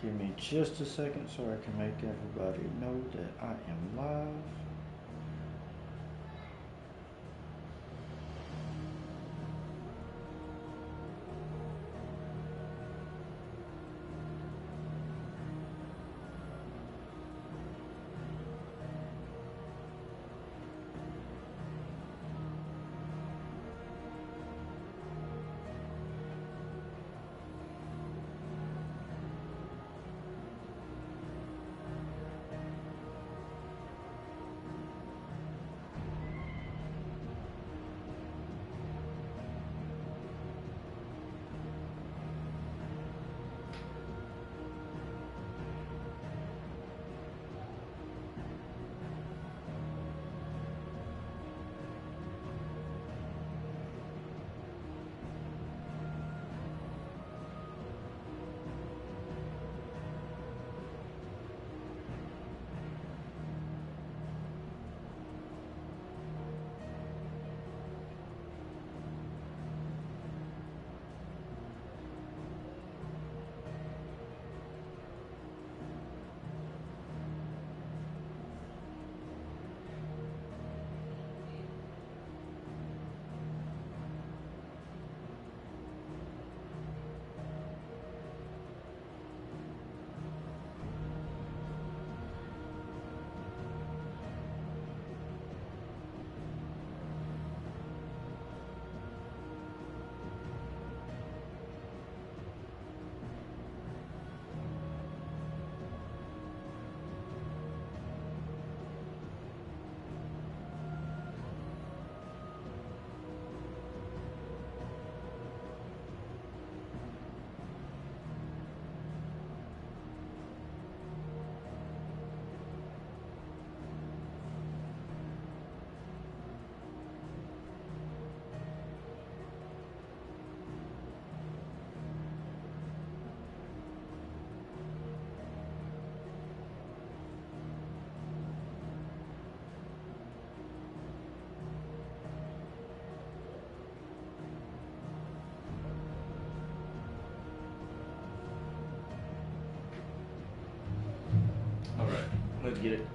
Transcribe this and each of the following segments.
Give me just a second so I can make everybody know that I am live. Let's get it.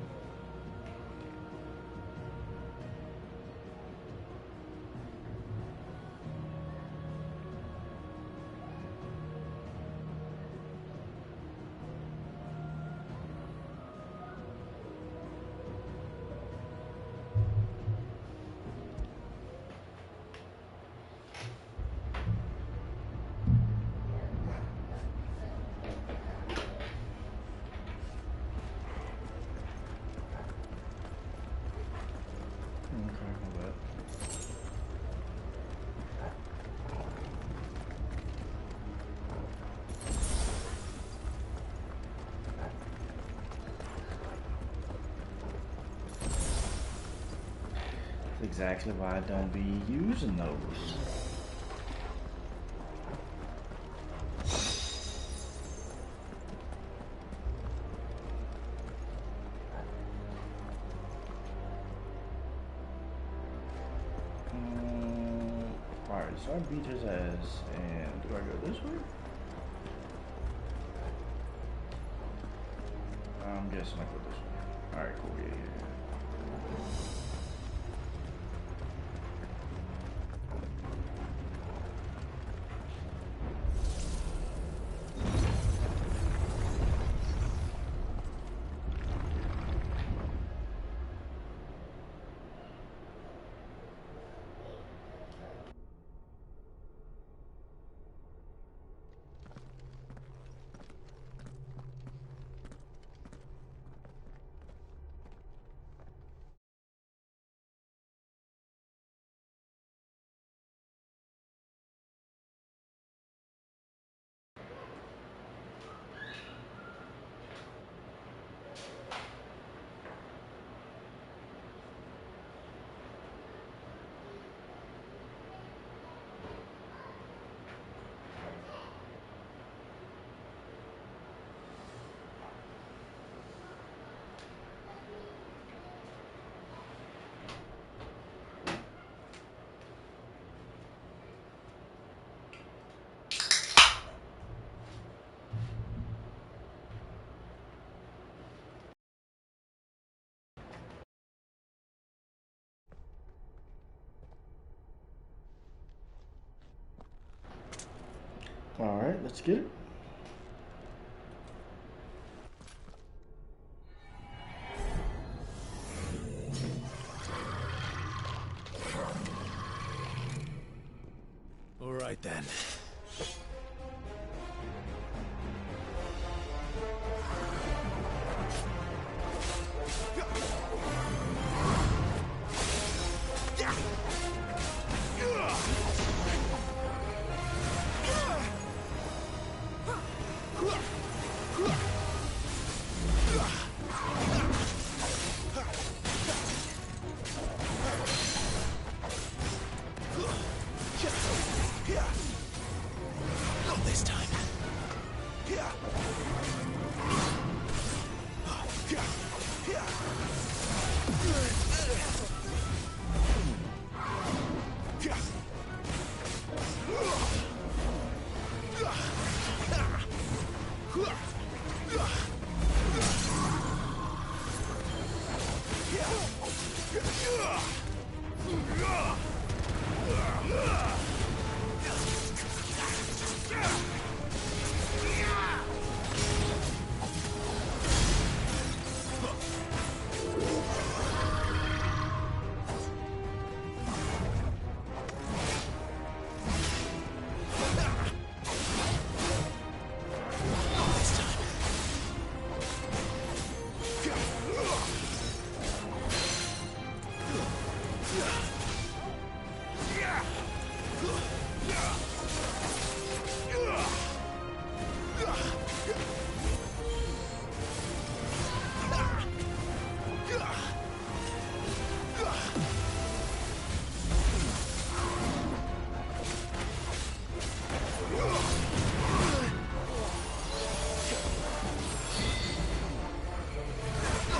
Exactly why I don't be using those. Alright, so I beat his ass, and do I go this way? I'm guessing I go this way. Alright, cool, yeah. let's get it. All right then. Not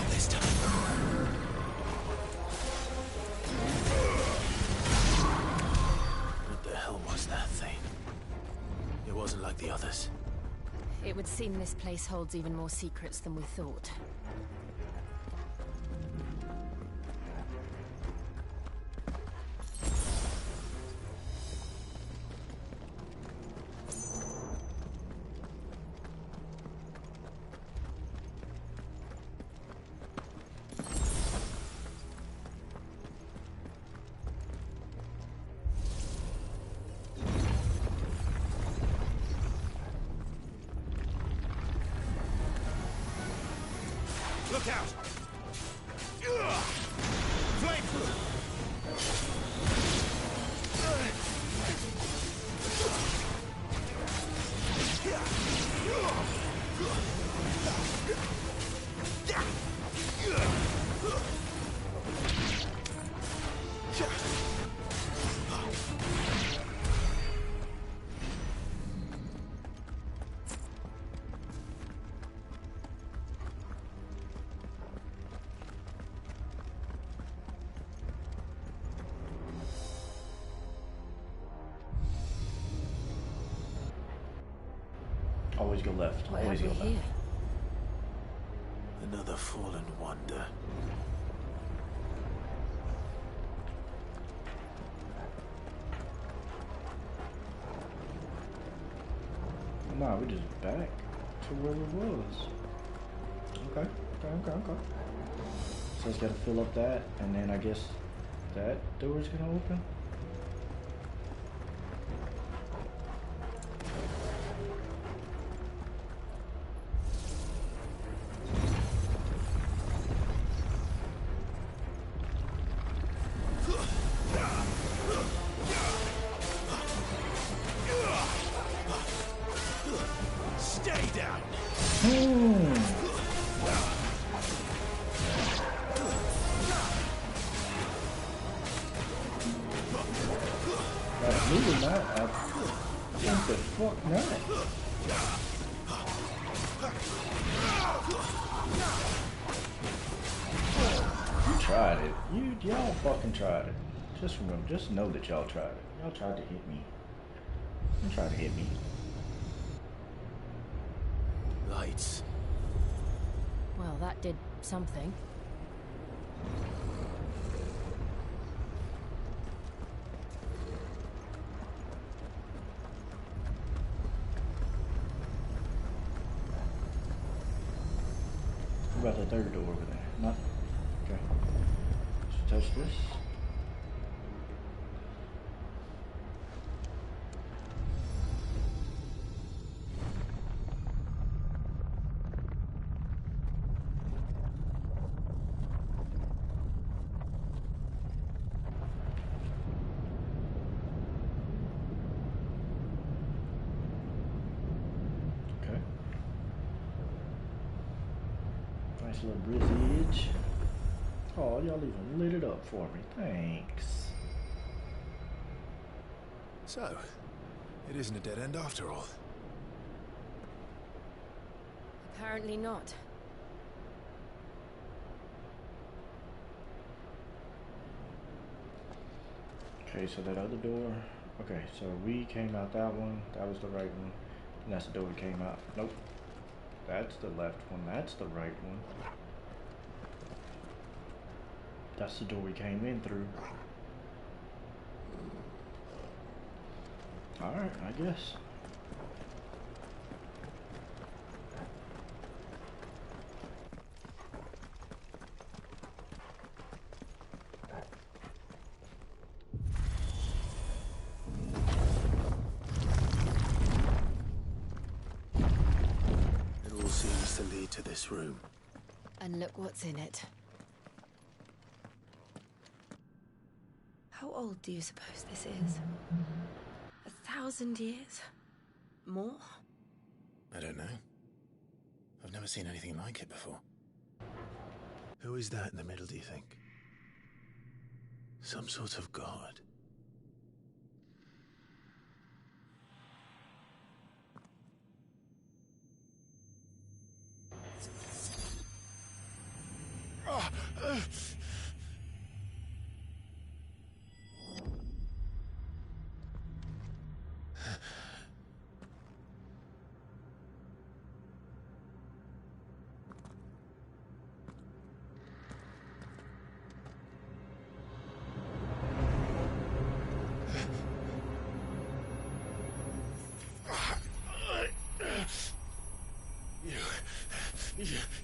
this time. The others. It would seem this place holds even more secrets than we thought. Look out! Flame through! Always go left. What Always have go we left. here? Another fallen wonder. Nah, we just back to where we was. Okay. So it's gotta fill up that, and then I guess that door's gonna open. Stay down! Absolutely not. I think the fuck not. You tried it. Y'all fucking tried it. Just remember, just know that y'all tried it. Y'all tried to hit me. You tried to hit me. Lights. Well, that did something. about the third door over there? Nothing? Okay. Just touch this. Okay. Nice little bridge. Oh, y'all even lit it up for me. Thanks. So, it isn't a dead end after all. Apparently not. Okay, so that other door. Okay, so we came out that one. That was the right one. And that's the door we came out. Nope. That's the left one. That's the right one. That's the door we came in through. Alright, I guess. It all seems to lead to this room. And look what's in it. How old do you suppose this is? 1,000 years? More? I don't know. I've never seen anything like it before. Who is that in the middle, do you think? Some sort of god?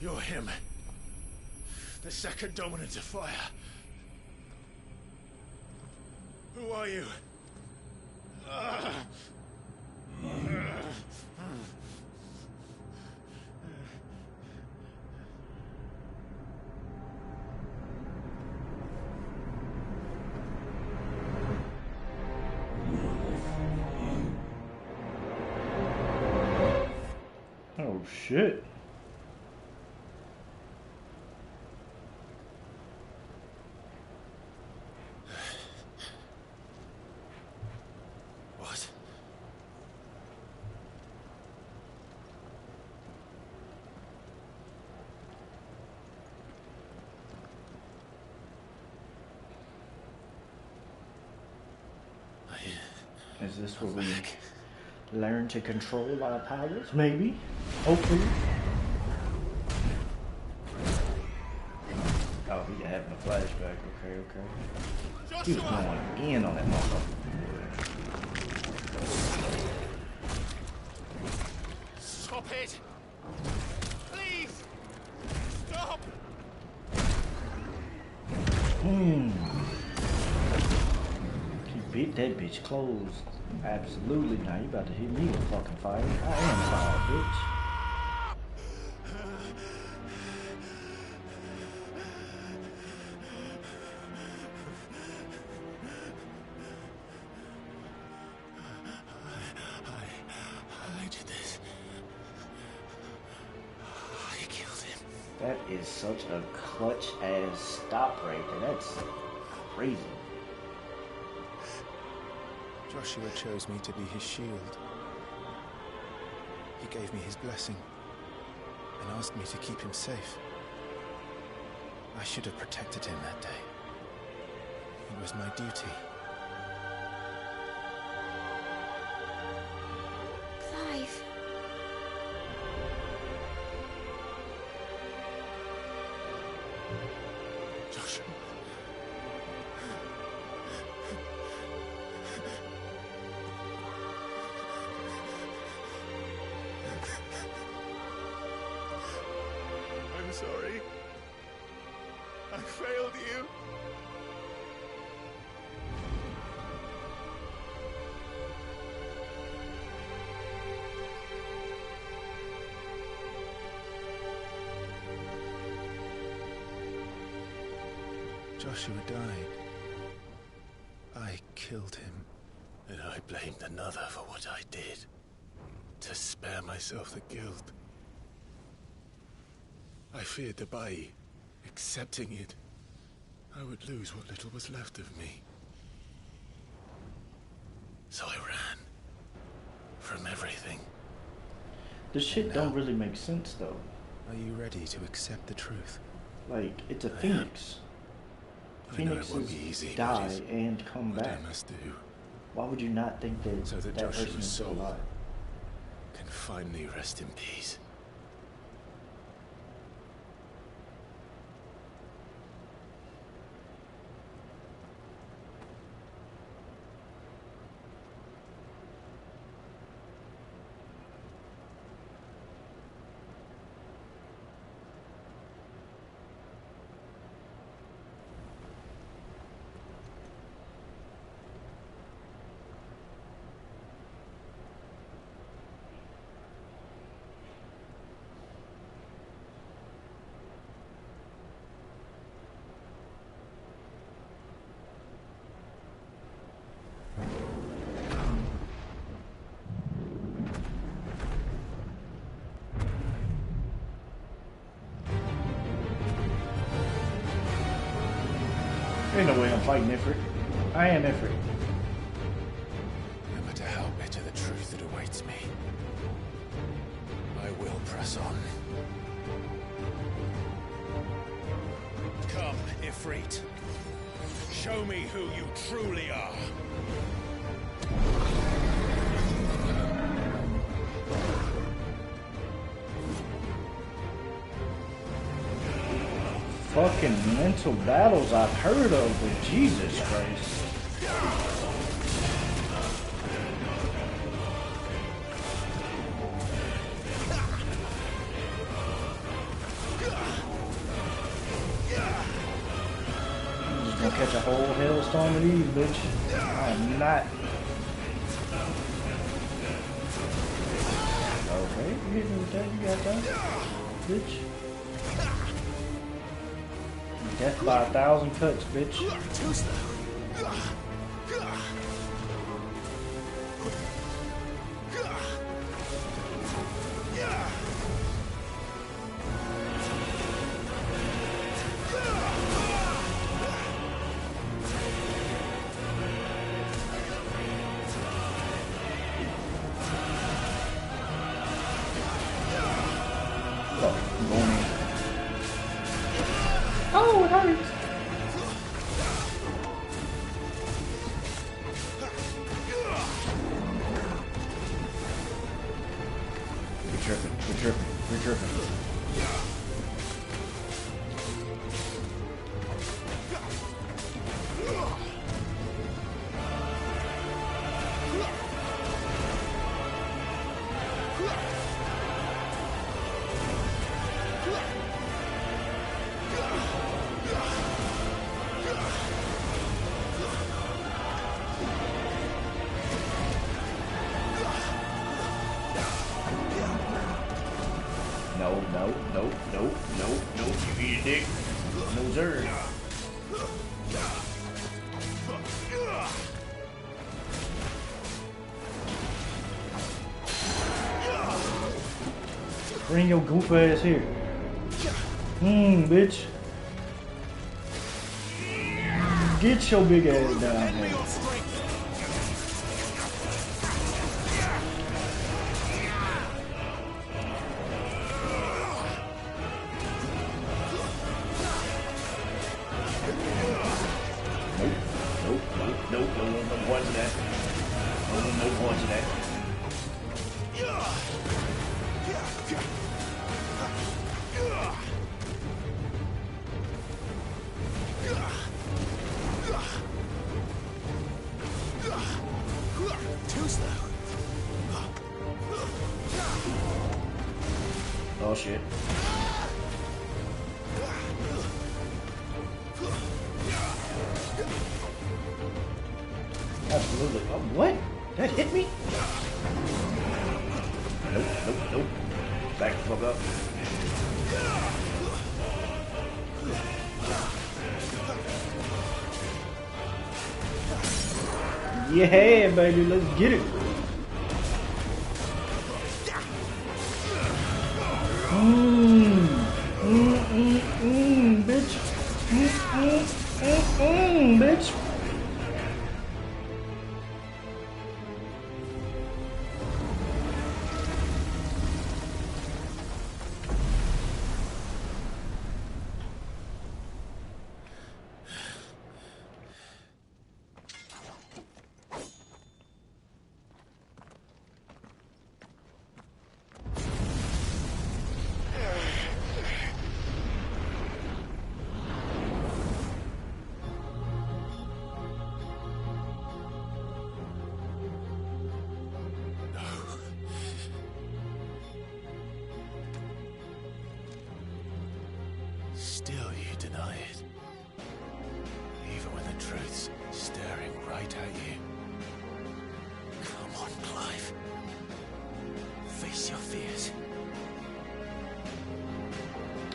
You're him. The second dominant of fire. Who are you? Oh shit. What? Is this where we learn to control our powers? Maybe. Hopefully. Oh, he having a flashback. Okay. He was going in on that motherfucker. Stop it! Please! Stop! He beat that bitch closed. Absolutely. Now you about to hit me with fucking fire. I am fire, bitch. I did this. I killed him. That is such a clutch ass stop right there. That's crazy. Joshua chose me to be his shield. He gave me his blessing and asked me to keep him safe. I should have protected him that day. It was my duty. Clive. Joshua. I'm sorry. I failed you. Joshua died. I killed him. And I blamed another for what I did. To spare myself the guilt. I feared that by accepting it, I would lose what little was left of me. So I ran. From everything. This shit don't really make sense though. Are you ready to accept the truth? Like, it's a phoenix. Phoenixes die and come back. I must do. Why would you not think that So that that person Joshua's is still soul alive? can finally rest in peace. Ain't no way I'm fighting Ifrit. I am Ifrit. No matter how bitter the truth that awaits me, I will press on. Come, Ifrit. Show me who you truly are. Fucking mental battles I've heard of, but Jesus Christ. I'm just gonna catch a whole hailstorm of these, bitch. I am not. Okay, you hit me with that, you got that, bitch. Death by 1,000 cuts, bitch. Too slow. Oh, it hurts. We're tripping, we're tripping, we're tripping. No, you eat a dick. No, sir. Bring your goof ass here. Bitch. Get your big ass down here. Nope, no points of that. No points of that. Too slow. Oh shit. absolutely. Oh, what? That hit me? Nope, nope, nope. Back the fuck up. Yeah, baby, let's get it. Bitch. Bitch. Still you deny it. Even when the truth's staring right at you. Come on, Clive. Face your fears.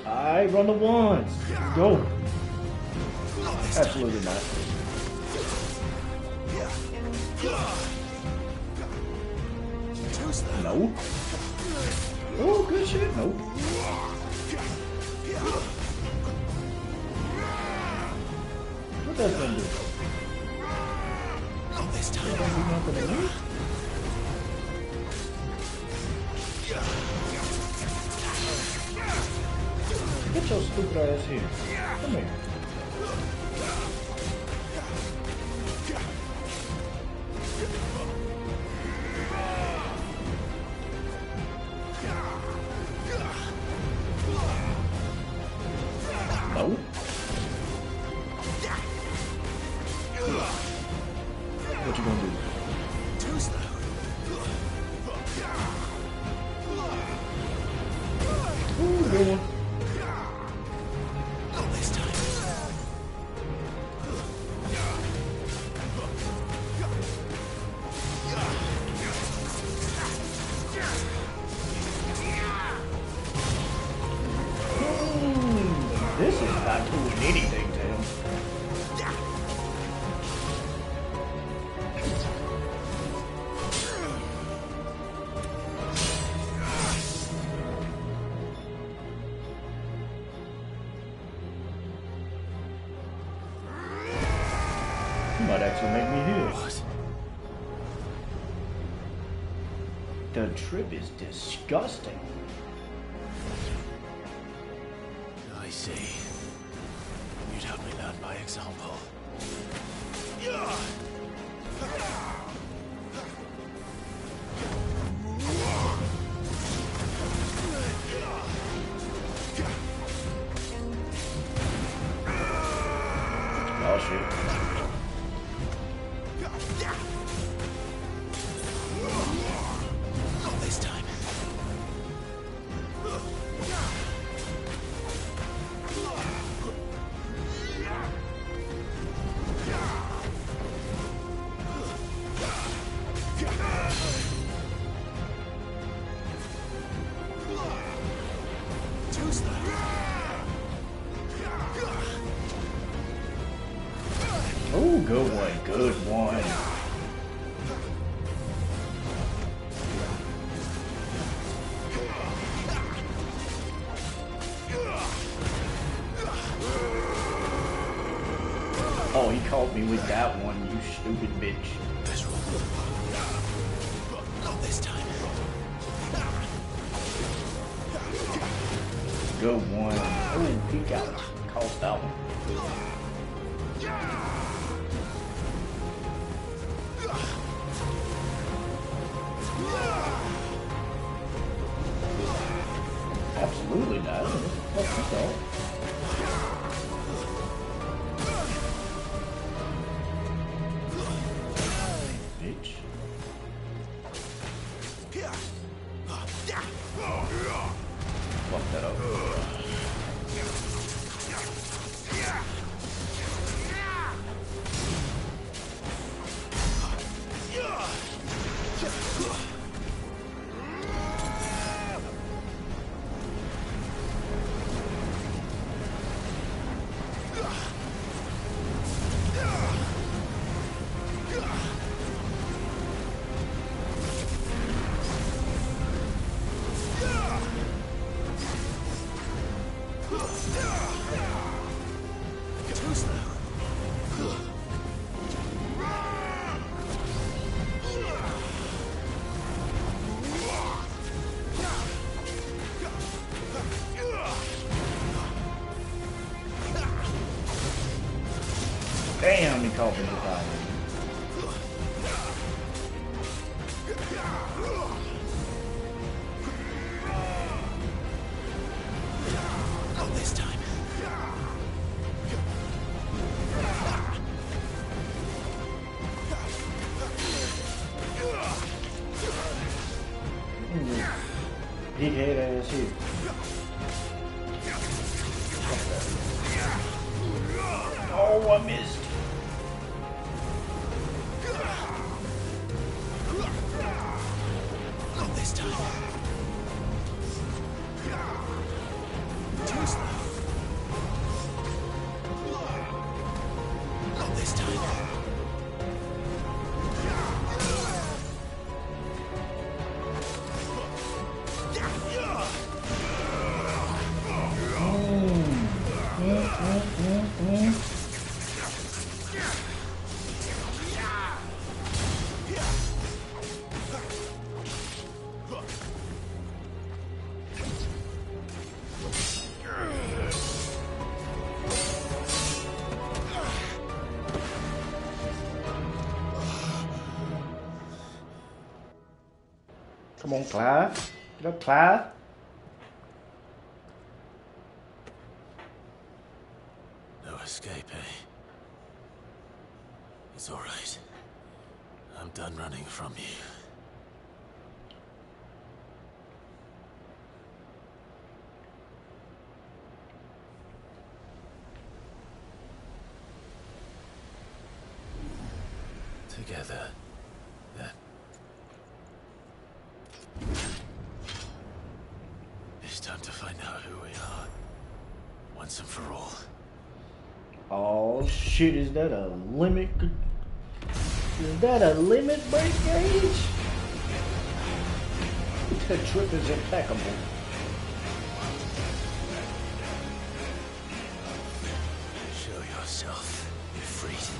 I run the ones. Go. Absolutely not. No. Oh, good shit. Nope. What does that do? Not this time. It don't do nothing to me. Get your stupid ass here. Come here. No. What you gonna do? Too slow. Ooh, good one. Not this time. This is not doing anything to him. You might actually make me heal. What? The trip is disgusting. I see. You'd have me learn by example. Oh shit. Not this time. Too slow. Oh, good one. Good one. Oh, he caught me with that one, you stupid bitch. Not this time. Good one. Oh, he got caught that one. Absolutely not. What the fuck you thought? Bitch. Fuck that up. Damn, he caught me with that. Not this time. Big head ass shit. Oh, I missed. Not this time. Too slow. Not this time. Come on, Clive. Get up, Clive. No escape, eh? It's all right. I'm done running from you. Together, then. It's time to find out who we are, once and for all. Oh shit, is that a limit? Is that a limit break gauge? The trip is impeccable. Show yourself, Ifrit.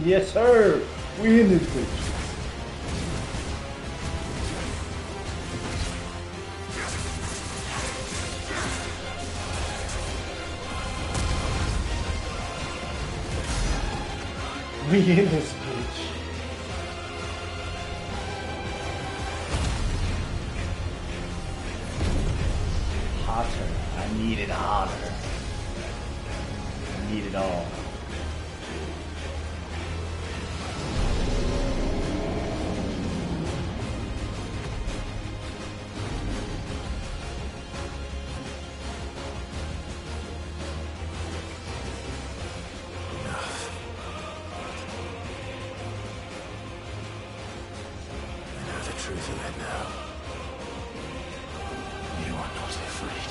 Yes, sir. We in this bitch. We in this bitch. Hotter. I need it hotter. I need it all. Truth of it now. You are not afraid.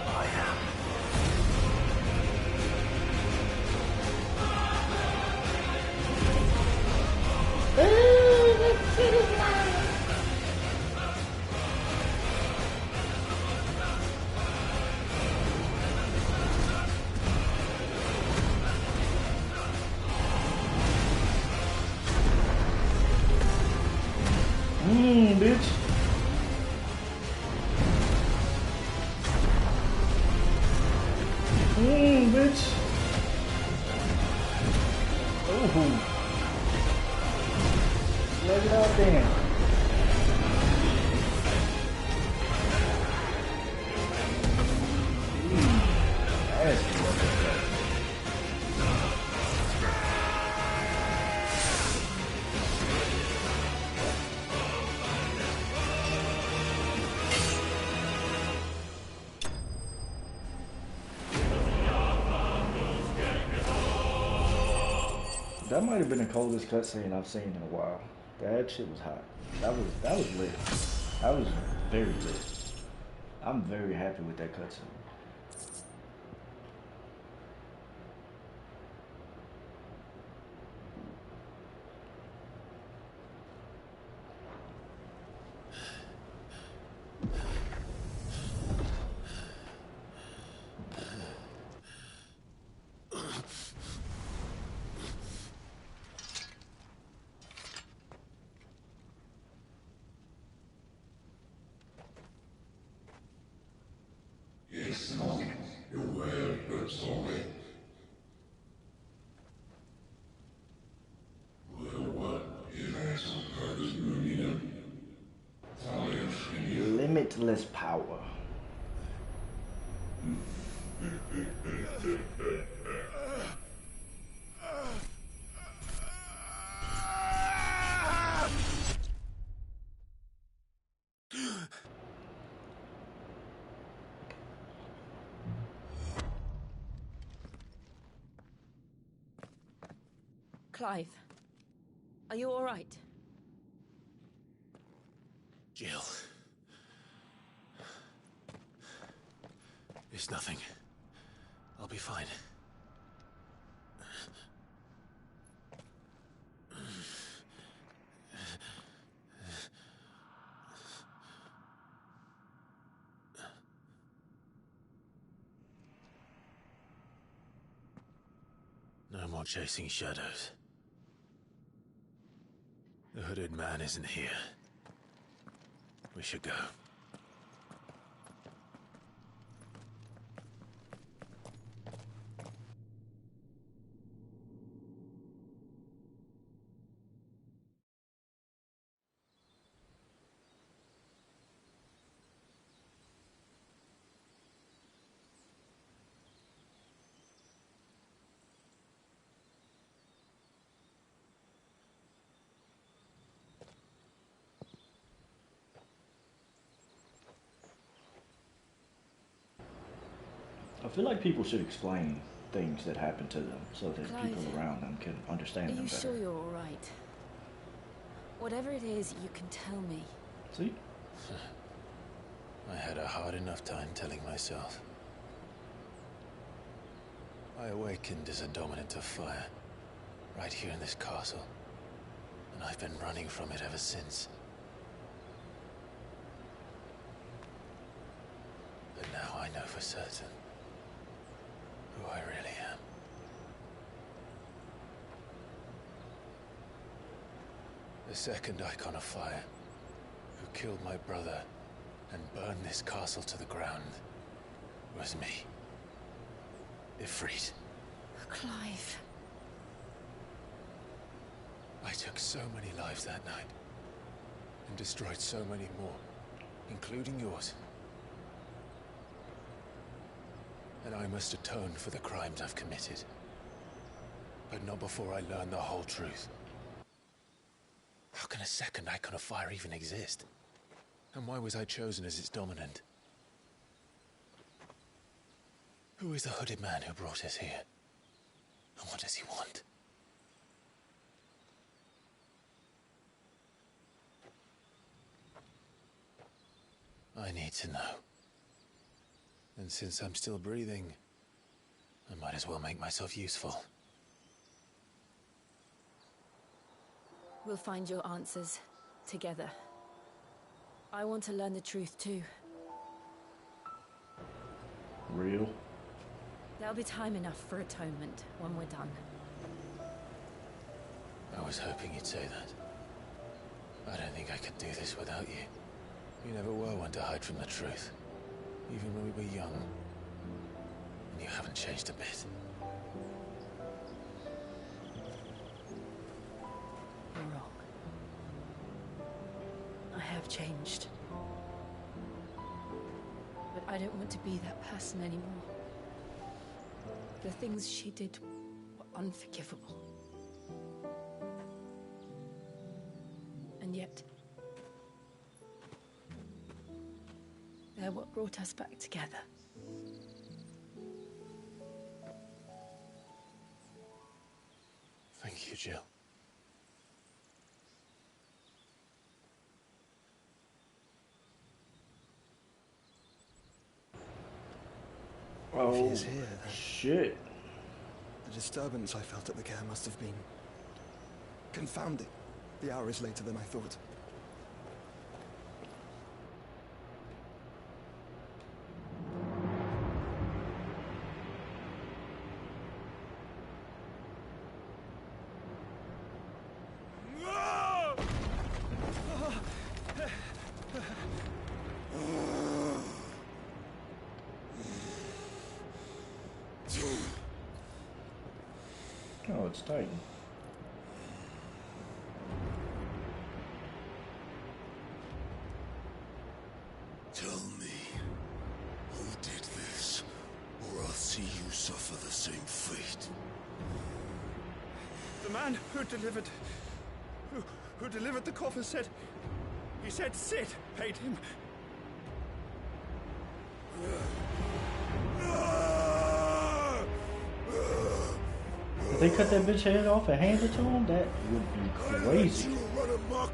I am. Bitch. Bitch. Oh. Let it out there. Nasty. That might have been the coldest cutscene I've seen in a while. That shit was hot. That was lit. That was very lit. I'm very happy with that cutscene. Limitless power. Clive, are you all right? Jill. It's nothing. I'll be fine. No more chasing shadows. The hooded man isn't here. We should go. I feel like people should explain things that happen to them so that Clive, people around them can understand Are them you better. sure you're all right? Whatever it is, you can tell me. See? I had a hard enough time telling myself. I awakened as a dominant of fire, right here in this castle, and I've been running from it ever since. But now I know for certain who I really am. The second icon of fire, who killed my brother and burned this castle to the ground, was me. Ifrit. Clive. I took so many lives that night, and destroyed so many more, including yours. And I must atone for the crimes I've committed. But not before I learn the whole truth. How can a second icon of fire even exist? And why was I chosen as its dominant? Who is the hooded man who brought us here? And what does he want? I need to know. And since I'm still breathing, I might as well make myself useful. We'll find your answers together. I want to learn the truth too. Real? There'll be time enough for atonement when we're done. I was hoping you'd say that. I don't think I could do this without you. You never were one to hide from the truth, even when we were young. And you haven't changed a bit. You're wrong. I have changed. But I don't want to be that person anymore. The things she did were unforgivable. And yet, they're what brought us back together. Thank you, Jill. Oh, if he is here, then shit. the disturbance I felt at the care must have been confounding. The hour is later than I thought. Oh, it's Titan. Tell me, who did this, or I'll see you suffer the same fate. The man who delivered the coffer said... He said Sid paid him. If they cut that bitch head off and hand it to him, that would be crazy. I let you run amok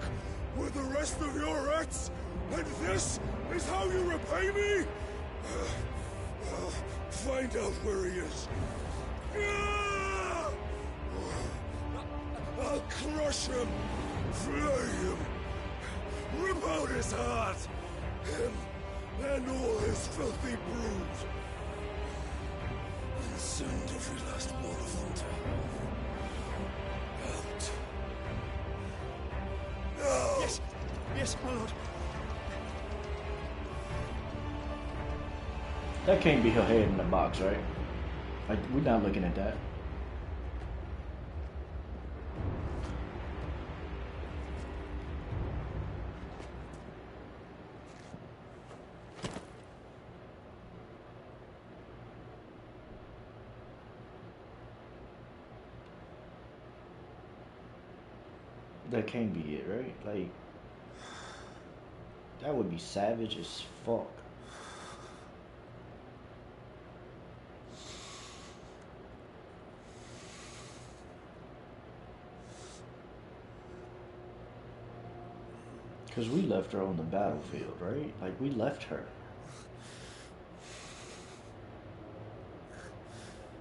with the rest of your rats, and this is how you repay me? Find out where he is. I'll crush him, flay him, rip out his heart, him and all his filthy brood, and send every last one of them to out. No! Yes, yes, my lord. That can't be her head in the box, right? Like, we're not looking at that. That can't be it, right? Like, that would be savage as fuck. Because we left her on the battlefield, right? Like, we left her.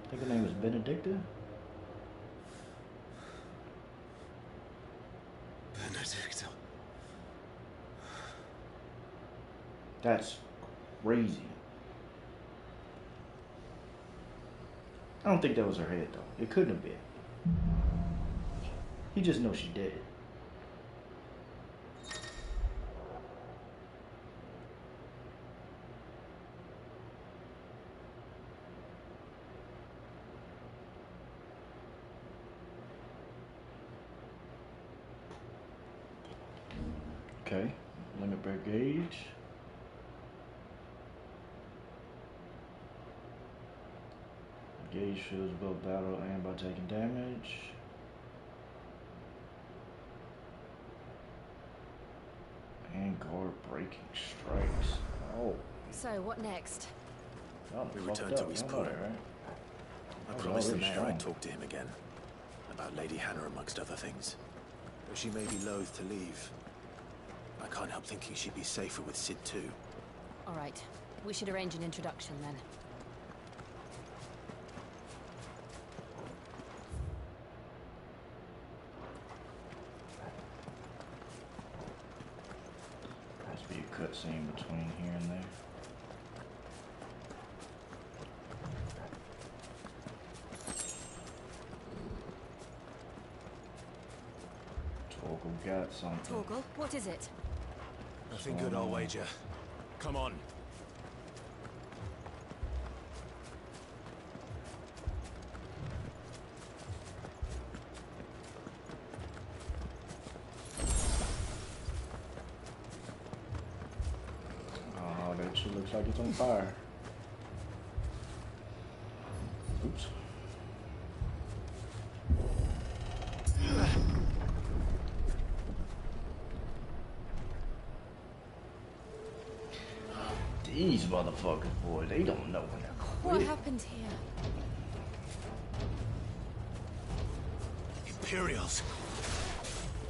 I think her name was Benedicta? Benedicta. That's crazy. I don't think that was her head, though. It couldn't have been. He just knows she did it. Okay, limit break gauge. Gauge feels both battle and by taking damage. And guard breaking strikes. Oh. So, what next? We return to East Point. Right? I That was promised the already mayor I'd strong. talk to him again. About Lady Hannah amongst other things. Though she may be loath to leave, I can't help thinking she'd be safer with Sid too. All right. We should arrange an introduction then. Must be a cutscene between here and there. Torgal got something. Torgal, what is it? Nothing good, I'll wager. Come on. Oh, that shit looks like it's on fire. Oops. These motherfuckers, boy, they don't know when they're What happened here? He Imperials.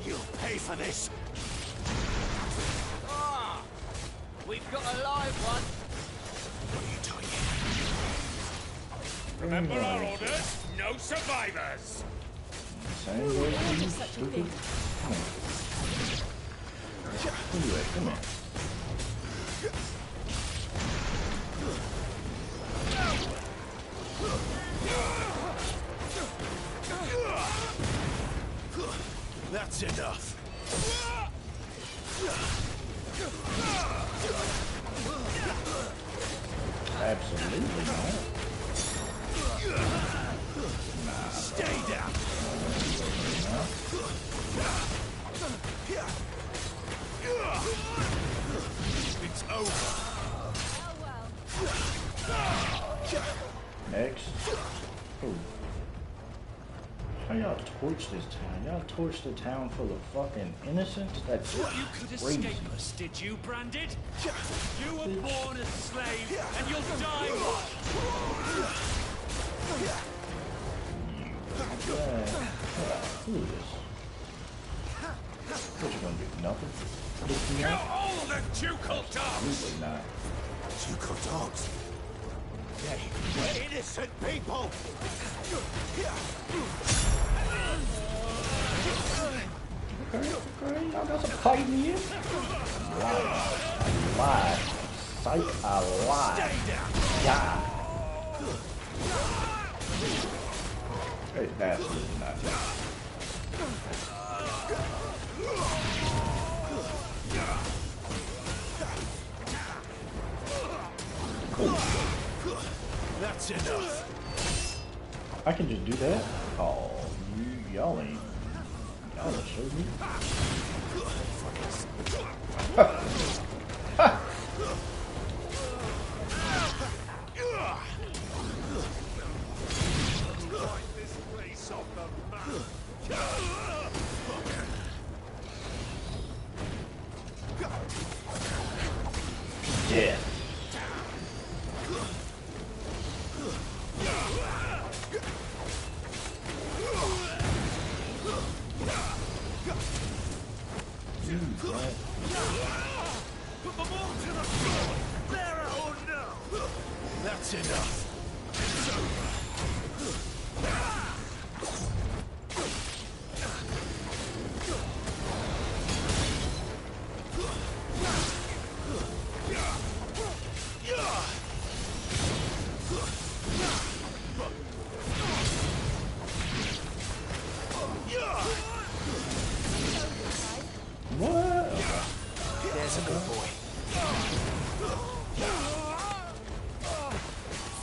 You'll pay for this. Ah! We've got a live one. What are you doing here? Remember our orders? No survivors! Same way How you does such a stupid. thing? Anyway, come here. That's enough. Absolutely not. Stay down. It's over. Oh well. Next. Oh. How y'all torch this town? Y'all torched the town full of fucking innocents? That's You could crazy. escape us, did you, Branded? You were born a slave, and you'll die one! Yeah. Who is this? What you gonna do? Nothing? Lick me Kill up? all the ducal dogs! Absolutely not. Ducal dogs. We're innocent people. Okay, y'all got some fight in here? Lie. Psych, I lie. Yeah. It's absolutely not. That's enough. I can just do that? Oh, y'all ain't showed me. This place off the map! Yeah. Put them all to the sword! Bearer or no! That's enough. It's What? There's a good boy.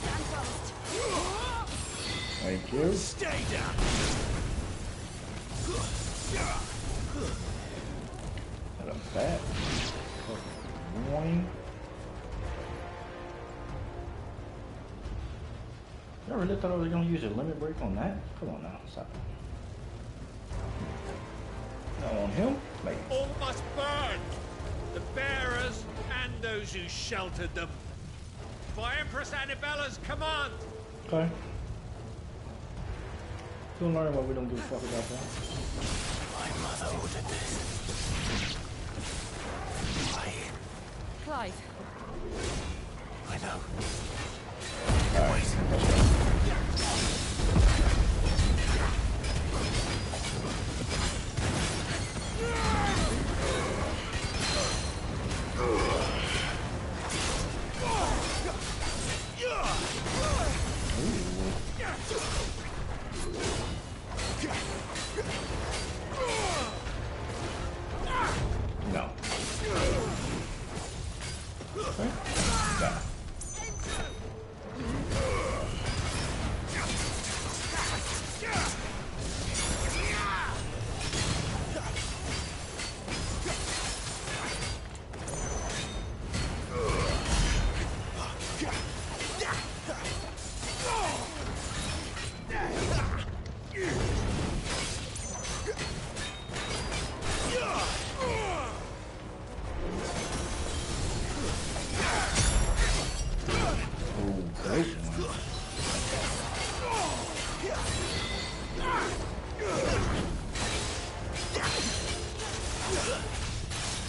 Stand fast. Thank you. Stay down. Got a bat. Warning. Y'all really thought I was gonna use a limit break on that? Come on now, stop it. Now on him? Maybe. All must burn! The bearers and those who sheltered them. By Empress Annabella's command! Okay. You'll learn why we don't give a fuck about that. My mother ordered this. Clive. I know. Alright, let's go. No. Okay. Yeah.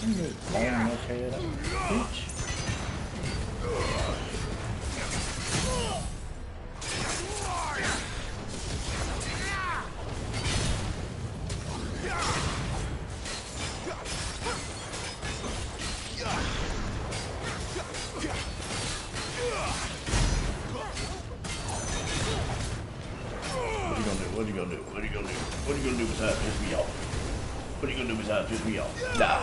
I'm just blowing this head up. Bitch. What are you gonna do? What are you gonna do? What are you gonna do besides piss me off? What are you gonna do besides piss me off? Nah.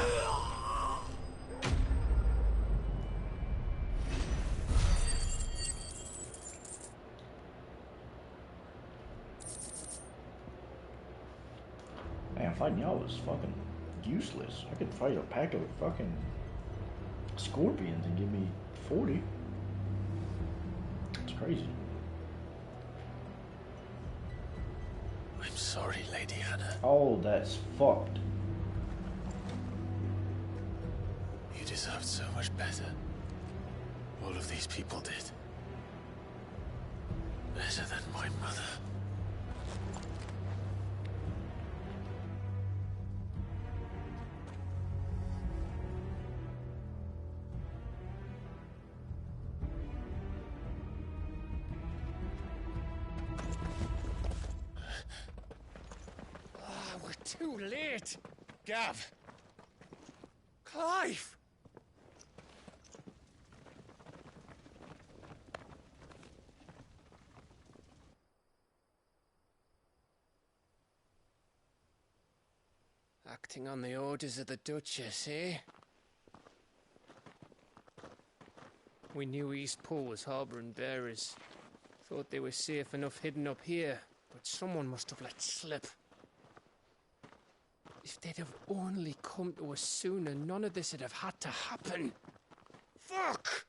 Man, fighting y'all was fucking useless. I could fight a pack of fucking scorpions and give me 40. It's crazy. I'm sorry, Lady Hannah. Oh, that's fucked. You deserved so much better. All of these people did. Better than my mother. Too late! Gav! Clive! Acting on the orders of the Duchess, eh? We knew Eastpool was harbouring bearers. Thought they were safe enough hidden up here, but someone must have let slip. If they'd have only come to us sooner, none of this would have had to happen. Fuck!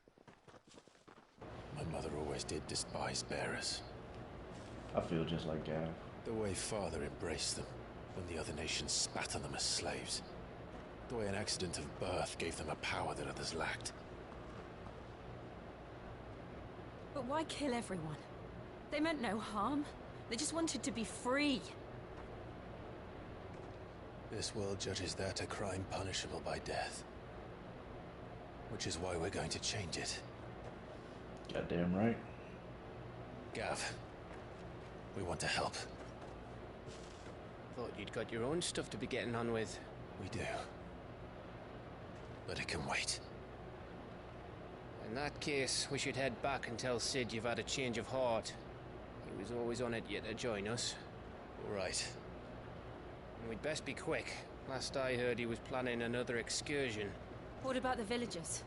My mother always did despise bearers. I feel just like Gav. The way Father embraced them, when the other nations spat on them as slaves. The way an accident of birth gave them a power that others lacked. But why kill everyone? They meant no harm. They just wanted to be free. This world judges that a crime punishable by death. Which is why we're going to change it. Goddamn right. Gav, we want to help. Thought you'd got your own stuff to be getting on with. We do. But it can wait. In that case, we should head back and tell Sid you've had a change of heart. He was always on it yet to join us. All right. And we'd best be quick. Last I heard, he was planning another excursion. What about the villagers?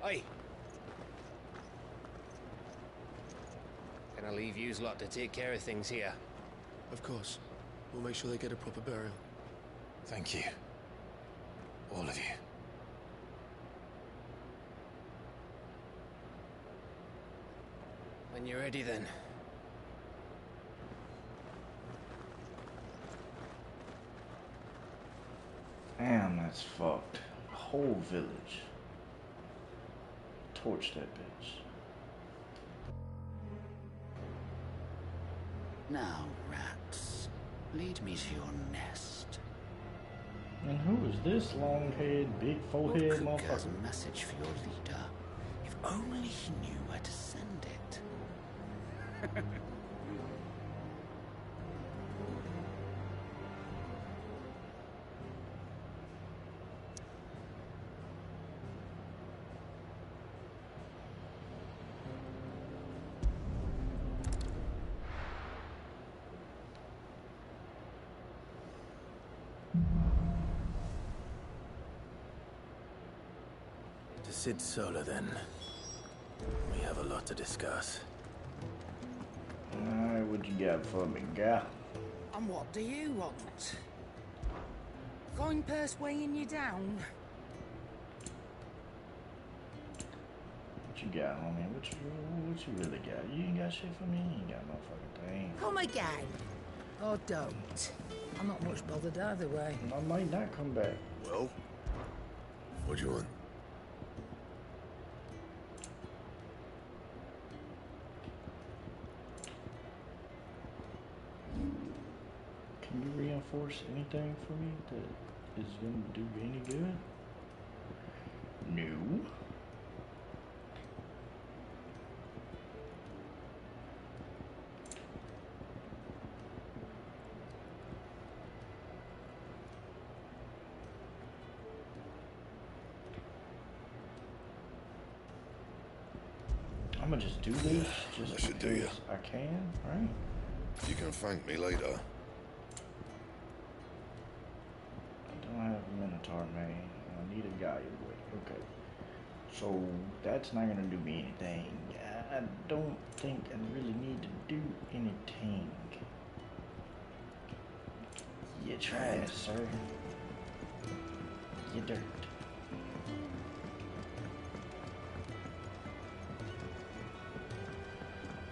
Aye. Can I leave yous lot to take care of things here? Of course. We'll make sure they get a proper burial. Thank you. All of you. When you're ready, then. Damn, that's fucked. Whole village. Torch that bitch. Now, rats, lead me to your nest. And who is this long-haired, big forehead What cook has motherfucker? a message for your leader? If only he knew where to send it. To Sid Solar, then. We have a lot to discuss. Alright, what you got for me, gal? And what do you want? Coin purse weighing you down? What you got, homie? What you really got? You ain't got shit for me? You ain't got no fucking thing. Come again. Or don't. I'm not much bothered either way. I might not come back. Well, what do you want? Can Can you reinforce anything for me that is going to do any good? No. I'm gonna just do this just that should do because ya. I can, right? You can thank me later. I don't have a Minotaur main. I need a Gaia blade. Okay. So that's not gonna do me anything. I don't think I really need to do anything. You trash, sir. You dirt.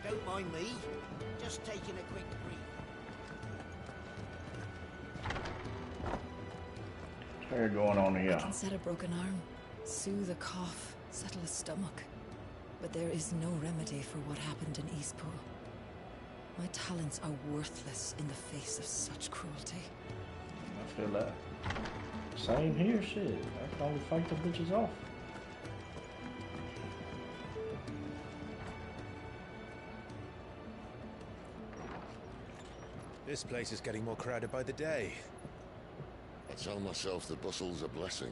Don't mind me. Just taking a quick breathe. What's going on here? I can set a broken arm, soothe a cough, settle a stomach. But there is no remedy for what happened in Eastpool. My talents are worthless in the face of such cruelty. I feel that. Same here, shit. I can only fight the bitches off. This place is getting more crowded by the day. I tell myself the bustle's a blessing.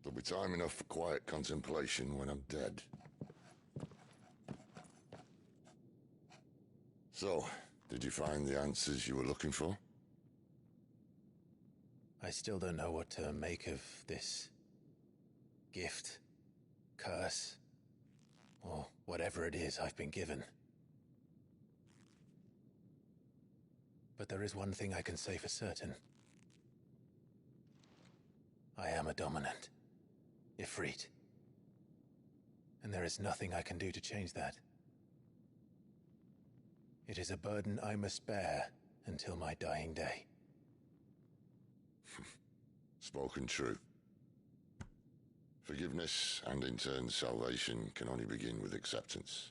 There'll be time enough for quiet contemplation when I'm dead. So, did you find the answers you were looking for? I still don't know what to make of this gift, curse, or whatever it is I've been given. But there is one thing I can say for certain. I am a dominant, Ifrit. And there is nothing I can do to change that. It is a burden I must bear until my dying day. Spoken true. Forgiveness and in turn salvation can only begin with acceptance.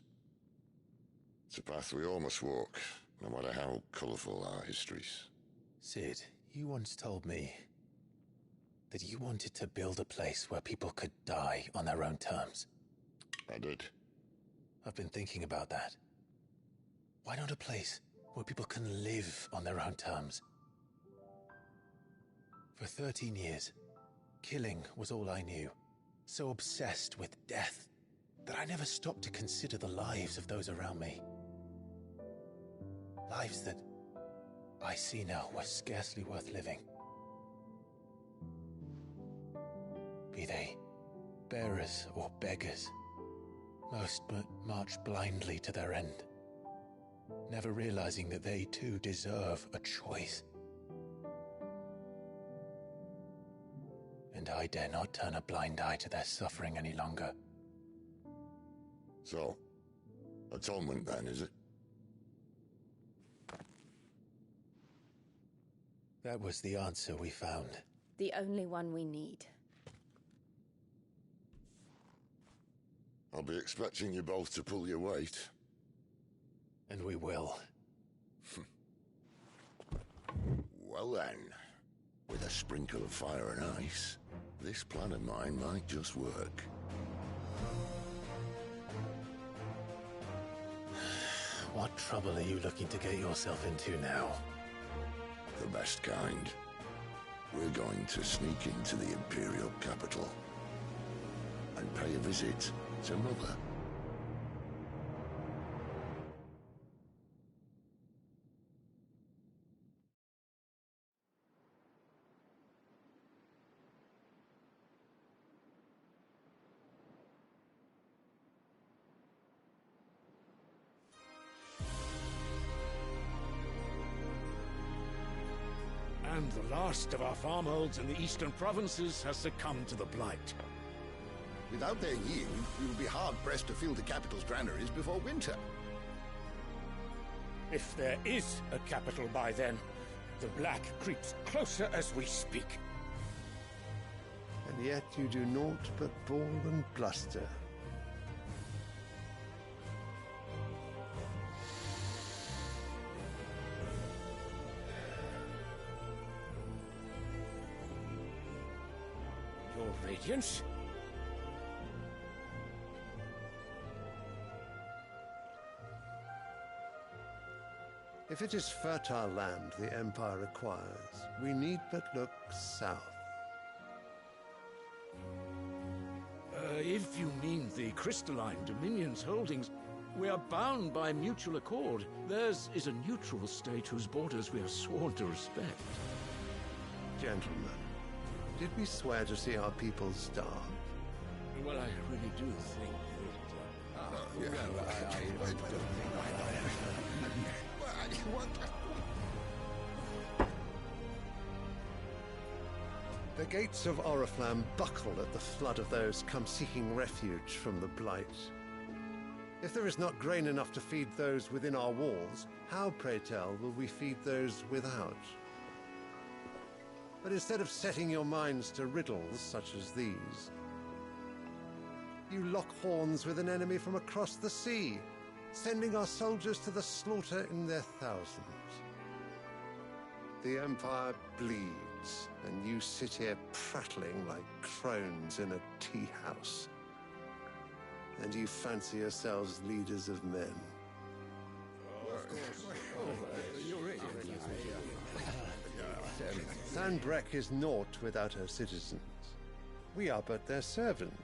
It's a path we all must walk, no matter how colourful our histories. Sid, you once told me that you wanted to build a place where people could die on their own terms. I did. I've been thinking about that. Why not a place where people can live on their own terms? For 13 years, killing was all I knew. So obsessed with death that I never stopped to consider the lives of those around me. Lives that I see now were scarcely worth living. Be they bearers or beggars, most but march blindly to their end, never realizing that they too deserve a choice. And I dare not turn a blind eye to their suffering any longer. So, atonement then, is it? That was the answer we found. The only one we need. I'll be expecting you both to pull your weight. And we will. Well then, with a sprinkle of fire and ice, this plan of mine might just work. What trouble are you looking to get yourself into now? The best kind. We're going to sneak into the Imperial capital and pay a visit to Mother. And the last of our farmholds in the eastern provinces has succumbed to the blight. Without their yield, we will be hard-pressed to fill the capital's granaries before winter. If there is a capital by then, the black creeps closer as we speak. And yet you do naught but bawl and bluster. Your Radiance? If it is fertile land the Empire requires, we need but look south. If you mean the crystalline Dominion's holdings, we are bound by mutual accord. Theirs is a neutral state whose borders we are sworn to respect. Gentlemen, did we swear to see our people starve? Well, I really do think The gates of Oriflamme buckle at the flood of those come seeking refuge from the Blight. If there is not grain enough to feed those within our walls, how, pray tell, will we feed those without? But instead of setting your minds to riddles such as these, you lock horns with an enemy from across the sea, sending our soldiers to the slaughter in their thousands. The Empire bleeds, and you sit here prattling like crones in a tea house. And you fancy yourselves leaders of men. Sanbreque is naught without her citizens. We are but their servants.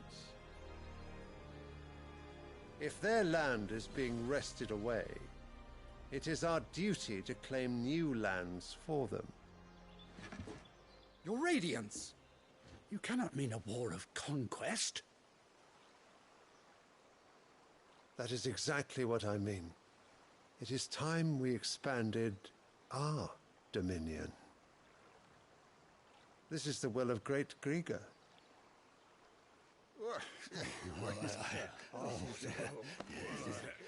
If their land is being wrested away, it is our duty to claim new lands for them. Your Radiance! You cannot mean a war of conquest. That is exactly what I mean. It is time we expanded our dominion. This is the will of great Grieger.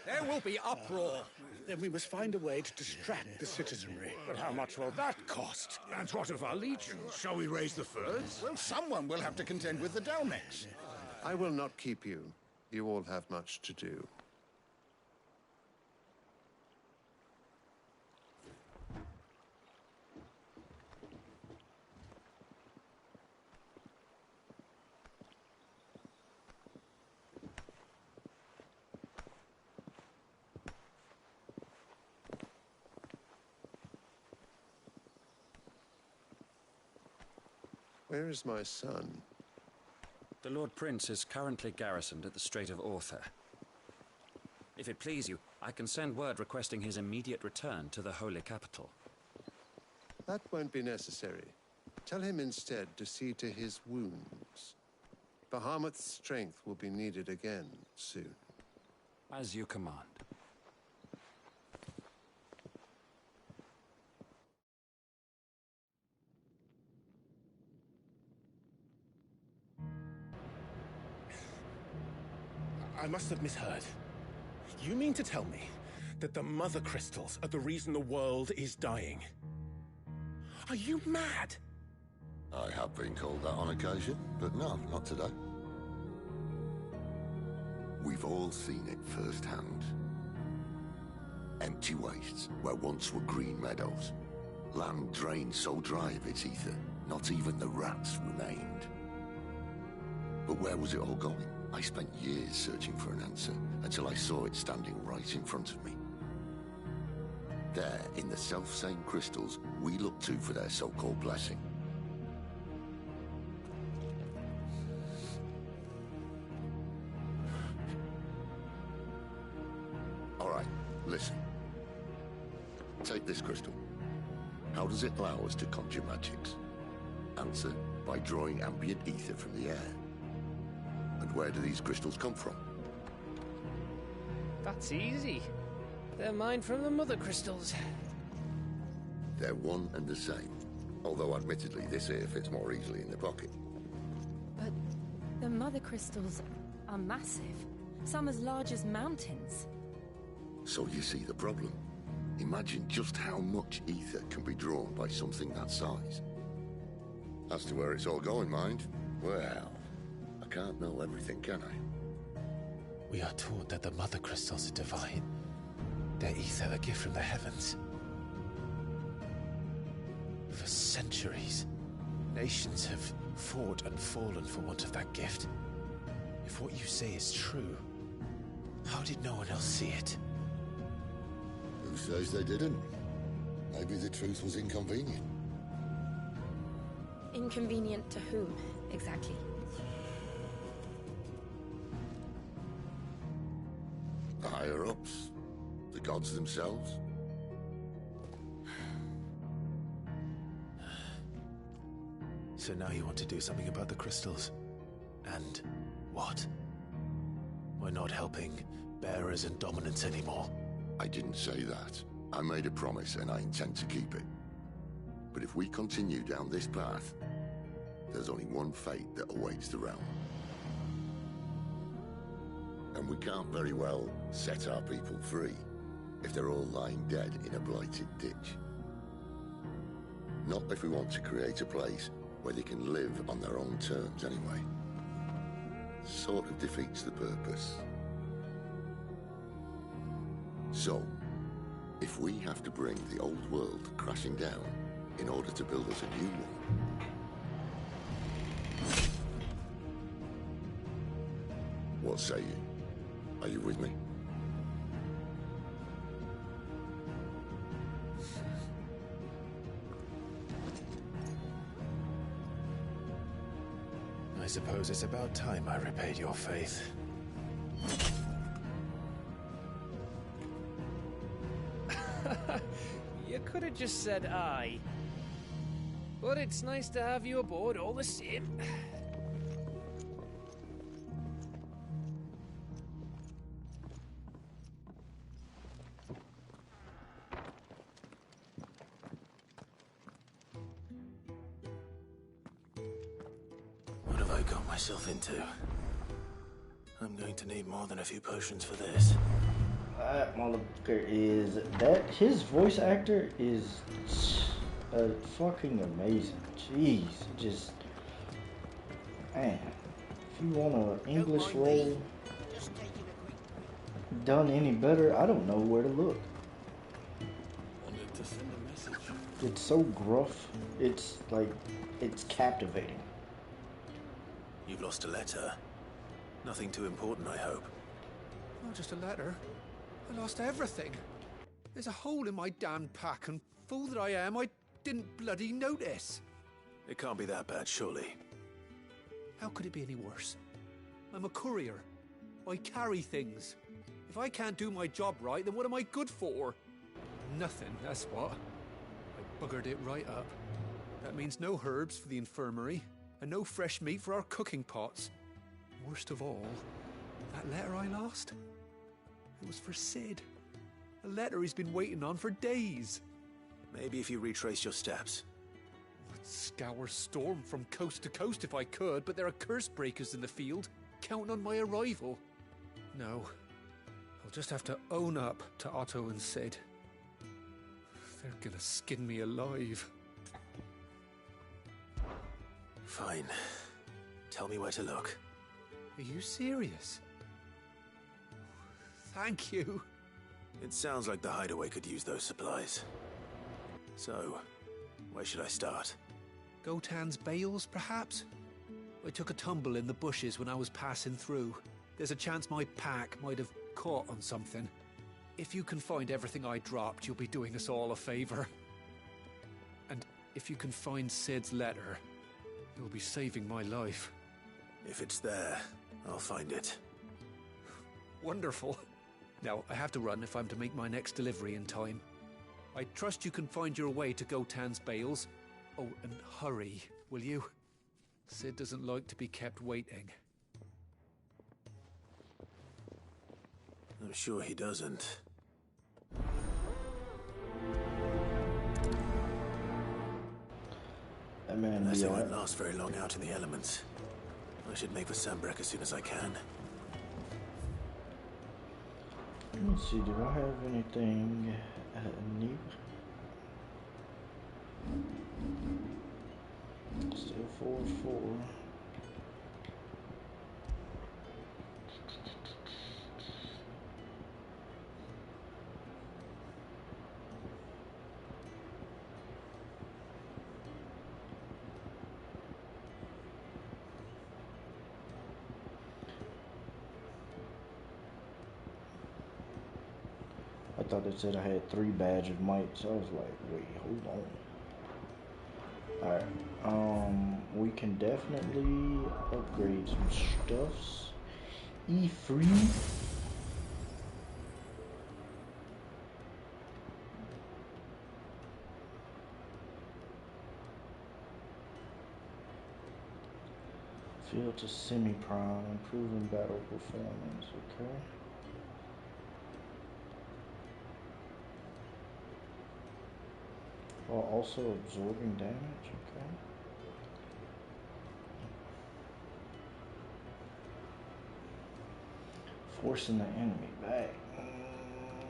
There will be uproar. Then we must find a way to distract the citizenry. But how much will that cost? And what of our legions? Shall we raise the furs? Well, someone will have to contend with the Dalnex. I will not keep you. You all have much to do. Where is my son? The Lord Prince is currently garrisoned at the Strait of Orther. If it please you, I can send word requesting his immediate return to the Holy Capital. That won't be necessary. Tell him instead to see to his wounds. Bahamut's strength will be needed again soon. As you command. I must have misheard. You mean to tell me that the Mother Crystals are the reason the world is dying? Are you mad? I have been called that on occasion, but no, not today. We've all seen it firsthand. Empty wastes where once were green meadows. Land drained so dry of its ether, not even the rats remained. But where was it all going? I spent years searching for an answer, until I saw it standing right in front of me. There, in the self-same crystals we look to for their so-called blessing. All right, listen. Take this crystal. How does it allow us to conjure magics? Answer, by drawing ambient ether from the air. And where do these crystals come from? That's easy. They're mined from the Mother Crystals. They're one and the same. Although admittedly this here fits more easily in the pocket. But the Mother Crystals are massive. Some as large as mountains. So you see the problem. Imagine just how much ether can be drawn by something that size. As to where it's all going, mind, well, I can't know everything, can I? We are taught that the Mother Crystals are divine. Their ether a gift from the heavens. For centuries, Nations have fought and fallen for want of that gift. If what you say is true, how did no one else see it? Who says they didn't? Maybe the truth was inconvenient. Inconvenient to whom, exactly? The higher-ups? The gods themselves? So now you want to do something about the crystals? And what? We're not helping bearers and dominants anymore. I didn't say that. I made a promise and I intend to keep it. But if we continue down this path, there's only one fate that awaits the realm. And we can't very well set our people free if they're all lying dead in a blighted ditch. Not if we want to create a place where they can live on their own terms anyway. Sort of defeats the purpose. So, if we have to bring the old world crashing down in order to build us a new one, what say you? Are you with me? I suppose it's about time I repaid your faith. You could have just said aye. But it's nice to have you aboard all the same. What have I got myself into? I'm going to need more than a few potions for this. That motherfucker is that his voice actor is fucking amazing. Jeez, just man. If you want an English role done any better, I don't know where to look. Wanted to send a message. It's so gruff. It's like it's captivating. You've lost a letter. Nothing too important, I hope. Not just a letter. I lost everything. There's a hole in my damn pack, and fool that I am, I didn't bloody notice. It can't be that bad, surely. How could it be any worse? I'm a courier. I carry things. If I can't do my job right, then what am I good for? Nothing, that's what. I buggered it right up. That means no herbs for the infirmary, and no fresh meat for our cooking pots. Worst of all, that letter I lost? It was for Sid. A letter he's been waiting on for days. Maybe if you retrace your steps. I'd scour Storm from coast to coast if I could, but there are curse breakers in the field, counting on my arrival. No. I'll just have to own up to Otto and Sid. They're gonna skin me alive. Fine. Tell me where to look. Are you serious? Thank you. It sounds like the hideaway could use those supplies. So, where should I start? Gotan's bales, perhaps? I took a tumble in the bushes when I was passing through. There's a chance my pack might have caught on something. If you can find everything I dropped, you'll be doing us all a favor. And if you can find Sid's letter, you'll be saving my life. If it's there, I'll find it. Wonderful. Now, I have to run if I'm to make my next delivery in time. I trust you can find your way to Gotan's bales. Oh, and hurry, will you? Sid doesn't like to be kept waiting. I'm sure he doesn't. Unless it won't last very long out in the elements. I should make for Sambrek as soon as I can. Let's see, do I have anything new? Still 4-4. thought it said I had 3 badge of might, so I was like, wait, hold on. Alright, we can definitely upgrade some stuffs. E3. Field to semi-prime, improving battle performance, okay. While also absorbing damage, okay. Forcing the enemy back.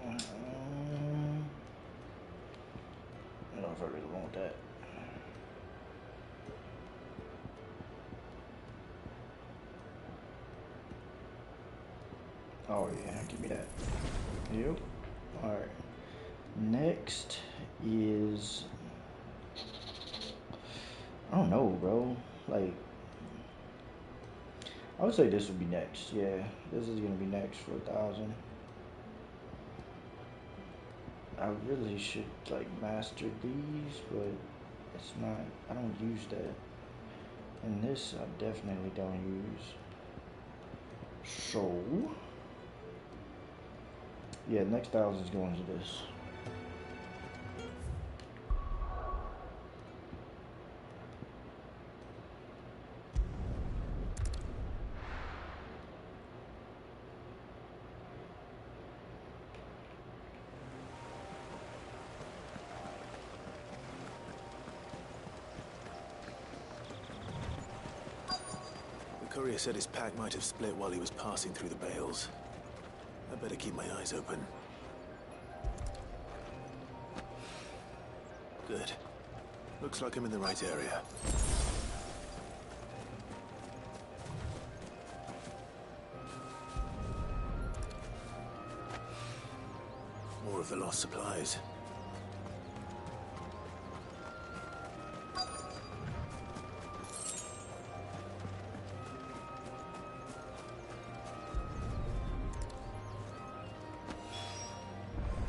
I don't know if I really want that. Oh yeah, give me that. Yep. Alright. Next is... I don't know, bro. Like... I would say this would be next. Yeah, this is gonna be next for 1,000. I really should like master these, but it's not. I don't use that. And this I definitely don't use. So yeah, next 1,000 is going to this. The courier said his pack might have split while he was passing through the bales. I better keep my eyes open. Good. Looks like I'm in the right area. More of the lost supplies.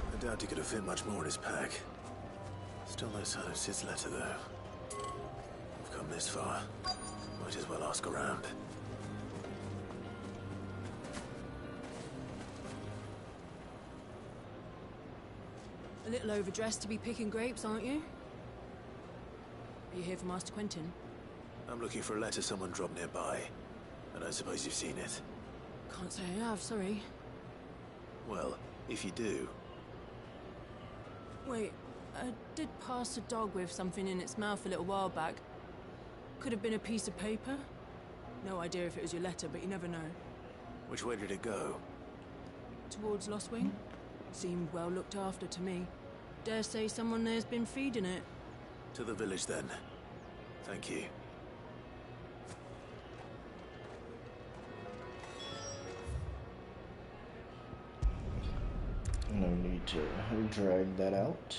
I doubt he could have fit much more in his pack. Still no sign of Sid's letter, though. We've come this far. Might as well ask around. A little overdressed to be picking grapes, aren't you? Are you here for Master Quentin? I'm looking for a letter someone dropped nearby. And I suppose you've seen it. Can't say I have, sorry. Well, if you do... Wait, I did pass a dog with something in its mouth a little while back. Could have been a piece of paper. No idea if it was your letter, but you never know. Which way did it go? Towards Lost Wing? Seemed well looked after to me. Dare say someone there's been feeding it. To the village, then. Thank you. No need to drag that out.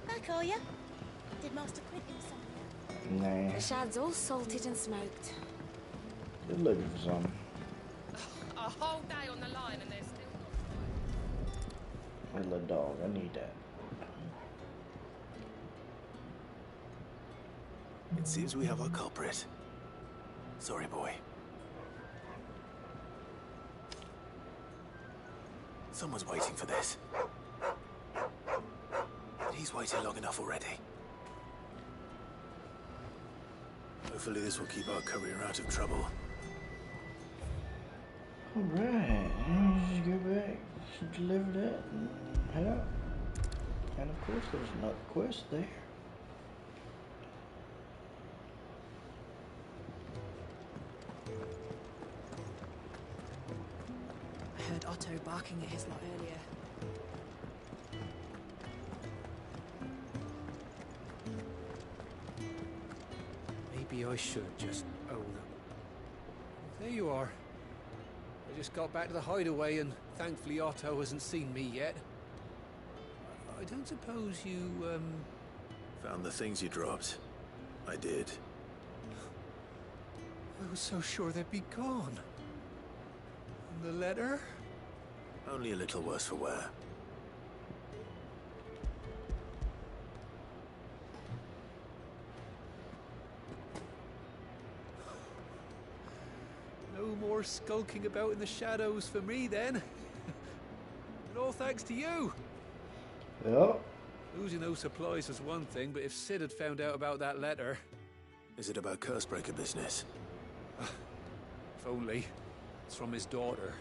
Back, are ya? Did Master Quentin something? Nah. The shad's all salted and smoked. Just looking for something. A whole day on the line and they're still not... Little dog, I need that. It seems we have our culprit. Sorry, boy. Someone's waiting for this. He's waited long enough already. Hopefully this will keep our courier out of trouble. Alright, just go back, deliver that, and head out. And of course there's another quest there. I heard Otto barking at his lot earlier. Maybe I should just own them. There you are. I just got back to the hideaway and thankfully Otto hasn't seen me yet. I don't suppose you, Found the things you dropped. I did. I was so sure they'd be gone. And the letter? Only a little worse for wear. No more skulking about in the shadows for me, then. And all thanks to you. Yep. Losing those supplies was one thing, but if Sid had found out about that letter... Is it about Cursebreaker business? If only. It's from his daughter.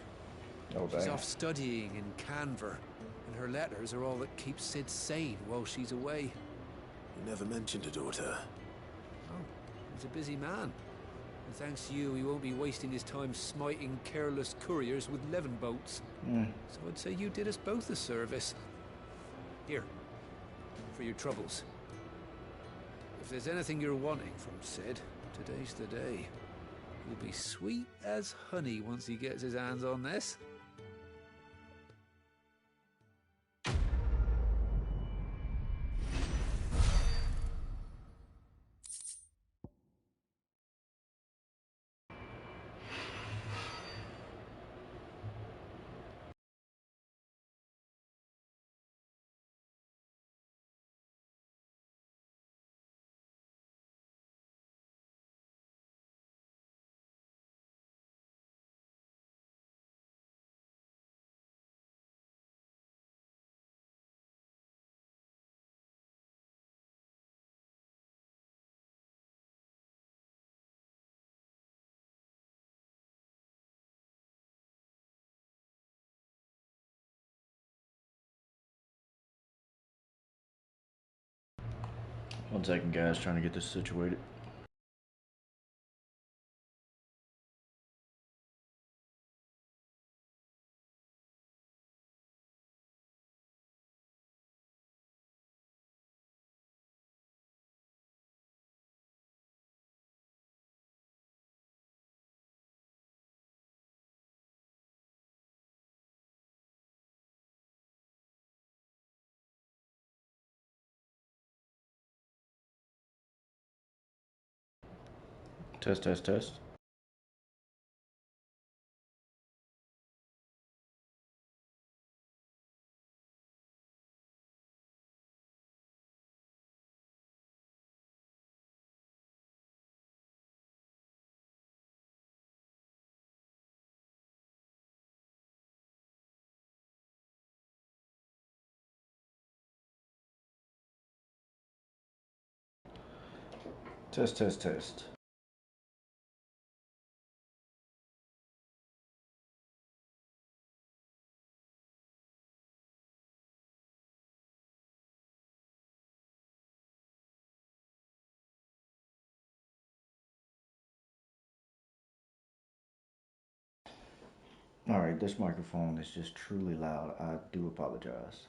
Oh, She's damn. off studying in Canver, and her letters are all that keeps Sid sane while she's away. You never mentioned a daughter. Oh, he's a busy man. And thanks to you, he won't be wasting his time smiting careless couriers with levin boats. So I'd say you did us both a service. Here, for your troubles. If there's anything you're wanting from Sid, today's the day. He'll be sweet as honey once he gets his hands on this. One second, guys, trying to get this situated. Test, test, test. Test, test, test. Alright, this microphone is just truly loud. I do apologize.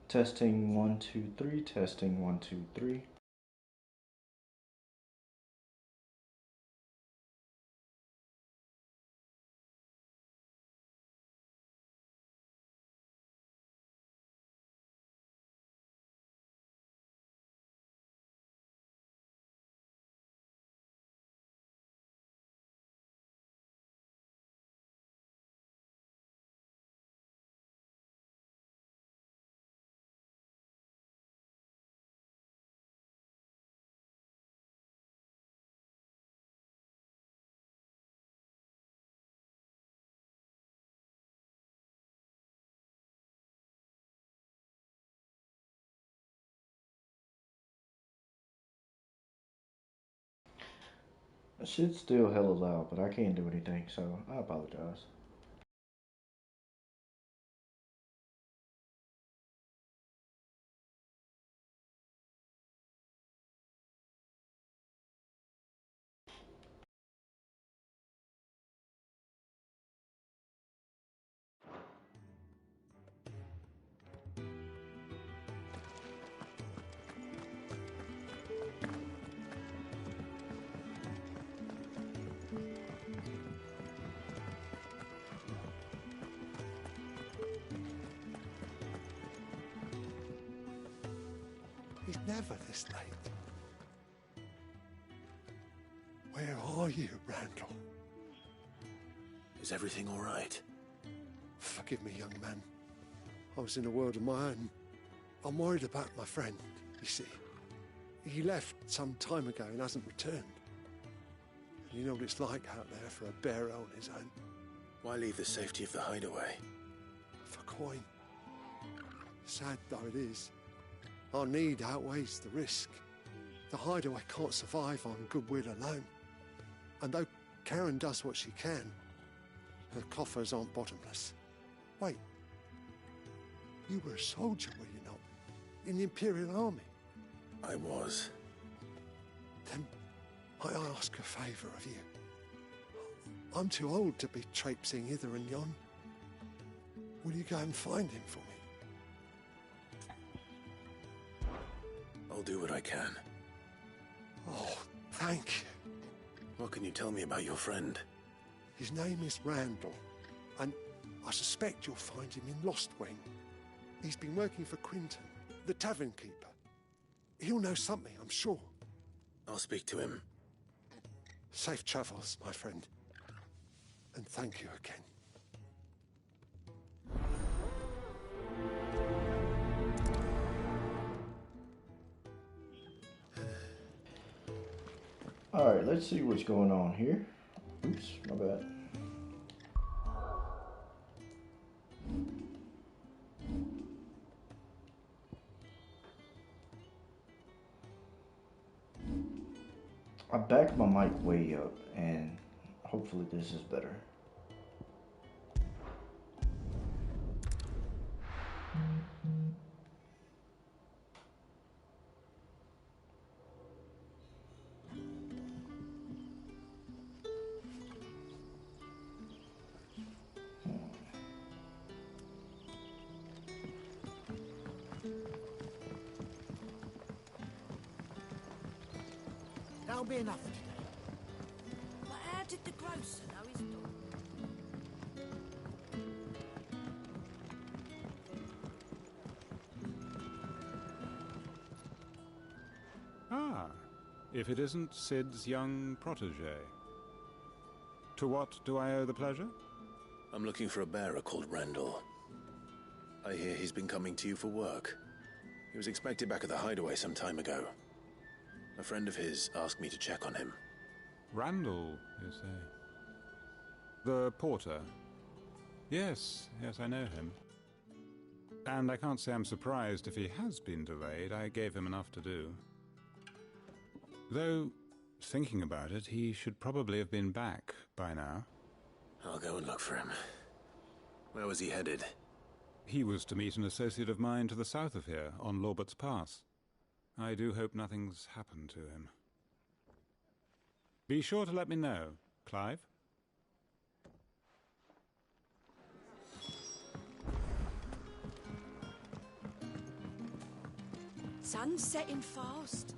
Testing 1 2 3, testing 1 2 3. Shit's still hella loud, but I can't do anything, so I apologize. It's never this late. Where are you, Randall? Is everything all right? Forgive me, young man. I was in a world of my own. I'm worried about my friend, you see. He left some time ago and hasn't returned. And you know what it's like out there for a bearer on his own. Why leave the safety of the hideaway? For coin. Sad though it is, our need outweighs the risk. The hideaway can't survive on goodwill alone. And though Karen does what she can, her coffers aren't bottomless. Wait. You were a soldier, were you not? In the Imperial Army? I was. Then I ask a favour of you. I'm too old to be traipsing hither and yon. Will you go and find him for me? I'll do what I can. Oh, thank you. What can you tell me about your friend? His name is Randall, and I suspect you'll find him in Lostwing. He's been working for Quinton, the tavern keeper. He'll know something, I'm sure. I'll speak to him. Safe travels, my friend. And thank you again. Alright, let's see what's going on here. Oops, my bad. I backed my mic way up, and hopefully this is better. That'll be enough for today. But how did the grocer know his dog? Ah, if it isn't Sid's young protege. To what do I owe the pleasure? I'm looking for a bearer called Randall. I hear he's been coming to you for work. He was expected back at the hideaway some time ago. A friend of his asked me to check on him. Randall, you say? The porter? Yes, I know him. And I can't say I'm surprised if he has been delayed. I gave him enough to do. Though, thinking about it, he should probably have been back by now. I'll go and look for him. Where was he headed? He was to meet an associate of mine to the south of here, on Lorbert's Pass. I do hope nothing's happened to him. Be sure to let me know, Clive. Sun's setting fast.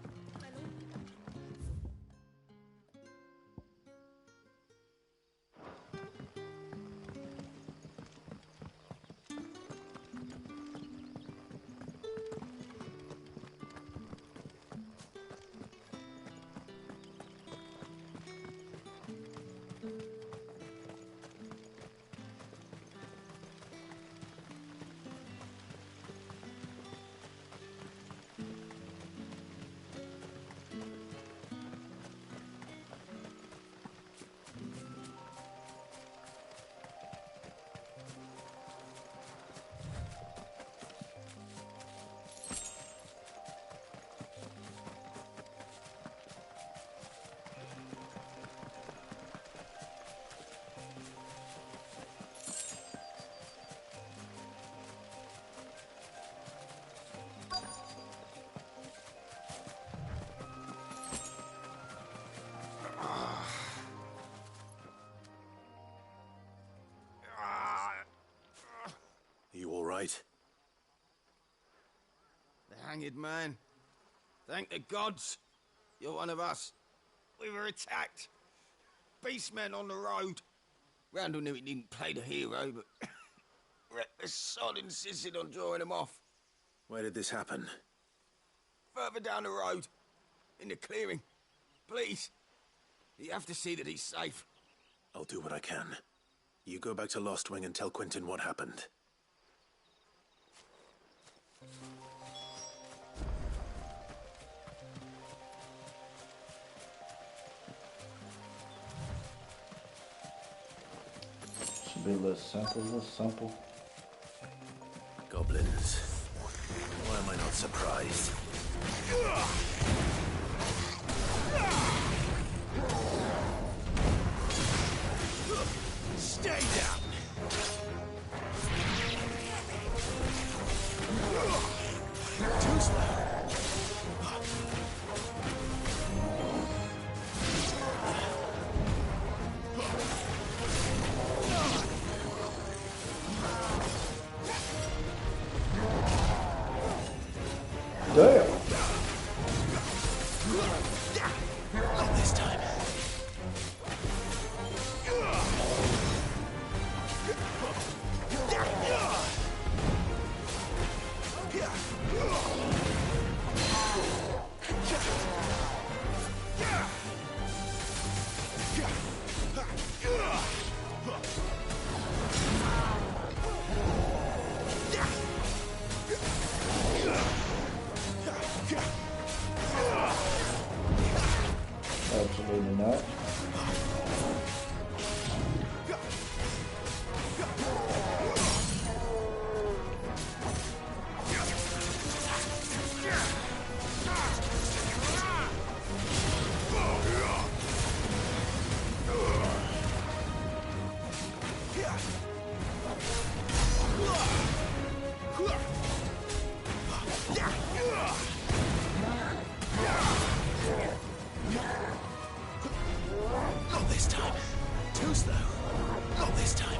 You all right? The hanged man. Thank the gods. You're one of us. We were attacked. Beastmen on the road. Randall knew he didn't play the hero, but reckless sod insisted on drawing him off. Where did this happen? Further down the road. In the clearing. Please. You have to see that he's safe. I'll do what I can. You go back to Lost Wing and tell Quentin what happened. Should be a little simple. Goblins. Why am I not surprised? Stay down! Too slow. Damn! Not this time. Absolutely not. Not this time. Too slow. Not this time.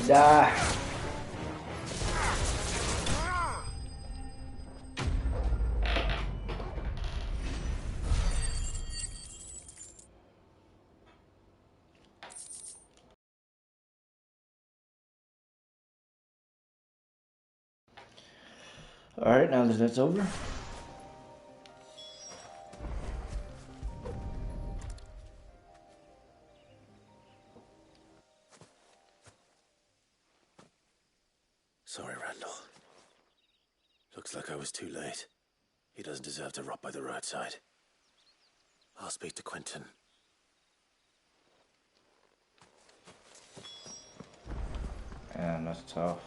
Die. Alright, now that that's over. Sorry, Randall. Looks like I was too late. He doesn't deserve to rot by the roadside. I'll speak to Quentin. And that's tough.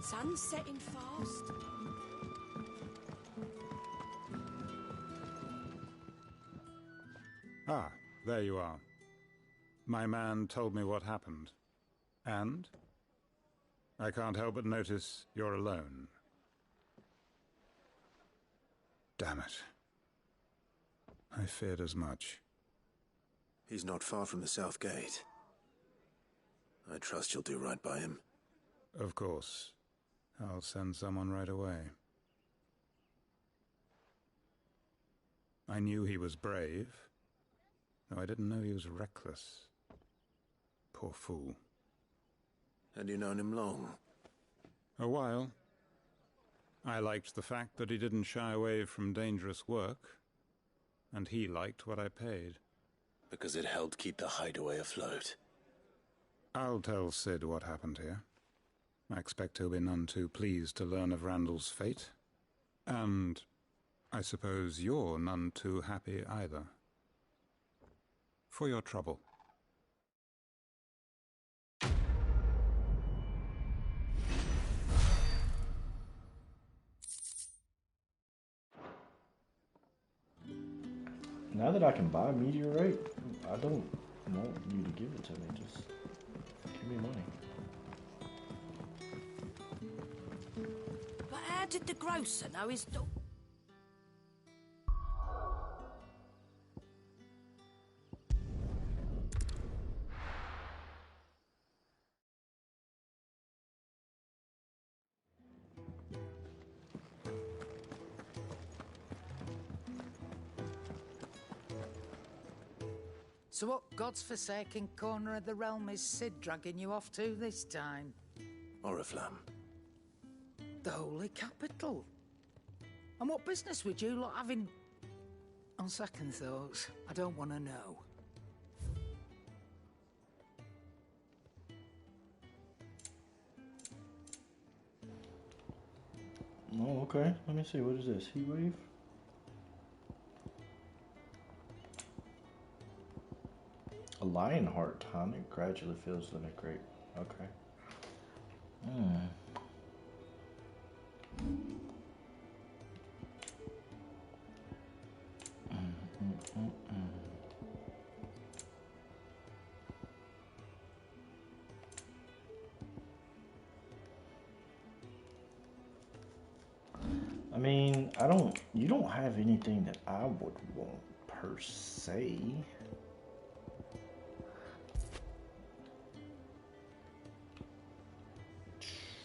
Sun's setting fast. Ah, there you are. My man told me what happened. And? I can't help but notice you're alone. Damn it. I feared as much. He's not far from the South Gate. I trust you'll do right by him. Of course. I'll send someone right away. I knew he was brave, though I didn't know he was reckless. Poor fool. Had you known him long? A while. I liked the fact that he didn't shy away from dangerous work, and he liked what I paid. Because it helped keep the hideaway afloat. I'll tell Sid what happened here. I expect he'll be none too pleased to learn of Randall's fate. And I suppose you're none too happy either. For your trouble. Now that I can buy a meteorite, I don't want you to give it to me. Just give me money. But how did the grocer know his dog? So what god's-forsaken corner of the realm is Sid dragging you off to this time? Oriflamme. The Holy Capital. And what business would you lot have in... On second thoughts, I don't want to know. Oh, okay. Let me see. What is this? Heat wave? A Lionheart tonic gradually fills the neck rate. Okay. I mean, you don't have anything that I would want per se.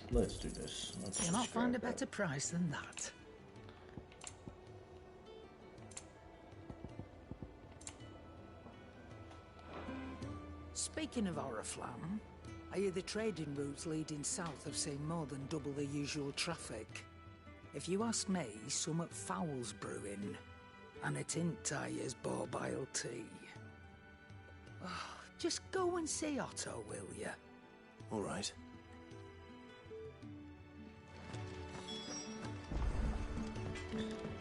Let's do this. You'll not find a better price than that. Speaking of Oriflamme, I hear the trading routes leading south have seen more than double the usual traffic. If you ask me, summat foul's brewing, and it ain't Tyre's borbile tea. Oh, just go and see Otto, will you? All right.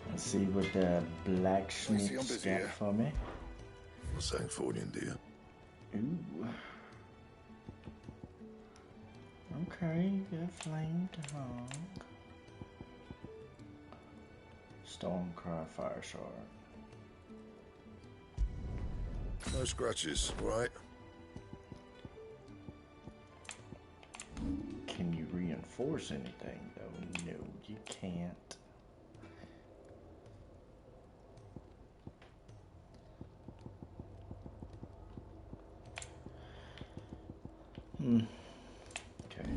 Let's see what the blacksmith's got for me. What's that for you, dear? Ooh. Okay, good flame tongue. Stormcry fire shard. No scratches, right? Can you reinforce anything, though? No, you can't. Okay.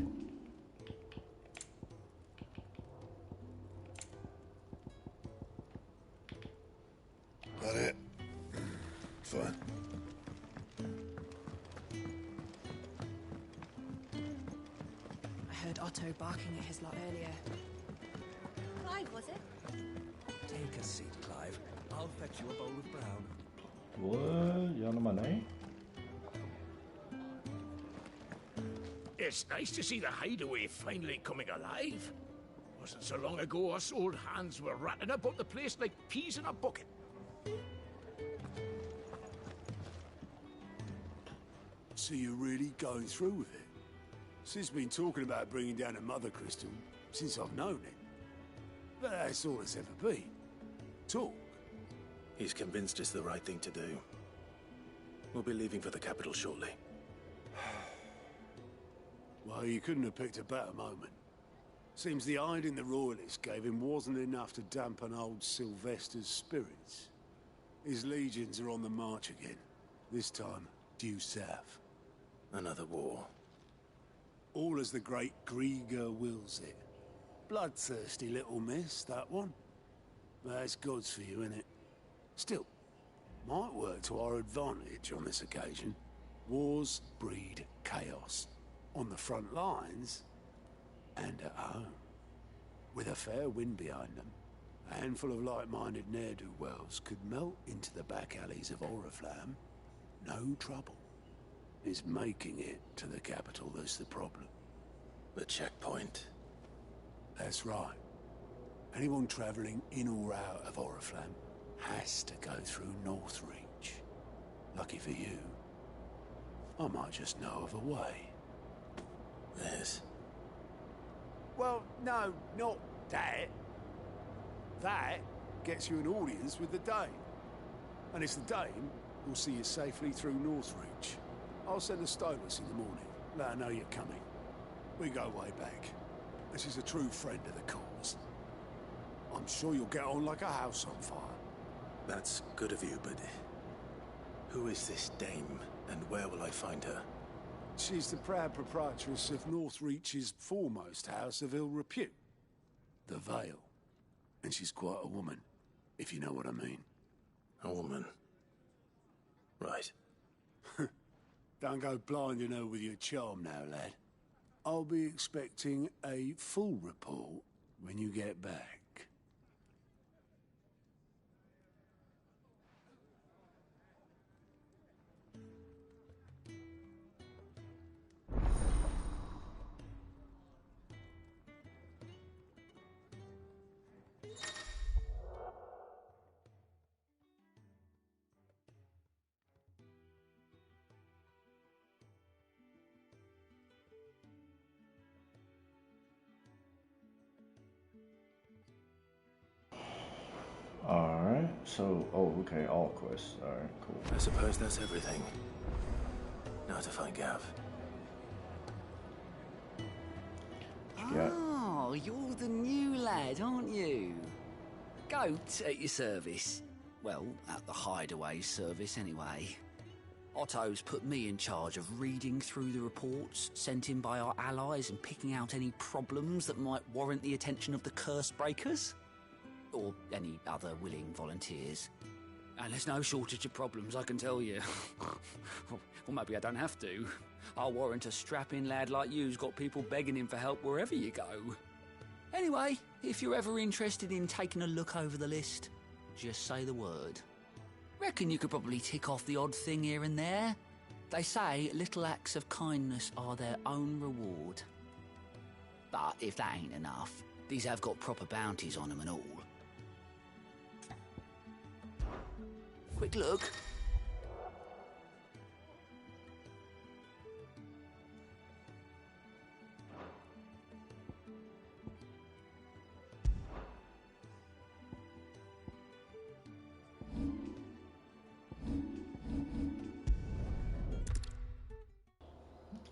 That it? Fine. I heard Otto barking at his lot earlier. Clive, was it? Take a seat, Clive. I'll fetch you a bowl of brown. What? You know my name? It's nice to see the hideaway finally coming alive. Wasn't so long ago us old hands were ratting about the place like peas in a bucket. So you're really going through with it? Sid's been talking about bringing down a mother crystal since I've known it. But that's all it's ever been. Talk. He's convinced it's the right thing to do. We'll be leaving for the capital shortly. Well, you couldn't have picked a better moment. Seems the hiding the Royalists gave him wasn't enough to dampen old Sylvester's spirits. His legions are on the march again, this time due south. Another war. All as the great Grieger wills it. Bloodthirsty little miss, that one. That's God's for you, innit? Still, might work to our advantage on this occasion. Wars breed chaos. On the front lines, and at home. With a fair wind behind them, a handful of like-minded ne'er-do-wells could melt into the back alleys of Oriflamme. No trouble. It's making it to the capital that's the problem. The checkpoint. That's right. Anyone travelling in or out of Oriflamme has to go through Northreach. Lucky for you, I might just know of a way. Yes. Well, no, not that. That gets you an audience with the Dame. And it's the Dame who'll see you safely through Northreach. I'll send a stylus in the morning. Let her know you're coming. We go way back. This is a true friend of the cause. I'm sure you'll get on like a house on fire. That's good of you, but who is this Dame, and where will I find her? She's the proud proprietress of Northreach's foremost house of ill repute, the Vale. And she's quite a woman, if you know what I mean. A woman. Right. Don't go blinding her with your charm now, lad. I'll be expecting a full report when you get back. Alright, so, oh, okay, all quests. Alright, cool. I suppose that's everything. Now to find Gav. Oh, you're the new lad, aren't you? Goat at your service. Well, at the hideaway service anyway. Otto's put me in charge of reading through the reports sent in by our allies and picking out any problems that might warrant the attention of the curse breakers. Or any other willing volunteers. And there's no shortage of problems, I can tell you. Well, maybe I don't have to. I'll warrant a strapping lad like you's got people begging him for help wherever you go. Anyway, if you're ever interested in taking a look over the list, just say the word. Reckon you could probably tick off the odd thing here and there. They say little acts of kindness are their own reward. But if that ain't enough, these have got proper bounties on them and all. Quick look.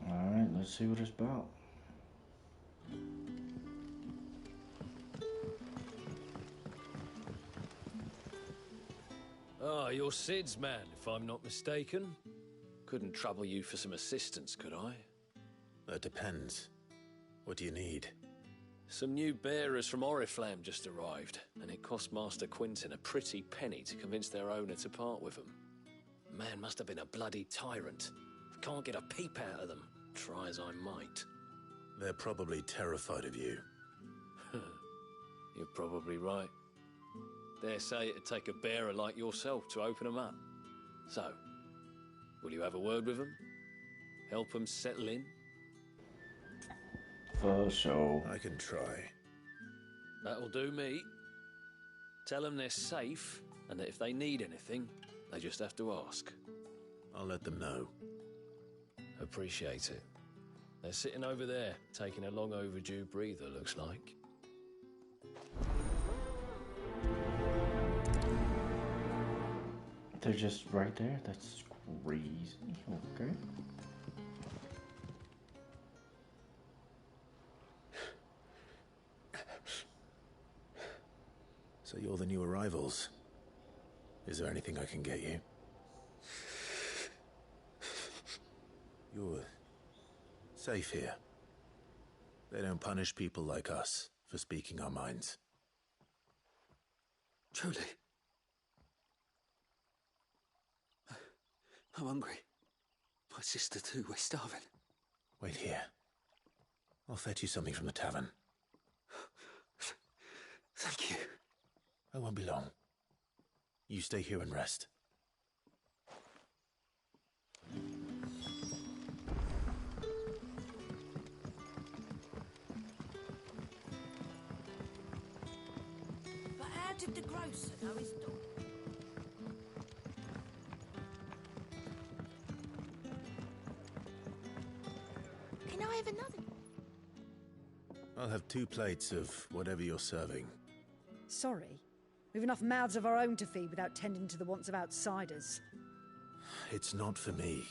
Alright, let's see what it's about. Ah, you're Sid's man, if I'm not mistaken. Couldn't trouble you for some assistance, could I? That depends. What do you need? Some new bearers from Oriflamme just arrived, and it cost Master Quinton a pretty penny to convince their owner to part with them. Man must have been a bloody tyrant. Can't get a peep out of them, try as I might. They're probably terrified of you. You're probably right. Dare say it'd take a bearer like yourself to open them up. So, will you have a word with them? Help them settle in? For sure. I can try. That'll do me. Tell them they're safe, and that if they need anything, they just have to ask. I'll let them know. Appreciate it. They're sitting over there, taking a long overdue breather, looks like. They're just right there? That's crazy. Okay. So you're the new arrivals. Is there anything I can get you? You're safe here. They don't punish people like us for speaking our minds. Truly. I'm hungry. My sister too, we're starving. Wait here. I'll fetch you something from the tavern. Thank you. I won't be long. You stay here and rest. But how did the grocer know his dog? Can I have another? I'll have 2 plates of whatever you're serving. Sorry. We've enough mouths of our own to feed without tending to the wants of outsiders. It's not for me.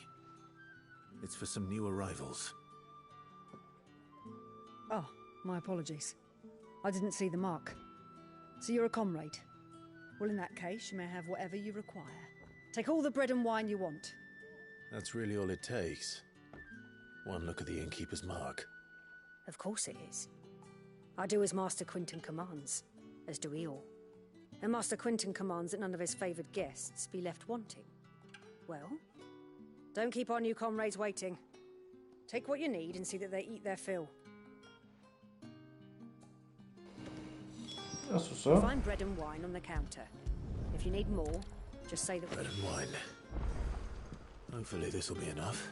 It's for some new arrivals. Oh, my apologies. I didn't see the mark. So you're a comrade. Well, in that case, you may have whatever you require. Take all the bread and wine you want. That's really all it takes. One look at the innkeeper's mark. Of course it is. I do as Master Quinton commands, as do we all. And Master Quinton commands that none of his favoured guests be left wanting. Well, don't keep our new comrades waiting. Take what you need and see that they eat their fill. That's what's up. Find bread and wine on the counter. If you need more, just say that. Bread and wine. Hopefully this will be enough.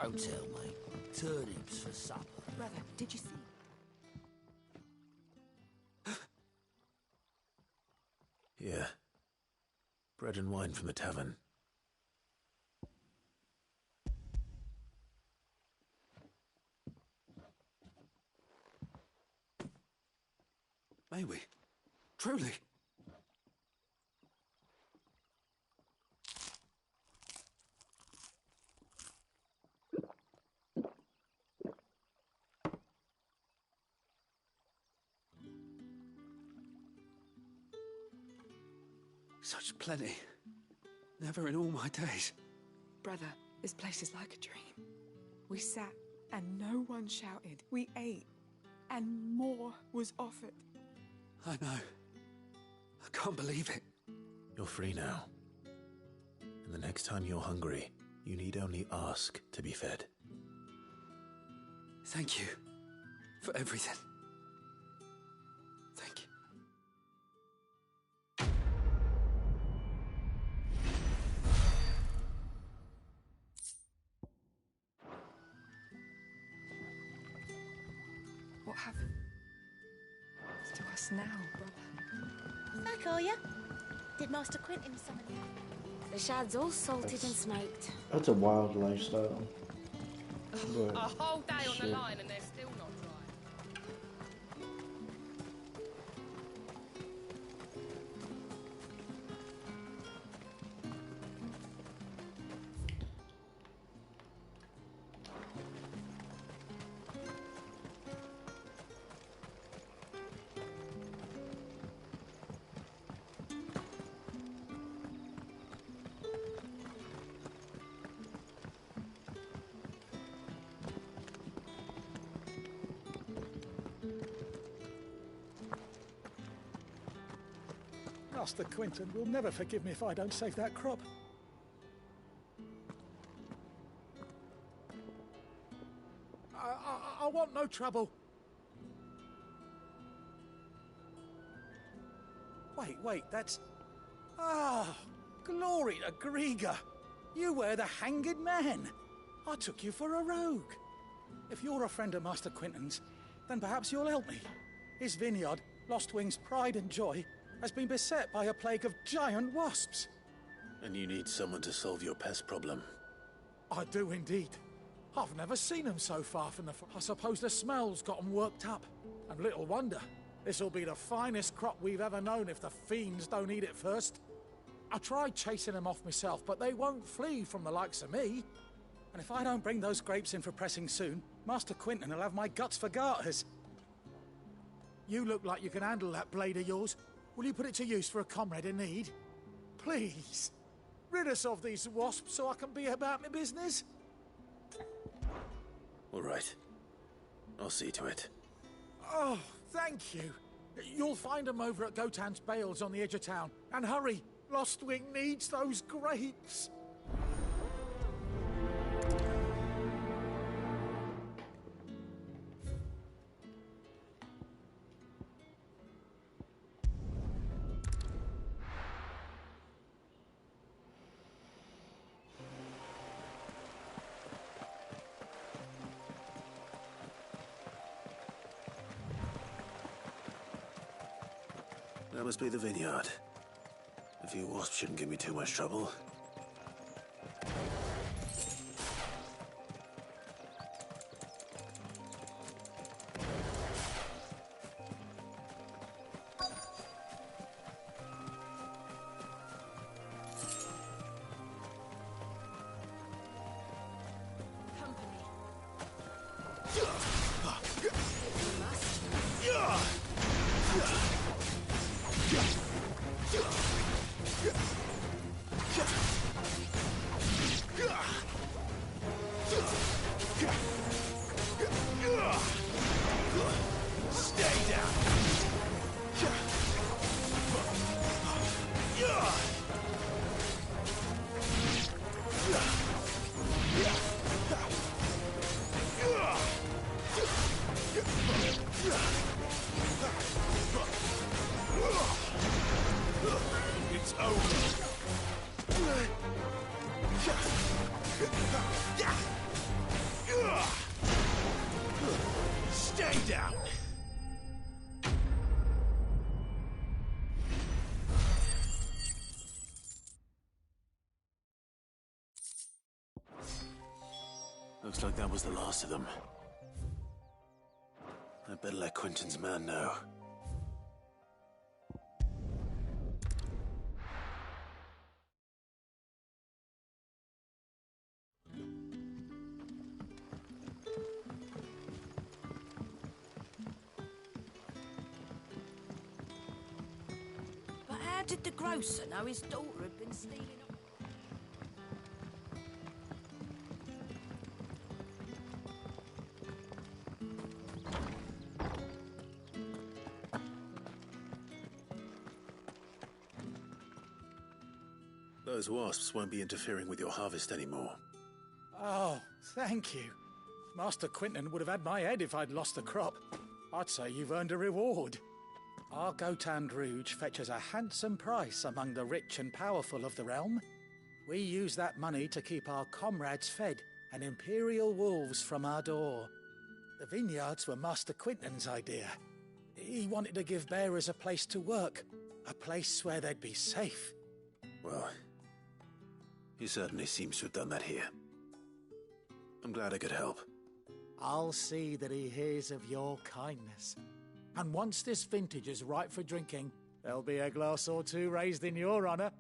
Don't tell me. Turnips for supper. Brother, did you see? Yeah. Bread and wine from the tavern. May we? Truly? Such plenty. Never in all my days. Brother, this place is like a dream. We sat and no one shouted. We ate and more was offered. I know. I can't believe it. You're free now. And the next time you're hungry, you need only ask to be fed. Thank you for everything. Thank you. What happened to us now, brother? Back, are ya? Did Master Quinton summon you? The shad's all salted and smoked. That's a wild lifestyle. But a whole day on shit. the line and they're still not dry. Master Quinton will never forgive me if I don't save that crop. I want no trouble. Wait, that's... Ah, glory to Grieger. You were the hanged man. I took you for a rogue. If you're a friend of Master Quinton's, then perhaps you'll help me. His vineyard, Lostwing's pride and joy, has been beset by a plague of giant wasps. And you need someone to solve your pest problem. I do indeed. I've never seen them so far from the... I suppose the smell's got them worked up. And little wonder. This'll be the finest crop we've ever known if the fiends don't eat it first. I tried chasing them off myself, but they won't flee from the likes of me. And if I don't bring those grapes in for pressing soon, Master Quinton will have my guts for garters. You look like you can handle that blade of yours. Will you put it to use for a comrade in need? Please. Rid us of these wasps so I can be about my business. All right. I'll see to it. Oh, thank you. You'll find them over at Gotan's Bales on the edge of town. And hurry, Lostwing needs those grapes. That must be the vineyard. A few wasps shouldn't give me too much trouble. It's over. Stay down. Looks like that was the last of them. I'd better let Quinton's man know. But how did the grocer know his daughter had been stealing... Those wasps won't be interfering with your harvest anymore. Oh, thank you. Master Quinton would have had my head if I'd lost the crop. I'd say you've earned a reward. Our Gotan Rouge fetches a handsome price among the rich and powerful of the realm. We use that money to keep our comrades fed and imperial wolves from our door. The vineyards were Master Quinton's idea. He wanted to give bearers a place to work, a place where they'd be safe. Well, he certainly seems to have done that here. I'm glad I could help. I'll see that he hears of your kindness. And once this vintage is ripe for drinking, there'll be a glass or two raised in your honor.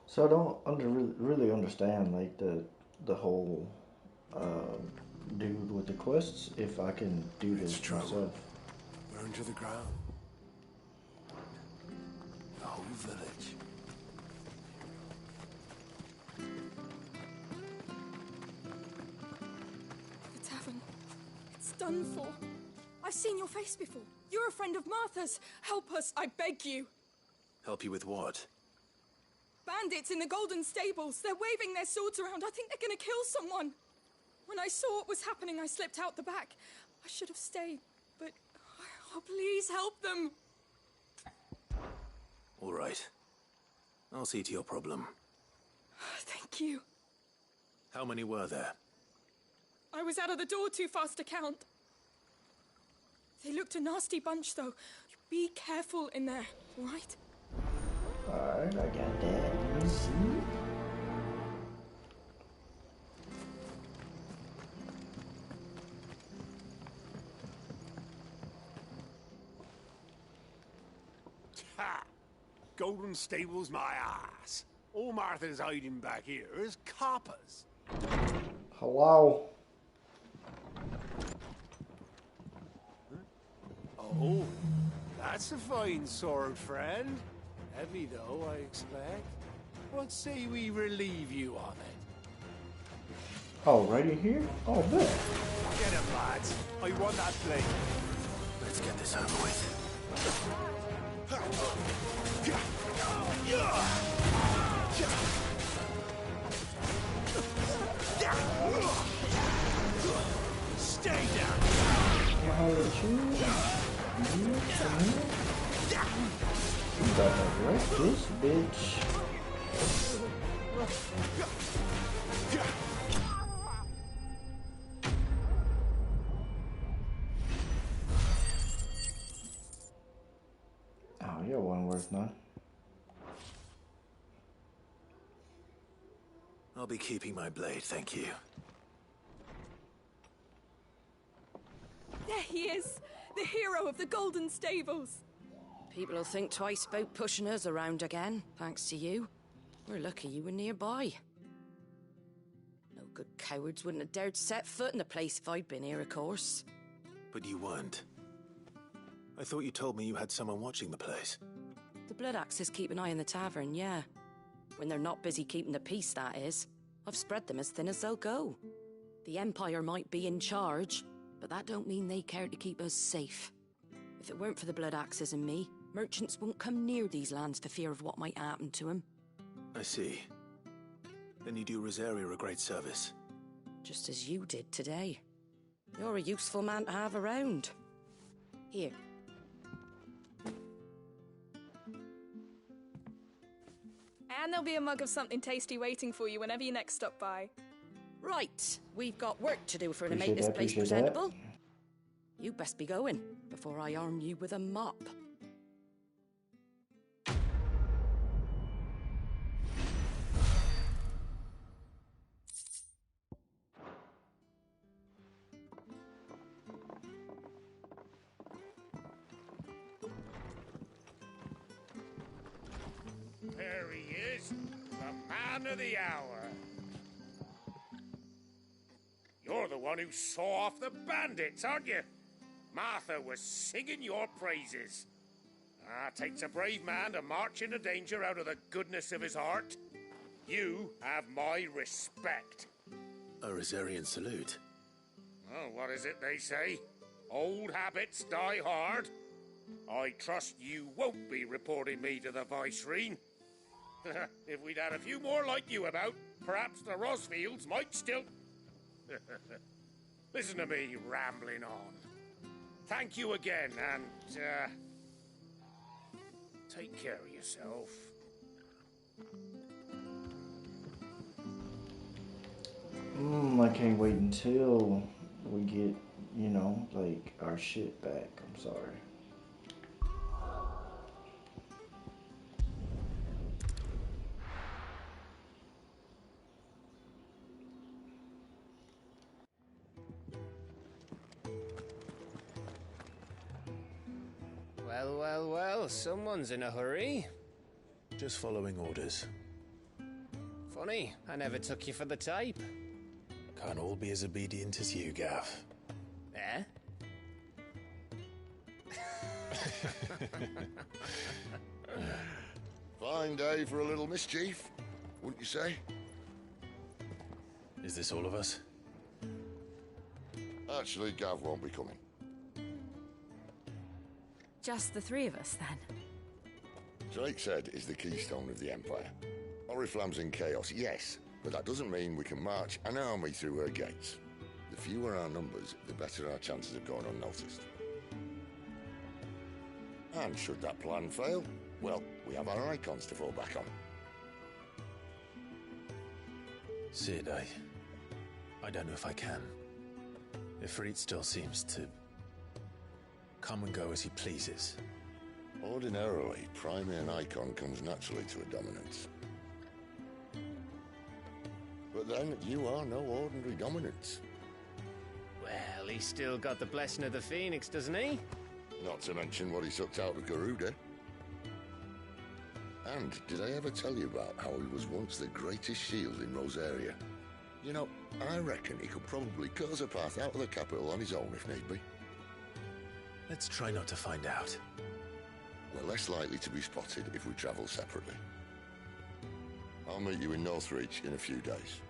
So I don't really understand like the whole dude with the quests. If I can do this myself, burned to the ground. The whole village. The tavern. It's done for. I've seen your face before. You're a friend of Martha's. Help us, I beg you. Help you with what? Bandits in the Golden Stables. They're waving their swords around. I think they're gonna kill someone. When I saw what was happening, I slipped out the back. I should have stayed, but... Oh, please help them. All right. I'll see to your problem. Thank you. How many were there? I was out of the door too fast to count. They looked a nasty bunch, though. Be careful in there, all right? Alright, I got that. Let me see. Ha! Golden Stable's my ass. All Martha's hiding back here is coppers. Hello. Oh, that's a fine sword, friend. Heavy, though, I expect. What say we relieve you on it? Oh, right in here? Oh, bet. Get him, lads. I want that blade. Let's get this over with. Stay down. You gotta wreck this bitch. Oh, yeah, one worth none. I'll be keeping my blade, thank you. There he is, the hero of the Golden Stables. People will think twice about pushing us around again, thanks to you. We're lucky you were nearby. No good cowards wouldn't have dared set foot in the place if I'd been here, of course. But you weren't. I thought you told me you had someone watching the place. The Blood Axes keep an eye on the tavern, yeah. When they're not busy keeping the peace, that is. I've spread them as thin as they'll go. The Empire might be in charge, but that don't mean they care to keep us safe. If it weren't for the Blood Axes and me, merchants won't come near these lands for fear of what might happen to them. I see. Then you do Rosaria a great service. Just as you did today. You're a useful man to have around. Here. And there'll be a mug of something tasty waiting for you whenever you next stop by. Right, we've got work to do for to make this place presentable. You best be going before I arm you with a mop. There he is, the man of the hour. You're the one who saw off the bandits, aren't you? Martha was singing your praises. Takes a brave man to march into danger out of the goodness of his heart. You have my respect. A Rosarian salute. Oh, what is it they say? Old habits die hard. I trust you won't be reporting me to the Viceroy. If we'd had a few more like you about, perhaps the Rosfields might still... Listen to me rambling on. Thank you again, and, take care of yourself. I can't wait until we get, you know, like, our shit back. I'm sorry. Well, well, well, someone's in a hurry. Just following orders. Funny, I never took you for the type. Can't all be as obedient as you, Gav. Eh? Fine day for a little mischief, wouldn't you say? Is this all of us? Actually, Gav won't be coming. Just the three of us, then? Drake is the keystone of the Empire. Oriflamme's in chaos, yes, but that doesn't mean we can march an army through her gates. The fewer our numbers, the better our chances of going unnoticed. And should that plan fail, well, we have our icons to fall back on. Sid, I don't know if I can. Ifrit still seems to come and go as he pleases. Ordinarily, primary and icon comes naturally to a dominance. But then, you are no ordinary dominance. Well, he's still got the blessing of the Phoenix, doesn't he? Not to mention what he sucked out of Garuda. And did I ever tell you about how he was once the greatest shield in Rosaria? You know, I reckon he could probably cut us a path out of the capital on his own if need be. Let's try not to find out. We're less likely to be spotted if we travel separately. I'll meet you in Northreach in a few days.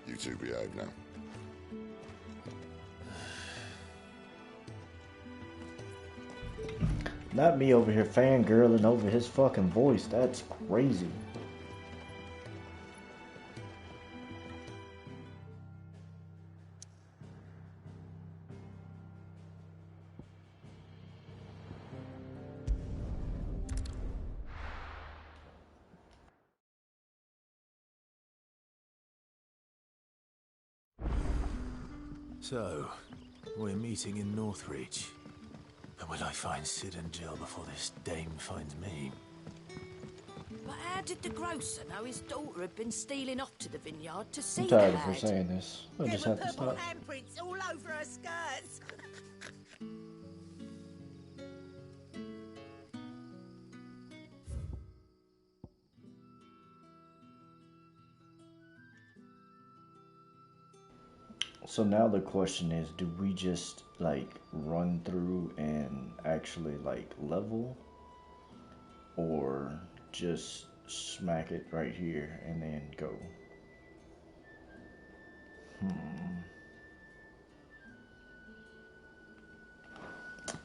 You two behave now. Not me over here fangirling over his fucking voice. That's crazy. So, we're meeting in Northreach. But will I find Sid and Jill before this dame finds me? But how did the grocer know his daughter had been stealing off to the vineyard to see I'm the tired of her lad? saying this. I There just were have to purple stop. handprints all over her skirts. So now the question is, do we just like run through and actually like level, or just smack it right here and then go?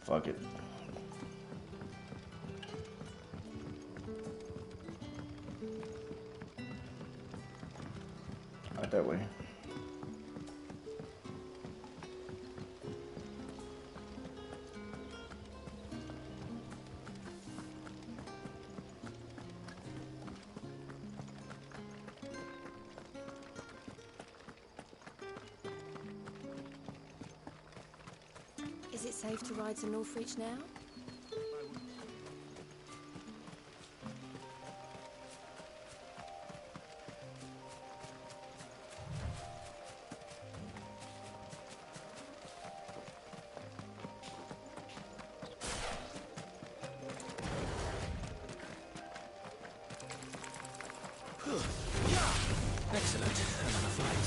Fuck it. Right that way. Is it safe to ride to Northreach now? Excellent. Another fight.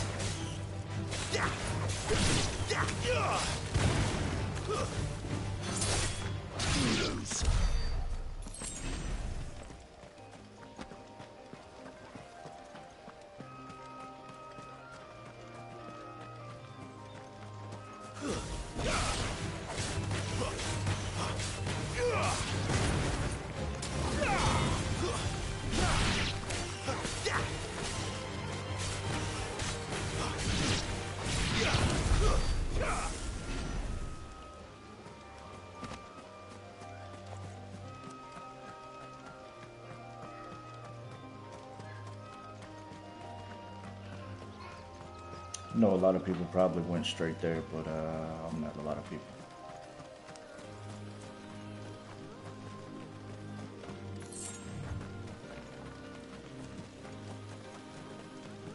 Lose. I know a lot of people probably went straight there, but I'm not a lot of people.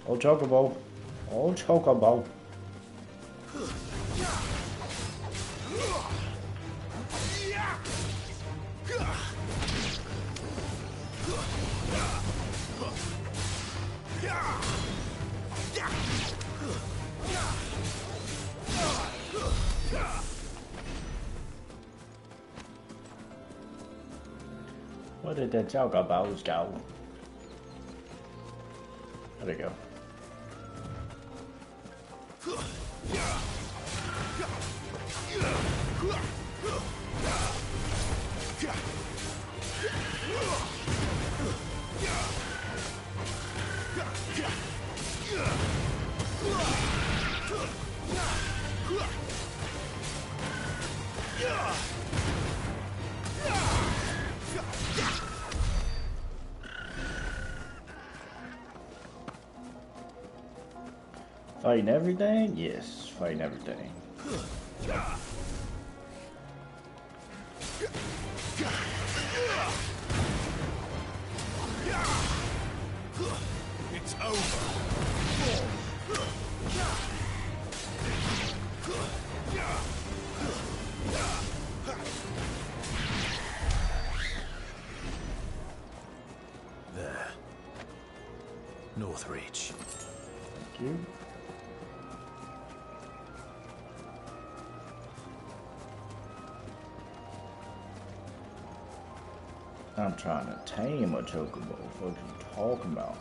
Oh, Chocobo. Oh, Chocobo. Where did the Chocobos go? There they go. Fighting everything? Yes, fighting everything. It's over. There. Northreach. Thank you. I'm trying to tame a chocobo. What you talking about?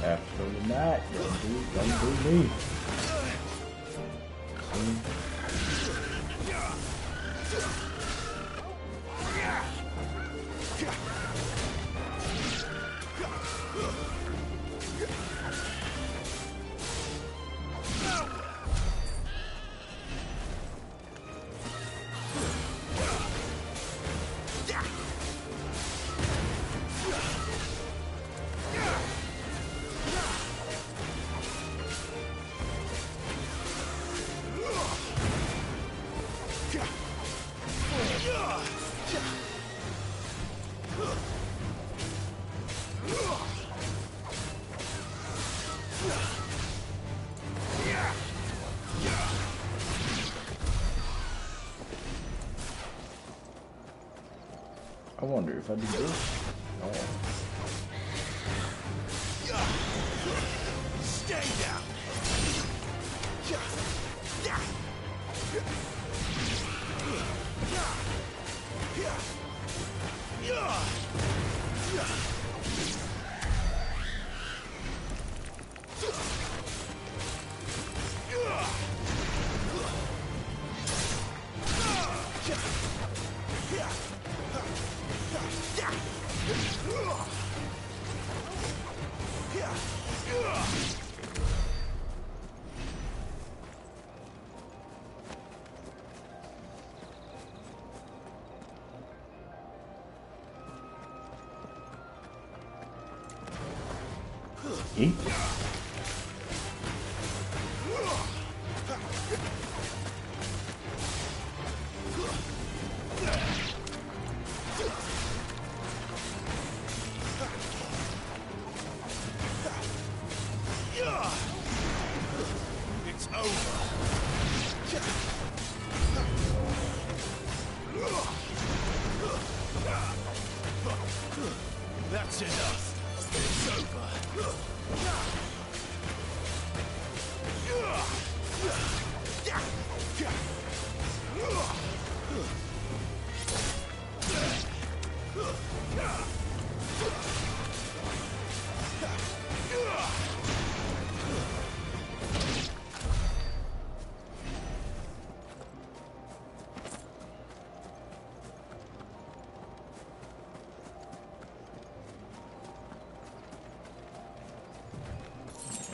Absolutely not. Don't do me. I wonder if I do this. Oh. Stay down. Eat. It's over. That's enough. It's over.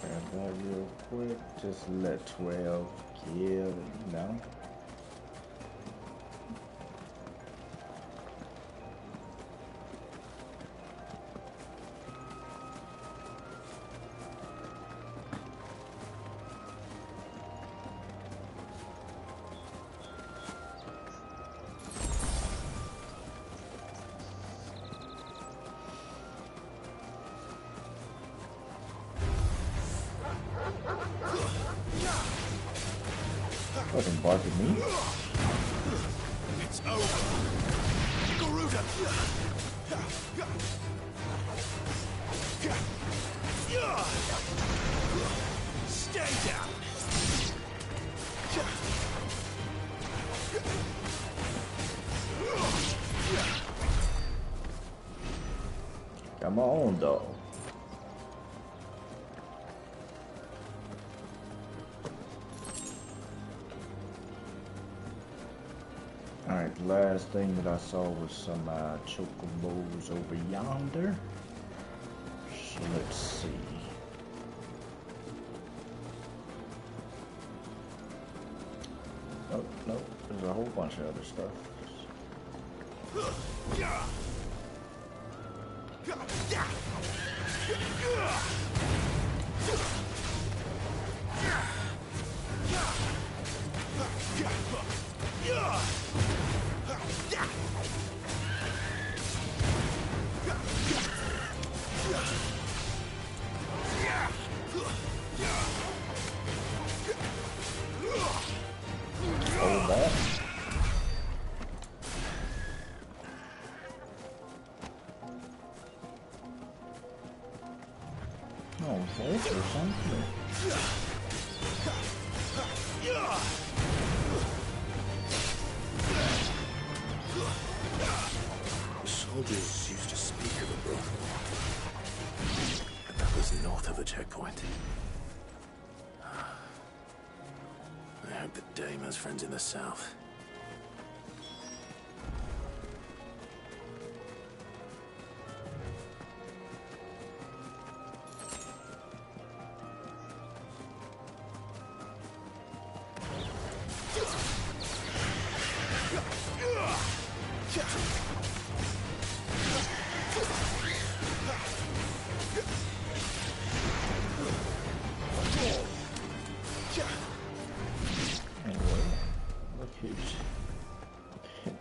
Grab that real quick. Just let 12 kill, you know. Fucking bark at me. It's over. Garuda. Stay down. Come on, though. Alright, the last thing that I saw was some chocobos over yonder. So let's see. Oh, no, there's a whole bunch of other stuff. Hold that. Oh, okay, there's something here. Soldiers used to speak of a broken wall. But that was north of the checkpoint. I hope that Dame has friends in the south.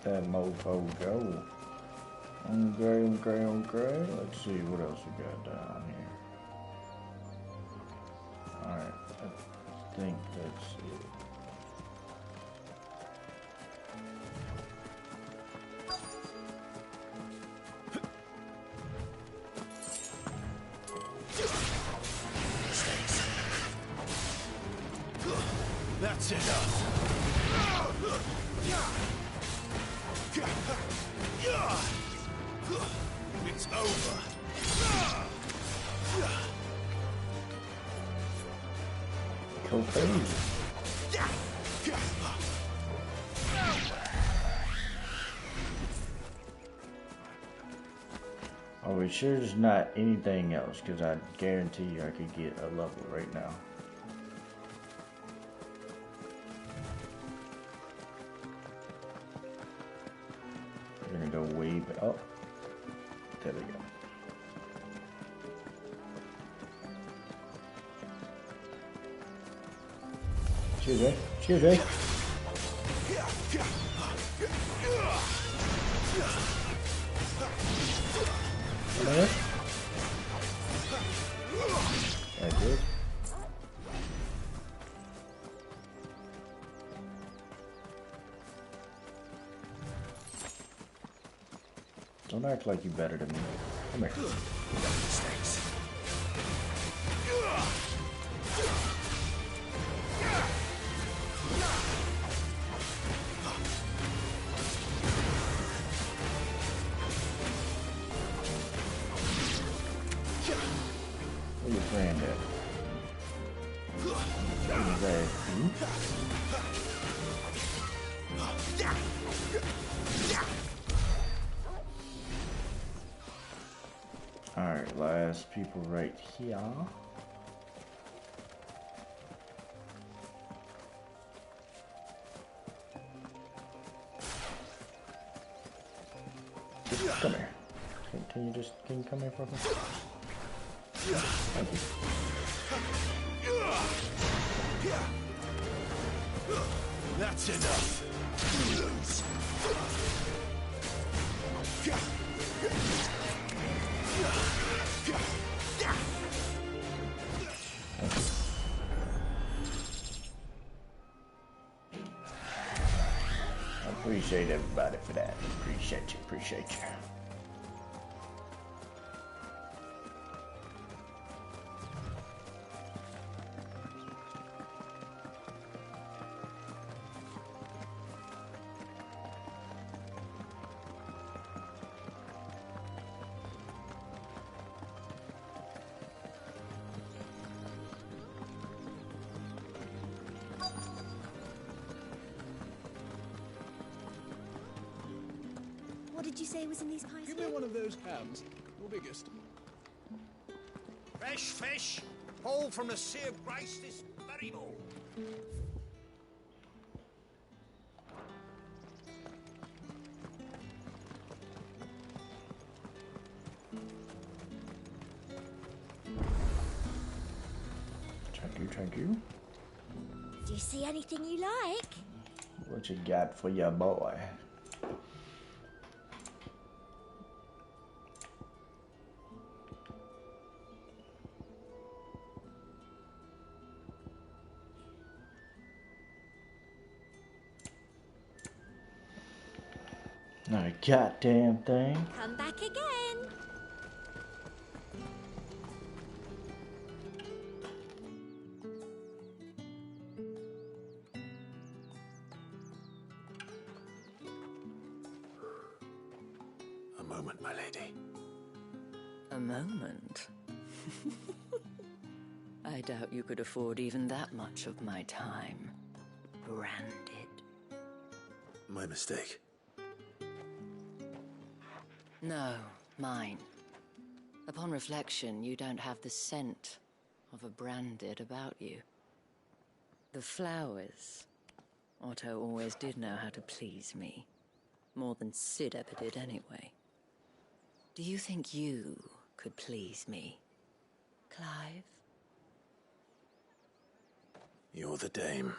That mofo go. Okay. Let's see what else we got down here. Alright, I think that's it. That's enough. It's over. Go crazy. Are we sure there's not anything else? Because I guarantee you I could get a level right now. We're gonna go way back. Oh, there we go. Excuse me. Excuse me. Hello? That's it. Don't act like you're better than me. Come here. Mistakes. Where your friend at? He's there. Alright, last people right here. Just come here. Can you come here for me? Thank you. That's enough. Lose. appreciate everybody for that. Appreciate you, appreciate you. What did you say was in these pies? Give me one of those hams, your biggest. Fresh fish, hauled from the Sea of Grace this very morning. Thank you, thank you. Do you see anything you like? What you got for your boy? Not a goddamn thing. Come back again. A moment, my lady. A moment? I doubt you could afford even that much of my time. Branded. My mistake. No, mine. Upon reflection, you don't have the scent of a branded about you. The flowers. Otto always did know how to please me. More than Sid ever did anyway. Do you think you could please me, Clive? You're the dame.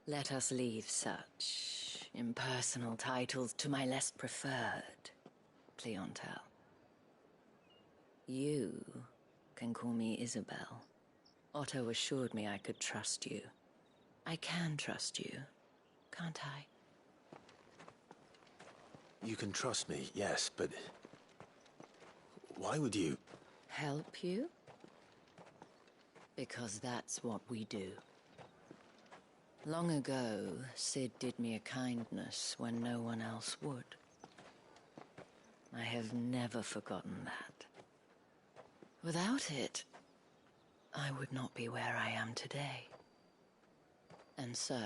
Let us leave such impersonal titles to my less preferred clientele. You can call me Isabel. Otto assured me I could trust you. I can trust you, can't I? You can trust me, yes, but... why would you... Help you? Because that's what we do. Long ago, Sid did me a kindness when no one else would. I have never forgotten that. Without it, I would not be where I am today. And so,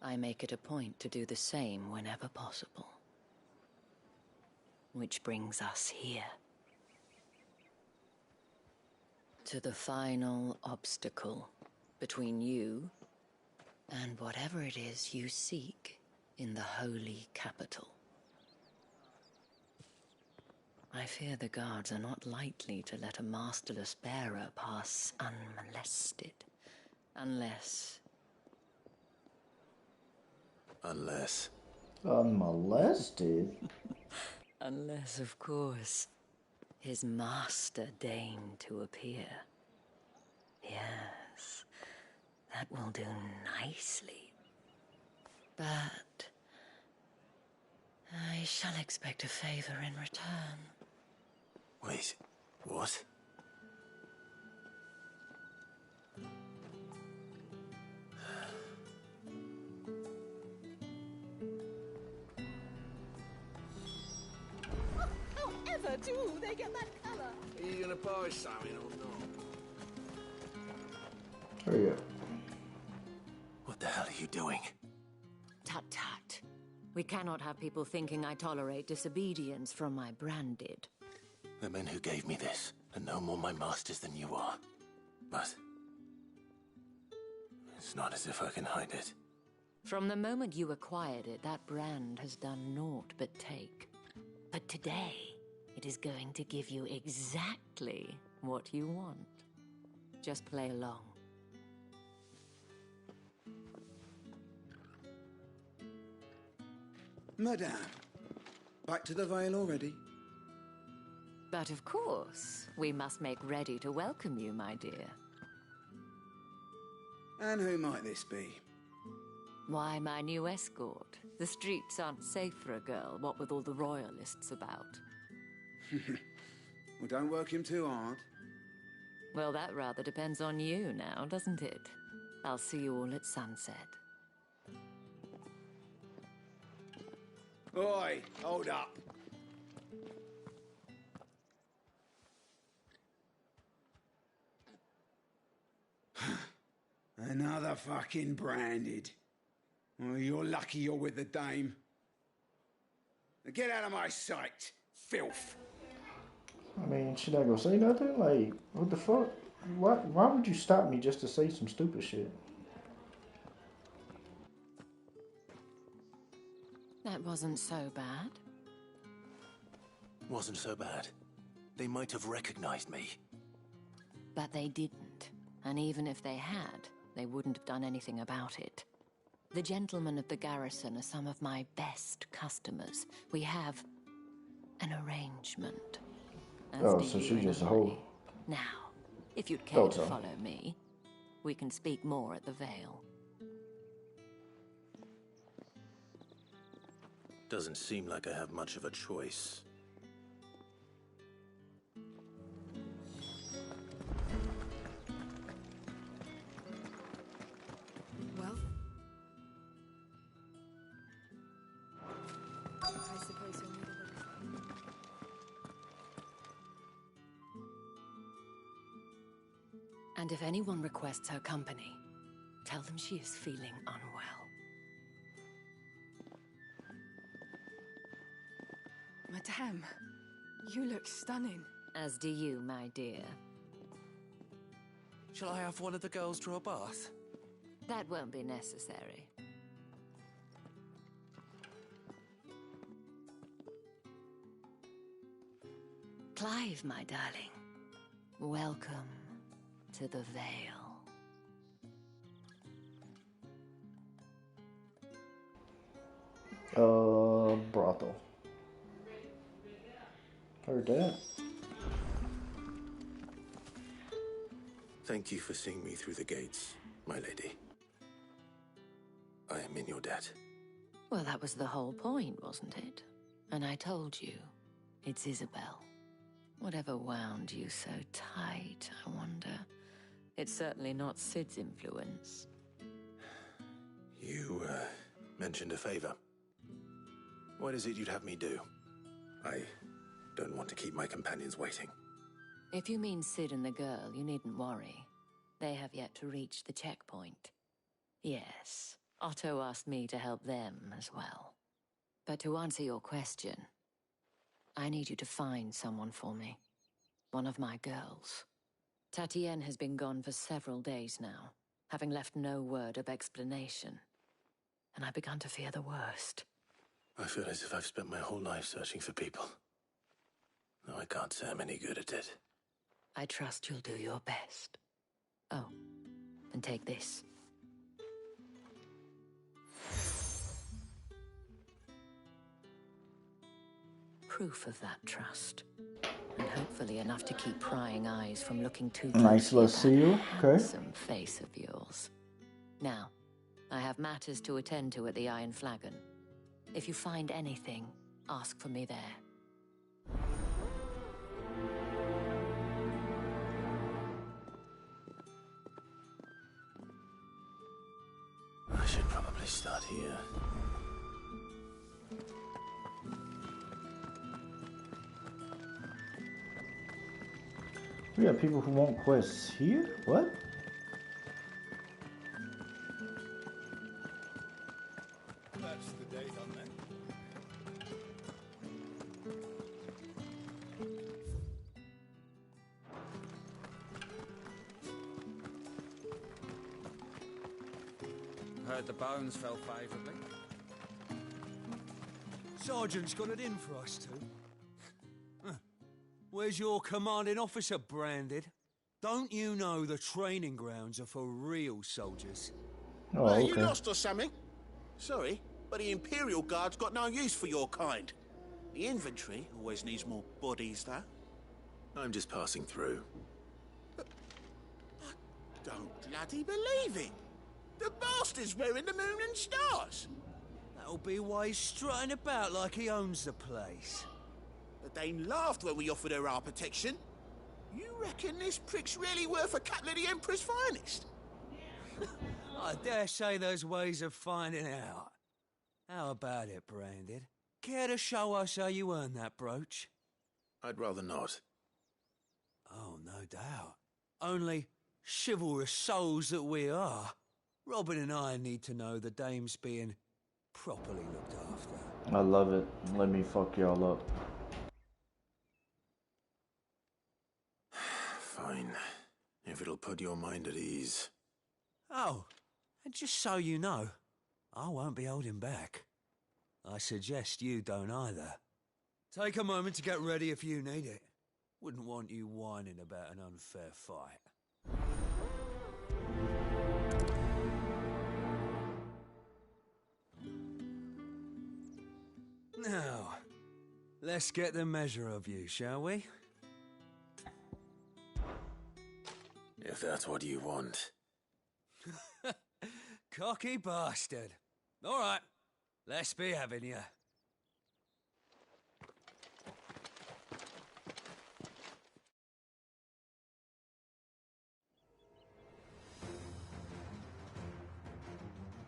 I make it a point to do the same whenever possible. Which brings us here. To the final obstacle between you and whatever it is you seek in the holy capital. I fear the guards are not likely to let a masterless bearer pass unmolested, unless... Unmolested? Unless, of course, his master deigned to appear. Yes, that will do nicely. But I shall expect a favor in return. Wait, what? However do they get that colour? Are you gonna buy something or not? Hurry up. What the hell are you doing? Tut-tut. We cannot have people thinking I tolerate disobedience from my branded. The men who gave me this are no more my masters than you are. But... it's not as if I can hide it. From the moment you acquired it, that brand has done naught but take. But today, it is going to give you exactly what you want. Just play along. Madame, back to the Vale already? But of course, we must make ready to welcome you, my dear. And who might this be? Why, my new escort. The streets aren't safe for a girl, what with all the royalists about. Well, don't work him too hard. Well, that rather depends on you now, doesn't it? I'll see you all at sunset. Oi, hold up. Another fucking branded. Well, you're lucky you're with the dame. Now get out of my sight, filth. I mean, should I go say nothing? Like, what the fuck? Why would you stop me just to say some stupid shit? That wasn't so bad. Wasn't so bad. They might have recognized me. But they didn't. And even if they had, they wouldn't have done anything about it. The gentlemen of the garrison are some of my best customers. We have an arrangement. Oh, so she's just a hoe. Now, if you'd care to follow me, we can speak more at the Vale. Doesn't seem like I have much of a choice. Well, I suppose you'll need a little. And if anyone requests her company, tell them she is feeling unwell. Madame, you look stunning. As do you, my dear. Shall I have one of the girls draw a bath? That won't be necessary. Clive, my darling. Welcome to the Vale. Brothel. Heard that. Thank you for seeing me through the gates, my lady. I am in your debt. Well, that was the whole point, wasn't it? And I told you, it's Isabel. Whatever wound you so tight, I wonder. It's certainly not Sid's influence. You, mentioned a favor. What is it you'd have me do? I don't want to keep my companions waiting. If you mean Sid and the girl, you needn't worry. They have yet to reach the checkpoint. Yes, Otto asked me to help them as well. But to answer your question, I need you to find someone for me. One of my girls. Tatienne has been gone for several days now, having left no word of explanation. And I've begun to fear the worst. I feel as if I've spent my whole life searching for people. Though I can't say I'm any good at it. I trust you'll do your best. Oh, and take this. Proof of that trust. And hopefully enough to keep prying eyes from looking too nice little seal. Okay. Handsome face of yours. Now, I have matters to attend to at the Iron Flagon. If you find anything, ask for me there. I should probably start here. We got people who want quests here? What? That's the date on that. Heard the bones fell favourably. Sergeant's got it in for us two. Where's your commanding officer branded? Don't you know the training grounds are for real soldiers? Oh, Well, okay. you lost or something? Sorry, but the Imperial Guard's got no use for your kind. The infantry always needs more bodies, though. I'm just passing through. Don't bloody believe it. The bastard's wearing the moon and stars. That'll be why he's strutting about like he owns the place. The dame laughed when we offered her our protection. You reckon this prick's really worth a couple of the Emperor's finest? I dare say there's ways of finding out. How about it, Branded? Care to show us how you earned that brooch? I'd rather not. Oh, no doubt. Only chivalrous souls that we are, Robin and I need to know the dame's being properly looked after. I love it. Let me fuck y'all up. Fine. If it'll put your mind at ease. Oh, and just so you know, I won't be holding back. I suggest you don't either. Take a moment to get ready if you need it. Wouldn't want you whining about an unfair fight. Now, let's get the measure of you, shall we? If that's what you want. Cocky bastard. All right, let's be having you.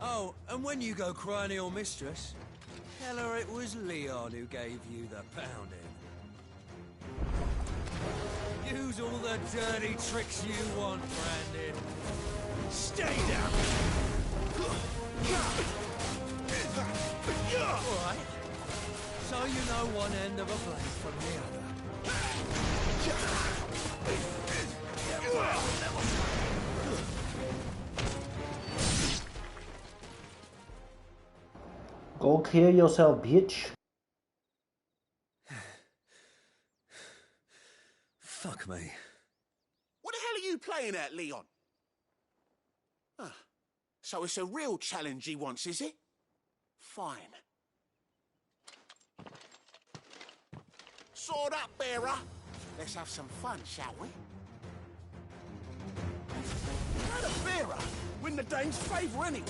Oh, and when you go crying to your mistress, tell her it was Leon who gave you the pounding. Use all the dirty tricks you want, Brandon. Stay down! Alright. So you know one end of a blade from the other. Go kill yourself, bitch. Fuck me. What the hell are you playing at, Leon? Ah, so it's a real challenge he wants, is it? Fine. Sword up, bearer. Let's have some fun, shall we? Let a bearer win the dame's favour anyway.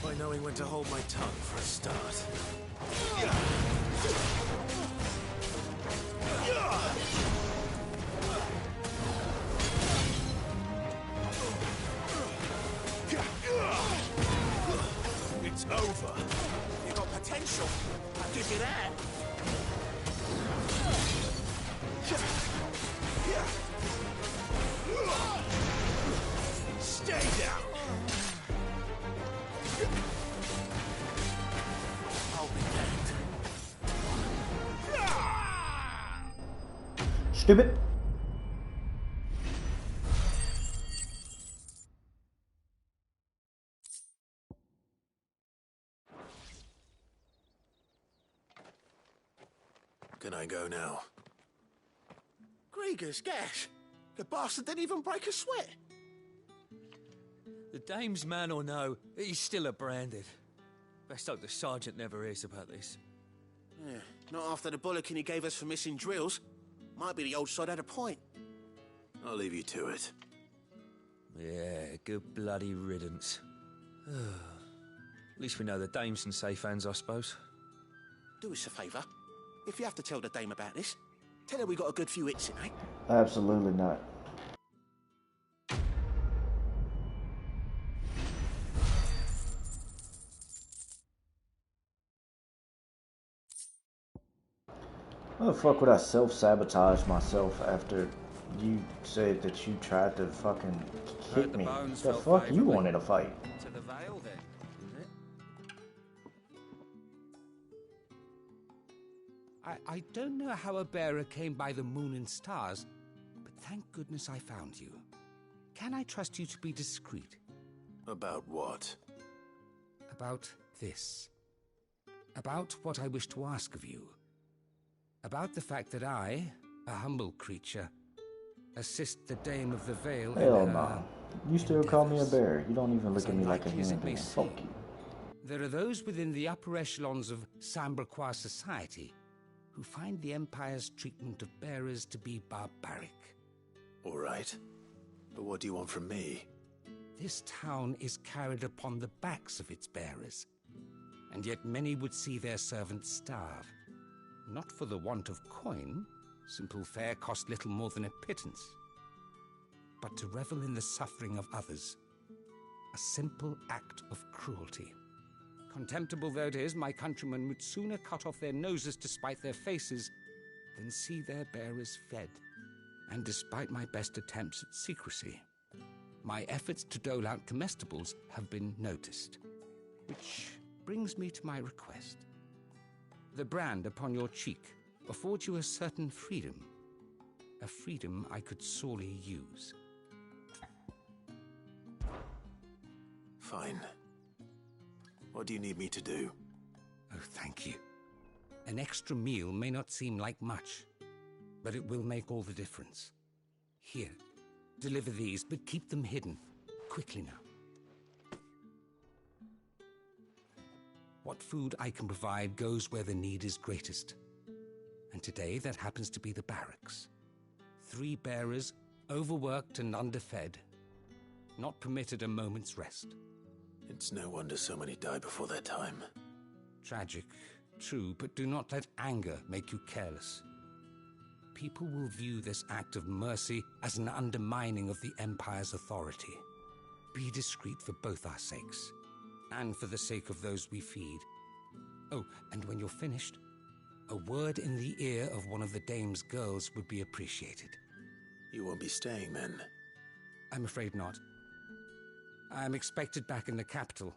By knowing when to hold my tongue for a start. It's over. You got potential. I'll give you that. Stay down. I'll be damned. Stupid. Can I go now? Grieger's gas. The bastard didn't even break a sweat. The dame's man or no, he's still a Branded. Best hope the sergeant never hears about this. Yeah, not after the bollocking he gave us for missing drills. Might be the old sod had a point. I'll leave you to it. Yeah, good bloody riddance. At least we know the dame's in safe hands, I suppose. Do us a favour. If you have to tell the dame about this, tell her we got a good few hits in, eh? Absolutely not. How the fuck would I self-sabotage myself after you said that you tried to fucking hit me? The fuck you wanted to fight? To the Vale, then, isn't it? I don't know how a bearer came by the moon and stars, but thank goodness I found you. Can I trust you to be discreet? About what? About this. About what I wish to ask of you. About the fact that I, a humble creature, assist the Dame of the Vale. Hell no. You still call me a bear. You don't even look at me like a human being. Fuck you. There are those within the upper echelons of Samberquois society who find the Empire's treatment of bearers to be barbaric. All right. But what do you want from me? This town is carried upon the backs of its bearers, and yet many would see their servants starve. Not for the want of coin, simple fare cost little more than a pittance, but to revel in the suffering of others, a simple act of cruelty. Contemptible though it is, my countrymen would sooner cut off their noses to spite their faces than see their bearers fed. And despite my best attempts at secrecy, my efforts to dole out comestibles have been noticed. Which brings me to my request. The brand upon your cheek affords you a certain freedom, a freedom I could sorely use. Fine. What do you need me to do? Oh, thank you. An extra meal may not seem like much, but it will make all the difference. Here, deliver these, but keep them hidden. Quickly now. What food I can provide goes where the need is greatest. And today, that happens to be the barracks. 3 bearers, overworked and underfed, not permitted a moment's rest. It's no wonder so many die before their time. Tragic, true, but do not let anger make you careless. People will view this act of mercy as an undermining of the Empire's authority. Be discreet for both our sakes, and for the sake of those we feed. Oh, and when you're finished, a word in the ear of one of the dame's girls would be appreciated. You won't be staying, then? I'm afraid not. I'm expected back in the capital,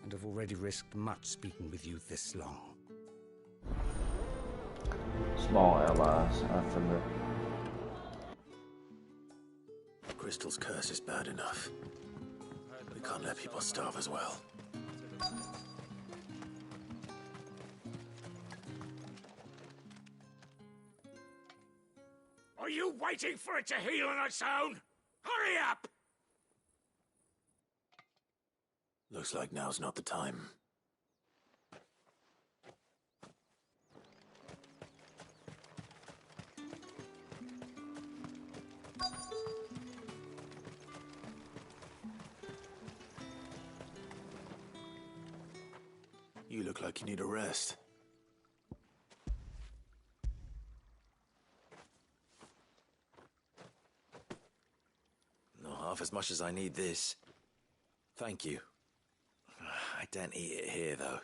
and have already risked much speaking with you this long. Small allies, I forgot. Crystal's curse is bad enough. We can't let people starve as well. Are you waiting for it to heal on its own? Hurry up! Looks like now's not the time. You look like you need a rest. Not half as much as I need this. Thank you. I don't eat it here, though.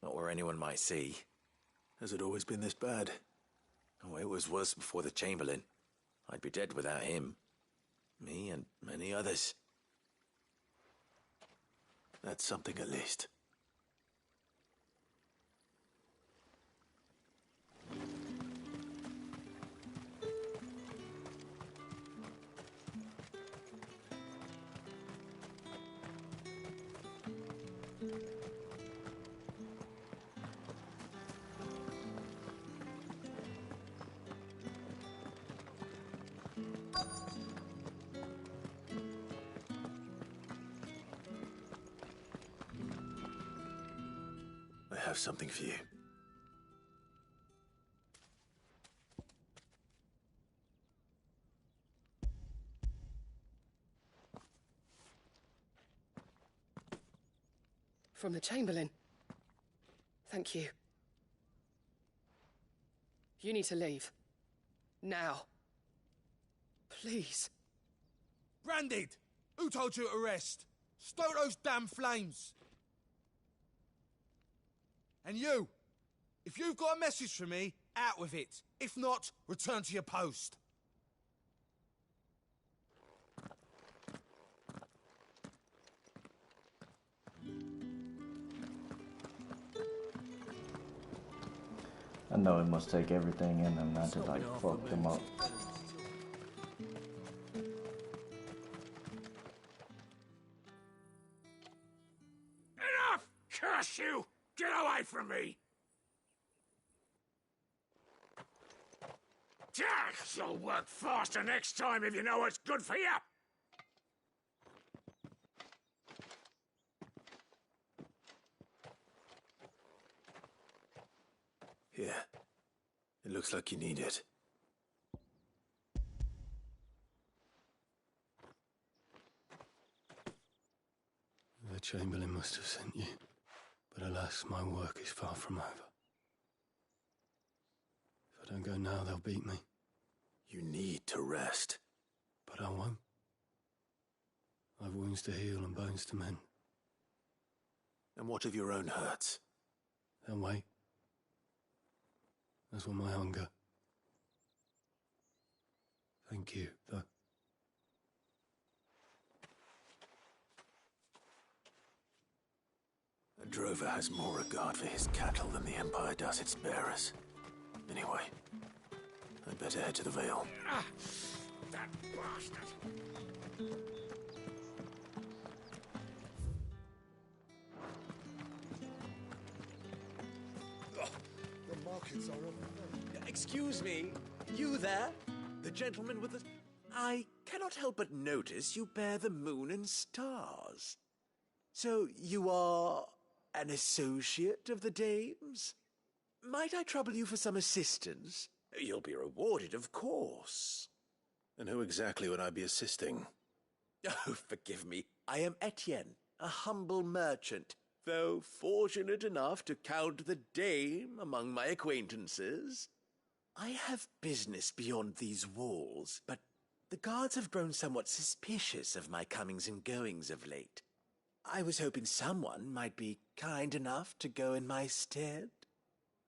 Not where anyone might see. Has it always been this bad? Oh, it was worse before the Chamberlain. I'd be dead without him. Me and many others. That's something at least. I have something for you. From the Chamberlain. Thank you. You need to leave. Now. Please. Branded! Who told you to rest? Stoke those damn flames! And you! If you've got a message for me, out with it. If not, return to your post. I know it must take everything in them not to like fuck them up. Enough! Curse you! Get away from me! You'll work faster next time if you know what's good for you! Here. It looks like you need it. Chamberlain must have sent you, but alas, my work is far from over. If I don't go now, they'll beat me. You need to rest. But I won't. I've wounds to heal and bones to mend. And what of your own hurts? They'll wait. As will my hunger. Thank you, though. A drover has more regard for his cattle than the Empire does its bearers. Anyway, I'd better head to the Vale. Ah, that bastard! The markets are over. Excuse me, you there? The gentleman with the... I cannot help but notice you bear the moon and stars. So you are an associate of the dame's? Might I trouble you for some assistance? You'll be rewarded, of course. And who exactly would I be assisting? Oh, forgive me. I am Etienne, a humble merchant, though fortunate enough to count the dame among my acquaintances. I have business beyond these walls, but the guards have grown somewhat suspicious of my comings and goings of late. I was hoping someone might be kind enough to go in my stead.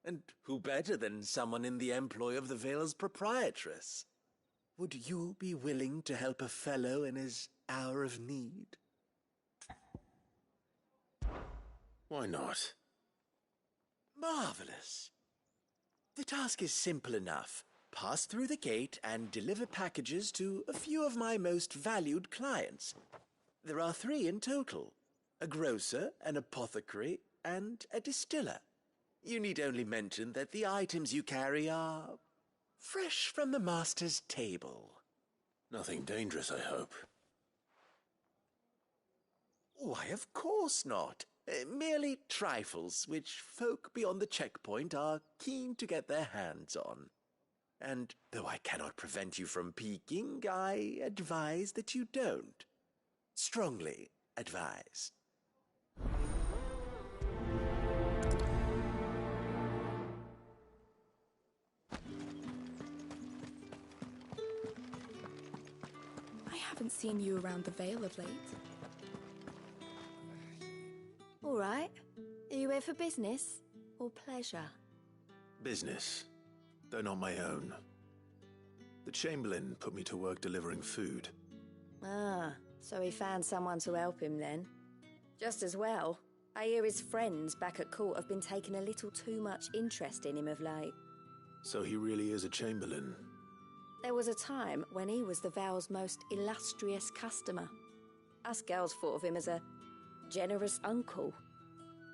And who better than someone in the employ of the Vale's proprietress? Would you be willing to help a fellow in his hour of need? Why not? Marvelous. The task is simple enough. Pass through the gate and deliver packages to a few of my most valued clients. There are 3 in total: a grocer, an apothecary, and a distiller. You need only mention that the items you carry are fresh from the master's table. Nothing dangerous, I hope. Why, of course not. Merely trifles which folk beyond the checkpoint are keen to get their hands on. And though I cannot prevent you from peeking, I advise that you don't. Strongly advise. I haven't seen you around the Vale of late. All right. Are you here for business or pleasure? Business, though not my own. The Chamberlain put me to work delivering food. Ah, so he found someone to help him then. Just as well. I hear his friends back at court have been taking a little too much interest in him of late. So he really is a Chamberlain. There was a time when he was the Vale's most illustrious customer. Us girls thought of him as a generous uncle.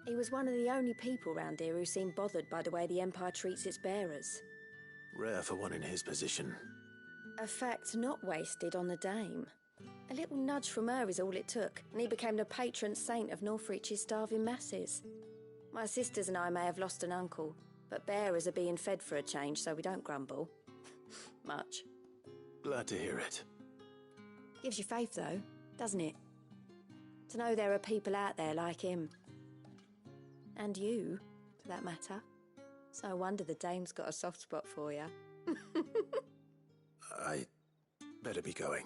He was one of the only people round here who seemed bothered by the way the Empire treats its bearers. Rare for one in his position. A fact not wasted on the dame. A little nudge from her is all it took, and he became the patron saint of Northreach's starving masses. My sisters and I may have lost an uncle, but bearers are being fed for a change, so we don't grumble. Much. Glad to hear it. Gives you faith, though, doesn't it? To know there are people out there like him. And you, for that matter. So I wonder the dame's got a soft spot for you. I better be going.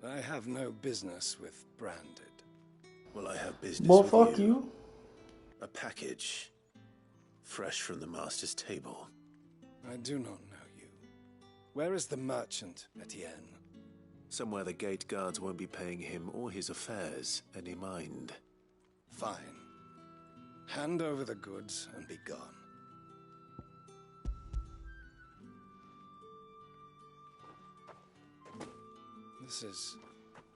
I have no business with Branded. Well, I have business Well, with fuck you. A package, fresh from the master's table. I do not know you. Where is the merchant, Etienne? Somewhere the gate guards won't be paying him or his affairs any mind. Fine. Hand over the goods and be gone. This is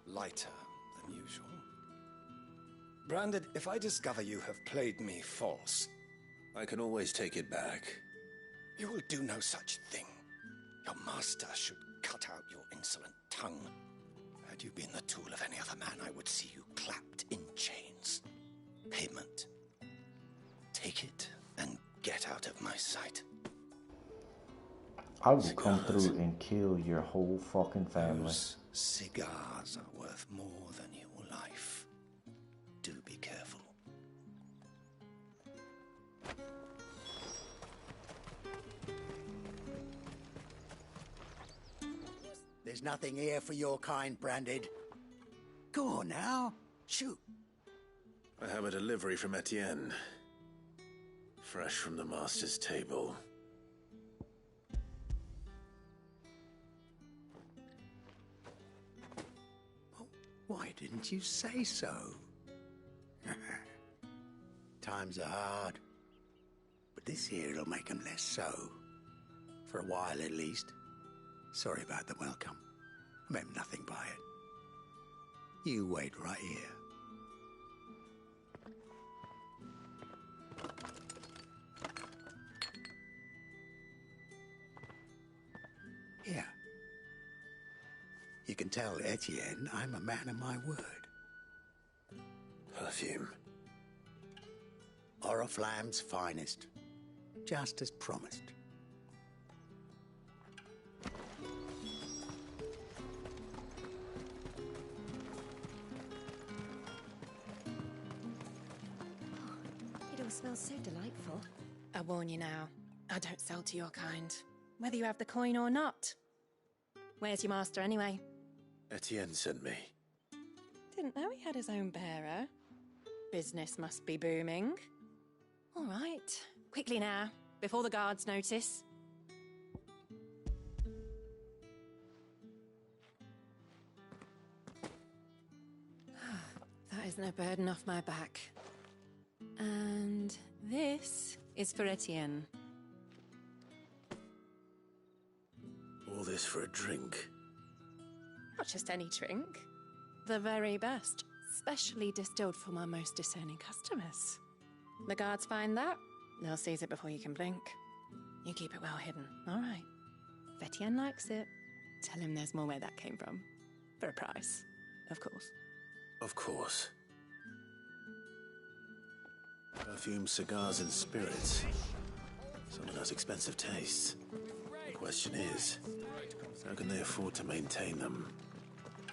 lighter than usual. Branded, if I discover you have played me false... I can always take it back. You will do no such thing. Your master should cut out your insolent tongue. Had you been the tool of any other man, I would see you clapped in chains. Payment. Take it and get out of my sight. I will come through and kill your whole fucking family. Those cigars are worth more than your life. Do be careful. There's nothing here for your kind, Branded. Go on now, shoot. I have a delivery from Etienne. Fresh from the master's table. Why didn't you say so? Times are hard. But this here'll make 'em less so. For a while at least. Sorry about the welcome. I meant nothing by it. You wait right here. Here. You can tell Etienne I'm a man of my word. Perfume. Oriflamme's finest. Just as promised. It all smells so delightful. I warn you now, I don't sell to your kind, whether you have the coin or not. Where's your master anyway? Etienne sent me. Didn't know he had his own bearer. Business must be booming. All right, quickly now, before the guards notice. That isn't a burden off my back. And this is for Etienne. All this for a drink. Not just any drink. The very best, specially distilled for my most discerning customers. The guards find that, they'll seize it before you can blink. You keep it well hidden, all right? If Etienne likes it, tell him there's more where that came from. For a price, of course. Of course. Perfume, cigars, and spirits. Someone has expensive tastes. The question is, how can they afford to maintain them?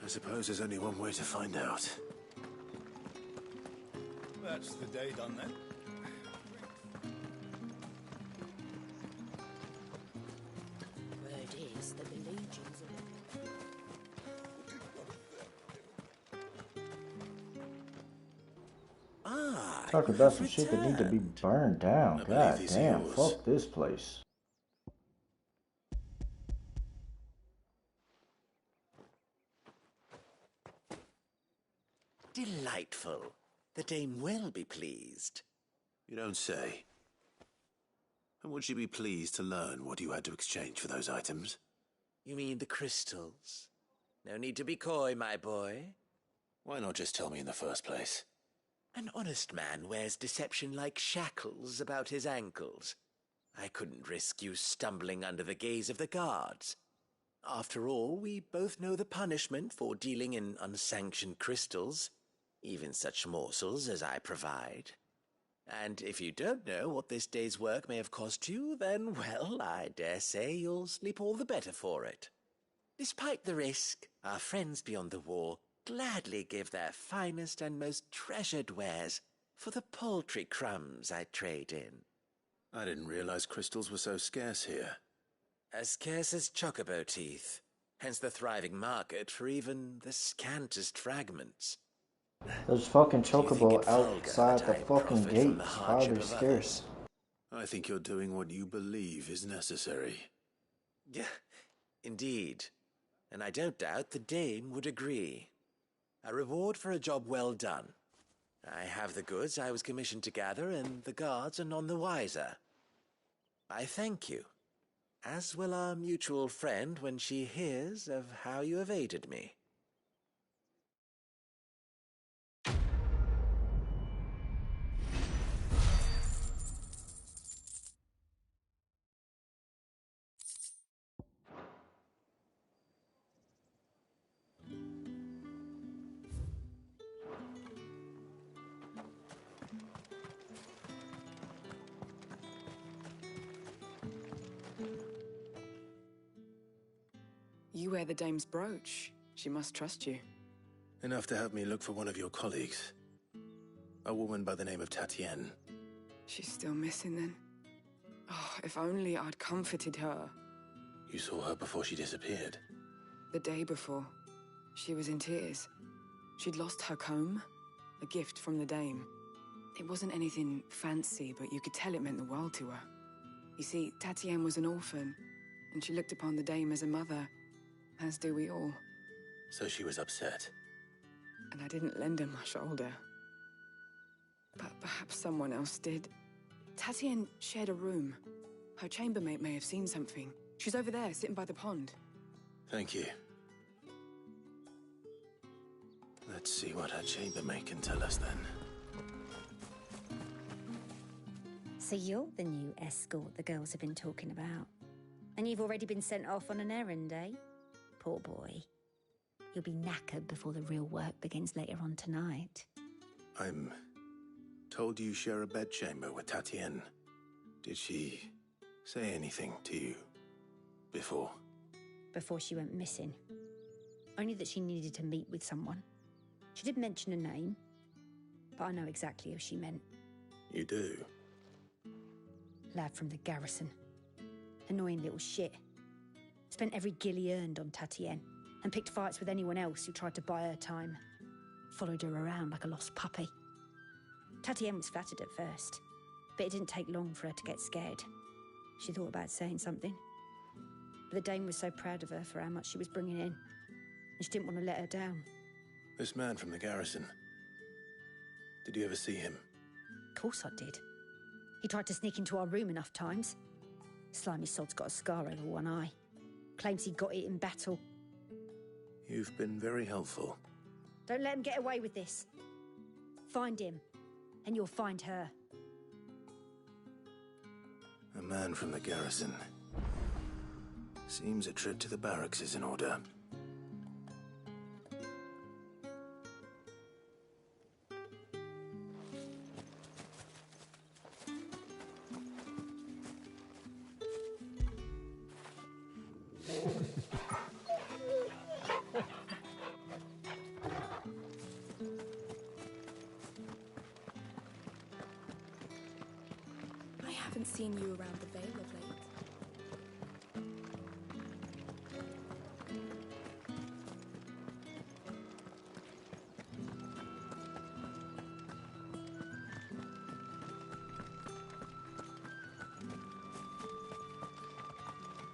I suppose there's only one way to find out. That's the day done then. Word is that the legions Talk about some shit that need to be burned down. God damn, fuck this place. Delightful. The dame will be pleased. You don't say. And would she be pleased to learn what you had to exchange for those items? You mean the crystals? No need to be coy, my boy. Why not just tell me in the first place? An honest man wears deception like shackles about his ankles. I couldn't risk you stumbling under the gaze of the guards. After all, we both know the punishment for dealing in unsanctioned crystals, even such morsels as I provide. And if you don't know what this day's work may have cost you, then, well, I dare say you'll sleep all the better for it. Despite the risk, our friends beyond the wall gladly give their finest and most treasured wares for the paltry crumbs I trade in. I didn't realize crystals were so scarce here. As scarce as chocobo teeth, hence the thriving market for even the scantest fragments. There's fucking chocobo outside the fucking gates. How are they scarce? I think you're doing what you believe is necessary. Yeah, indeed. And I don't doubt the dame would agree. A reward for a job well done. I have the goods I was commissioned to gather, and the guards are none the wiser. I thank you, as will our mutual friend when she hears of how you have aided me. You wear the dame's brooch. She must trust you. Enough to have me look for one of your colleagues. A woman by the name of Tatienne. She's still missing then. Oh, if only I'd comforted her. You saw her before she disappeared? The day before. She was in tears. She'd lost her comb, a gift from the dame. It wasn't anything fancy, but you could tell it meant the world to her. You see, Tatienne was an orphan, and she looked upon the dame as a mother, as do we all. So she was upset. And I didn't lend her my shoulder. But perhaps someone else did. Tatienne shared a room. Her chambermaid may have seen something. She's over there, sitting by the pond. Thank you. Let's see what her chambermaid can tell us then. So you're the new escort the girls have been talking about. And you've already been sent off on an errand, eh? Poor boy. You'll be knackered before the real work begins later on tonight. I'm told you share a bedchamber with Tatienne. Did she say anything to you before? Before she went missing. Only that she needed to meet with someone. She did mention a name, but I know exactly who she meant. You do? Lad from the garrison. Annoying little shit. Spent every guil he earned on Tatienne, and picked fights with anyone else who tried to buy her time. Followed her around like a lost puppy. Tatienne was flattered at first, but it didn't take long for her to get scared. She thought about saying something. But the dame was so proud of her for how much she was bringing in, and she didn't want to let her down. This man from the garrison. Did you ever see him? Of course I did. He tried to sneak into our room enough times. Slimy sod's got a scar over one eye. Claims he got it in battle. You've been very helpful. Don't let him get away with this. Find him, and you'll find her. A man from the garrison. Seems a trip to the barracks is in order. I haven't seen you around the Vale of late.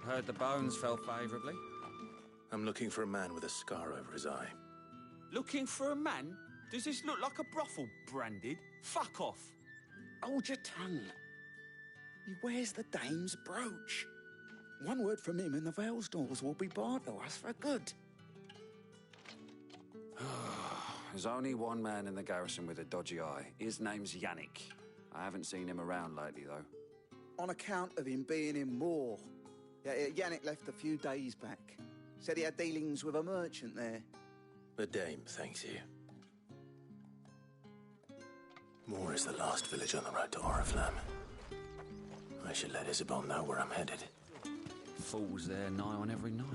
Heard the bones fell favourably. I'm looking for a man with a scar over his eye. Looking for a man? Does this look like a brothel, Branded? Fuck off. Hold your tongue. He wears the dame's brooch. One word from him and the Vale's doors will be barred to us for good. There's only one man in the garrison with a dodgy eye. His name's Yannick. I haven't seen him around lately, though. On account of him being in war. Yeah, Yannick left a few days back. Said he had dealings with a merchant there. The dame thanks you. Moor is the last village on the road to Oriflamme. I should let Isabel know where I'm headed. Fools there nigh on every night.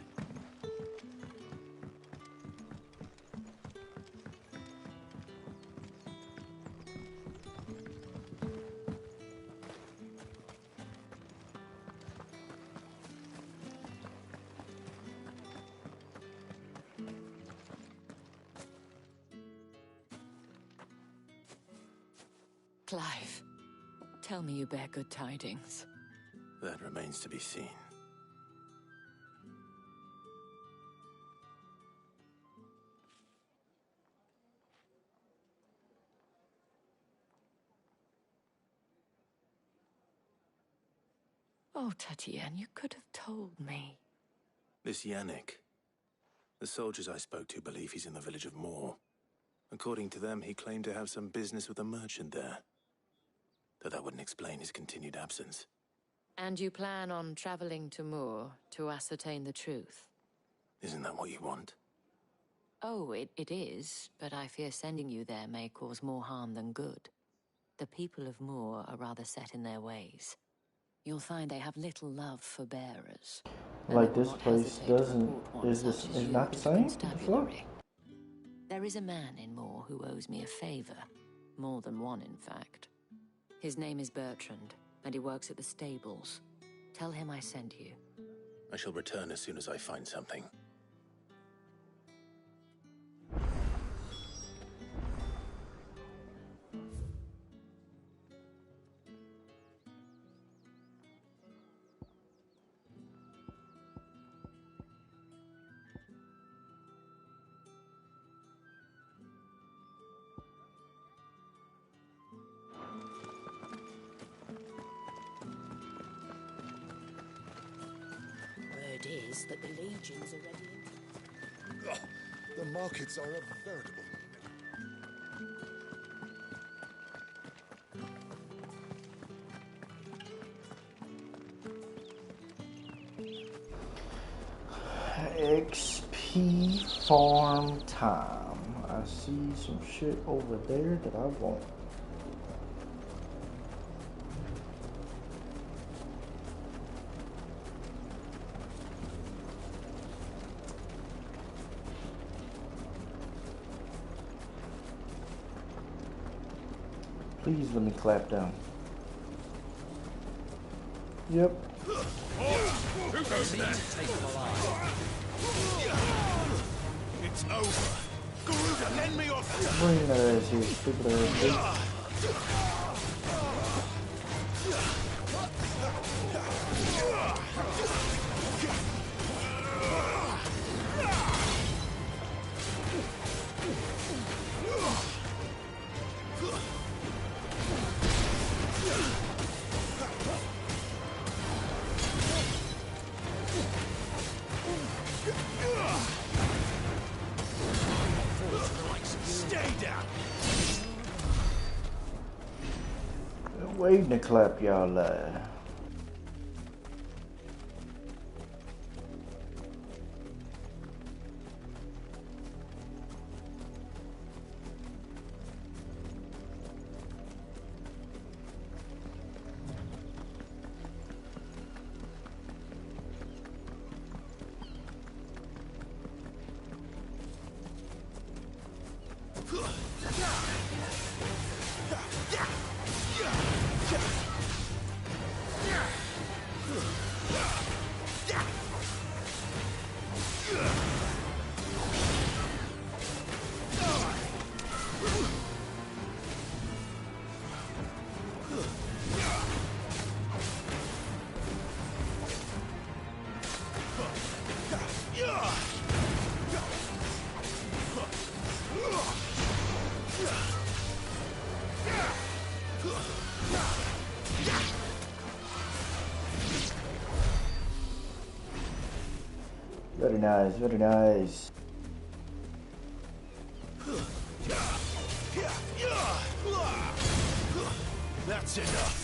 Clive, tell me you bear good tidings. That remains to be seen. Oh, Tatienne, you could have told me. This Yannick. The soldiers I spoke to believe he's in the village of Moor. According to them, he claimed to have some business with a merchant there. Though that wouldn't explain his continued absence. And you plan on traveling to Moor to ascertain the truth? Isn't that what you want? Oh, it is, but I fear sending you there may cause more harm than good. The people of Moor are rather set in their ways. you'll find they have little love for bearers. Like this place doesn't, is not the same? What the fuck? There is a man in Moor who owes me a favor. More than one, in fact. His name is Bertrand, and he works at the stables. Tell him I sent you. I shall return as soon as I find something. Is that the legions are ready. Oh, the markets are a veritable. XP farm time. I see some shit over there that I want. Please let me clap down. Yep. Who goes next? It's over. Garuda, lend me your... Bring that ass here, stupid ass bitch. Waiting to clap y'all Very nice, very nice. That's enough.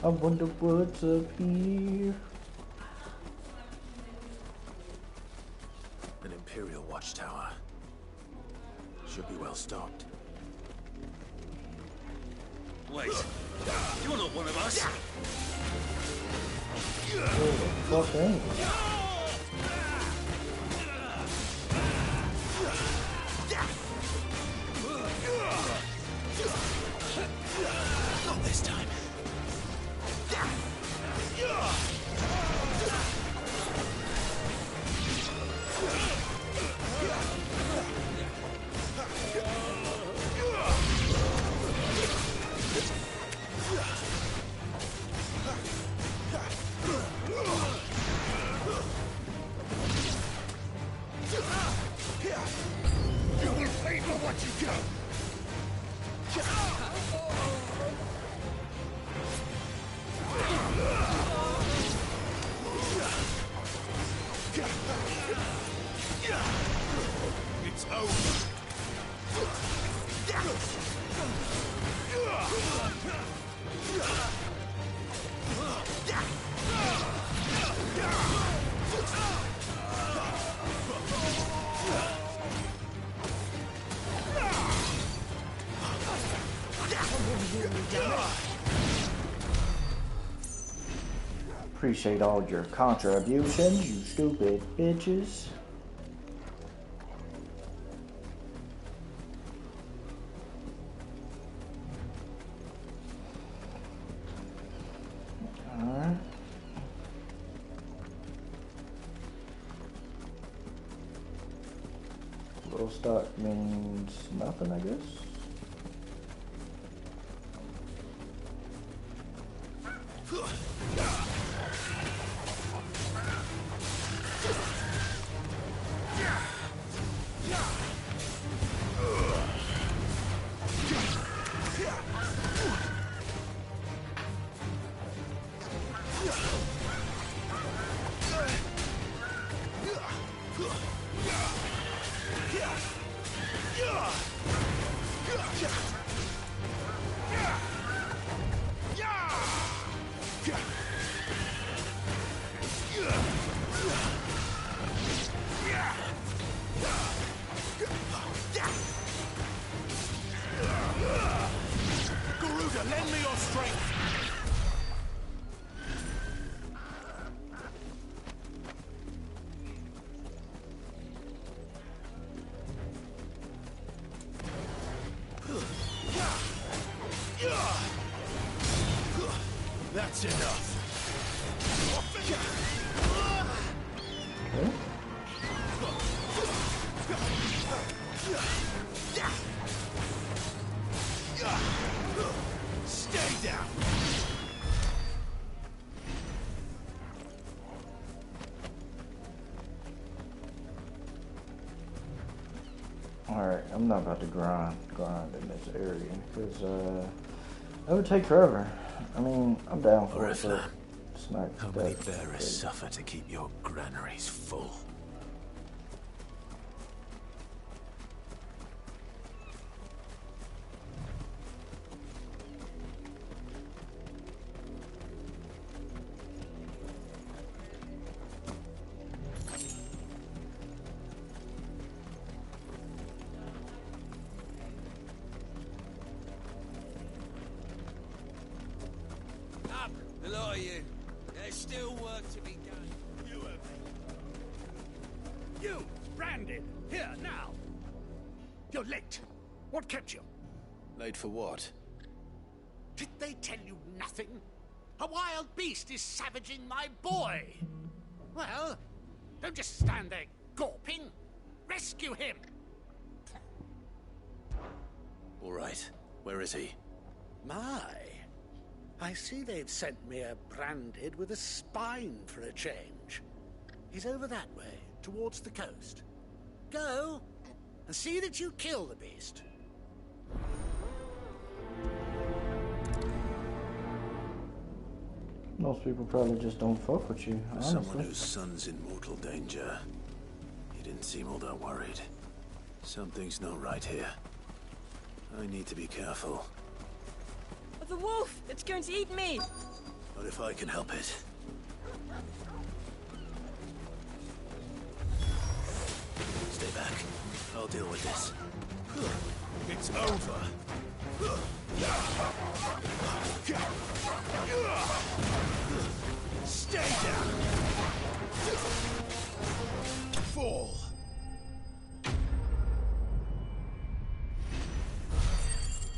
I wonder what's up here. An Imperial watchtower. Should be well stocked. Wait, you're not one of us. Who the fuck ain't you? Not this time. Watch it go! It's over. Appreciate all your contributions, you stupid bitches. Alright. Little stock means nothing, I guess. Garuda, lend me your strength! That's enough. Stay down. Alright, I'm not about to grind in this area, because, that would take forever. I mean, I'm down for it, but it's not How many bearers suffer to keep your granaries full? Up, the lot of you. There's still work to be done. You, branded, here, now. You're late. What kept you? Late for what? Did they tell you nothing? A wild beast is savaging my boy. Well, don't just stand there gawping. Rescue him. All right. Where is he? My, I see they've sent me a branded with a spine for a change. He's over that way, towards the coast. Go, and see that you kill the beast. Most people probably just don't fuck with you, For honestly. someone whose son's in mortal danger, he didn't seem all that worried. Something's not right here. I need to be careful. The wolf! It's going to eat me! But if I can help it. Stay back. I'll deal with this. It's over. Stay down. Fall.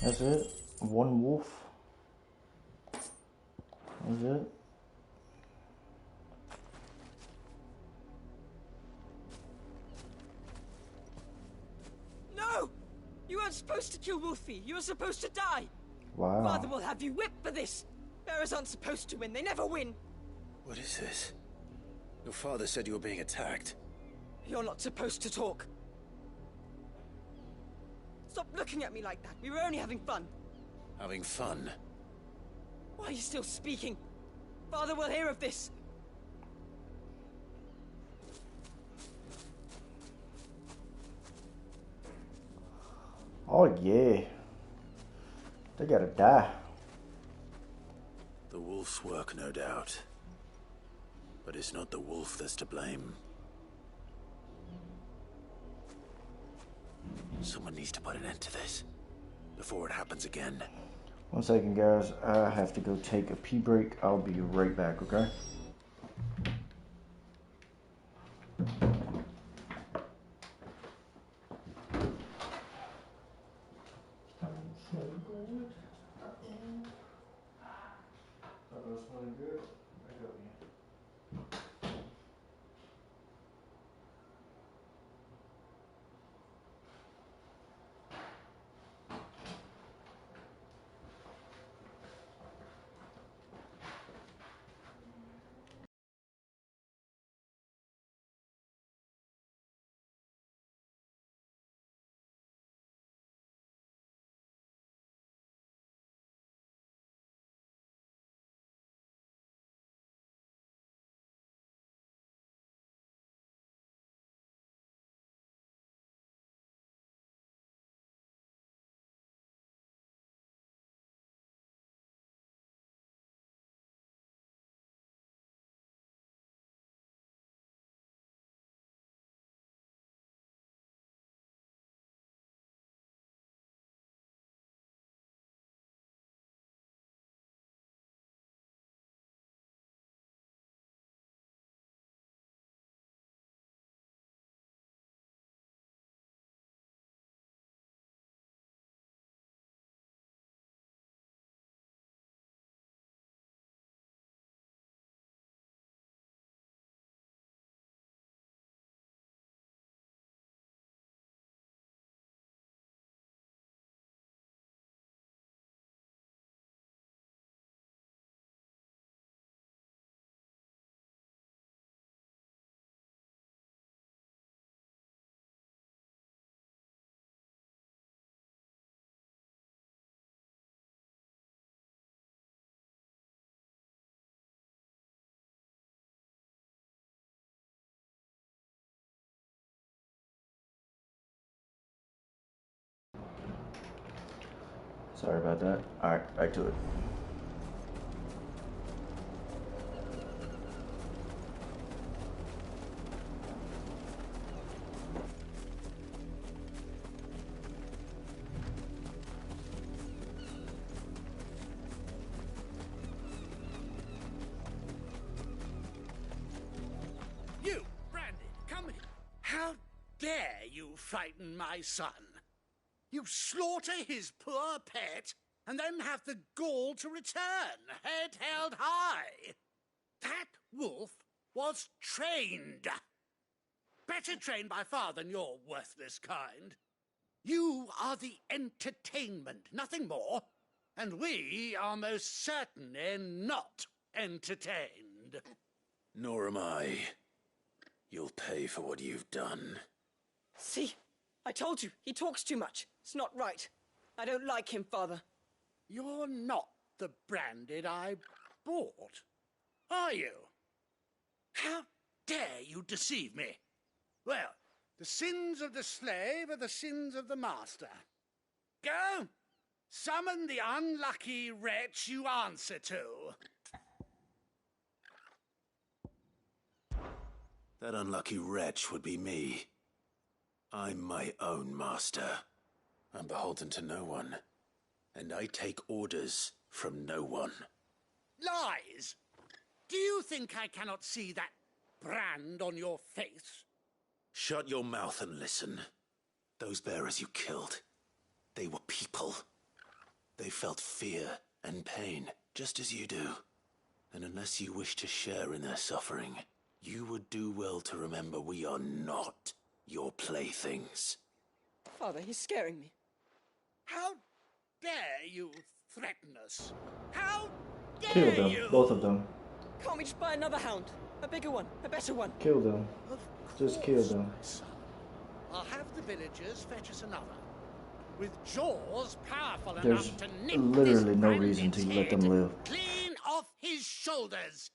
That's it? One wolf? That's it? No! You weren't supposed to kill Wolfie. You were supposed to die. Wow. Father will have you whipped for this. Bearers aren't supposed to win. They never win. What is this? Your father said you were being attacked. You're not supposed to talk. Stop looking at me like that. We were only having fun. Having fun? Why are you still speaking? Father will hear of this. Oh yeah. They gotta die. The wolf's work, no doubt. But it's not the wolf that's to blame. Someone needs to put an end to this before it happens again. 1 second, guys. I have to go take a pee break. I'll be right back, okay? Sorry about that. Alright, back to it. You, Branded, come here. How dare you frighten my son? You slaughter his poor pet, and then have the gall to return, head held high. That wolf was trained. Better trained by far than your worthless kind. You are the entertainment, nothing more. And we are most certainly not entertained. Nor am I. You'll pay for what you've done. See? I told you, he talks too much. It's not right. I don't like him, Father. You're not the Branded I bought, are you? How dare you deceive me? Well, the sins of the slave are the sins of the master. Go! Summon the unlucky wretch you answer to. That unlucky wretch would be me. I'm my own master. I'm beholden to no one. And I take orders from no one. Lies! Do you think I cannot see that brand on your face? Shut your mouth and listen. Those bearers you killed, they were people. They felt fear and pain, just as you do. And unless you wish to share in their suffering, you would do well to remember we are not your playthings. Father, he's scaring me. How dare you threaten us? How Kill dare them, you? both of them. Can't we just buy another hound? A bigger one, a better one. Kill them. Just kill them. I'll have the villagers fetch us another. with jaws powerful There's enough to nip literally this no reason to bandit's let them head live. clean off his shoulders.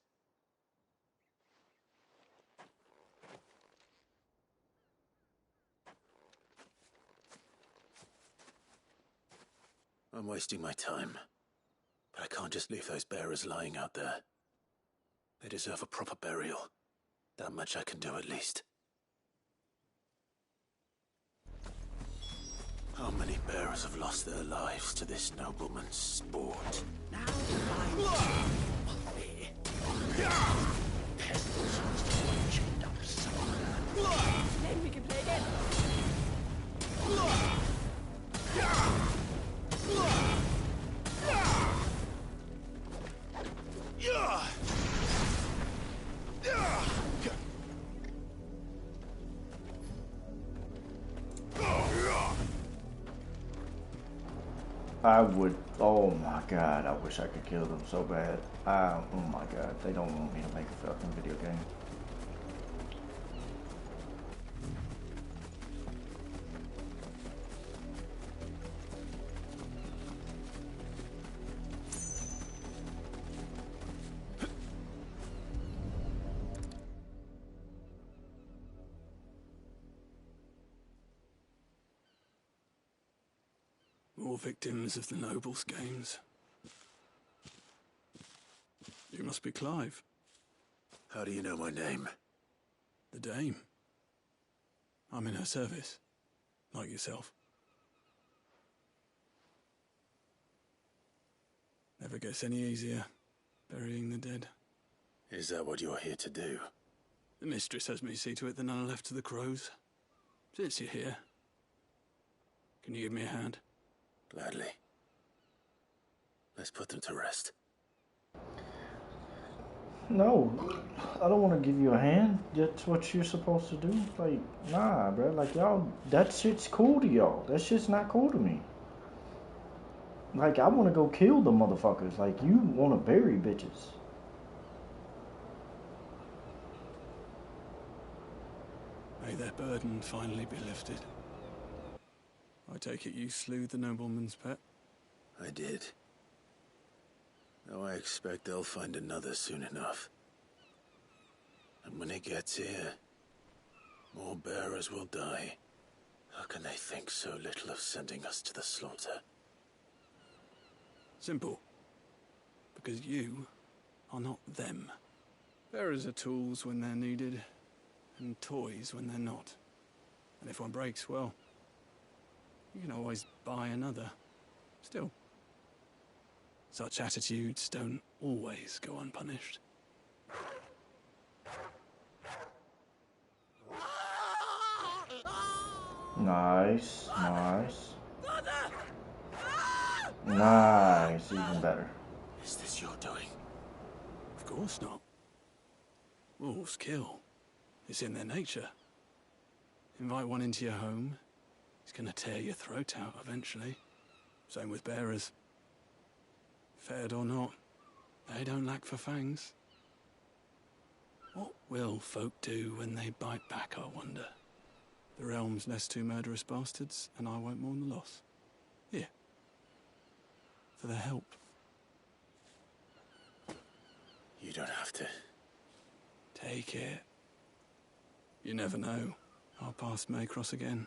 I'm wasting my time. But I can't just leave those bearers lying out there. They deserve a proper burial. That much I can do at least. How many bearers have lost their lives to this nobleman's sport? Then we can play again. I would, oh my god, I wish I could kill them so bad. Oh my god, they don't want me to make a fucking video game. More victims of the nobles' games. You must be Clive. How do you know my name? The Dame. I'm in her service, like yourself. Never gets any easier, burying the dead. Is that what you're here to do? The mistress has me see to it that none are left to the crows. Since you're here, can you give me a hand? Gladly. Let's put them to rest. No, I don't want to give you a hand. That's what you're supposed to do. Like, nah, bro. Like, y'all, that shit's cool to y'all. That shit's not cool to me. Like, I want to go kill the motherfuckers. Like, you want to bury bitches. May their burden finally be lifted. I take it you slew the nobleman's pet? I did. Now I expect they'll find another soon enough. And when it gets here, more bearers will die. How can they think so little of sending us to the slaughter? Simple. Because you are not them. Bearers are tools when they're needed, and toys when they're not. And if one breaks, well, you can always buy another. Still, such attitudes don't always go unpunished. Nice, nice. Nice, even better. Is this your doing? Of course not. Wolves kill. It's in their nature. Invite one into your home, he's gonna tear your throat out eventually. Same with bearers. Fed or not, they don't lack for fangs. What will folk do when they bite back, I wonder? The realm's less two murderous bastards, and I won't mourn the loss. Here. For their help. You don't have to. Take it. You never know. Our paths may cross again.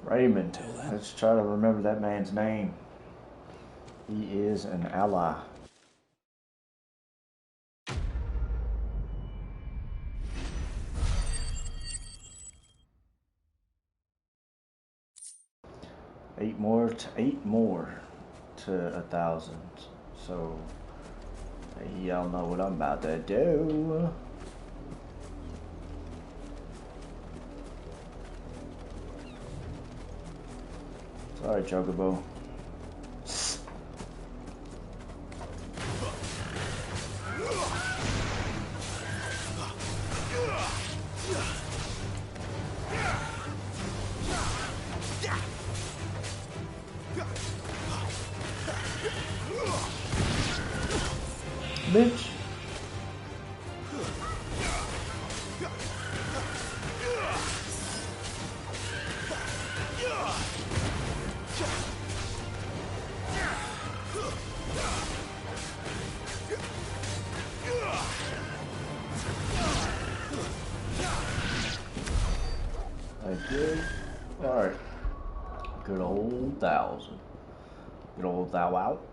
Raymond. Let's try to remember that man's name. He is an ally. Eight more to 1,000. So y'all know what I'm about to do. Sorry, Chocobo. Bitch. Good old 1,000. Good old thou out.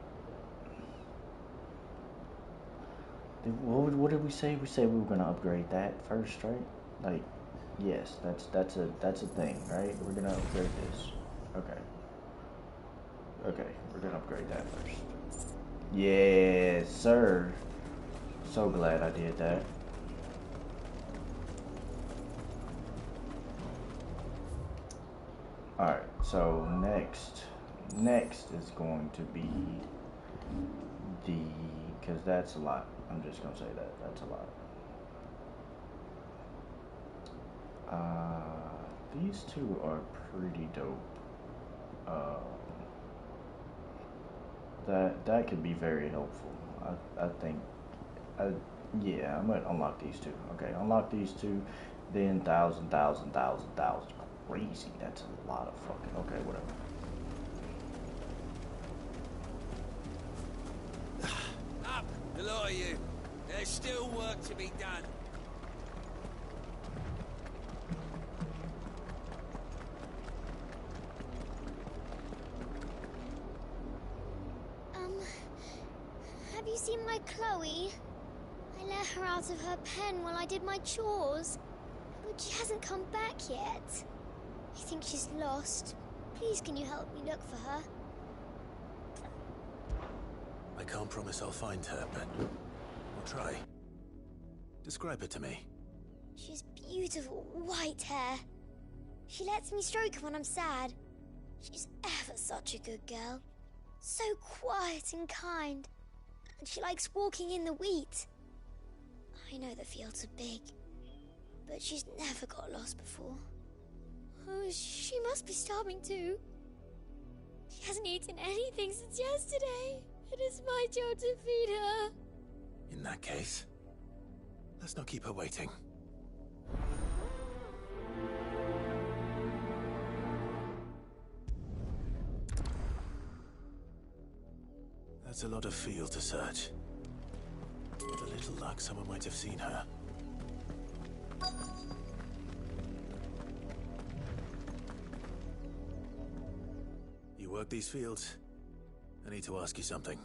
What did we say? We said we were gonna upgrade that first, right? Like, yes, that's a thing, right? We're gonna upgrade this. Okay. Okay, we're gonna upgrade that first. Yes, sir. So glad I did that. Alright, so next is going to be because that's a lot. I'm just gonna say that's a lot. These two are pretty dope. That could be very helpful. I think. Yeah, I'm gonna unlock these two. Okay, unlock these two, then 1,000. Crazy. That's a lot of fucking. Okay, whatever. Up, the lot of you. There's still work to be done. Have you seen my Chloe? I let her out of her pen while I did my chores, but she hasn't come back yet. I think she's lost. Please, can you help me look for her? I can't promise I'll find her, but I'll try. Describe her to me. She's beautiful white hair. She lets me stroke her when I'm sad. She's ever such a good girl. So quiet and kind. And she likes walking in the wheat. I know the fields are big, but she's never got lost before. Oh, she must be starving too. She hasn't eaten anything since yesterday. It is my job to feed her. In that case, let's not keep her waiting. That's a lot of field to search. With a little luck, someone might have seen her. You work these fields? I need to ask you something.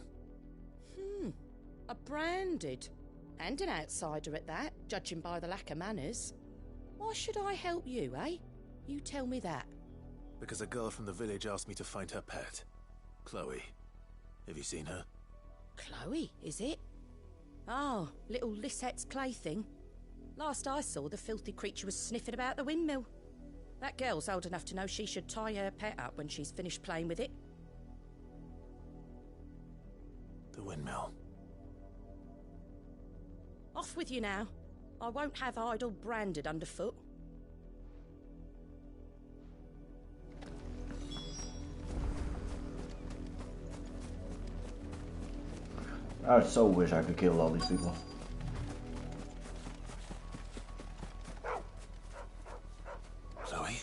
A branded. And an outsider at that, judging by the lack of manners. Why should I help you, eh? You tell me that. Because a girl from the village asked me to find her pet, Chloe. Have you seen her? Chloe, is it? Oh, little Lisette's plaything. Last I saw, the filthy creature was sniffing about the windmill. That girl's old enough to know she should tie her pet up when she's finished playing with it. The windmill. Off with you now. I won't have idle branded underfoot. I so wish I could kill all these people. Chloe?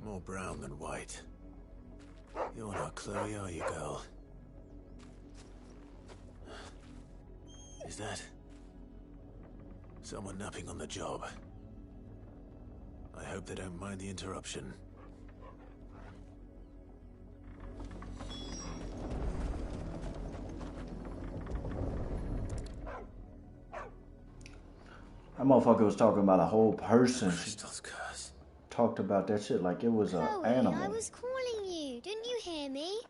More brown than white. You're not Chloe, are you, girl? Is that someone napping on the job? I hope they don't mind the interruption. That motherfucker was talking about a whole person. Crystal's curse. Talked about that shit like it was an Chloe, animal. I was calling you. Didn't you hear me?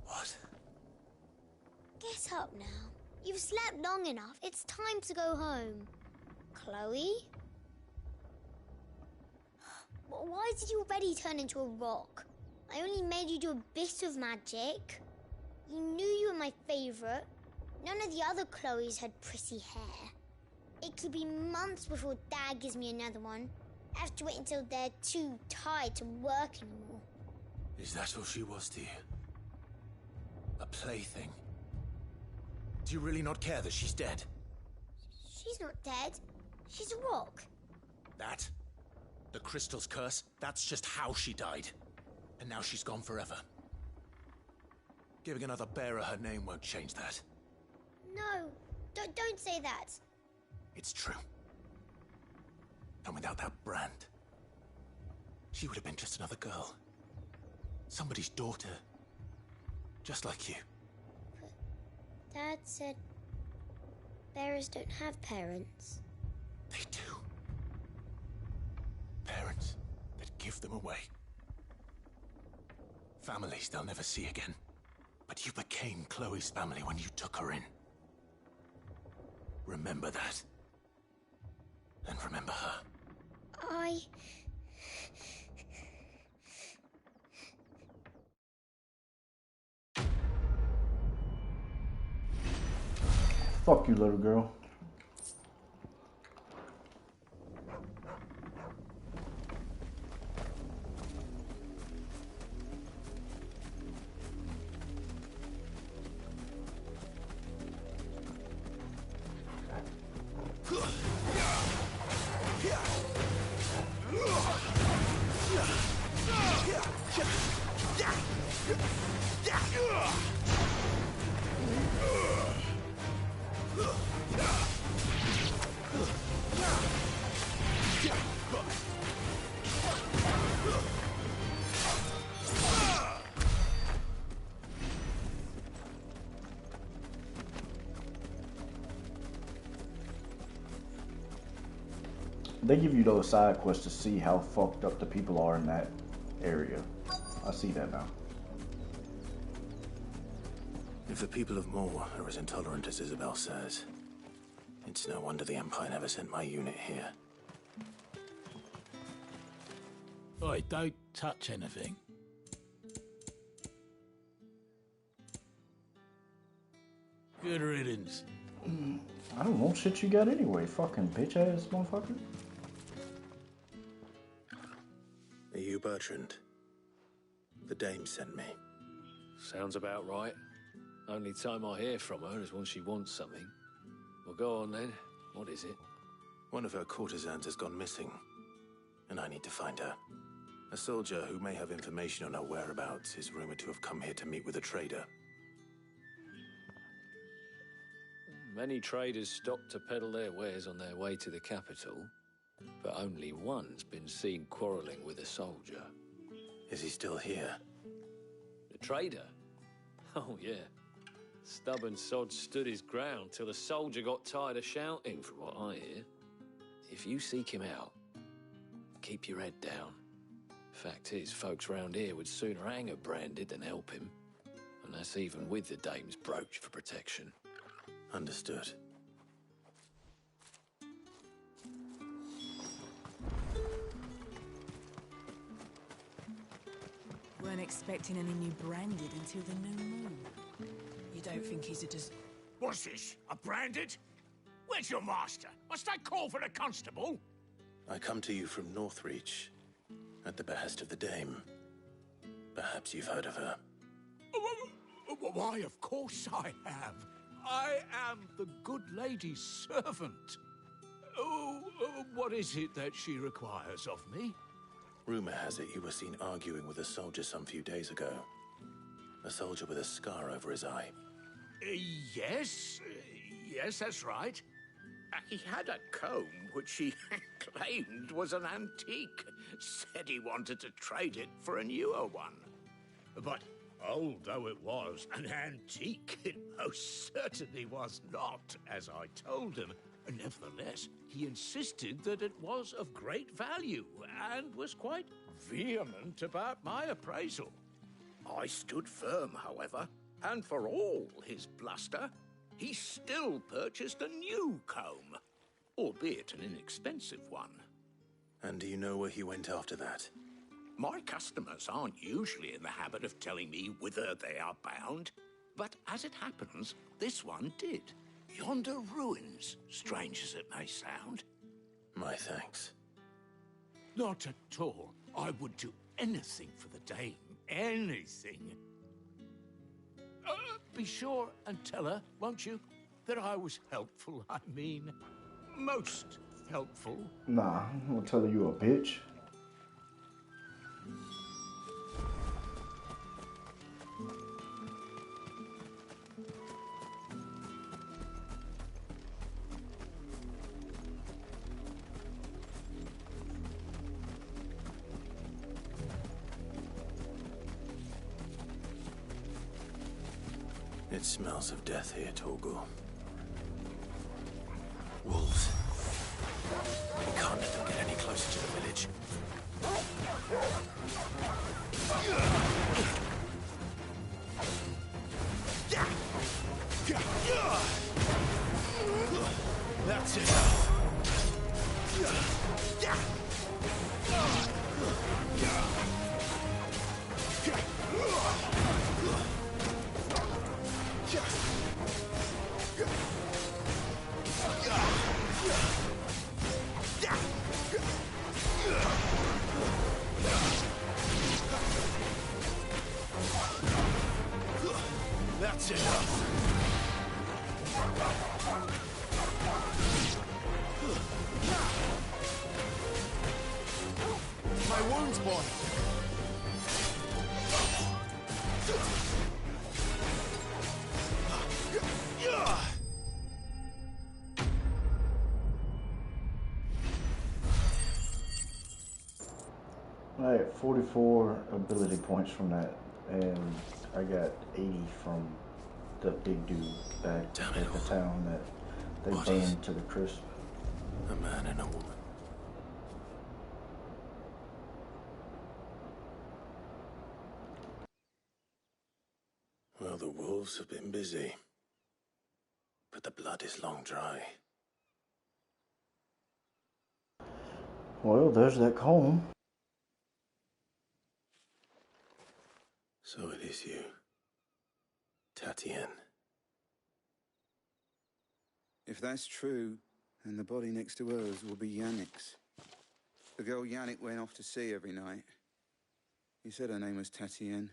What? Get up now. You've slept long enough. It's time to go home. Chloe? Why did you already turn into a rock? I only made you do a bit of magic. You knew you were my favourite. None of the other Chloes had pretty hair. It could be months before Dad gives me another one. I have to wait until they're too tired to work anymore. Is that all she was to you? A plaything? Do you really not care that she's dead? She's not dead. She's a rock. That? The Crystal's curse? That's just how she died. And now she's gone forever. Giving another bearer her name won't change that. No, don't say that. It's true. And without that brand, she would have been just another girl. Somebody's daughter. Just like you. Dad said bearers don't have parents. They do. Parents that give them away. Families they'll never see again. But you became Chloe's family when you took her in. Remember that. And remember her. Fuck you, little girl. They give you those side quests to see how fucked up the people are in that area. I see that now. If the people of Moor are as intolerant as Isabel says, it's no wonder the Empire never sent my unit here. Oi, don't touch anything. Good riddance. I don't want shit you got anyway, fucking bitch ass motherfucker. Are you Bertrand? The dame sent me. Sounds about right. Only time I hear from her is when she wants something. Well, go on then. What is it? One of her courtesans has gone missing, and I need to find her. A soldier who may have information on her whereabouts is rumored to have come here to meet with a trader. Many traders stop to peddle their wares on their way to the capital, but only one's been seen quarreling with a soldier. Is he still here? The trader? Oh, yeah. Stubborn sod stood his ground till the soldier got tired of shouting, from what I hear. If you seek him out, keep your head down. Fact is, folks round here would sooner hang a branded than help him. And that's even with the dame's brooch for protection. Understood. Weren't expecting any new branded until the new moon. You don't think he's a What's this? A branded? Where's your master? Must I call for a constable? I come to you from Northreach, at the behest of the dame. Perhaps you've heard of her. Why, of course I have. I am the good lady's servant. What is it that she requires of me? Rumor has it you were seen arguing with a soldier some few days ago. A soldier with a scar over his eye. Yes, that's right. He had a comb which he claimed was an antique. Said he wanted to trade it for a newer one. But old though it was, an antique it most certainly was not, as I told him. Nevertheless, he insisted that it was of great value, and was quite vehement about my appraisal. I stood firm, however, and for all his bluster, he still purchased a new comb, albeit an inexpensive one. And do you know where he went after that? My customers aren't usually in the habit of telling me whither they are bound, but as it happens, this one did. Yonder ruins, strange as it may sound. My thanks. Not at all. I would do anything for the dame. Anything. Be sure and tell her, won't you, that I was helpful. I mean, most helpful. Nah, I'm gonna tell her you a bitch. It smells of death here, Torgal. Wolves. We can't let them get any closer to the village. That's enough. That's enough. My wounds, boy. I had 44 ability points from that, and I got 80 from the big dude back at the town that they burned to the crisp. A man and a woman. Well, the wolves have been busy, but the blood is long dry. Well, there's that comb. So it is you, Tatien. If that's true, then the body next to hers will be Yannick's. The girl Yannick went off to sea every night. He said her name was Tatien.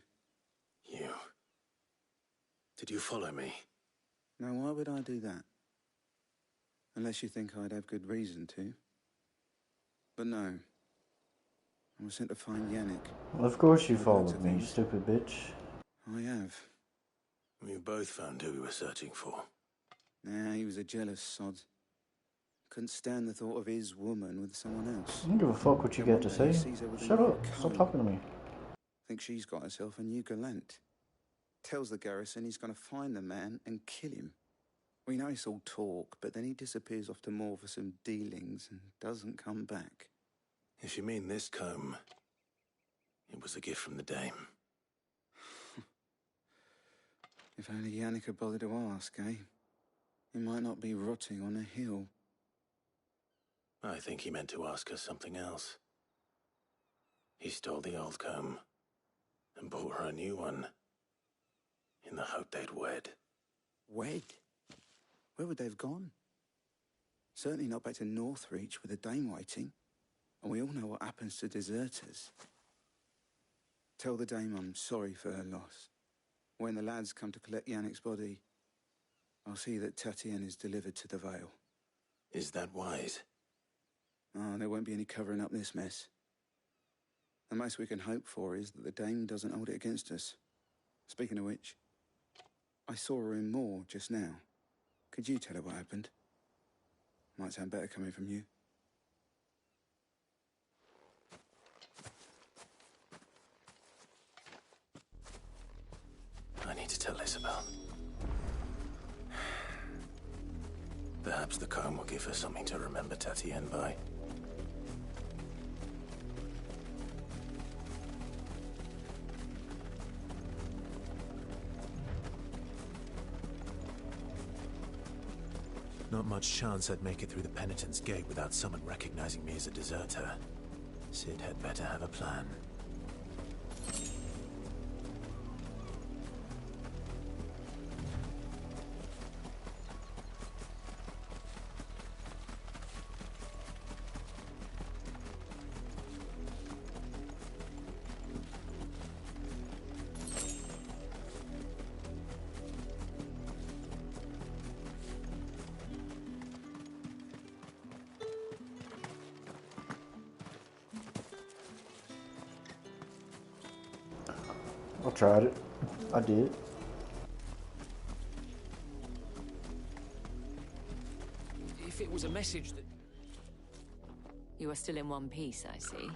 You. Did you follow me? Now, why would I do that? Unless you think I'd have good reason to. But no. I was sent to find Yannick. Well, of course you followed me, you stupid bitch. I have. We both found who we were searching for. Nah, he was a jealous sod. Couldn't stand the thought of his woman with someone else. I don't give a fuck what you got to say. Shut up. Stop talking to me. Thinks she's got herself a new gallant. Tells the garrison he's going to find the man and kill him. We know it's all talk, but then he disappears off to Moor for some dealings and doesn't come back. If you mean this comb, it was a gift from the dame. If only Yannick had bothered to ask, eh? He might not be rotting on a hill. I think he meant to ask her something else. He stole the old comb and bought her a new one in the hope they'd wed. Wed? Where would they have gone? Certainly not back to Northreach with a dame waiting. And we all know what happens to deserters. Tell the dame I'm sorry for her loss. When the lads come to collect Yannick's body, I'll see that Tatien is delivered to the Vale. Is that wise? Oh, there won't be any covering up this mess. The most we can hope for is that the dame doesn't hold it against us. Speaking of which, I saw her in Moor just now. Could you tell her what happened? Might sound better coming from you. I need to tell Isabel. Perhaps the comb will give her something to remember Tatien by. Not much chance I'd make it through the Penitent's Gate without someone recognizing me as a deserter. Sid had better have a plan. I tried it. I did. If it was a message that... You are still in one piece, I see.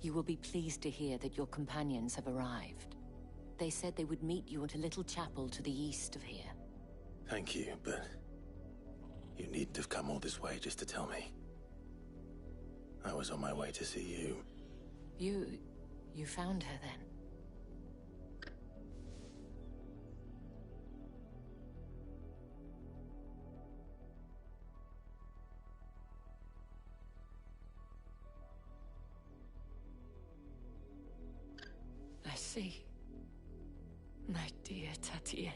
You will be pleased to hear that your companions have arrived. They said they would meet you at a little chapel to the east of here. Thank you, but you needn't have come all this way just to tell me. I was on my way to see you. You found her then? I see. My dear Tatienne.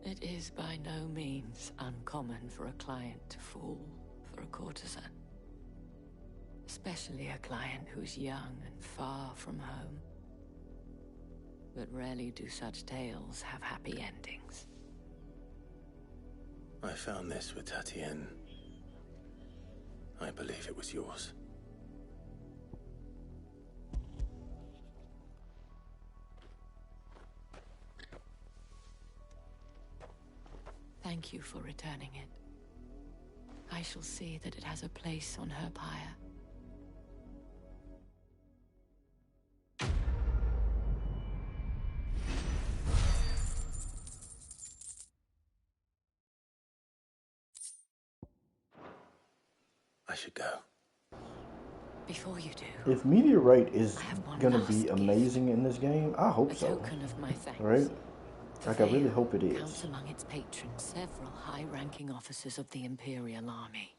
It is by no means uncommon for a client to fall for a courtesan. Especially a client who's young and far from home. But rarely do such tales have happy endings. I found this with Tatienne. I believe it was yours. Thank you for returning it. I shall see that it has a place on her pyre. I should go. Before you do, If Meteorite is gonna be amazing in this game, I hope so. token of my thanks. Right? Like, I really hope it Counts is. among its patrons several high-ranking officers of the Imperial Army.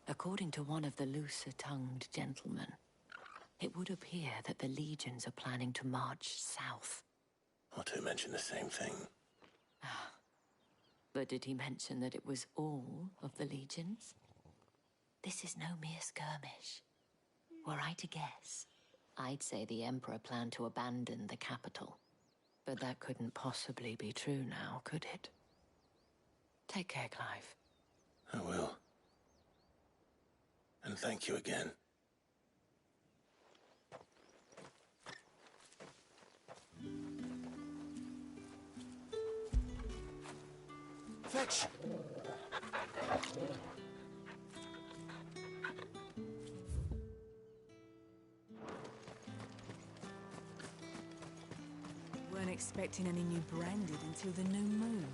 According to one of the looser-tongued gentlemen, it would appear that the legions are planning to march south. Otto mentioned the same thing. But did he mention that it was all of the legions? This is no mere skirmish. Were I to guess, I'd say the Emperor planned to abandon the capital. But that couldn't possibly be true now, could it? Take care, Clive. I will. And thank you again. Fetch! Weren't expecting any new branded until the new moon.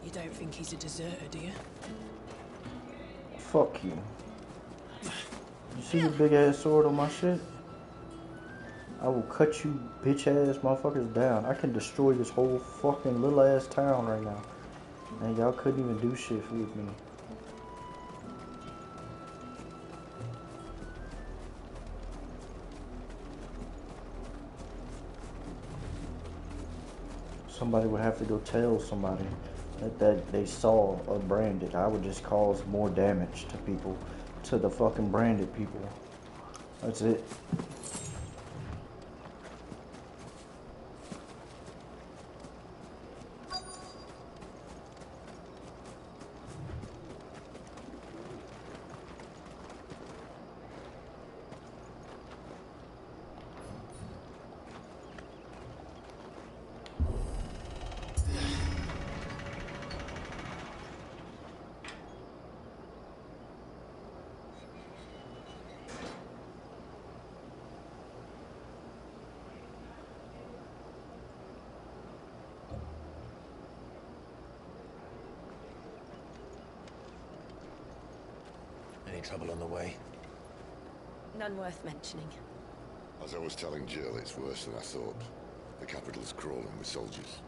You don't think he's a deserter, do you? Fuck you. You see the big ass sword on my shit? I will cut you bitch ass motherfuckers down. I can destroy this whole fucking little ass town right now. And y'all couldn't even do shit with me. Somebody would have to go tell somebody that they saw a branded. I would just cause more damage to people, to the fucking branded people. That's it. Any trouble on the way? None worth mentioning. As I was telling Jill, it's worse than I thought. The capital's crawling with soldiers.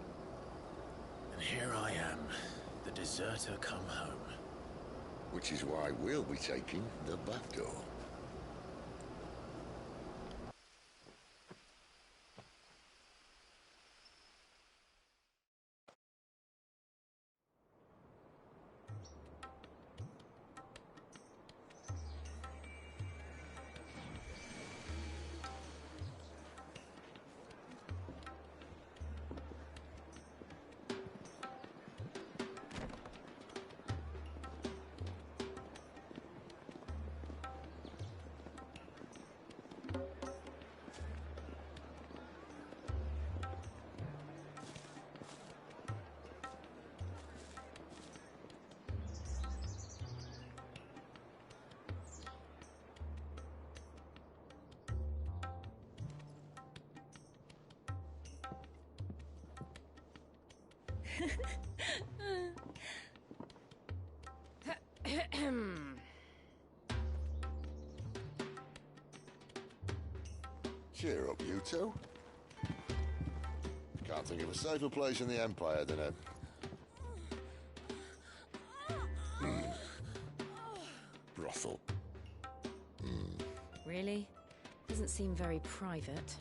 And here I am, the deserter come home. Which is why we'll be taking the back door. Cheer up, you two. Can't think of a safer place in the Empire than a... brothel. Really? Doesn't seem very private.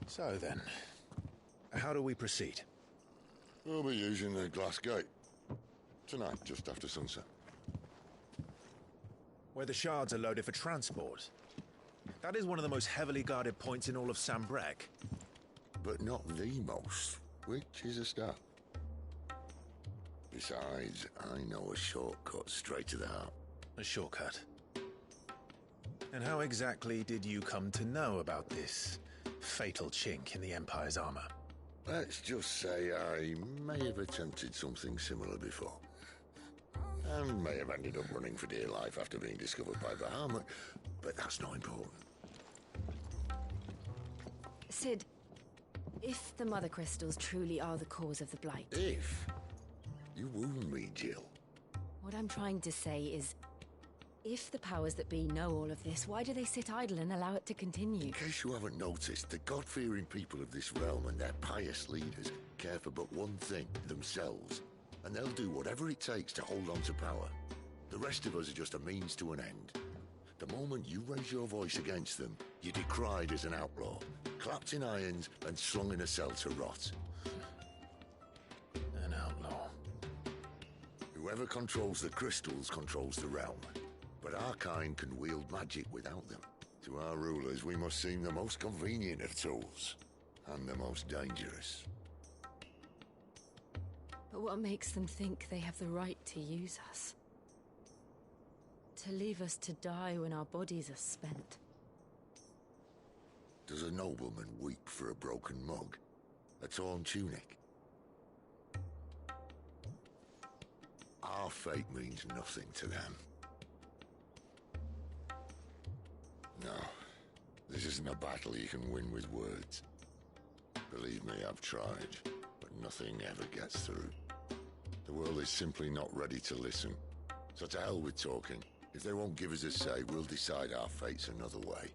So then, how do we proceed? We'll be using the glass gate. Tonight, just after sunset. Where the shards are loaded for transport. That is one of the most heavily guarded points in all of Sambrec. But not the most, which is a start. Besides, I know a shortcut straight to the heart. A shortcut? And how exactly did you come to know about this fatal chink in the Empire's armor? Let's just say I may have attempted something similar before. And may have ended up running for dear life after being discovered by Bahamut, but that's not important. Sid, if the Mother Crystals truly are the cause of the Blight... If? You wound me, Jill. What I'm trying to say is, if the powers that be know all of this, why do they sit idle and allow it to continue? In case you haven't noticed, the God-fearing people of this realm and their pious leaders care for but one thing, themselves. And they'll do whatever it takes to hold on to power. The rest of us are just a means to an end. The moment you raise your voice against them, you're decried as an outlaw, clapped in irons and slung in a cell to rot. An outlaw. Whoever controls the crystals controls the realm. But our kind can wield magic without them. To our rulers, we must seem the most convenient of tools. And the most dangerous. But what makes them think they have the right to use us? To leave us to die when our bodies are spent? Does a nobleman weep for a broken mug? A torn tunic? Our fate means nothing to them. No, this isn't a battle you can win with words. Believe me, I've tried, but nothing ever gets through. The world is simply not ready to listen. So to hell with talking. If they won't give us a say, we'll decide our fates another way.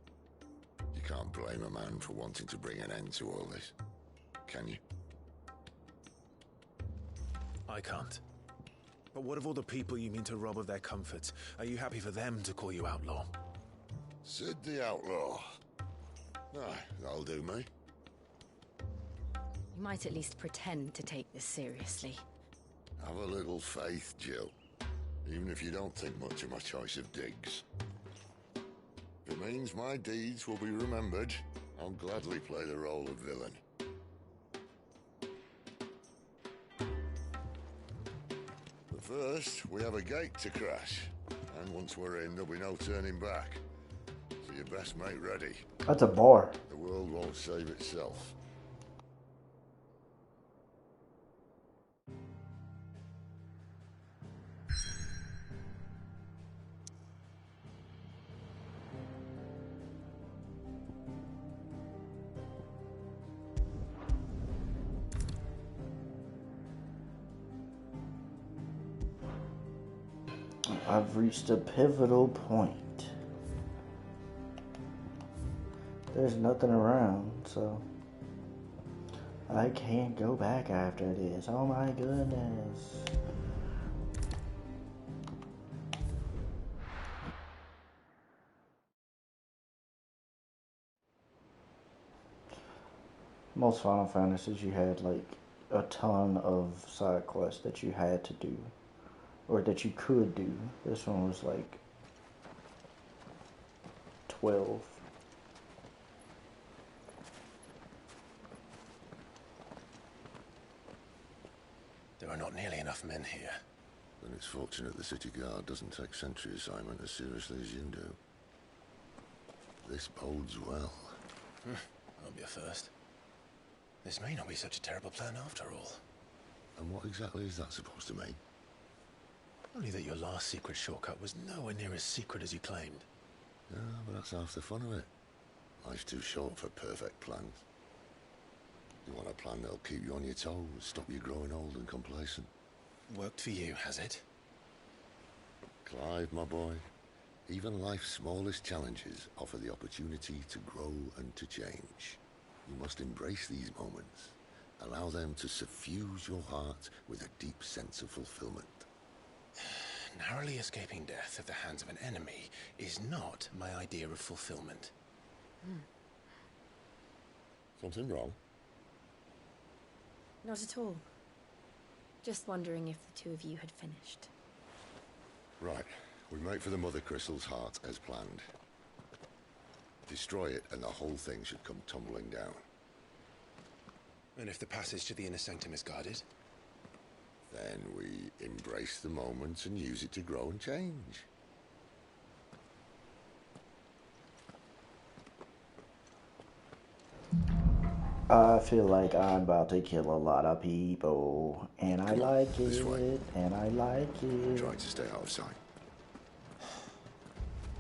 You can't blame a man for wanting to bring an end to all this, can you? I can't. But what of all the people you mean to rob of their comforts? Are you happy for them to call you outlaw? Sid the Outlaw. Aye, that'll do me. You might at least pretend to take this seriously. Have a little faith, Jill. Even if you don't think much of my choice of digs. If it means my deeds will be remembered, I'll gladly play the role of villain. But first, we have a gate to crash. And once we're in, there'll be no turning back. So you best make ready. That's a bar. The world won't save itself. I've reached a pivotal point. There's nothing around, so I can't go back after this. Oh my goodness. Most Final Fantasies, you had like a ton of side quests that you had to do. Or that you could do. This one was like 12. There are not nearly enough men here. Then it's fortunate the city guard doesn't take sentry assignment as seriously as you do. This bodes well. That'll be a first. This may not be such a terrible plan after all. And what exactly is that supposed to mean? Only that your last secret shortcut was nowhere near as secret as you claimed. Yeah, but that's half the fun of it. Life's too short for perfect plans. You want a plan that'll keep you on your toes, stop you growing old and complacent. Worked for you, has it? Clive, my boy, even life's smallest challenges offer the opportunity to grow and to change. You must embrace these moments. Allow them to suffuse your heart with a deep sense of fulfillment. Narrowly escaping death at the hands of an enemy is not my idea of fulfillment. Something wrong? Not at all. Just wondering if the two of you had finished. Right. We make for the Mother Crystal's heart as planned. Destroy it and the whole thing should come tumbling down. And if the passage to the inner sanctum is guarded? Then we embrace the moment and use it to grow and change. I feel like I'm about to kill a lot of people, and I like it, and I like it. Trying to stay out of sight.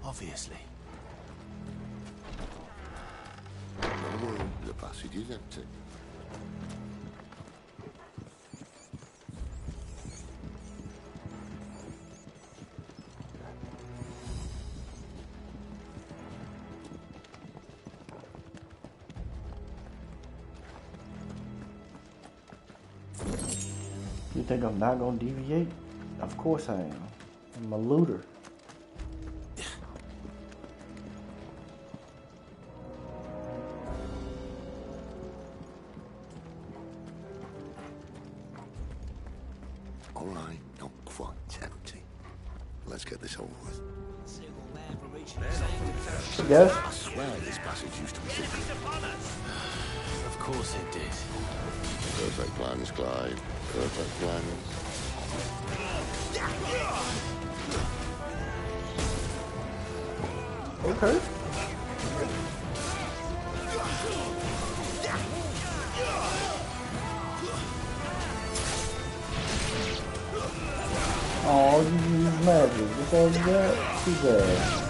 Obviously. No room, the passage is empty. You think I'm not gonna deviate? Of course I am. I'm a looter. All right, not quite empty. Let's get this over with. Yes? I swear this passage used to be secret. Of course it did. Perfect plans, Clive. Perfect plans. Okay. Oh, you use magic. What's all that? Too bad.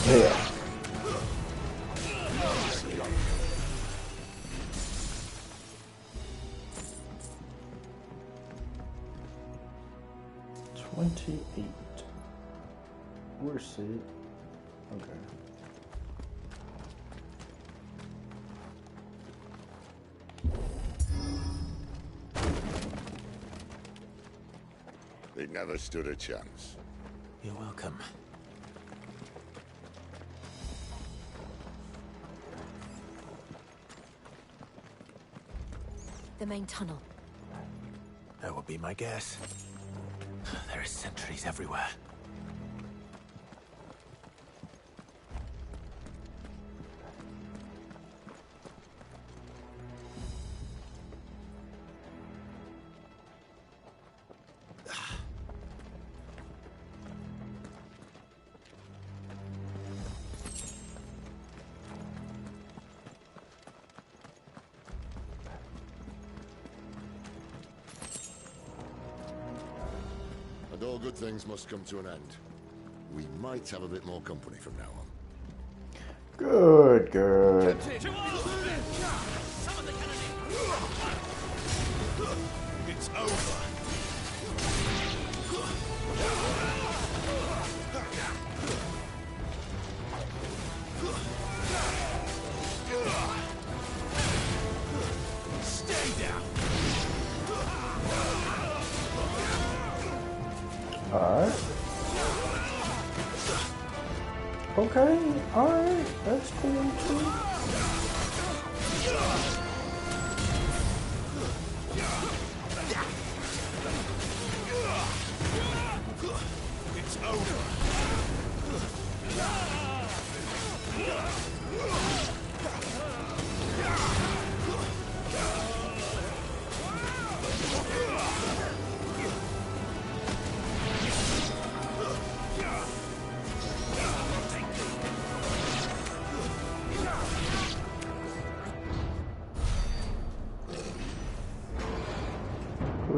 Yeah. Where's Sid? Okay. They never stood a chance. You're welcome. The main tunnel. That would be my guess. There are sentries everywhere. And all good things must come to an end. We might have a bit more company from now on. Good, good. It's over. Stay down. Alright. Okay, alright. That's cool too. It's over.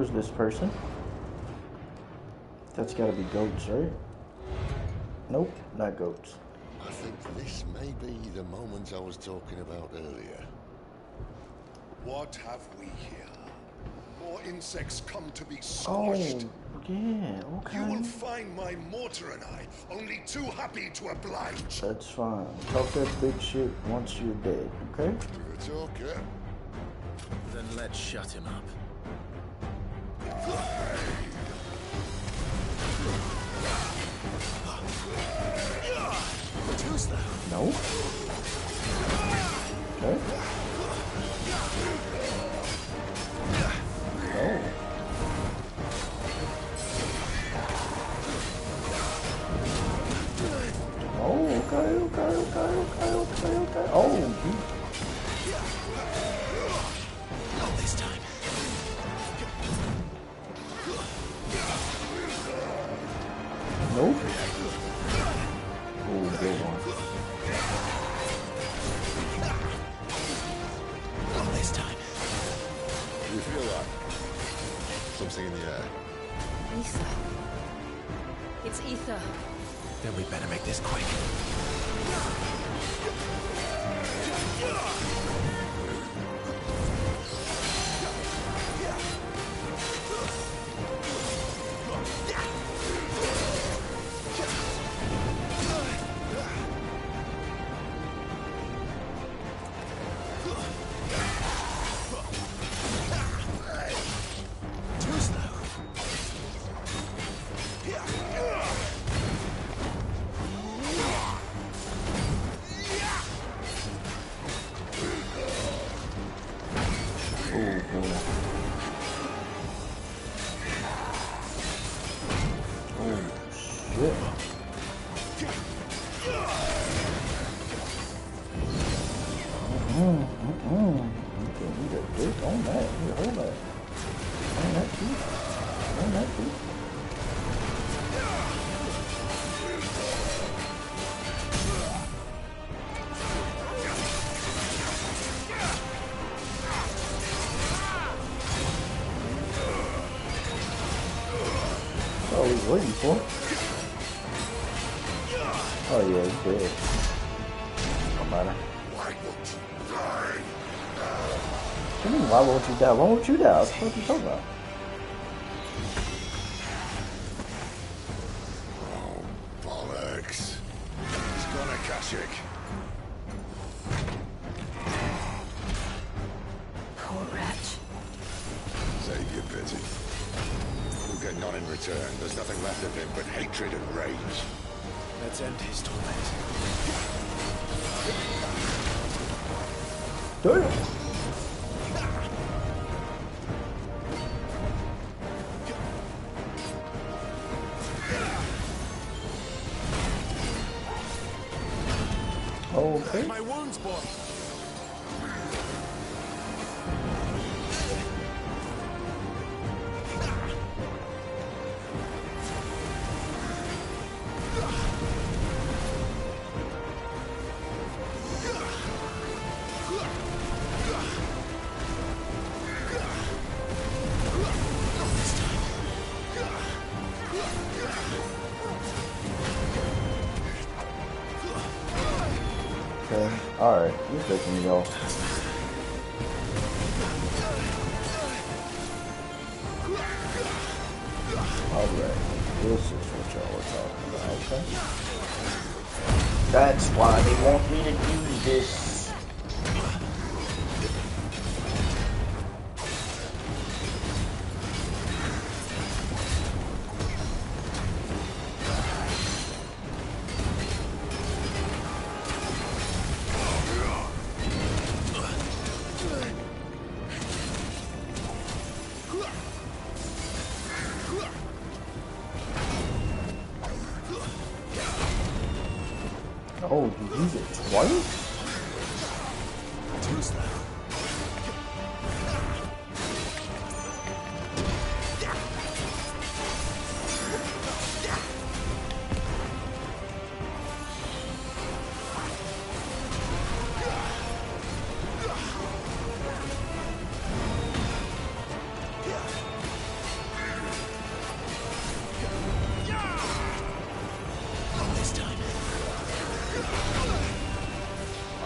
Who's this person? That's gotta be goats, right? Nope, not goats. I think this may be the moment I was talking about earlier. What have we here? More insects come to be Oh, squashed. yeah, okay. You will find my mortar and I only too happy to oblige. That's fine. Talk that big shit once you're dead, okay? You're a talker. Then let's shut him up. Too slow. No. Okay. No. Oh, okay. Oh, Not this time. nope. Oh, good one. Not this time. You feel that? Something in the air. Ether. It's ether. Then we better make this quick. Too slow. Oh, he's waiting for it. Oh yeah, he's dead. No matter. Why won't you die? What do you mean, why won't you die? Why won't you die? What the fuck are you talking about? Oh, bollocks. He's gone, Akashic. Poor wretch. Save your pity. We'll get none in return. There's nothing left of him but hatred and rage. Let's end his torment. Damn. Okay. My wounds, boy. Okay. Alright, you're taking me off. Alright, this is what y'all were talking about, okay? That's why they want me to use this. Oh, you use it twice? Too slow.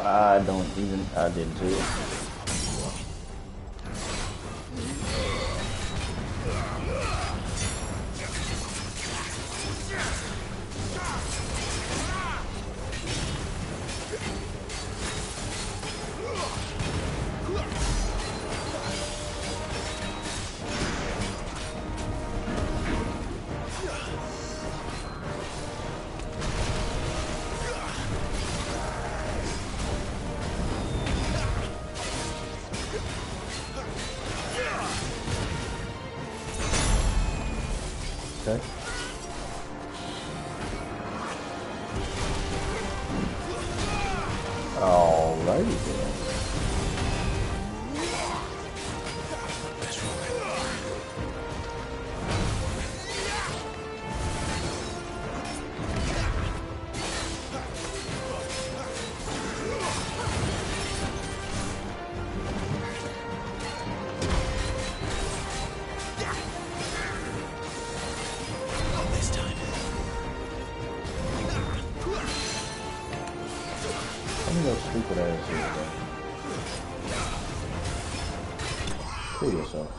I don't even. I did too. Okay. Alrighty then. Stupid ass here, bro. Kill yourself.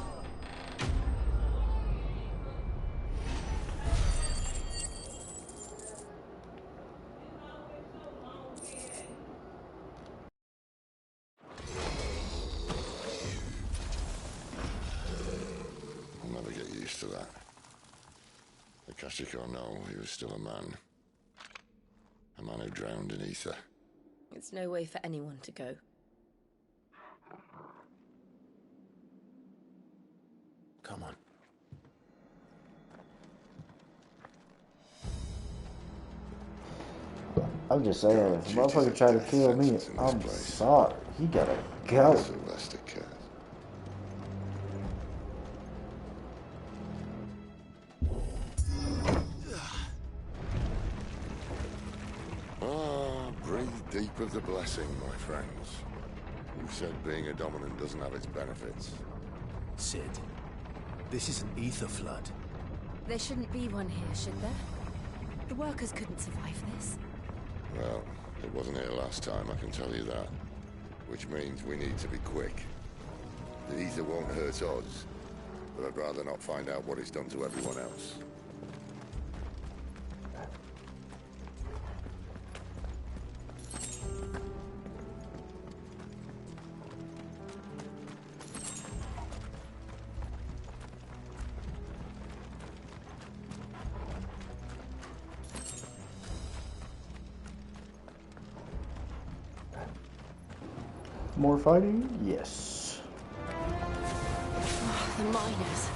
I'll never get used to that. Akashic or no, he was still a man. A man who drowned in ether. It's no way for anyone to go. Come on. I'm just saying, if a motherfucker tried to kill me, I'm sorry. He gotta go. Sylvester Cat. Breathe deep of the blessing, my friends. Who said being a dominant doesn't have its benefits? Sid, this is an ether flood. There shouldn't be one here, should there? The workers couldn't survive this. Well, it wasn't here last time, I can tell you that. Which means we need to be quick. The ether won't hurt us, but I'd rather not find out what it's done to everyone else. More fighting? Yes. Oh, the miners.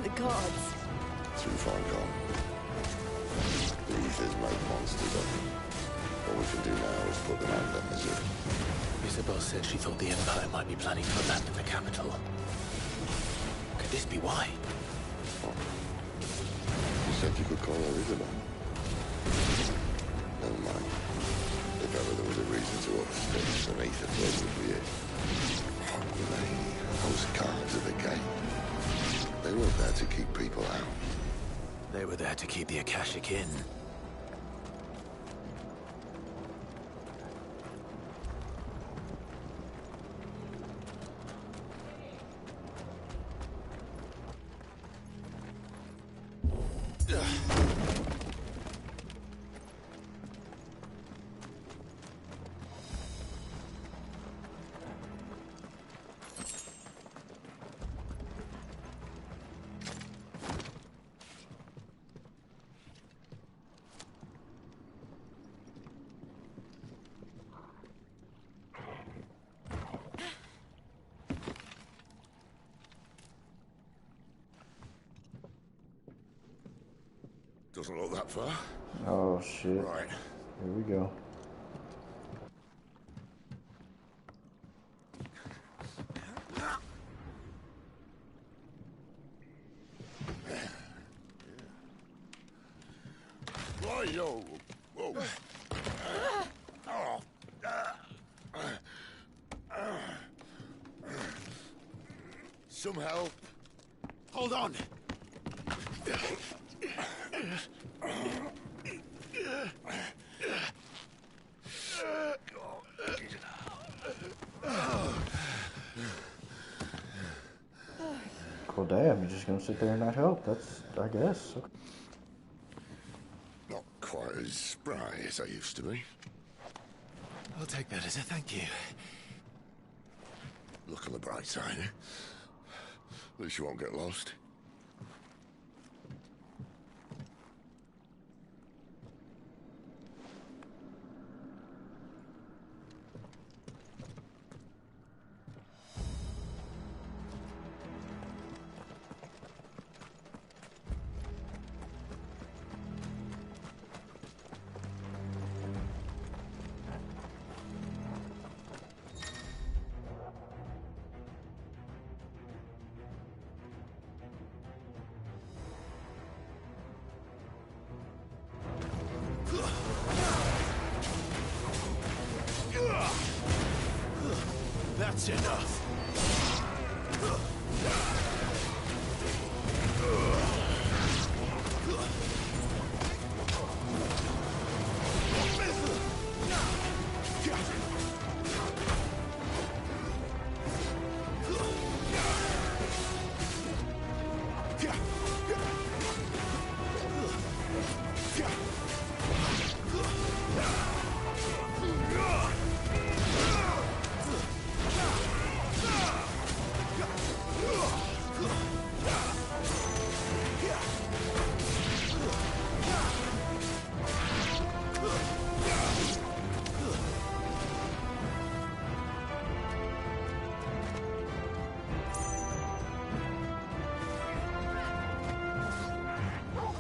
The guards. Too far gone. The ether's made monsters of them. All we can do now is put them out of their misery. Isabel said she thought the Empire might be planning to abandon the capital. Could this be why? What? You said you could call her Isabel. Never mind. If ever there was a reason to overstitch, then ether flood would be it. Fuck with me. Those guards at the gate. They weren't there to keep people out. They were there to keep the Akashic in. Doesn't look that far. Oh shit. Right. Here we go. Yo. Whoa. Some help. Hold on. Well, damn, you're just gonna sit there and not help. That's, I guess. Okay. Not quite as spry as I used to be. I'll take that as a thank you. Look on the bright side, eh? At least you won't get lost. That's enough.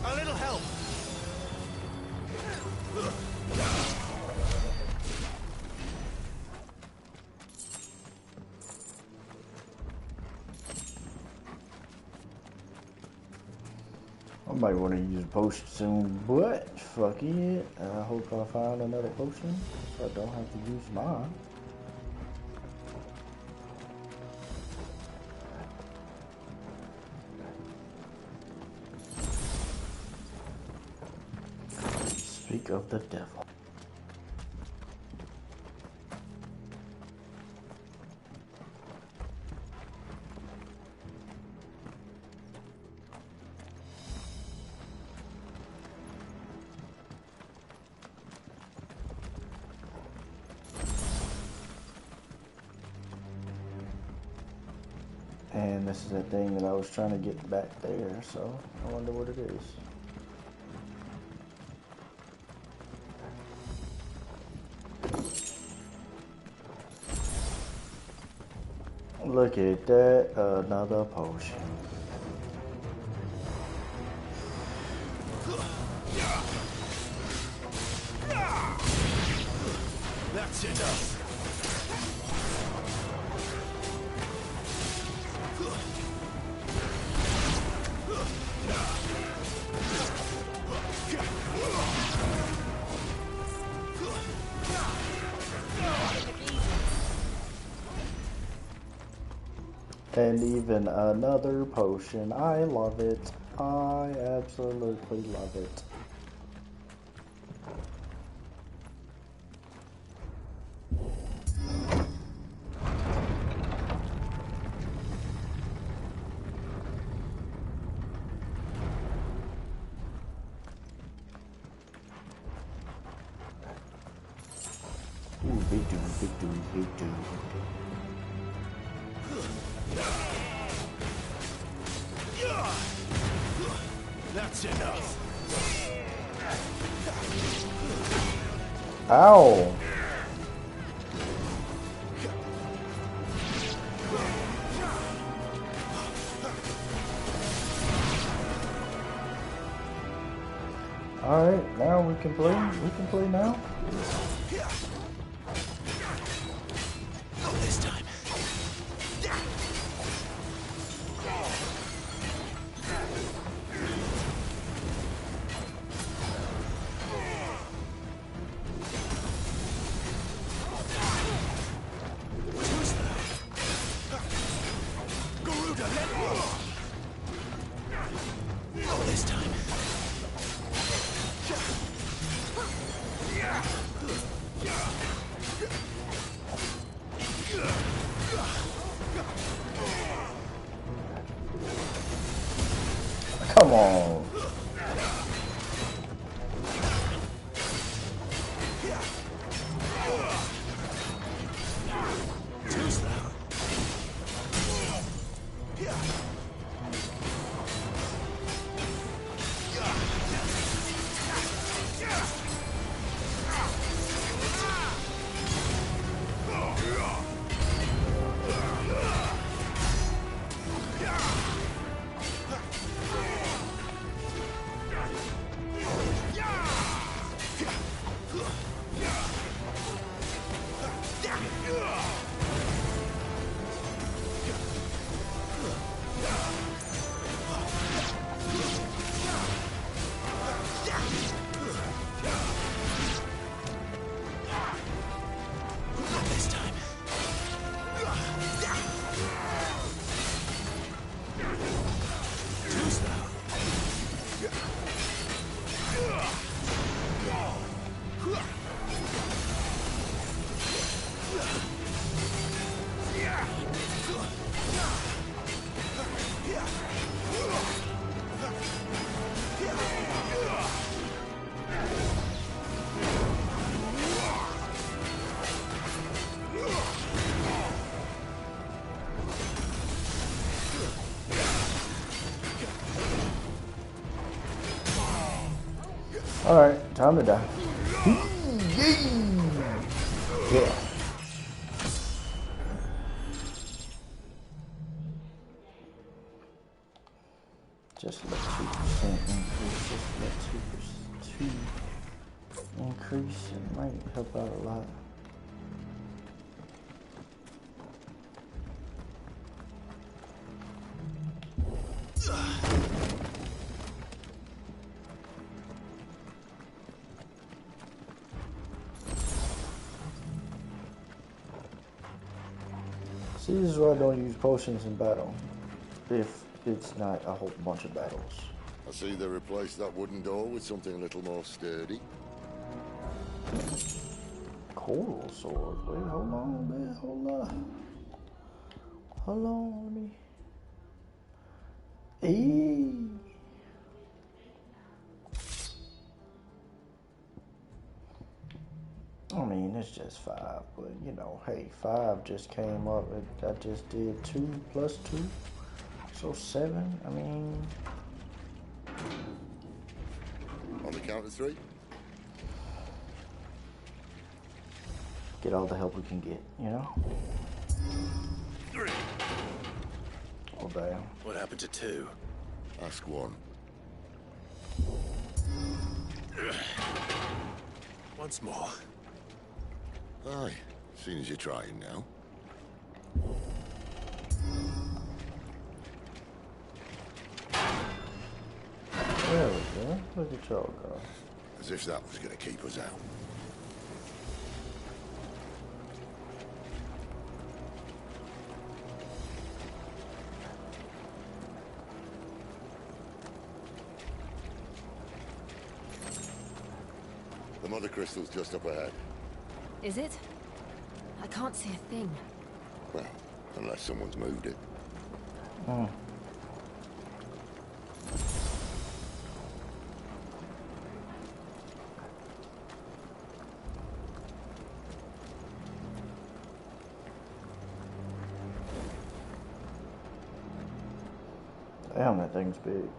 A little help. I might want to use a potion soon, but fuck it. I hope I find another potion so I don't have to use mine. Speak of the devil. And this is that thing that I was trying to get back there, so I wonder what it is. Look at that, another potion. That's enough. And even another potion. I love it. I absolutely love it. Ooh, big dude, big dude, big dude. That's enough. Ow! Alright, now we can play. We can play now. Not this time. Come on. Too slow. This time. Too slow. Alright, time to die. Yeah. Just let 2% increase. Just let 2% increase. It might help out a lot. See, this is why I don't use potions in battle. If it's not a whole bunch of battles. I see they replaced that wooden door with something a little more sturdy. Coral sword. Wait, hold on, man. Hold on. Hold on, let me. Eee. I mean, it's just 5, but you know, hey, 5 just came up. I just did 2 plus 2, so 7. I mean, On the count of 3? get all the help we can get, you know? 3. Oh, damn. What happened to 2? Ask 1. Once more. Aye, seeing as you're trying now. There we go. Look at y'all go. As if that was going to keep us out. The mother crystal's just up ahead. Is it? I can't see a thing. Well, unless someone's moved it. Hmm. Damn, that thing's big.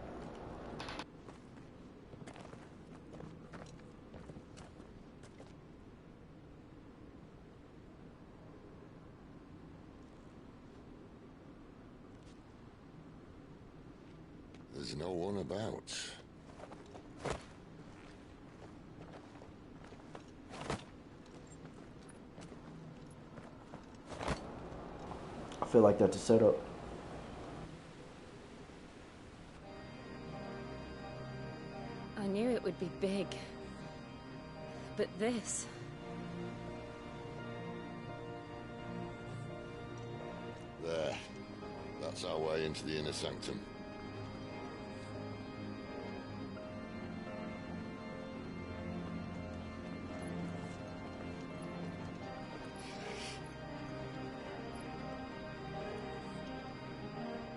There's no one about. I feel like that's a setup. I knew it would be big. But this... There. That's our way into the inner sanctum.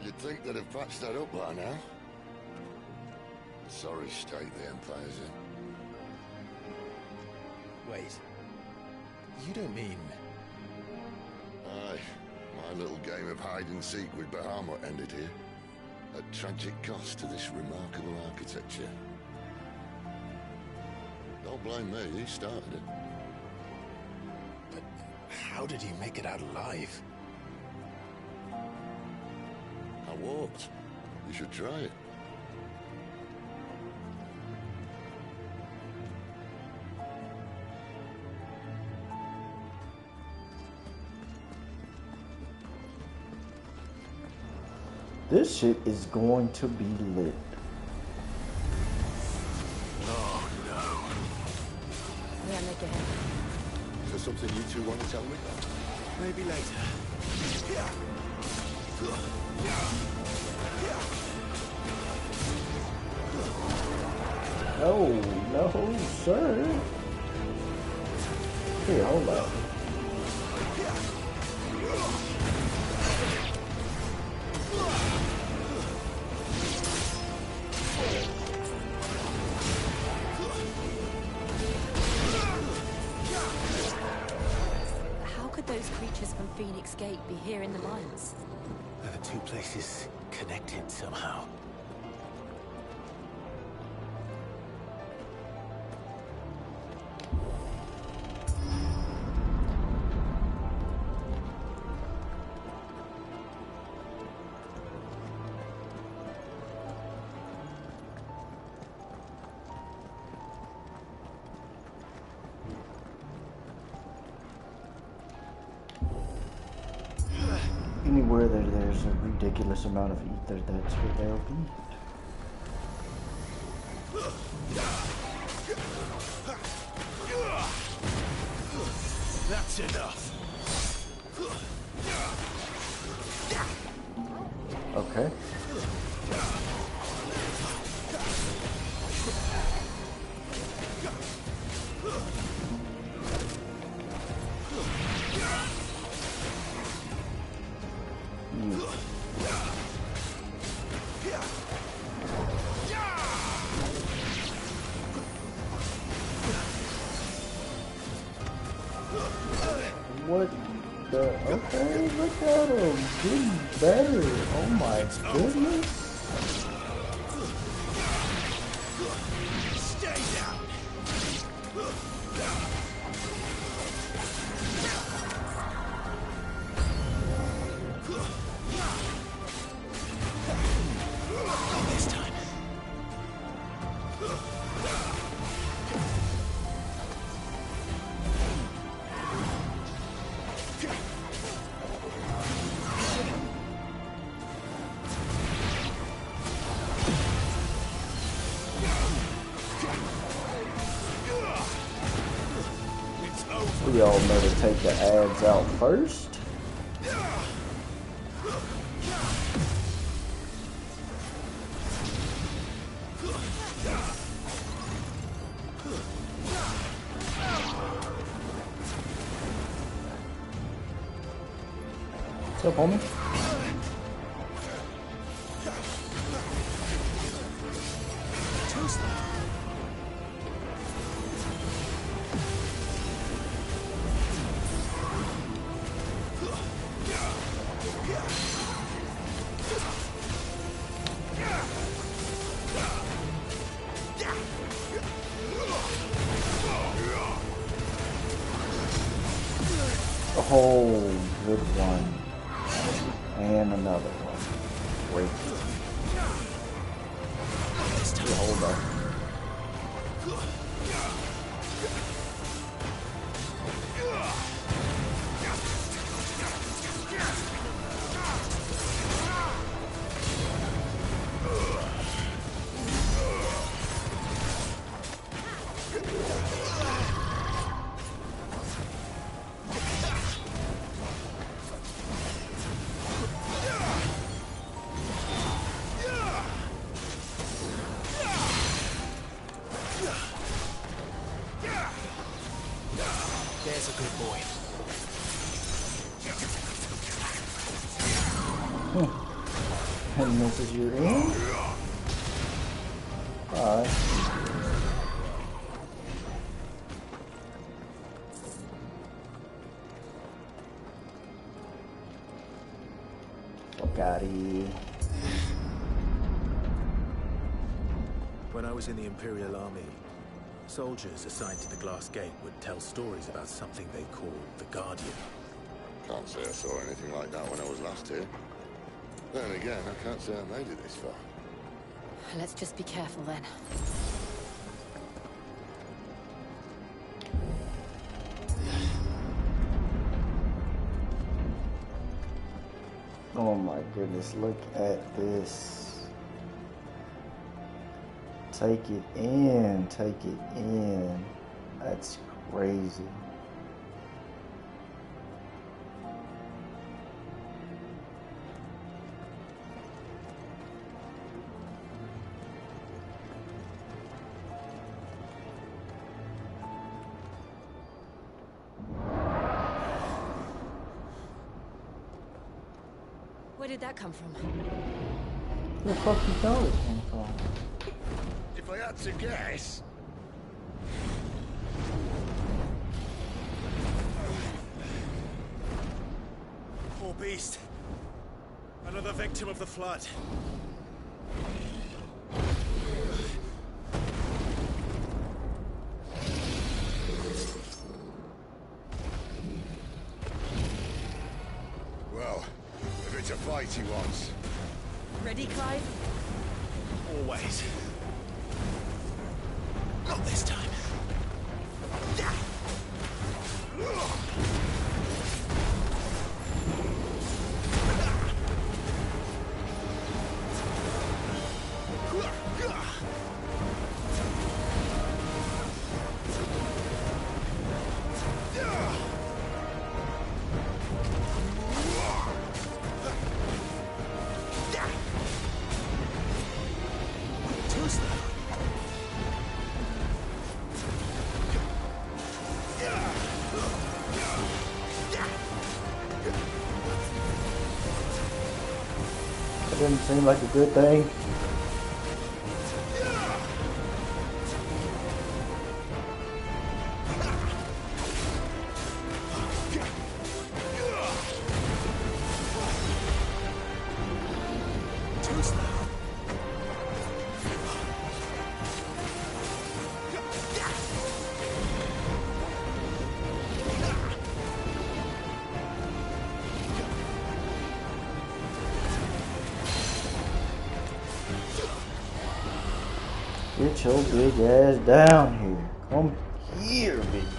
You'd think they'd have patched that up by now. Sorry state the Empire's in. Wait. You don't mean... Aye. My little game of hide-and-seek with Bahamut ended here. At tragic cost to this remarkable architecture. Don't blame me, he started it. But how did he make it out alive? I walked. You should try it. This shit is going to be lit. Oh no. Yeah, make it happen. Is there something you two want to tell me? Maybe later. Oh, no, sir. Here, hold up. How could those creatures from Phoenix Gate be here in the mines? Are the two places connected somehow? Anywhere that there's a ridiculous amount of ether, that's where they'll be. That's enough. Okay. What the? Okay, look at him. Getting better. Oh my goodness. Stay down. This time. We all know to take the ads out first. What's up, homie? Oh, good one. And another one. Great. Hold up. There's a good boy. And this is your end? Alright. Fuck outta here. When I was in the Imperial Army, soldiers assigned to the Glass Gate would tell stories about something they called the Guardian. Can't say I saw anything like that when I was last here. Then again, I can't say I made it this far. Let's just be careful then. Oh my goodness, look at this. Take it in, take it in. That's crazy. Where did that come from? Where the fuck you thought it came from? If I had to guess... Poor beast. Another victim of the flood. Well, if it's a fight he wants. Ready, Clive? Always. Not this time. That didn't seem like a good thing. Get your big ass down here. Come here, bitch.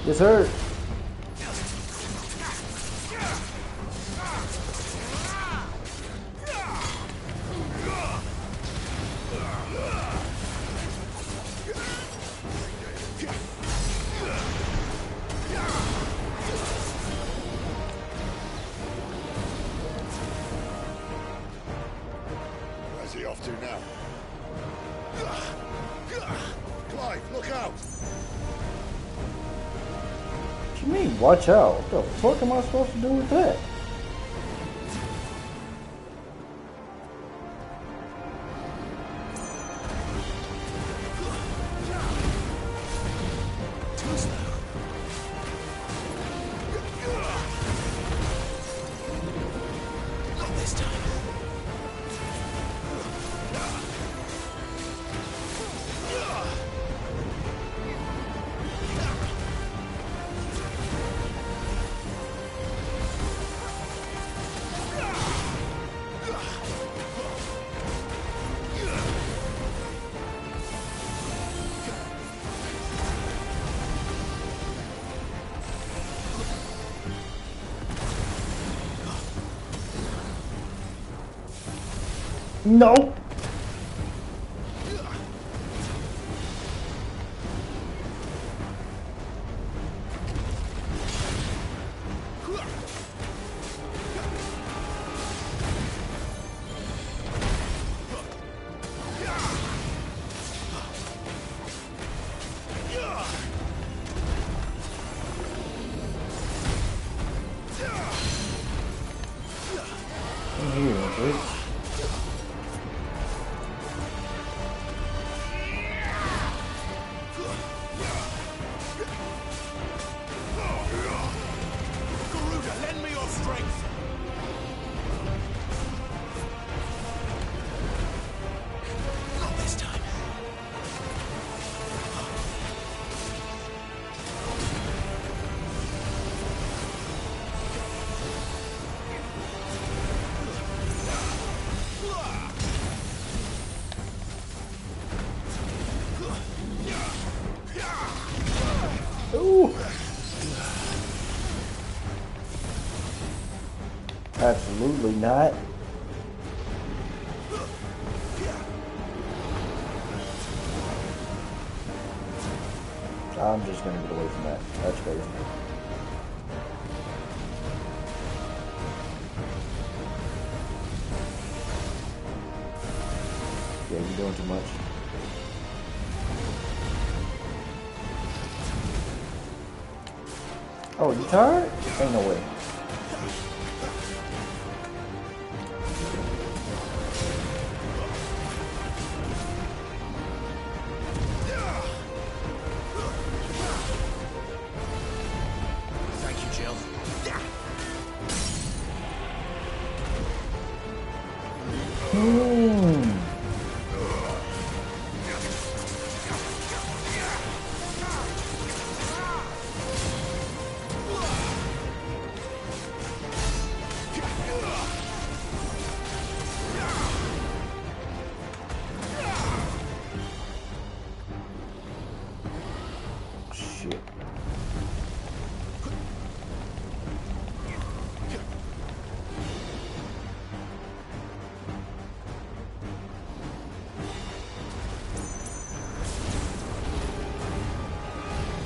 Yes, sir. Where's he off to now? Clive, look out! What you mean, watch out? What the fuck am I supposed to do with that? No. Ooh. Absolutely not. I'm just gonna get away from that. That's crazy. Yeah, you're doing too much. Oh, you tired? Ain't no way. Thank you, Jill. Shit.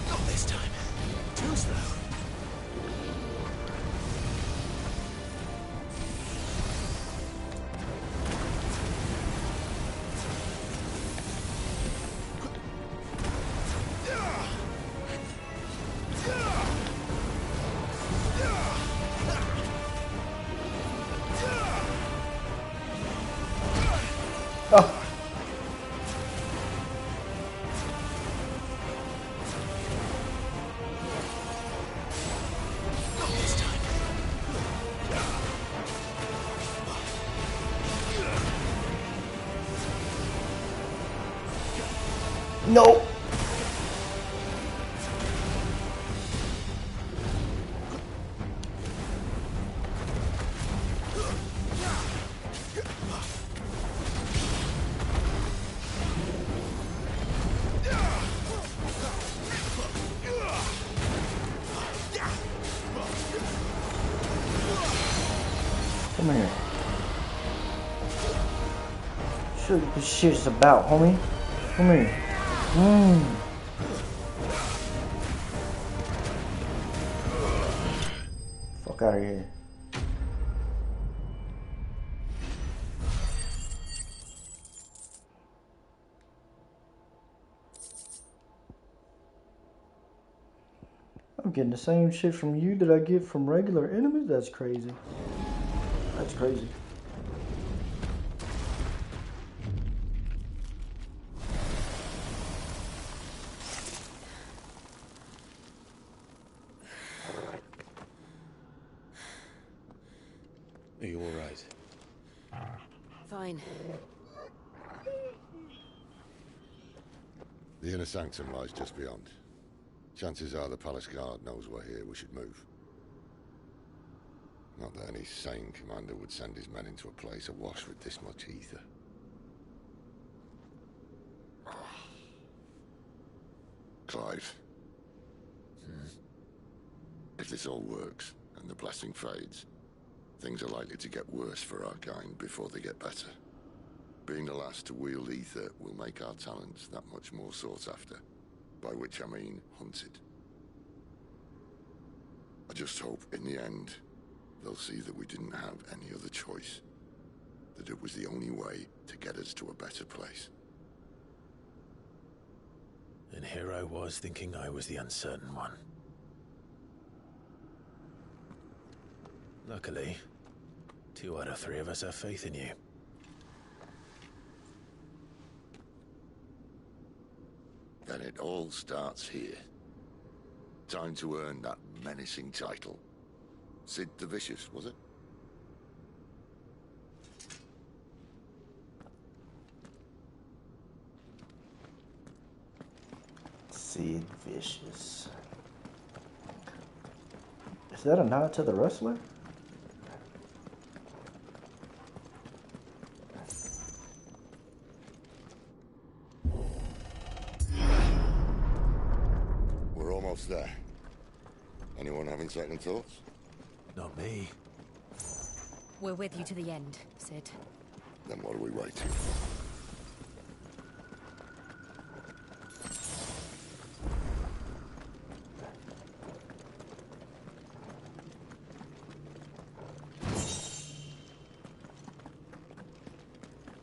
Not this time. Too slow. Oh. No. Come here. Show you what this shit's about, homie. Come here. Fuck out of here. I'm getting the same shit from you that I get from regular enemies? That's crazy. That's crazy. Are you all right? Fine. The inner sanctum lies just beyond. Chances are the palace guard knows we're here. We should move. Not that any sane commander would send his men into a place awash with this much ether. Clive. If this all works, and the blessing fades, things are likely to get worse for our kind before they get better. Being the last to wield ether will make our talents that much more sought after. By which I mean hunted. I just hope, in the end, they'll see that we didn't have any other choice. That it was the only way to get us to a better place. And here I was thinking I was the uncertain one. Luckily, 2 out of 3 of us have faith in you. Then it all starts here. Time to earn that menacing title. Sid the Vicious, was it? Sid Vicious. Is that a nod to the wrestler? We're almost there. Anyone having second thoughts? Not me. We're with you to the end, Sid. Then what are we waiting for?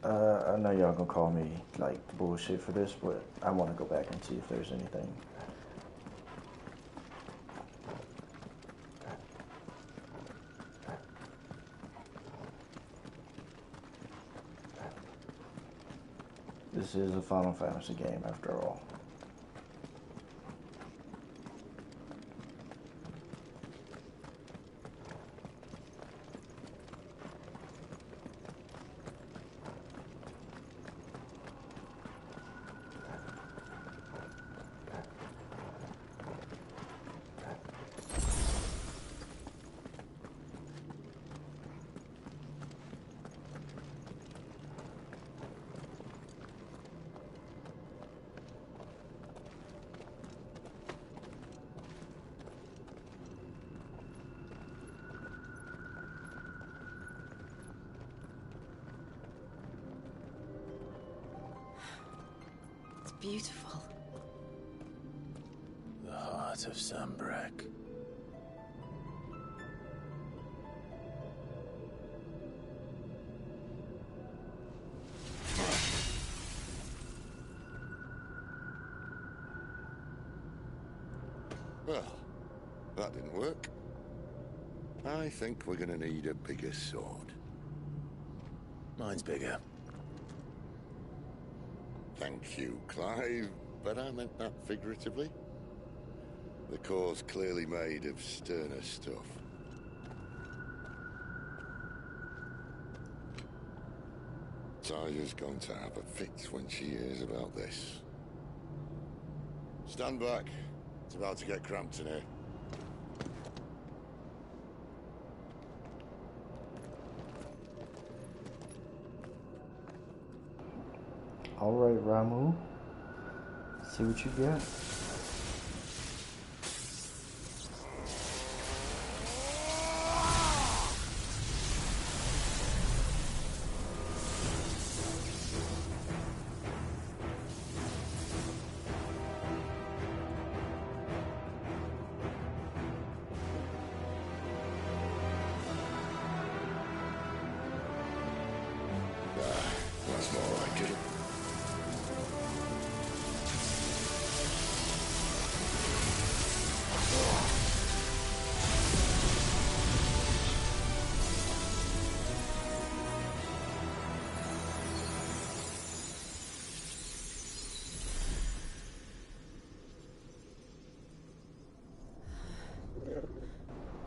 I know y'all gonna call me like bullshit for this, but I want to go back and see if there's anything. This is a Final Fantasy game after all. Beautiful. The heart of Sambrek. Well, that didn't work. I think we're gonna need a bigger sword. Mine's bigger. Thank you, Clive, but I meant that figuratively. The core's clearly made of sterner stuff. Tyler's going to have a fit when she hears about this. Stand back. It's about to get cramped in here. Alright, Ramu. See what you got. That's more like it.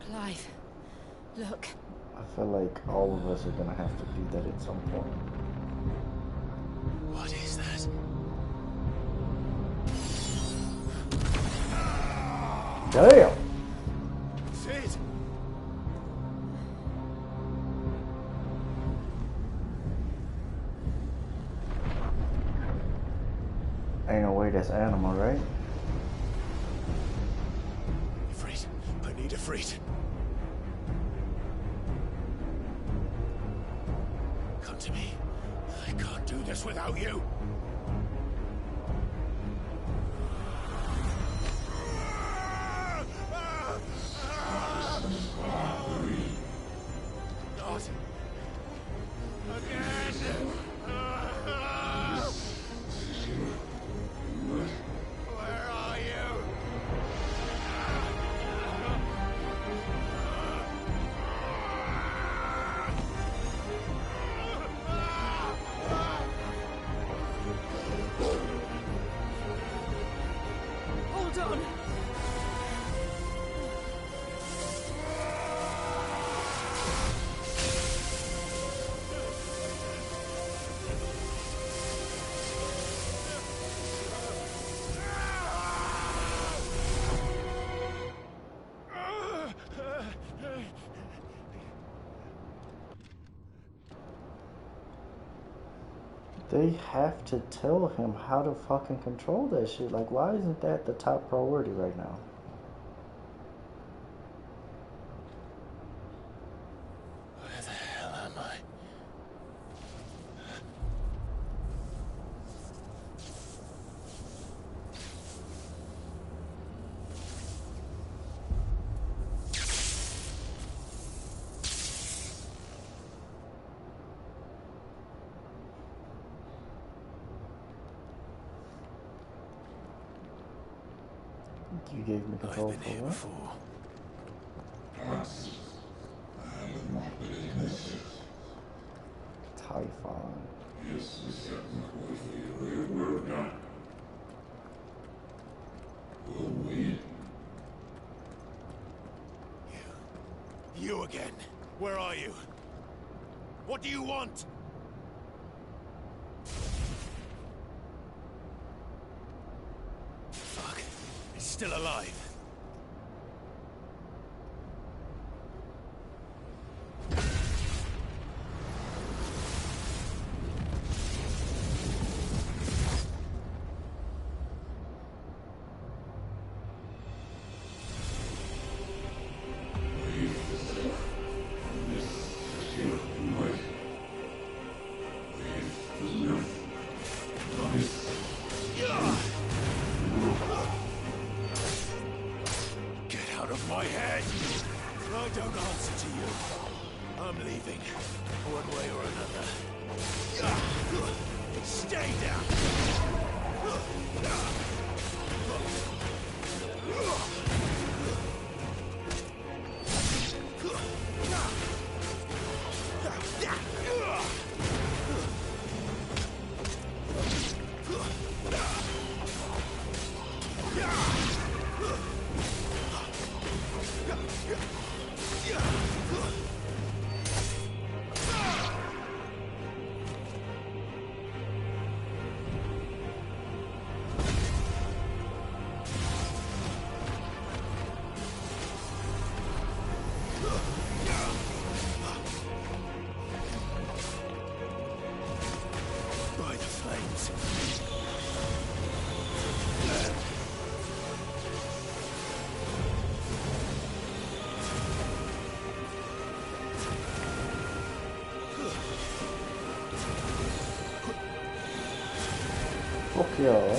Clive, look. I feel like all of us are gonna have to do that at some point. What is that? Damn! Sid! Ain't no way that's animal, right? Ifrit. I need Ifrit. Come to me. I I can't do this without you. Not again. Where are you? Hold on. They have to tell him how to fucking control that shit. Like, why isn't that the top priority right now? Where the hell am I? You gave me control I've been here before. Typhon. You again. Where are you? What do you want? Fuck. It's still alive. My head! I don't answer to you. I'm leaving. One way or another. Stay down! By the flames. Fuck y'all,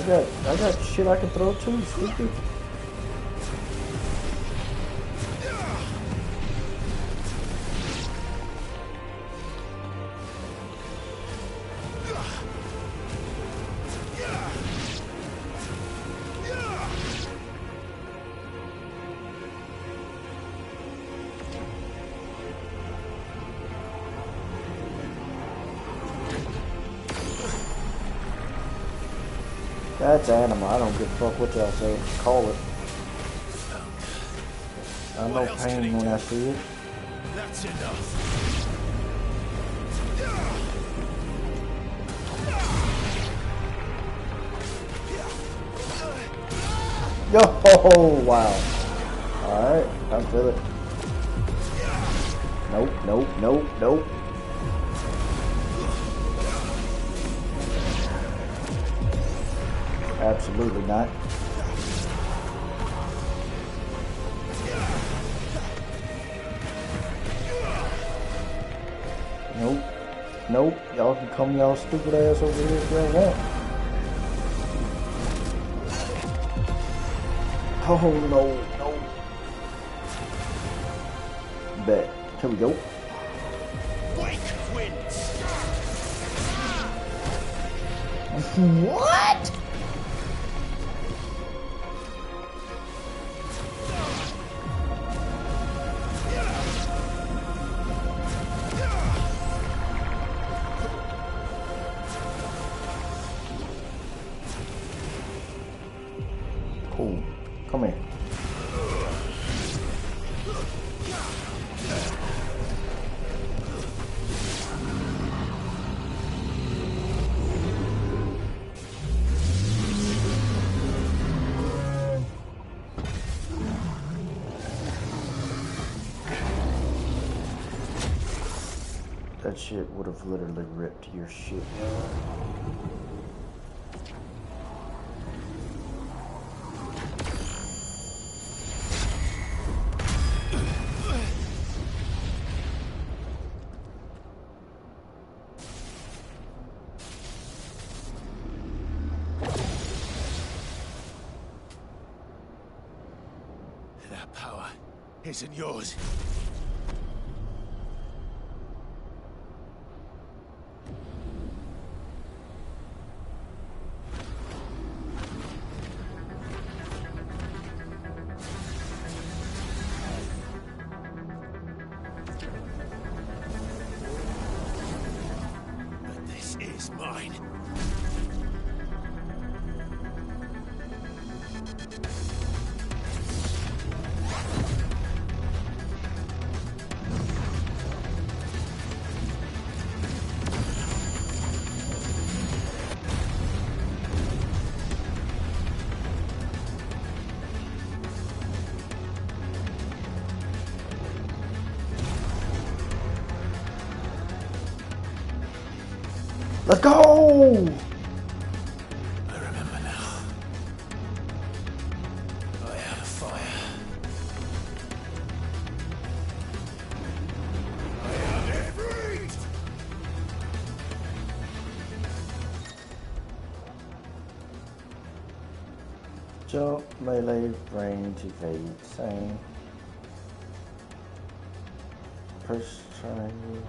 I got shit I can throw too, stupid. That's animal. I don't give a fuck what y'all say. Call it. I know pain when I see it. That's enough. Yo, wow. Alright, I feel it. Nope, nope, nope, nope. Absolutely not. Nope. Nope, y'all can come y'all stupid ass over here if y'all want. Oh no, no. Bet. Here we go. What? Cool. Come here. That shit would have literally ripped your shit. That power isn't yours. Is mine. Let's go! I remember now. I had a fire. I had it breathed! Jump, melee, range, evade, same. Press triangle.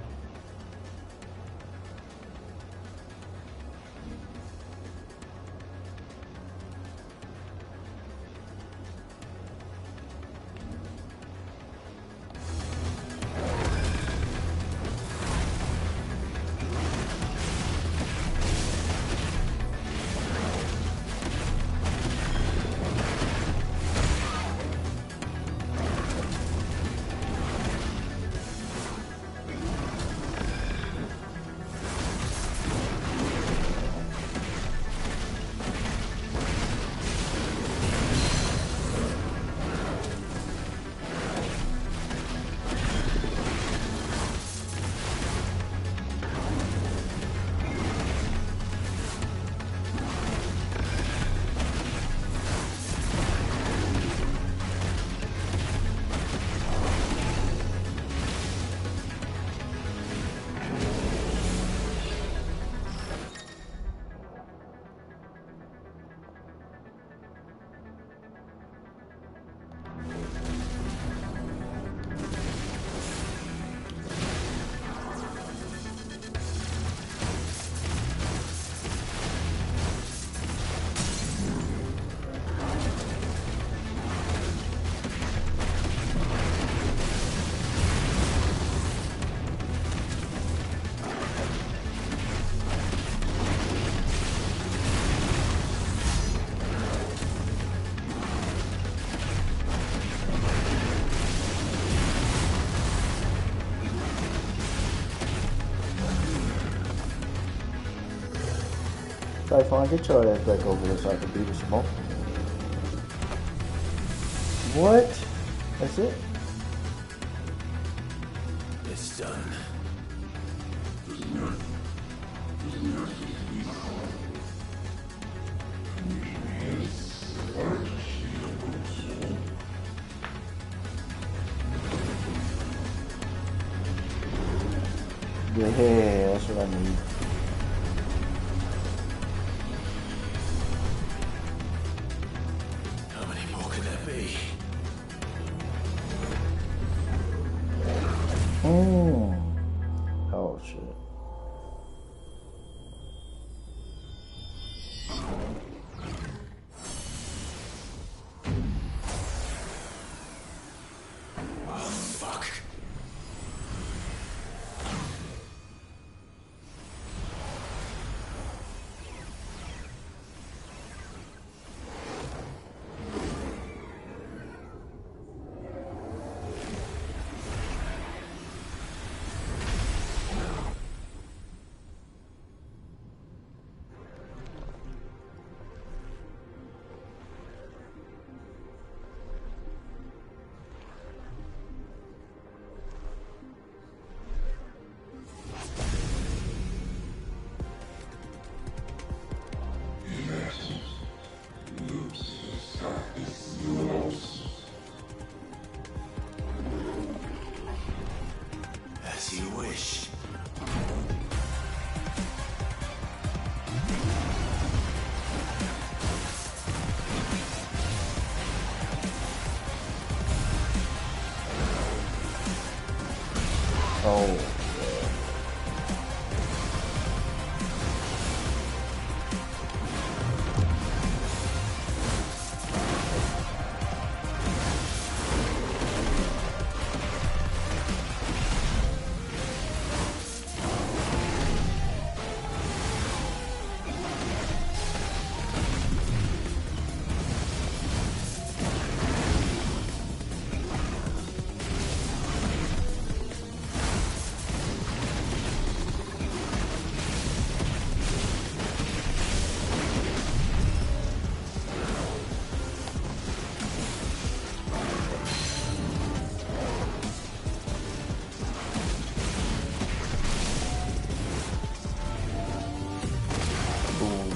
Fine, get your ass back over here so I can beat you some more. What? That's it? It's done. Yeah, that's what I need. How many more can there be? Oh shit. As you wish. Oh.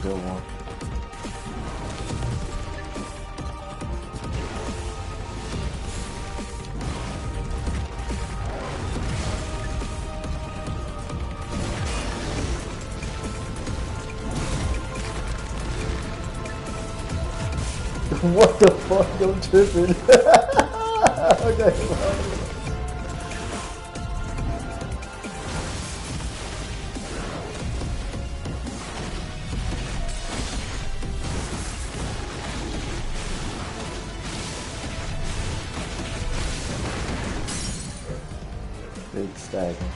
Good one. What the fuck? I'm tripping. Okay. Big stagger.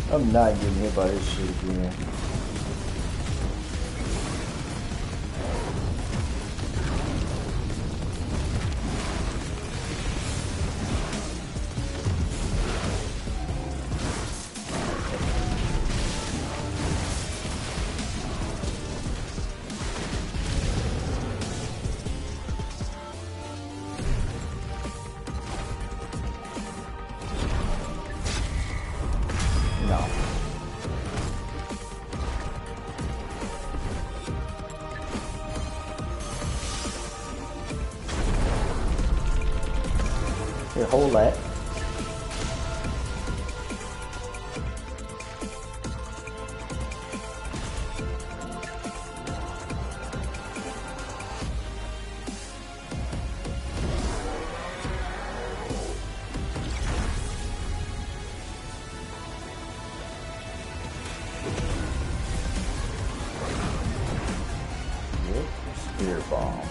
I'm not getting hit by this shit again. No. Here, hold that. Yep, spear bomb.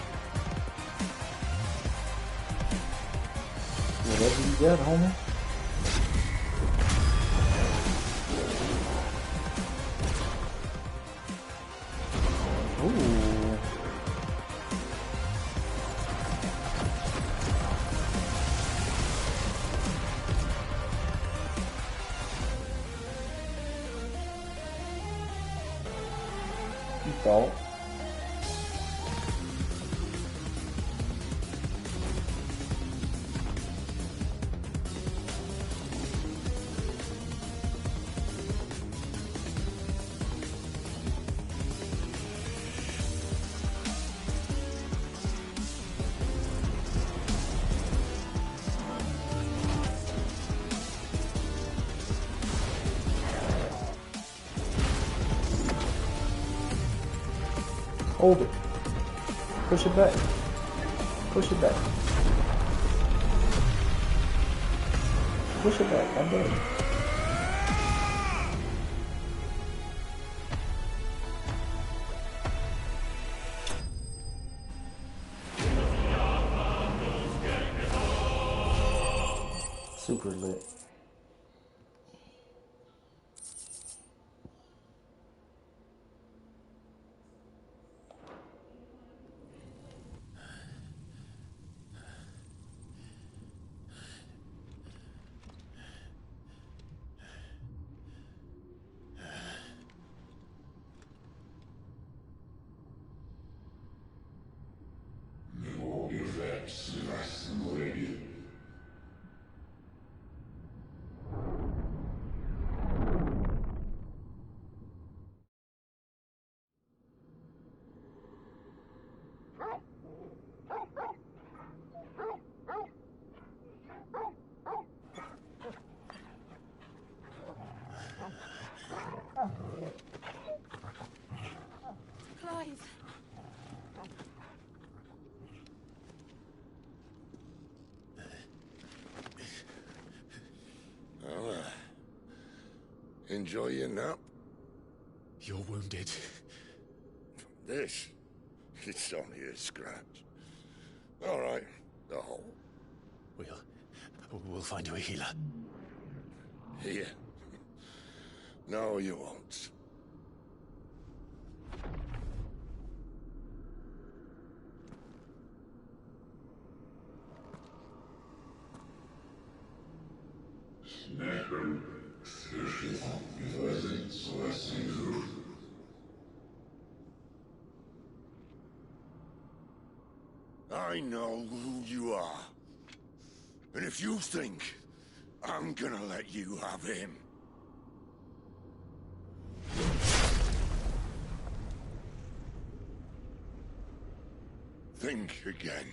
Whatever you got, homie. Ooh. dog. Hold it. Push it back. Push it back. Push it back. I'm dead. Super lit. Clive. Well, enjoy your nap. You're wounded. This? It's only a scratch. All right, the hole. We'll find you a healer. Here? No, you won't. I know who you are. And if you think I'm gonna let you have him... think again.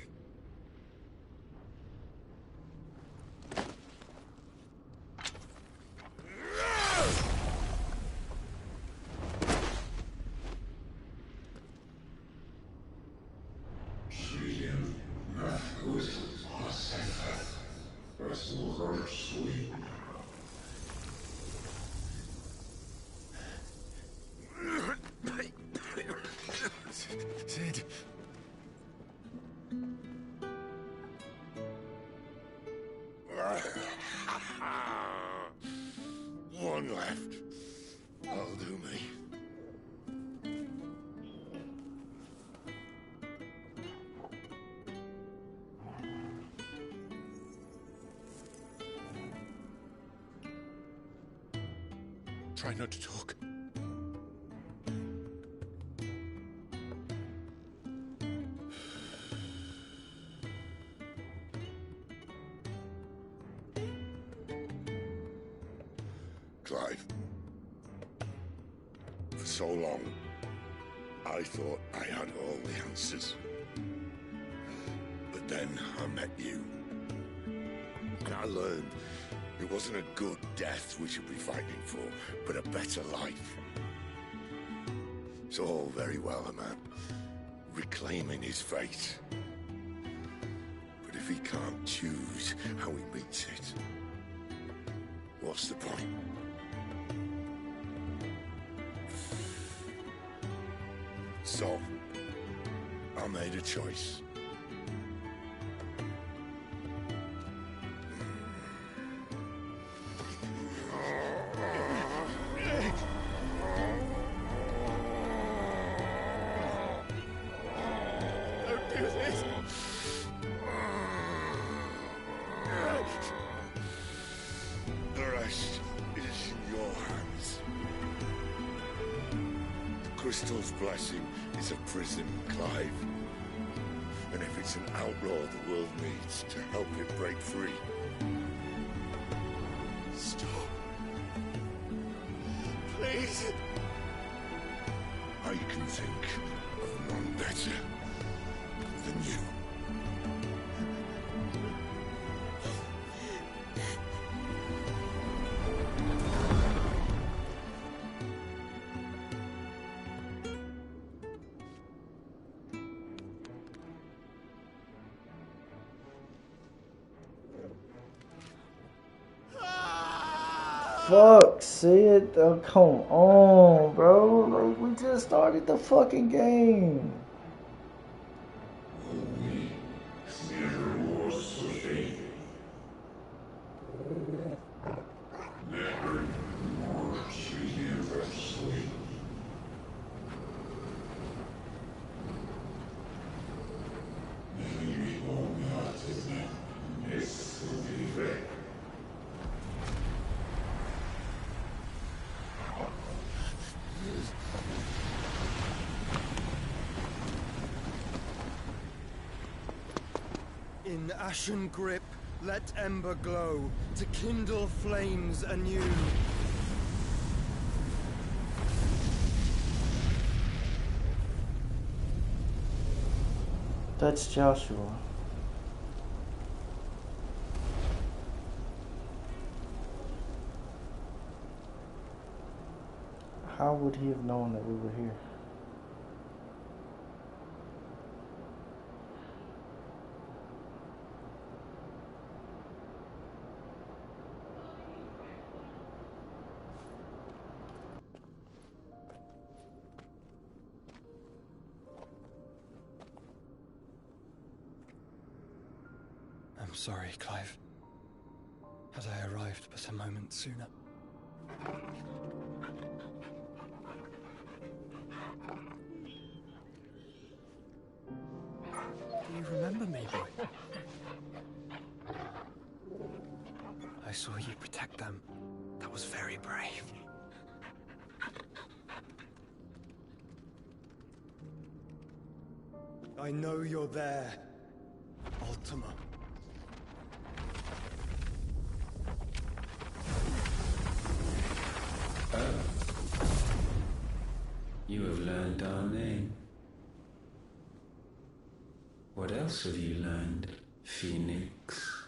Sid. One left. That'll do me. Try not to talk. Clive. For so long, I thought I had all the answers. But then I met you. And I learned it wasn't a good death we should be fighting for, but a better life. It's all very well, a man reclaiming his fate. But if he can't choose how he meets it, what's the point? So, I made a choice. Don't do this! The rest is in your hands. crystal's blessing is a prison, Clive. And if it's an outlaw the world needs to help it break free... Stop. Please. I can think of none better than you. Fuck, Sid. Oh, come on, bro. Like, we just started the fucking game. In ashen grip, let ember glow, to kindle flames anew. That's Joshua. How would he have known that we were here? I'm sorry, Clive. Had I arrived but a moment sooner. Do you remember me, boy? I saw you protect them. That was very brave. I know you're there, Ultima. You have learned our name. What else have you learned, Phoenix?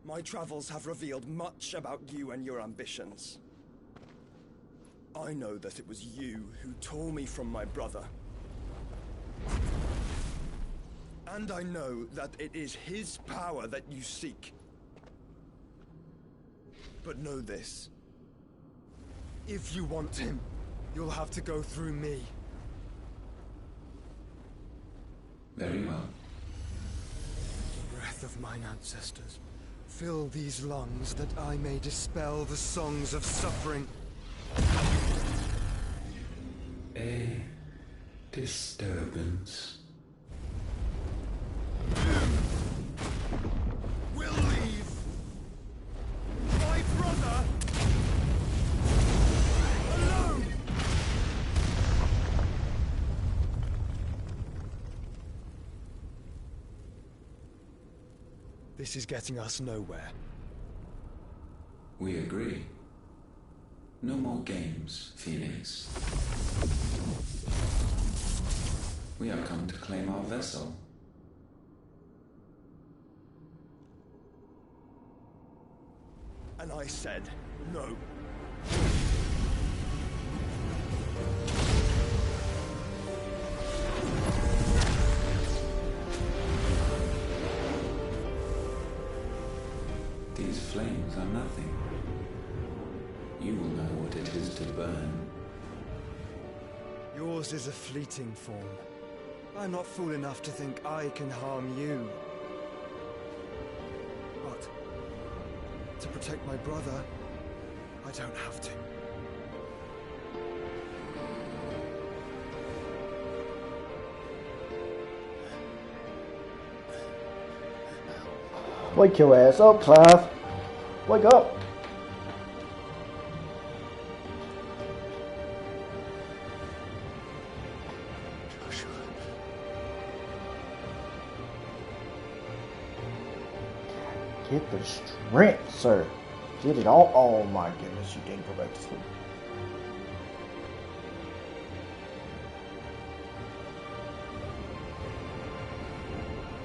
My travels have revealed much about you and your ambitions. I know that it was you who tore me from my brother. And I know that it is his power that you seek. But know this. If you want him, you'll have to go through me. Very well. Breath of mine ancestors, fill these lungs that I may dispel the songs of suffering. A disturbance. We'll leave. My brother alone. This is getting us nowhere. We agree. No more games, Phoenix. We have come to claim our vessel. And I said no. These flames are nothing. You will know what it is to burn. Yours is a fleeting form. I'm not fool enough to think I can harm you. But to protect my brother, I don't have to. Wake your ass up, Clive. Wake up. Get the strength, sir. Get it all. Oh my goodness, you didn't go back to sleep.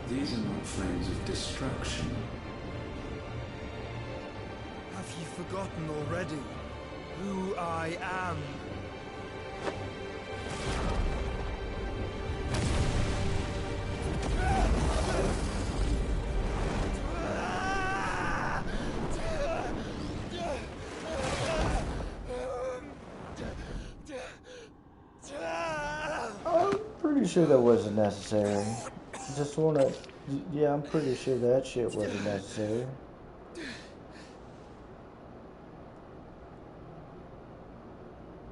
These are not flames of destruction. Have you forgotten already who I am? I'm pretty sure that wasn't necessary. Just wanna, yeah, I'm pretty sure that shit wasn't necessary.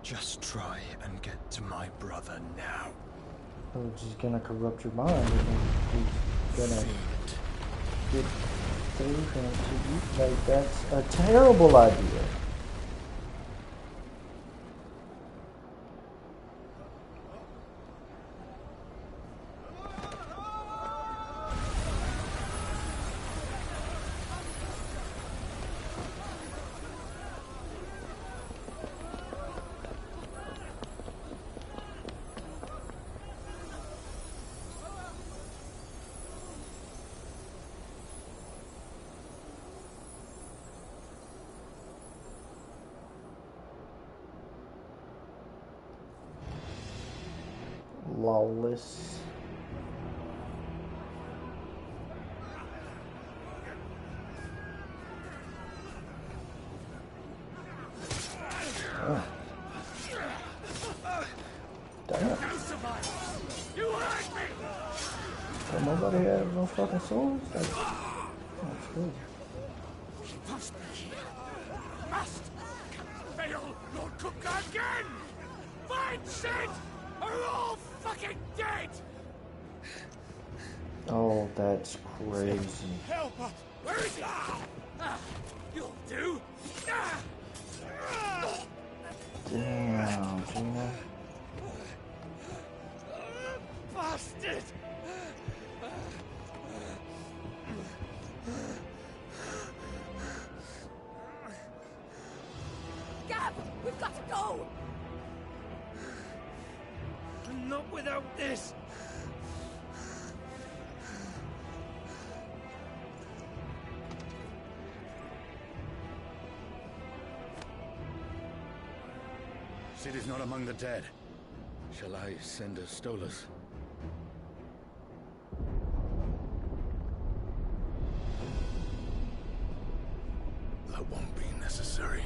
Just try and get to my brother now. I'm just gonna corrupt your mind, and then he's gonna get through him to you. Like, that's a terrible idea. Lawless. Oh. Damn. But nobody has no fucking swords? That's crazy. Must fail Lord Cook again! Find Sid! Are all fucking dead! Oh, that's crazy. Help us! Where is he? You'll do! Damn, Gina. Bastard! Gab, we've got to go! Not without this! Sid is not among the dead. Shall I send a Stolas? That won't be necessary.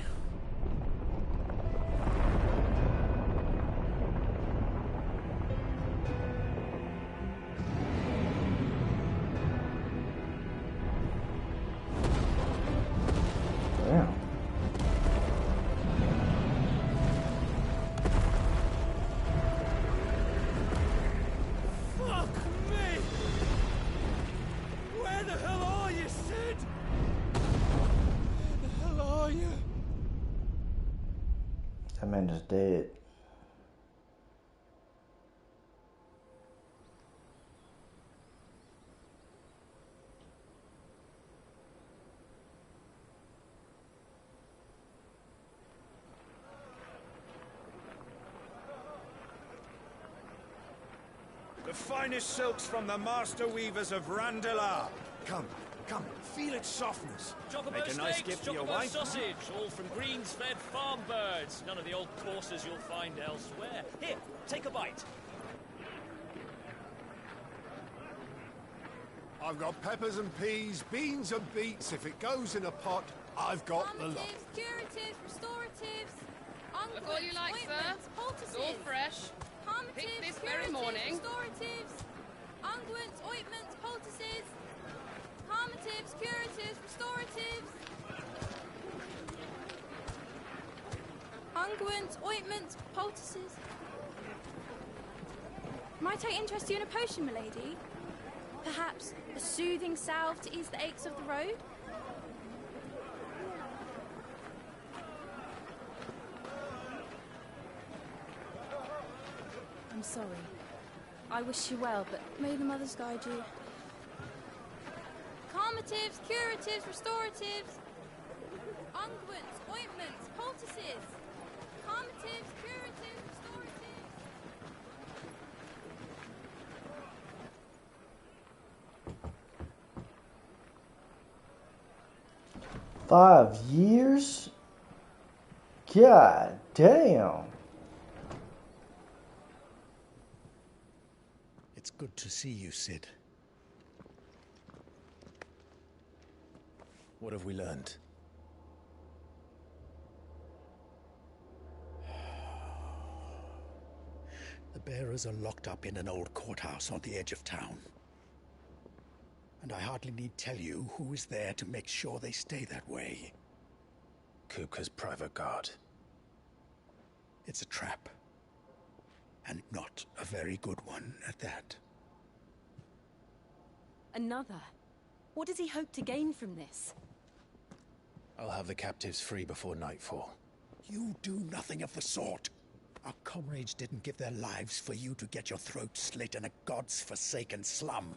Damn. Fuck me! Where the hell are you, Sid? Where the hell are you? That man is dead. The finest silks from the master weavers of Randalar. Come, feel its softness. Chocobo Make a nice steaks, gift for your chocobo wife. sausage, all from greens-fed farm birds. None of the old courses you'll find elsewhere. Here, take a bite. I've got peppers and peas, beans and beets. If it goes in a pot, I've got the lot. Curatives, restoratives, Look all you like, sir. It's all fresh. Picked this very morning. restoratives, unguents, ointments, poultices, calmatives, curatives, restoratives, unguents, ointments, poultices. Might I interest you in a potion, milady? Perhaps a soothing salve to ease the aches of the road? I'm sorry. I wish you well, but may the mothers guide you. Calmatives, curatives, restoratives. Unguents, ointments, poultices. Calmatives, curatives, restoratives. 5 years? God damn. It's good to see you, Sid. What have we learned? The bearers are locked up in an old courthouse on the edge of town. And I hardly need tell you who is there to make sure they stay that way. Kupka's private guard. It's a trap. And not a very good one at that. Another? What does he hope to gain from this? I'll have the captives free before nightfall. You do nothing of the sort. Our comrades didn't give their lives for you to get your throat slit in a god's forsaken slum.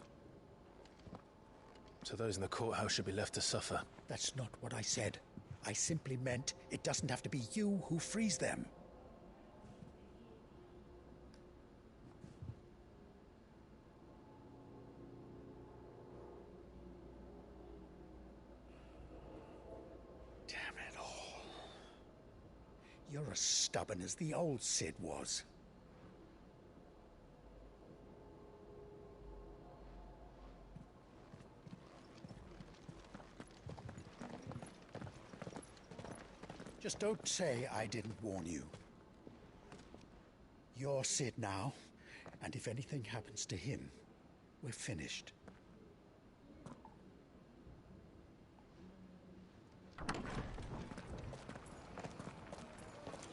So those in the courthouse should be left to suffer. That's not what I said. I simply meant it doesn't have to be you who frees them. Damn it all. You're as stubborn as the old Sid was. Just don't say I didn't warn you. You're Sid now, and if anything happens to him, we're finished.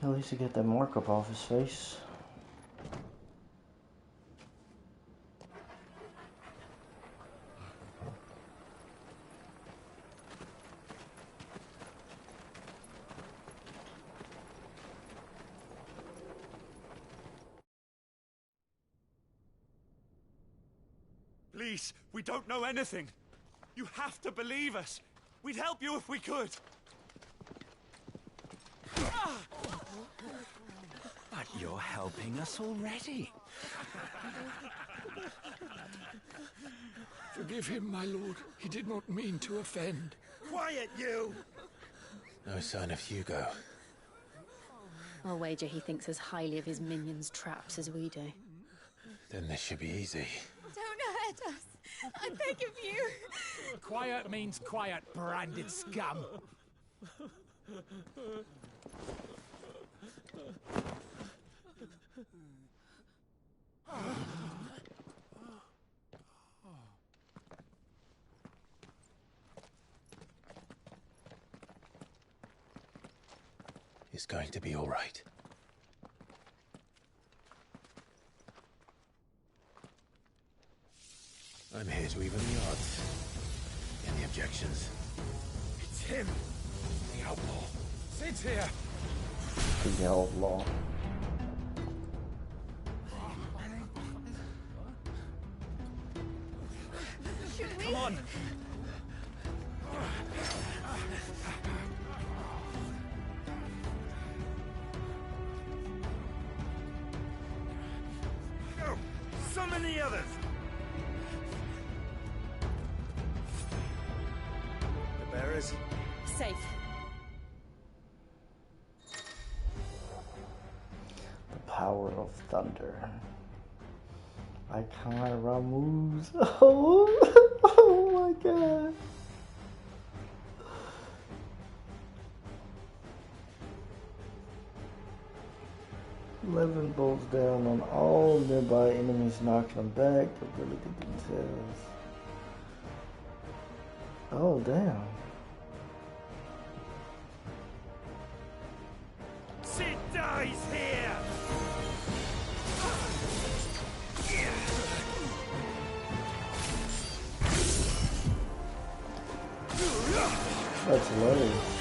At least he got that mark up off his face. Please, we don't know anything. You have to believe us. We'd help you if we could. But you're helping us already. Forgive him, my lord. He did not mean to offend. Quiet, you! No sign of Hugo. I'll wager he thinks as highly of his minions' traps as we do. Then this should be easy. Don't hurt us. I beg of you. Quiet means quiet, branded scum. It's going to be all right. I'm here to even the odds. Any objections? It's him, the outlaw. Sid's here. The outlaw. Should we? Come on. Go! Summon the others! The bearers? Safe. The power of thunder. Icon Ramus. Oh my god. Eleven bolts down on all nearby enemies, knocking them back. Ability details. Oh damn. Sid dies here! That's hilarious.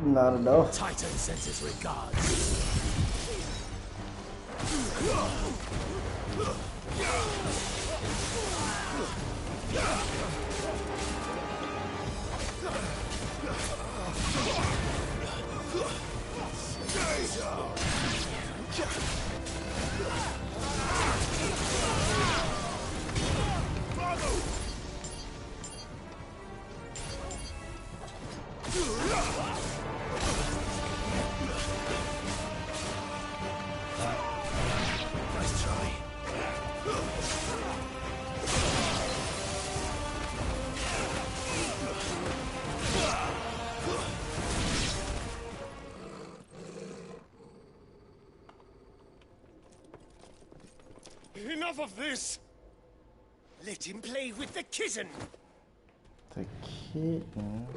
Not enough. Titan sends his regards. Nice try. Enough of this! Let him play with the kitten! The kitten?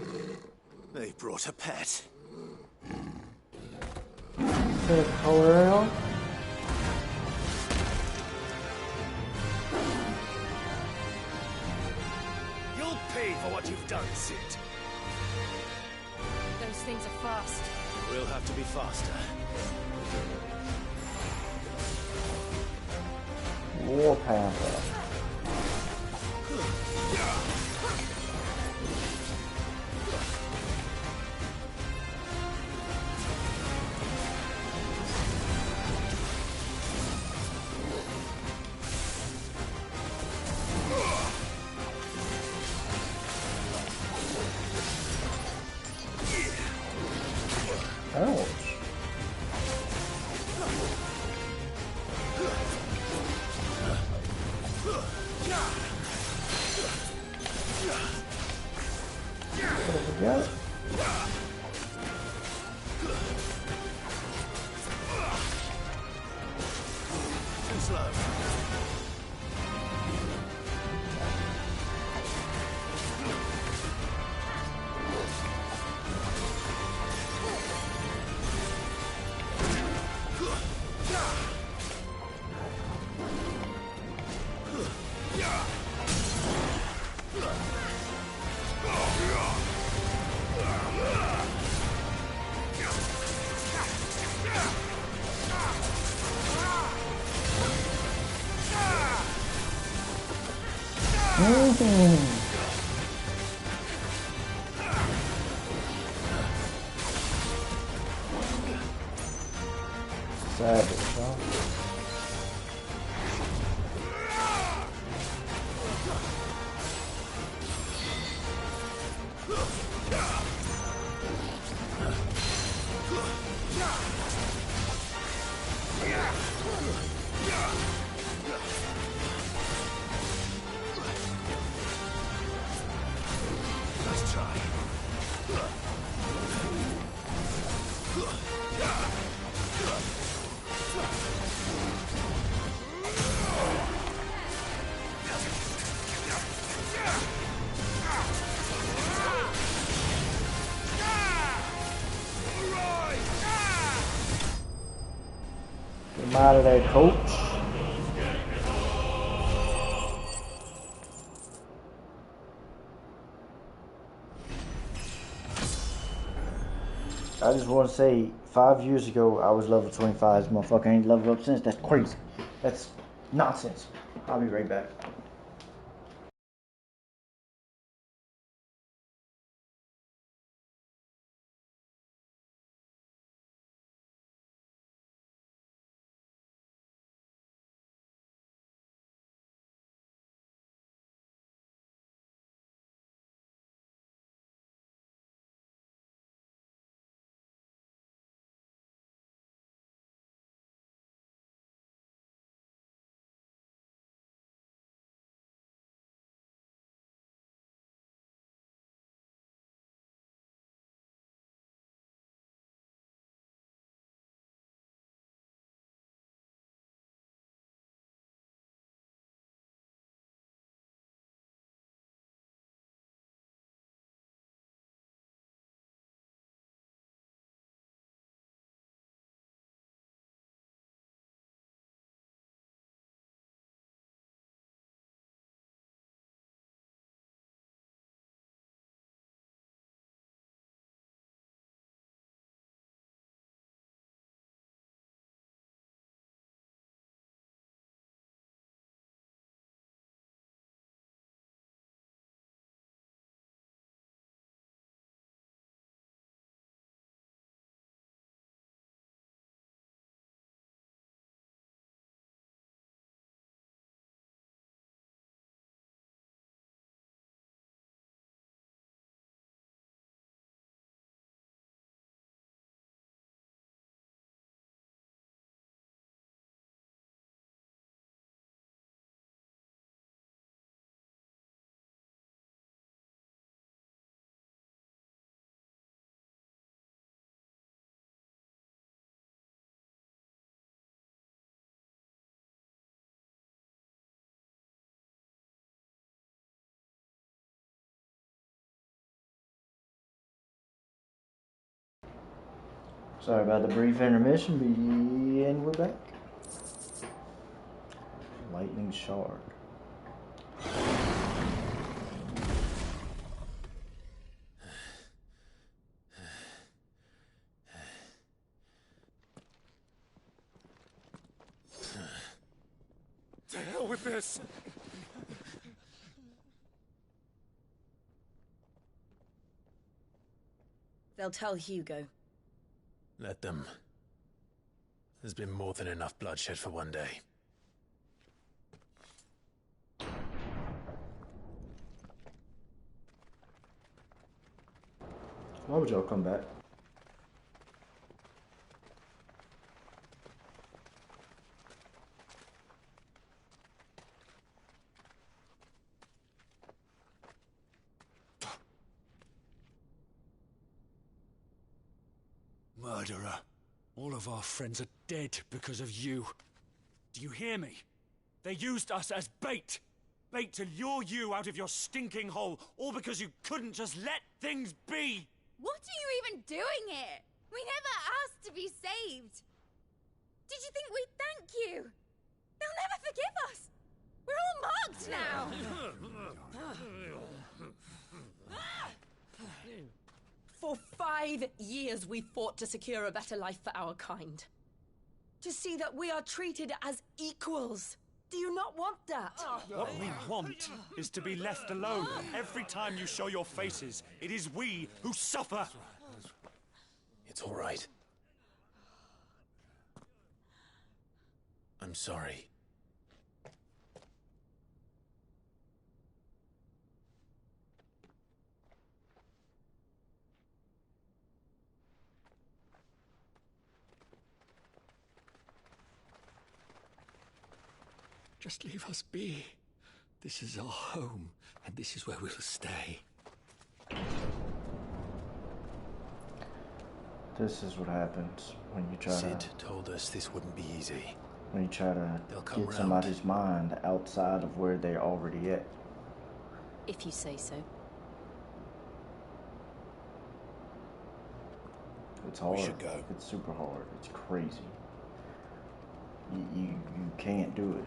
They brought a pet. The color. You'll pay for what you've done, Sid. Those things are fast. We'll have to be faster. War Panther. Ouch. What do we got? Too slow. Savage, huh? Nice try. Get him out of there, coach. I just want to say, 5 years ago, I was level 25. This motherfucker ain't leveled up since. That's crazy. That's nonsense. I'll be right back. Sorry about the brief intermission, and we're back. Lightning shard. To hell with this! They'll tell Hugo. Let them. There's been more than enough bloodshed for one day. Why would y'all come back? Murderer. All of our friends are dead because of you. Do you hear me? They used us as bait. Bait to lure you out of your stinking hole, all because you couldn't just let things be. What are you even doing here? We never asked to be saved. Did you think we'd thank you? They'll never forgive us. We're all marked now. For 5 years we fought to secure a better life for our kind. To see that we are treated as equals. Do you not want that? What we want is to be left alone. Every time you show your faces, it is we who suffer. It's all right. I'm sorry. Just leave us be. This is our home, and this is where we'll stay. This is what happens when you try Sid told us this wouldn't be easy. when you try to come get round. somebody's mind outside of where they're already at. If you say so. It's hard. We should go. It's super hard. It's crazy. You can't do it.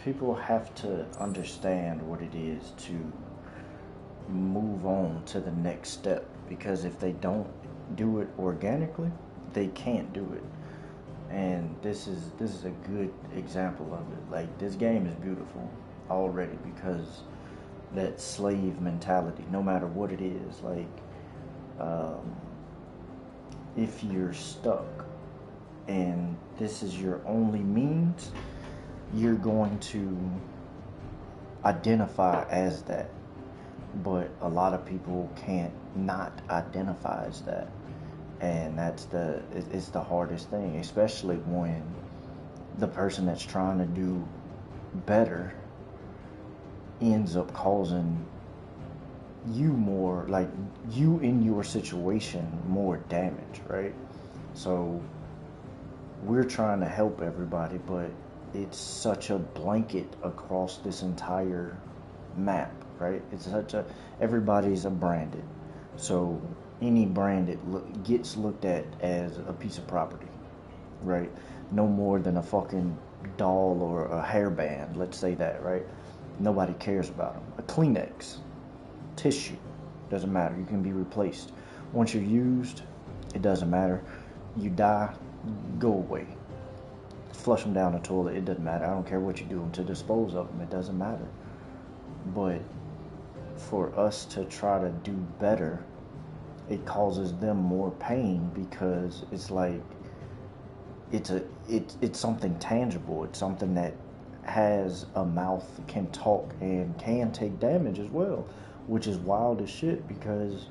People have to understand what it is to move on to the next step, because if they don't do it organically, they can't do it. And this is a good example of it. Like, this game is beautiful already because that slave mentality, no matter what it is, like, if you're stuck and this is your only means, you're going to identify as that. But a lot of people can't not identify as that. And it's the hardest thing, especially when the person that's trying to do better ends up causing you more, like, you in your situation, more damage, right? So we're trying to help everybody, but it's such a blanket across this entire map, right? Everybody's a branded. So any branded gets looked at as a piece of property, right? No more than a fucking doll or a hairband, let's say that, right? Nobody cares about them. A Kleenex, tissue, doesn't matter. You can be replaced. Once you're used, it doesn't matter. You die, go away. Flush them down the toilet, it doesn't matter. I don't care what you do to dispose of them, it doesn't matter. But for us to try to do better, it causes them more pain, because it's like it's something tangible. It's something that has a mouth, can talk, and can take damage as well, which is wild as shit, because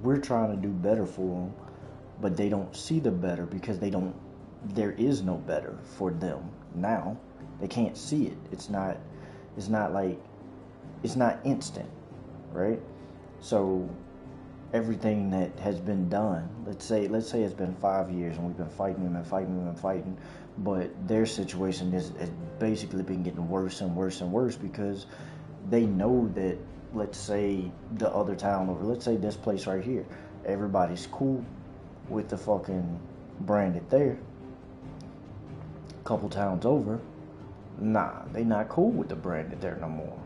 we're trying to do better for them, but they don't see the better because there is no better for them now. They can't see it. It's not instant, right? So everything that has been done. Let's say it's been 5 years and we've been fighting, but their situation has basically been getting worse and worse and worse because they know that, let's say the other town over, let's say this place right here, everybody's cool with the fucking branded there. Couple towns over, nah, they not cool with the branded there no more,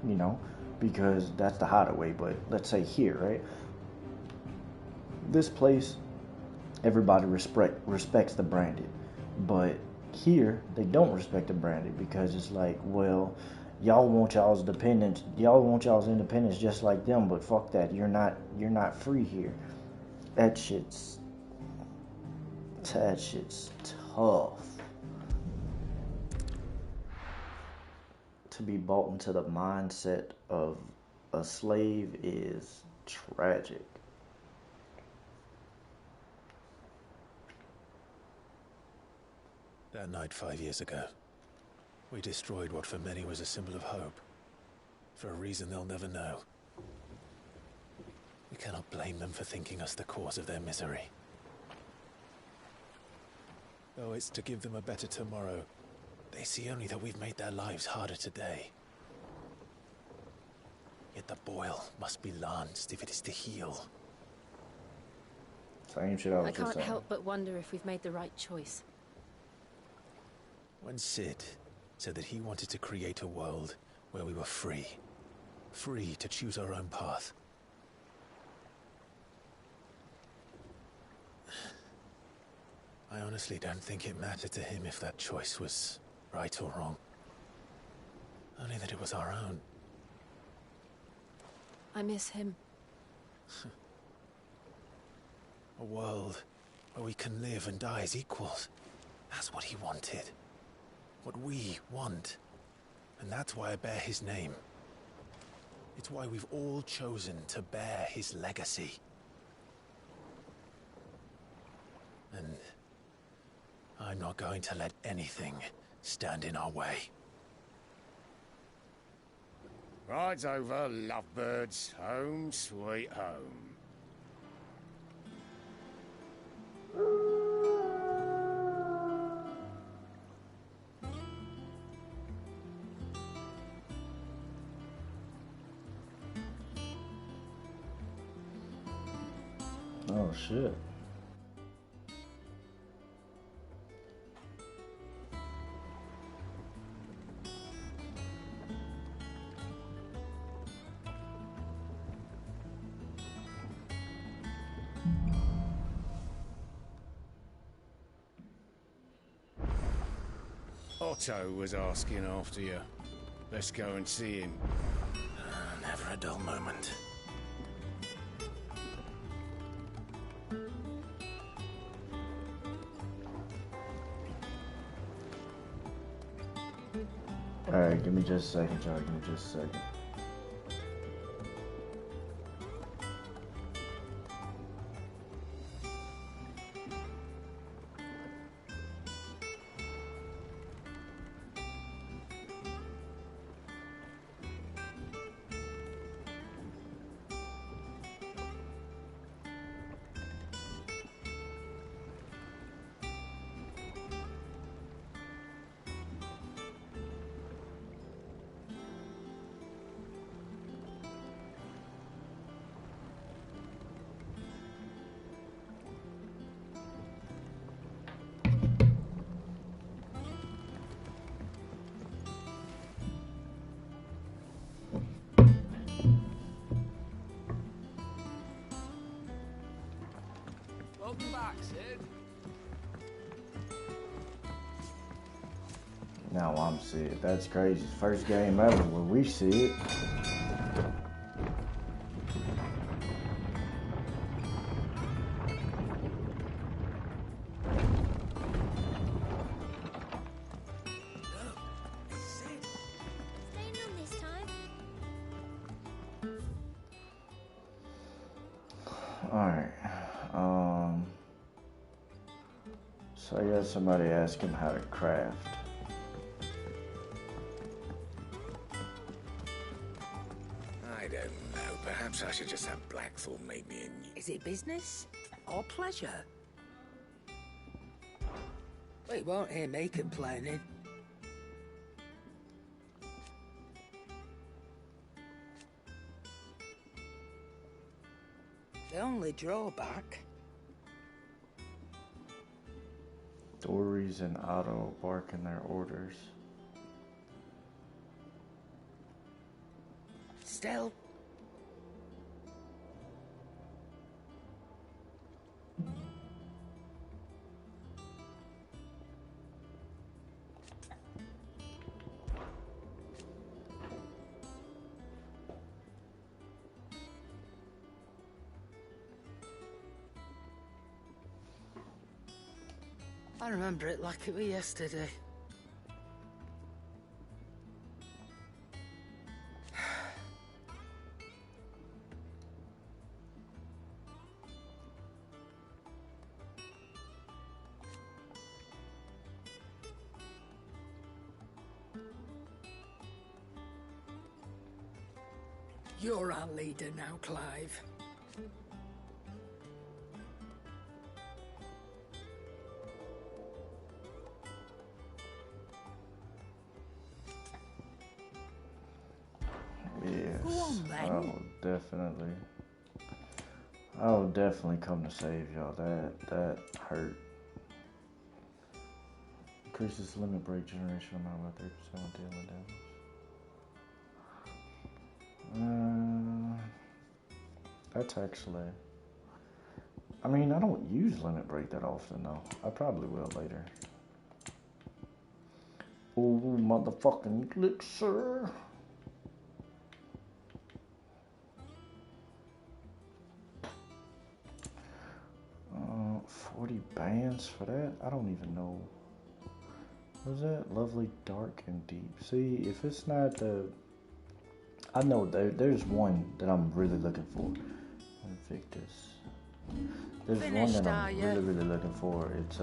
you know, because that's the hideaway. But let's say here, right, this place, everybody respects the branded, but here they don't respect the branded because it's like, well, y'all want y'all's independence just like them, but fuck that, you're not free here. That shit's tough. To be bought into the mindset of a slave is tragic. That night 5 years ago, we destroyed what for many was a symbol of hope. For a reason they'll never know. We cannot blame them for thinking us the cause of their misery. Though it's to give them a better tomorrow, they see only that we've made their lives harder today. Yet the boil must be lanced if it is to heal. Same shit I was I just can't saying. help but wonder if we've made the right choice. When Sid said that he wanted to create a world where we were free to choose our own path, I honestly don't think it mattered to him if that choice was right or wrong. Only that it was our own. I miss him. A world where we can live and die as equals. That's what he wanted. What we want. And that's why I bear his name. It's why we've all chosen to bear his legacy. And I'm not going to let anything stand in our way. Ride's over, lovebirds. Home sweet home. Oh shit. Otto was asking after you. Let's go and see him. Never a dull moment. Alright, give me just a second, y'all. Give me just a second. Welcome back, Sid. Now I'm Sid. That's crazy. First game ever where we see it. Alright. So I got somebody asking how to craft. I don't know. Perhaps Perhaps I should just have Blackthorn make me a new... Is it business or pleasure? Well, you won't hear me complaining. The only drawback... Dories and Otto barking their orders. Still... I remember it like it was yesterday. You're our leader now, Clive. Definitely. I will definitely come to save y'all. That hurt. Increases limit break generation amount by 30% with dealing damage. That's actually... I mean, I don't use limit break that often though. I probably will later. Oh, motherfucking elixir. 40 bands for that? I don't even know. What is that? Lovely, dark, and deep. See, if it's not the... I know there's one that I'm really looking for. Invictus. There's one that I'm really looking for. It's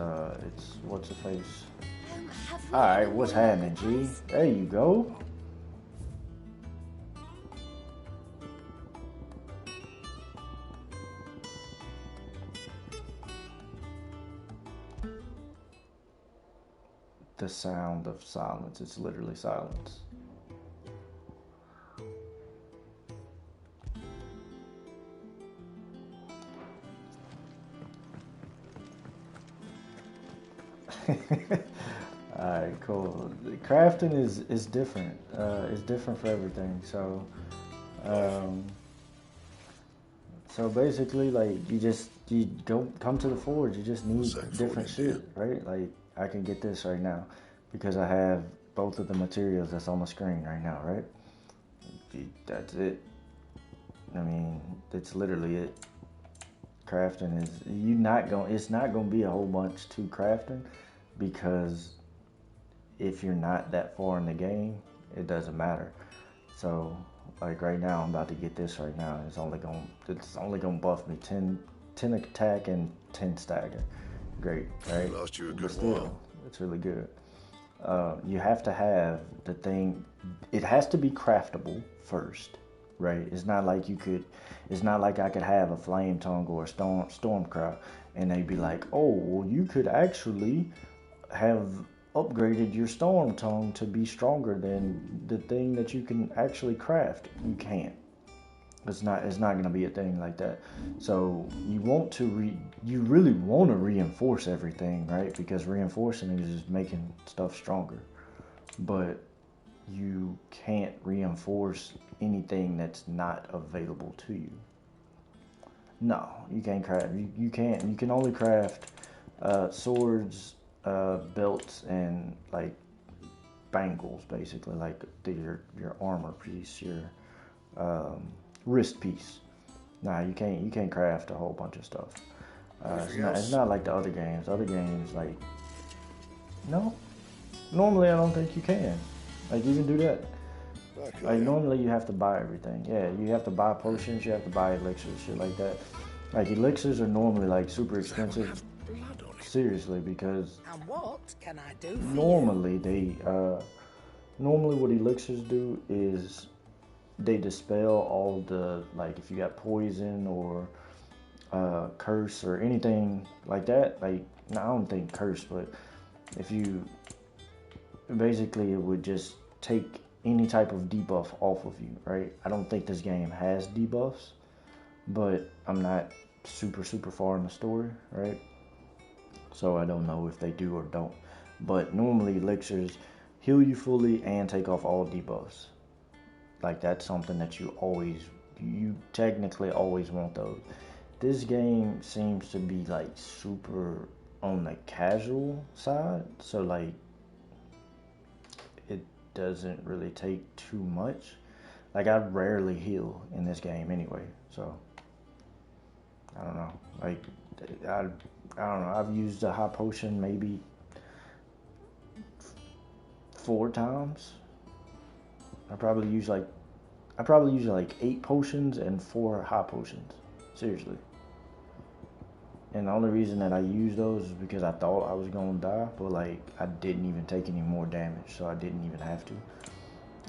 what's the face? Alright, what's happening, G? There you go. The sound of silence. It's literally silence. Alright, cool. Crafting is different. It's different for everything. So, so basically, like you come to the forge. You just need different shit, right? Like. I can get this right now because I have both of the materials that's on the screen right now, right? That's it. I mean, that's literally it. Crafting is it's not gonna be a whole bunch to crafting because if you're not that far in the game, it doesn't matter. So like right now, I'm about to get this right now. It's only gonna buff me 10 attack and 10 stagger. Great, right? Lost you a good while. It's really good. You have to have the thing. It has to be craftable first, right? It's not like I could have a flame tongue or a stormcrow, and they'd be like, oh, well, you could actually have upgraded your storm tongue to be stronger than the thing that you can actually craft. You can't. It's not going to be a thing like that. So you really want to reinforce everything, right? Because reinforcing is just making stuff stronger. But you can't reinforce anything that's not available to you. No, you can't craft. You can't. You can only craft swords, belts, and like bangles, basically, like your armor piece, your wrist piece. Nah, you can't craft a whole bunch of stuff. It's not like the other games. Other games, like, no. Normally, I don't think you can. Like, you can do that. Like, normally you have to buy everything. Yeah, you have to buy potions, you have to buy elixirs, shit like that. Like, elixirs are normally, like, super expensive. Seriously, because and what can I do for normally they, normally what elixirs do is they dispel all the, like, if you got poison or curse or anything like that. Like, no, I don't think curse, but if you basically, it would just take any type of debuff off of you, right? I don't think this game has debuffs, but I'm not super far in the story, right? So I don't know if they do or don't. But normally elixirs heal you fully and take off all debuffs. Like, that's something that you technically always want those. This game seems to be like super on the casual side, so like it doesn't really take too much. Like, I rarely heal in this game anyway, so I don't know. Like, I don't know. I've used a high potion maybe 4 times. I probably use like 8 potions and 4 high potions. Seriously. And the only reason that I used those is because I thought I was gonna die, but like I didn't even take any more damage, so I didn't even have to.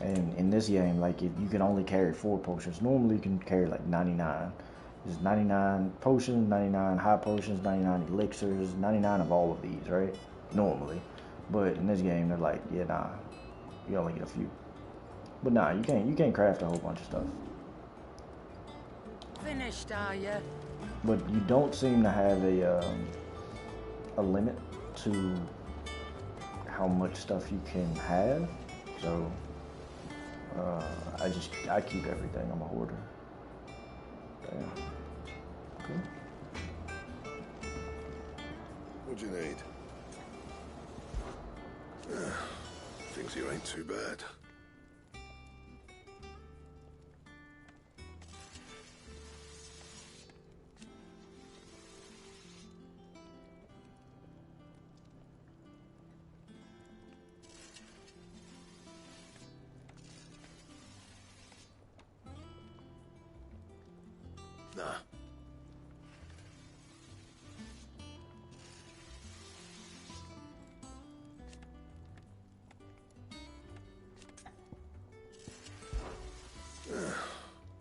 And in this game, like, if you can only carry 4 potions, normally you can carry like 99. There's 99 potions, 99 high potions, 99 elixirs, 99 of all of these, right? Normally. But in this game, they're like, yeah, nah, you only get a few. But nah, you can't craft a whole bunch of stuff. Finished, are you? But you don't seem to have a limit to how much stuff you can have. So I keep everything. I'm a hoarder. Damn. Cool. What'd you need? Things here ain't too bad. Nah.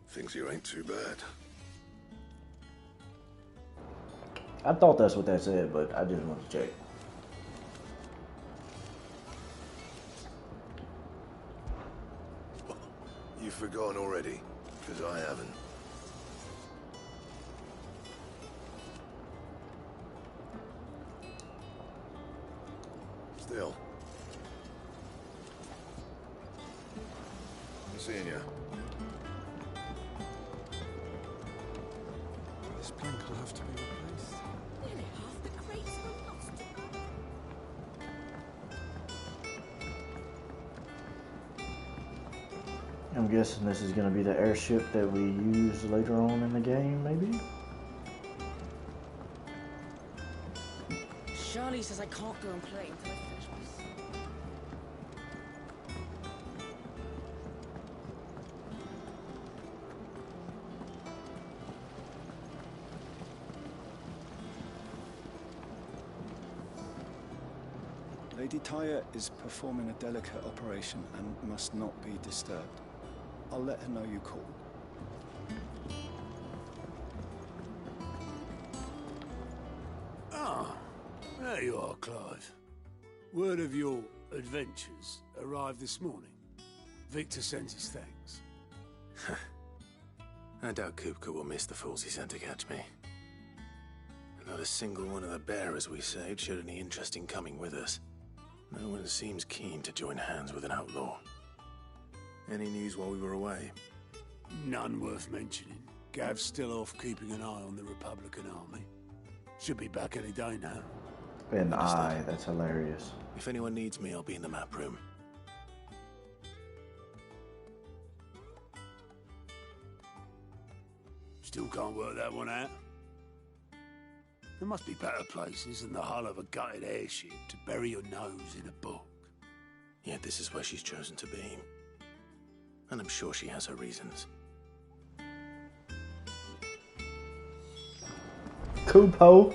Things here ain't too bad. I thought that's what that said, but I just wanted to check. You've forgotten already? Because I haven't. Still. I'm seeing you. This plank will have to be replaced. Nearly half the crates were lost. I'm guessing this is going to be the airship that we use later on in the game, maybe? Charlie says I can't go and play until I finish my song. Lady Tyre is performing a delicate operation and must not be disturbed. I'll let her know you called. Ah, there you are, Clive. Word of your adventures arrived this morning. Victor sends his thanks. I doubt Kupka will miss the fools he sent to catch me. Not a single one of the bearers we saved showed any interest in coming with us. No one seems keen to join hands with an outlaw. Any news while we were away? None worth mentioning. Gav's still off keeping an eye on the Republican army. Should be back any day now. An eye, that's hilarious. If anyone needs me, I'll be in the map room. Still can't work that one out. There must be better places than the hull of a gutted airship to bury your nose in a book. Yet this is where she's chosen to be. And I'm sure she has her reasons. Kupo.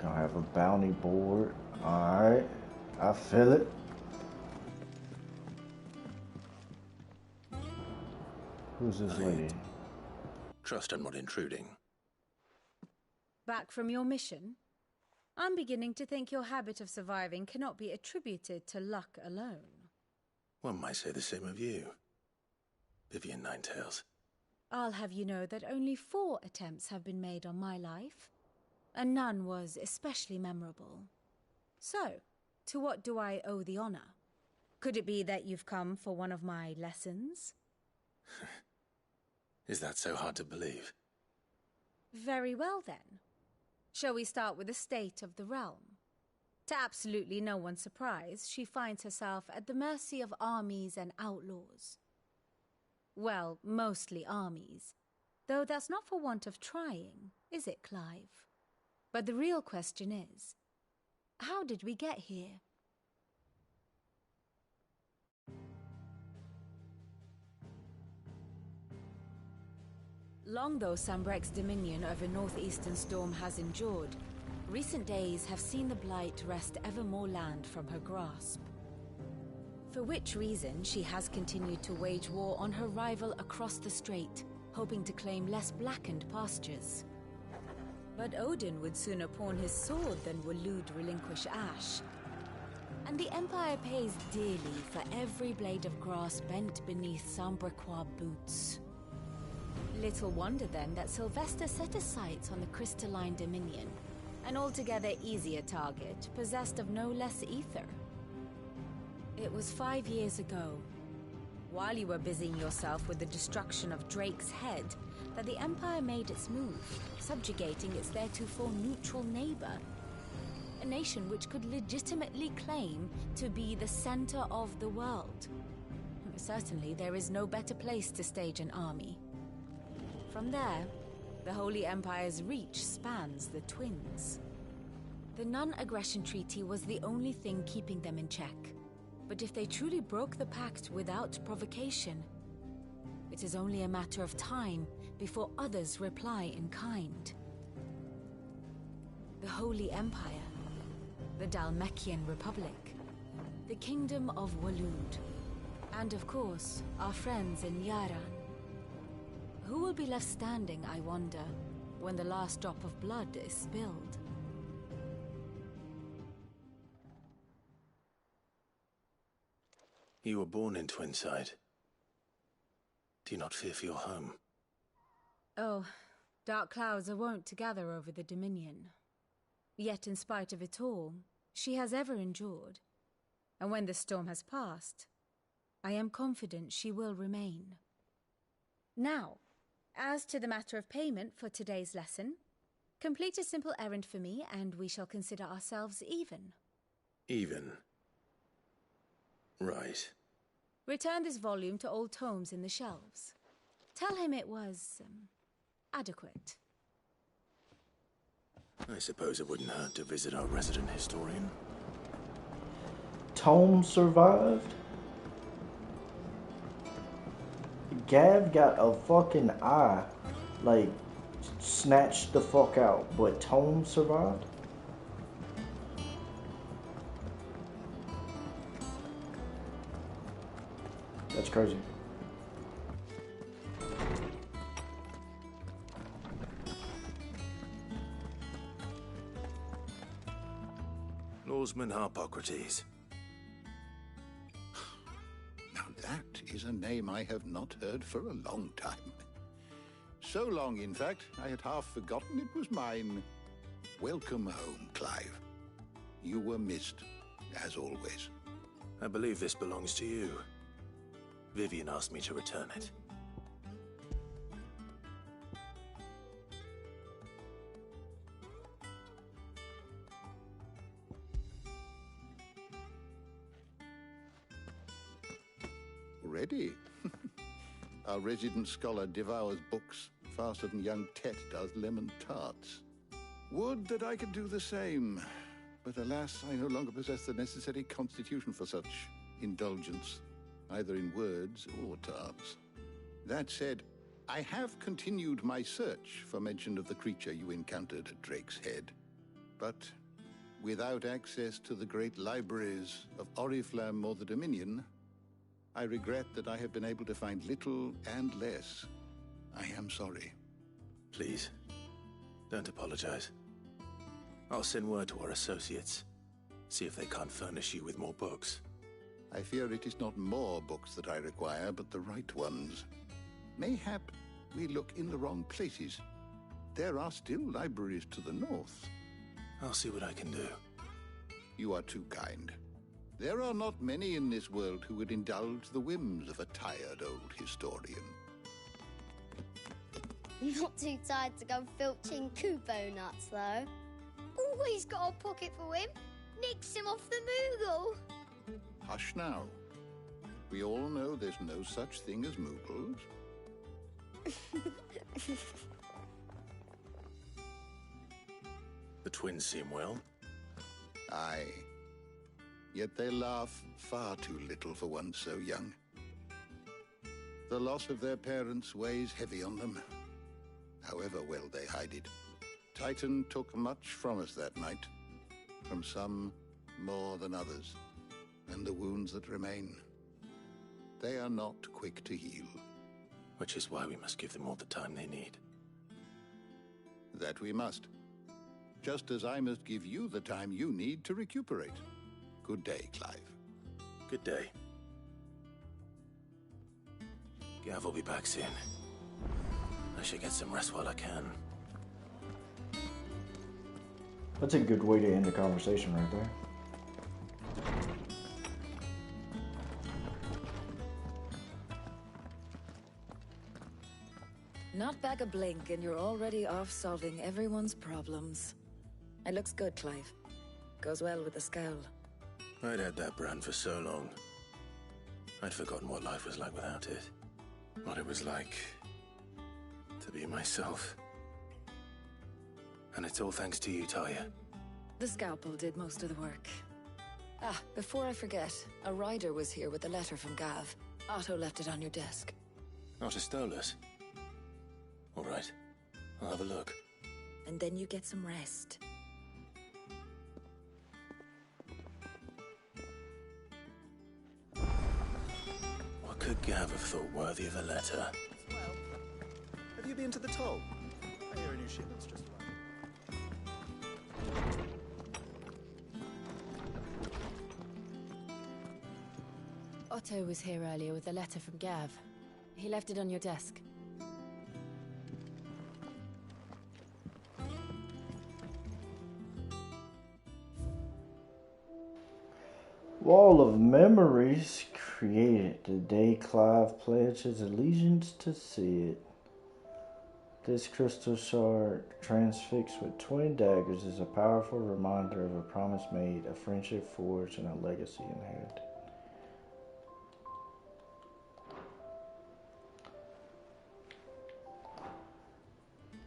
Gonna have a Bounty board. Alright. I feel it. Who's this lady? Trust I'm not intruding. Back from your mission? I'm beginning to think your habit of surviving cannot be attributed to luck alone. One might say the same of you, Vivian Ninetails. I'll have you know that only 4 attempts have been made on my life, and none was especially memorable. So, to what do I owe the honor? Could it be that you've come for one of my lessons? Is that so hard to believe? Very well then. Shall we start with the state of the realm? To absolutely no one's surprise, she finds herself at the mercy of armies and outlaws. Well, mostly armies. Though that's not for want of trying, is it, Clive? But the real question is, how did we get here? Long though Sambrek's dominion over northeastern Storm has endured, recent days have seen the Blight wrest ever more land from her grasp. For which reason she has continued to wage war on her rival across the strait, hoping to claim less blackened pastures. But Odin would sooner pawn his sword than Waloed relinquish Ash. And the Empire pays dearly for every blade of grass bent beneath Sambrequois boots. Little wonder then that Sylvester set his sights on the crystalline dominion, an altogether easier target, possessed of no less ether. It was 5 years ago, while you were busying yourself with the destruction of Drake's head, that the Empire made its move, subjugating its theretofore neutral neighbor. A nation which could legitimately claim to be the center of the world. Certainly, there is no better place to stage an army. From there, the Holy Empire's reach spans the Twins. The non-aggression treaty was the only thing keeping them in check. But if they truly broke the pact without provocation, it is only a matter of time before others reply in kind. The Holy Empire, the Dalmekian Republic, the Kingdom of Waloed, and of course, our friends in Yaran. Who will be left standing, I wonder, when the last drop of blood is spilled? You were born in Twinside. Do you not fear for your home? Oh, dark clouds are wont to gather over the Dominion. Yet in spite of it all, she has ever endured. And when the storm has passed, I am confident she will remain. Now, as to the matter of payment for today's lesson, complete a simple errand for me and we shall consider ourselves even. Even? Right. Return this volume to old tomes in the shelves. Tell him it was, adequate. I suppose it wouldn't hurt to visit our resident historian. Tome survived? Gav got a fucking eye, like, snatched the fuck out, but Tome survived? That's crazy. Lawsman Harpocrates. Now that is a name I have not heard for a long time. So long, in fact, I had half forgotten it was mine. Welcome home, Clive. You were missed, as always. I believe this belongs to you. Vivian asked me to return it. Ready? Our resident scholar devours books faster than young Tet does lemon tarts. Would that I could do the same, but alas, I no longer possess the necessary constitution for such indulgence, either in words or tarts. That said, I have continued my search for mention of the creature you encountered at Drake's Head, but Without access to the great libraries of Oriflamme or the Dominion, I regret that I have been able to find little and less. I am sorry. Please, don't apologize. I'll send word to our associates. See if they can't furnish you with more books. I fear it is not more books that I require, but the right ones. Mayhap we look in the wrong places. There are still libraries to the north. I'll see what I can do. You are too kind. There are not many in this world who would indulge the whims of a tired old historian. Not too tired to go filching Kupo nuts, though. Always got a pocket for him. Nicks him off the Moogle. Hush now. We all know there's no such thing as Moogles. The twins seem well. Aye. Yet they laugh far too little for one so young. The loss of their parents weighs heavy on them, however well they hide it. Titan took much from us that night, from some more than others, and the wounds that remain, they are not quick to heal. Which is why we must give them all the time they need. That we must. Just as I must give you the time you need to recuperate. Good day, Clive. Good day. Gav will be back soon. I should get some rest while I can. That's a good way to end the conversation right there. Not back a blink and you're already off solving everyone's problems. It looks good, Clive. Goes well with the scowl. I'd had that brand for so long. I'd forgotten what life was like without it. What it was like to be myself. And it's all thanks to you, Talia. The scalpel did most of the work. Ah, before I forget, a rider was here with a letter from Gav. Otto left it on your desk. Otto stole us. All right, I'll have a look. And then you get some rest. What could Gav have thought worthy of a letter? Well, have you been to the toll? I hear a new shipment's just arrived. Otto was here earlier with a letter from Gav. He left it on your desk. Wall of Memories created the day Clive pledged his allegiance to Sid. This crystal shard, transfixed with twin daggers, is a powerful reminder of a promise made, a friendship forged, and a legacy inherited.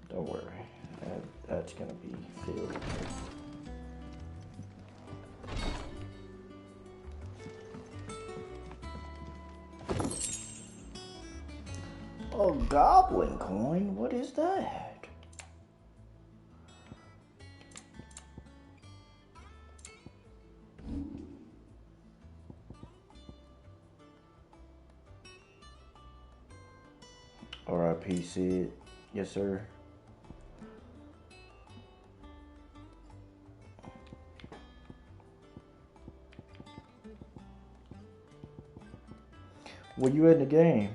Don't worry, that's gonna be filled. A goblin coin? What is that? R.I.P. Sid. Yes, sir. Were you in the game?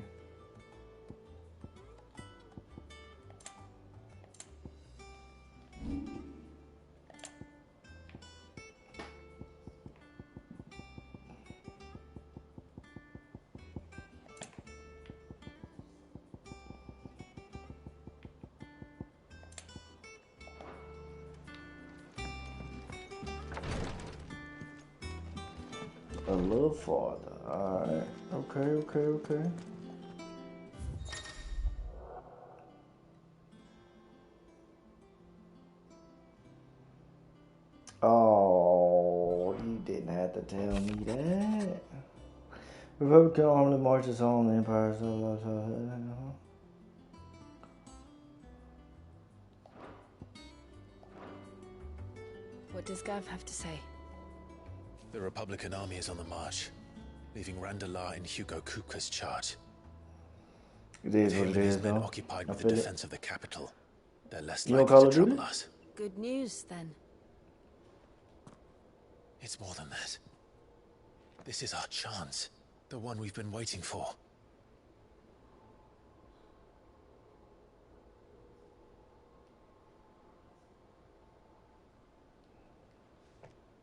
A little farther. Alright. Okay. Oh, you didn't have to tell me that. Republican army marches on the Empire. What does Gav have to say? The Republican army is on the march, leaving Randalar in Hugo Kupka's charge. It is Him what it and his is, men though. occupied I with the feel it. defense of the capital. They're less You know likely Call to of Duty? trouble us. Good news, then. It's more than that. This is our chance. The one we've been waiting for.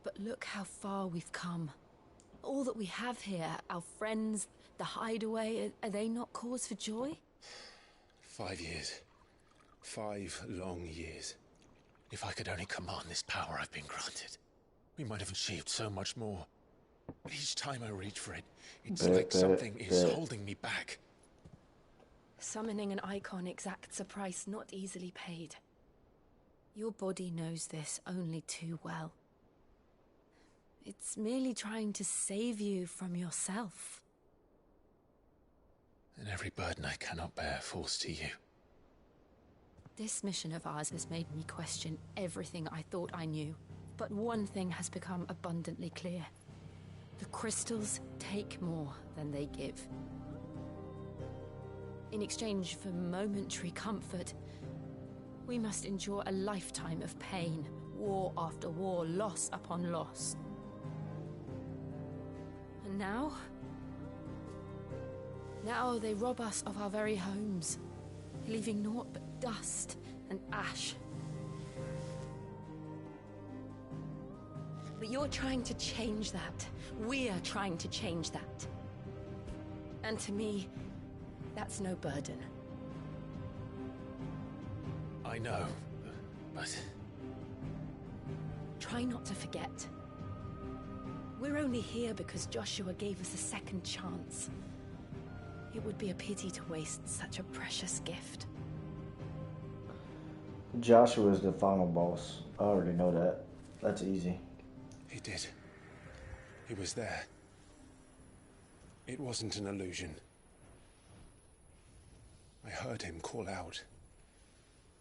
But look how far we've come. All that we have here, our friends, the hideaway, are they not cause for joy? 5 years. 5 long years. If I could only command this power I've been granted, we might have achieved so much more. But each time I reach for it, it's like something is holding me back. Summoning an icon exacts a price not easily paid. Your body knows this only too well. It's merely trying to save you from yourself. And every burden I cannot bear falls to you. This mission of ours has made me question everything I thought I knew. But one thing has become abundantly clear. The crystals take more than they give. In exchange for momentary comfort, we must endure a lifetime of pain, war after war, loss upon loss. And now? Now they rob us of our very homes, leaving naught but dust and ash. But you're trying to change that. We're trying to change that. And to me, that's no burden. I know, but... Try not to forget. We're only here because Joshua gave us a second chance. It would be a pity to waste such a precious gift. Joshua is the final boss. I already know that. That's easy. He did. He was there. It wasn't an illusion. I heard him call out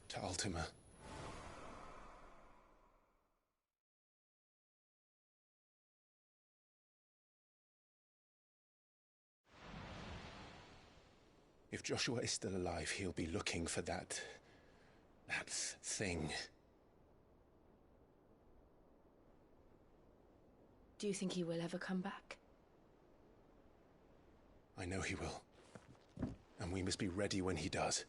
to Ultima. If Joshua is still alive, he'll be looking for that thing. Do you think he will ever come back? I know he will. And we must be ready when he does.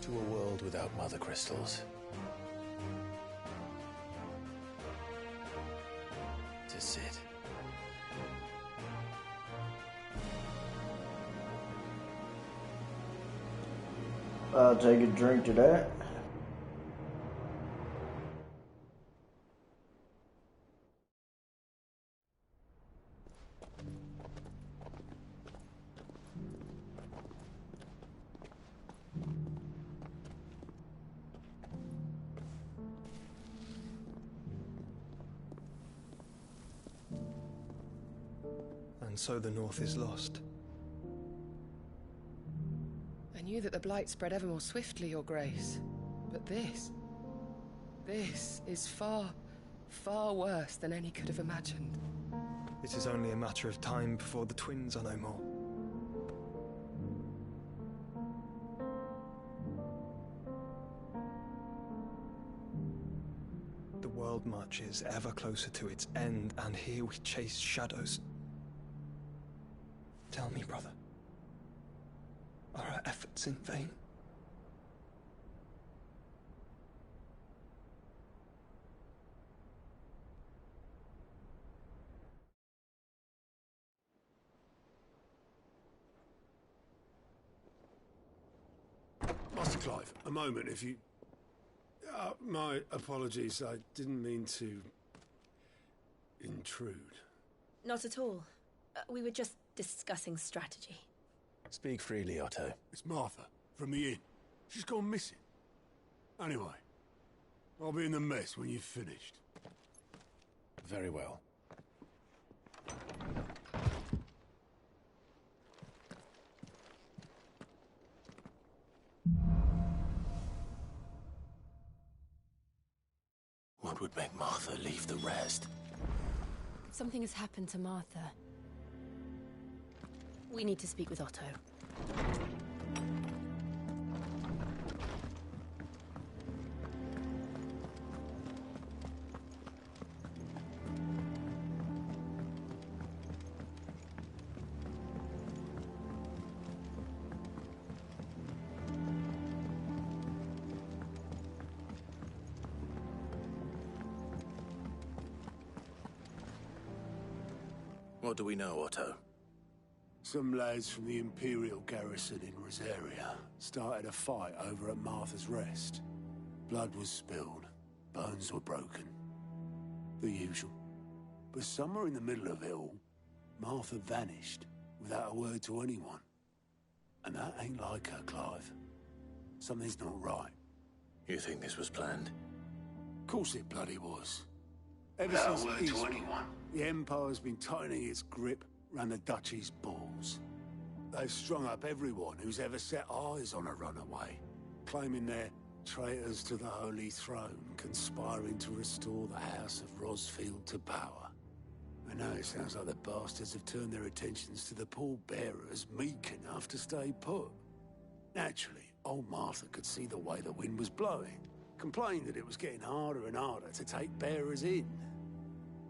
To a world without mother crystals. To Sid. I'll take a drink to that. And so the North is lost. I knew that the Blight spread ever more swiftly, Your Grace. But this is far, far worse than any could have imagined. It is only a matter of time before the twins are no more. The world marches ever closer to its end, and here we chase shadows. Tell me, brother, are our efforts in vain? Master Clive, a moment, if you... my apologies, I didn't mean to... intrude. Not at all. We were just discussing strategy. Speak freely, Otto. It's Martha, from the inn. She's gone missing. Anyway, I'll be in the mess when you've finished. Very well. What would make Martha leave the rest? Something has happened to Martha. We need to speak with Otto. What do we know, Otto? Some lads from the Imperial garrison in Rosaria started a fight over at Martha's Rest. Blood was spilled, bones were broken. The usual. But somewhere in the middle of it all, Martha vanished without a word to anyone. And that ain't like her, Clive. Something's not right. You think this was planned? Of course it bloody was. Ever Without since a word to Eastwood, anyone. the Empire's been tightening its grip round the Duchy's balls. They've strung up everyone who's ever set eyes on a runaway, claiming they're traitors to the Holy Throne, conspiring to restore the House of Rosfield to power. And now it sounds like the bastards have turned their attentions to the pallbearers meek enough to stay put. Naturally, old Martha could see the way the wind was blowing, complained that it was getting harder and harder to take bearers in.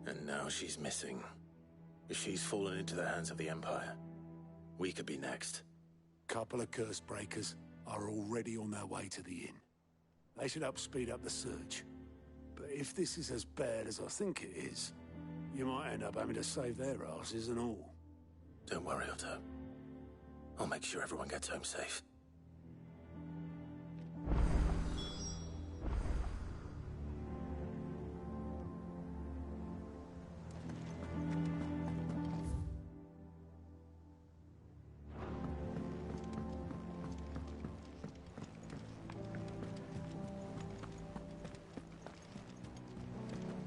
And now she's missing. If she's fallen into the hands of the Empire, we could be next. Couple of curse breakers are already on their way to the inn. They should help speed up the search. But if this is as bad as I think it is, you might end up having to save their asses and all. Don't worry, Otto. I'll make sure everyone gets home safe.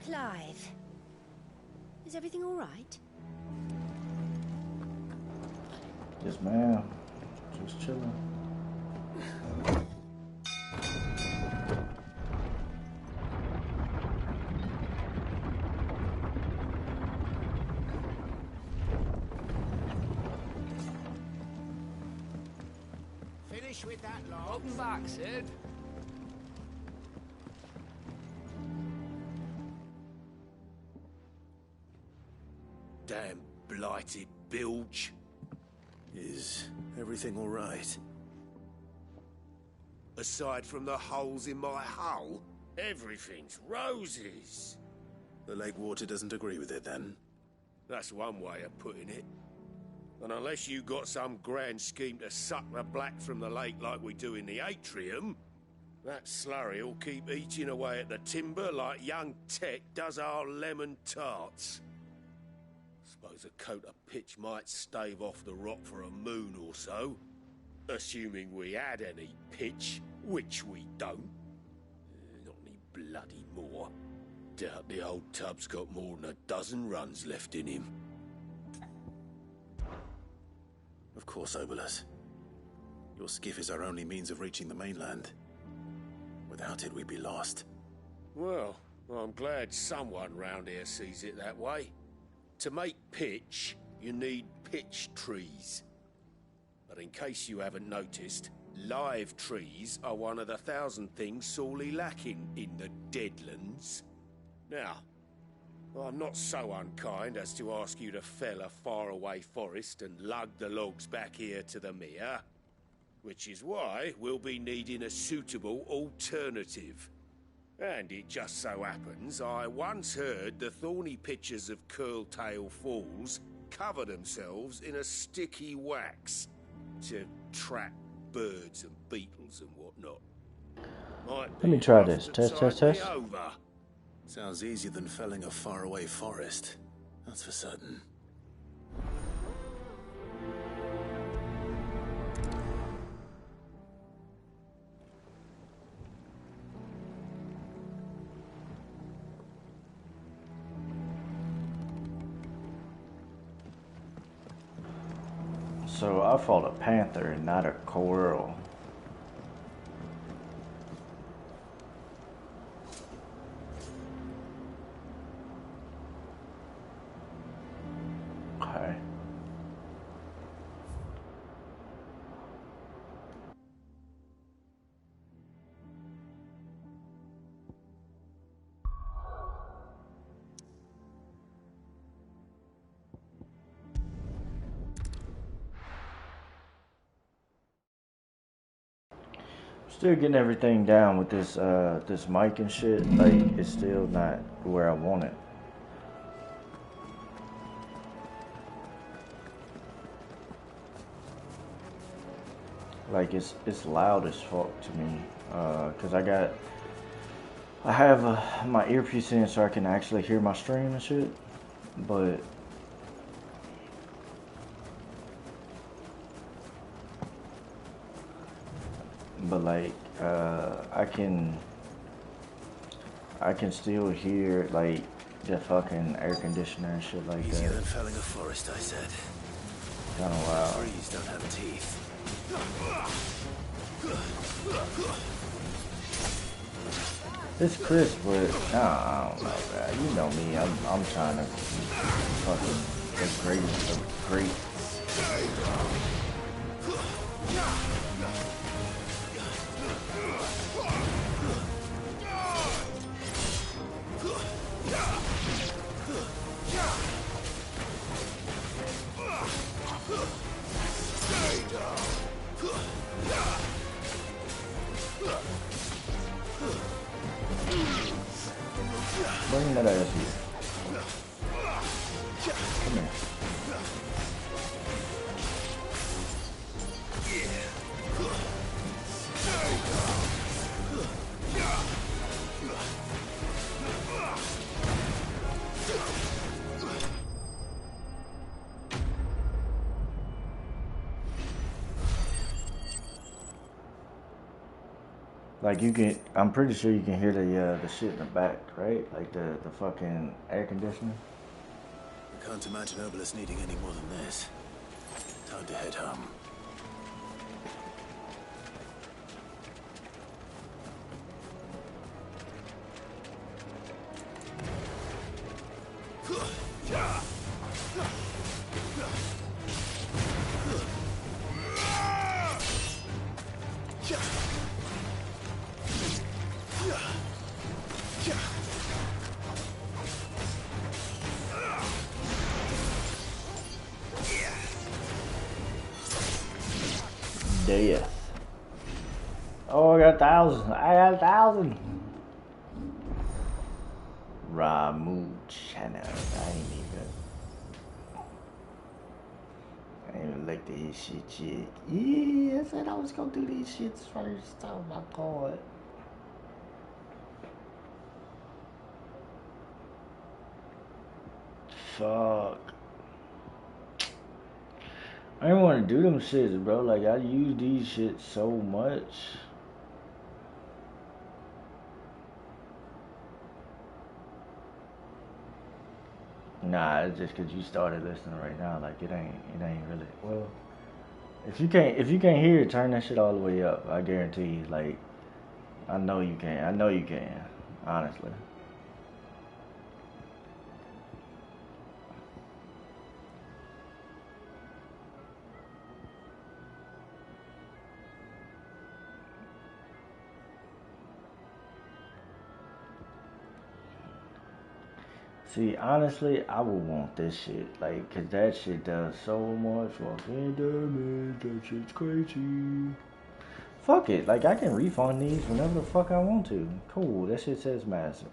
Clive, is everything all right? Yes, ma'am. Just chilling. Finish with that lot. Welcome back, Sid. Damn blighted bilge. Is everything all right? Aside from the holes in my hull, everything's roses. The lake water doesn't agree with it, then? That's one way of putting it. And unless you got some grand scheme to suck the black from the lake like we do in the atrium, that slurry'll keep eating away at the timber like young Tet does our lemon tarts. Suppose a coat of pitch might stave off the rot for a moon or so, assuming we had any pitch, which we don't. Not any bloody more. Doubt the old tub's got more than a dozen runs left in him. Of course, Obolus. Your skiff is our only means of reaching the mainland. Without it, we'd be lost. Well, I'm glad someone round here sees it that way. To make pitch, you need pitch trees. But in case you haven't noticed, live trees are one of the 1,000 things sorely lacking in the Deadlands. Now, I'm not so unkind as to ask you to fell a faraway forest and lug the logs back here to the mere, which is why we'll be needing a suitable alternative. And it just so happens I once heard the thorny pitchers of Curltail Falls cover themselves in a sticky wax to trap birds and beetles and whatnot. Let me try this. Test, test, test. Over. Sounds easier than felling a faraway forest. That's for certain. So I fought a panther and not a coral. Okay. Still getting everything down with this this mic and shit. Like it's still not where I want it. Like it's loud as fuck to me. Cause I have my earpiece in so I can actually hear my stream and shit. But like I can still hear like the fucking air conditioner and shit like Easier that. than felling a forest, I said. Kinda wild. Trees don't have teeth. It's crisp, but I don't know, man. You know me, I'm trying to fucking the greatest of great. Bring that ass here. Come here. Like you can, I'm pretty sure you can hear the shit in the back, right? Like the fucking air conditioning. I can't imagine Obelisk needing any more than this. Time to head home. Death. Oh, I got 1,000. I got 1,000. Ramu channel. I ain't even like to hit shit yet. Yeah, I said I was gonna do these shits first. Oh my god. Fuck. I didn't want to do them shits, bro. Like, I use these shits so much. Nah, it's just cause you started listening right now. Like, it ain't really. Well, if you can't hear it, turn that shit all the way up. I guarantee you. Like, I know you can. I know you can. Honestly. See, honestly, I would want this shit, like, cause that shit does so much fucking damage. That shit's crazy. Fuck it, like I can refund these whenever the fuck I want to. Cool, that shit says master.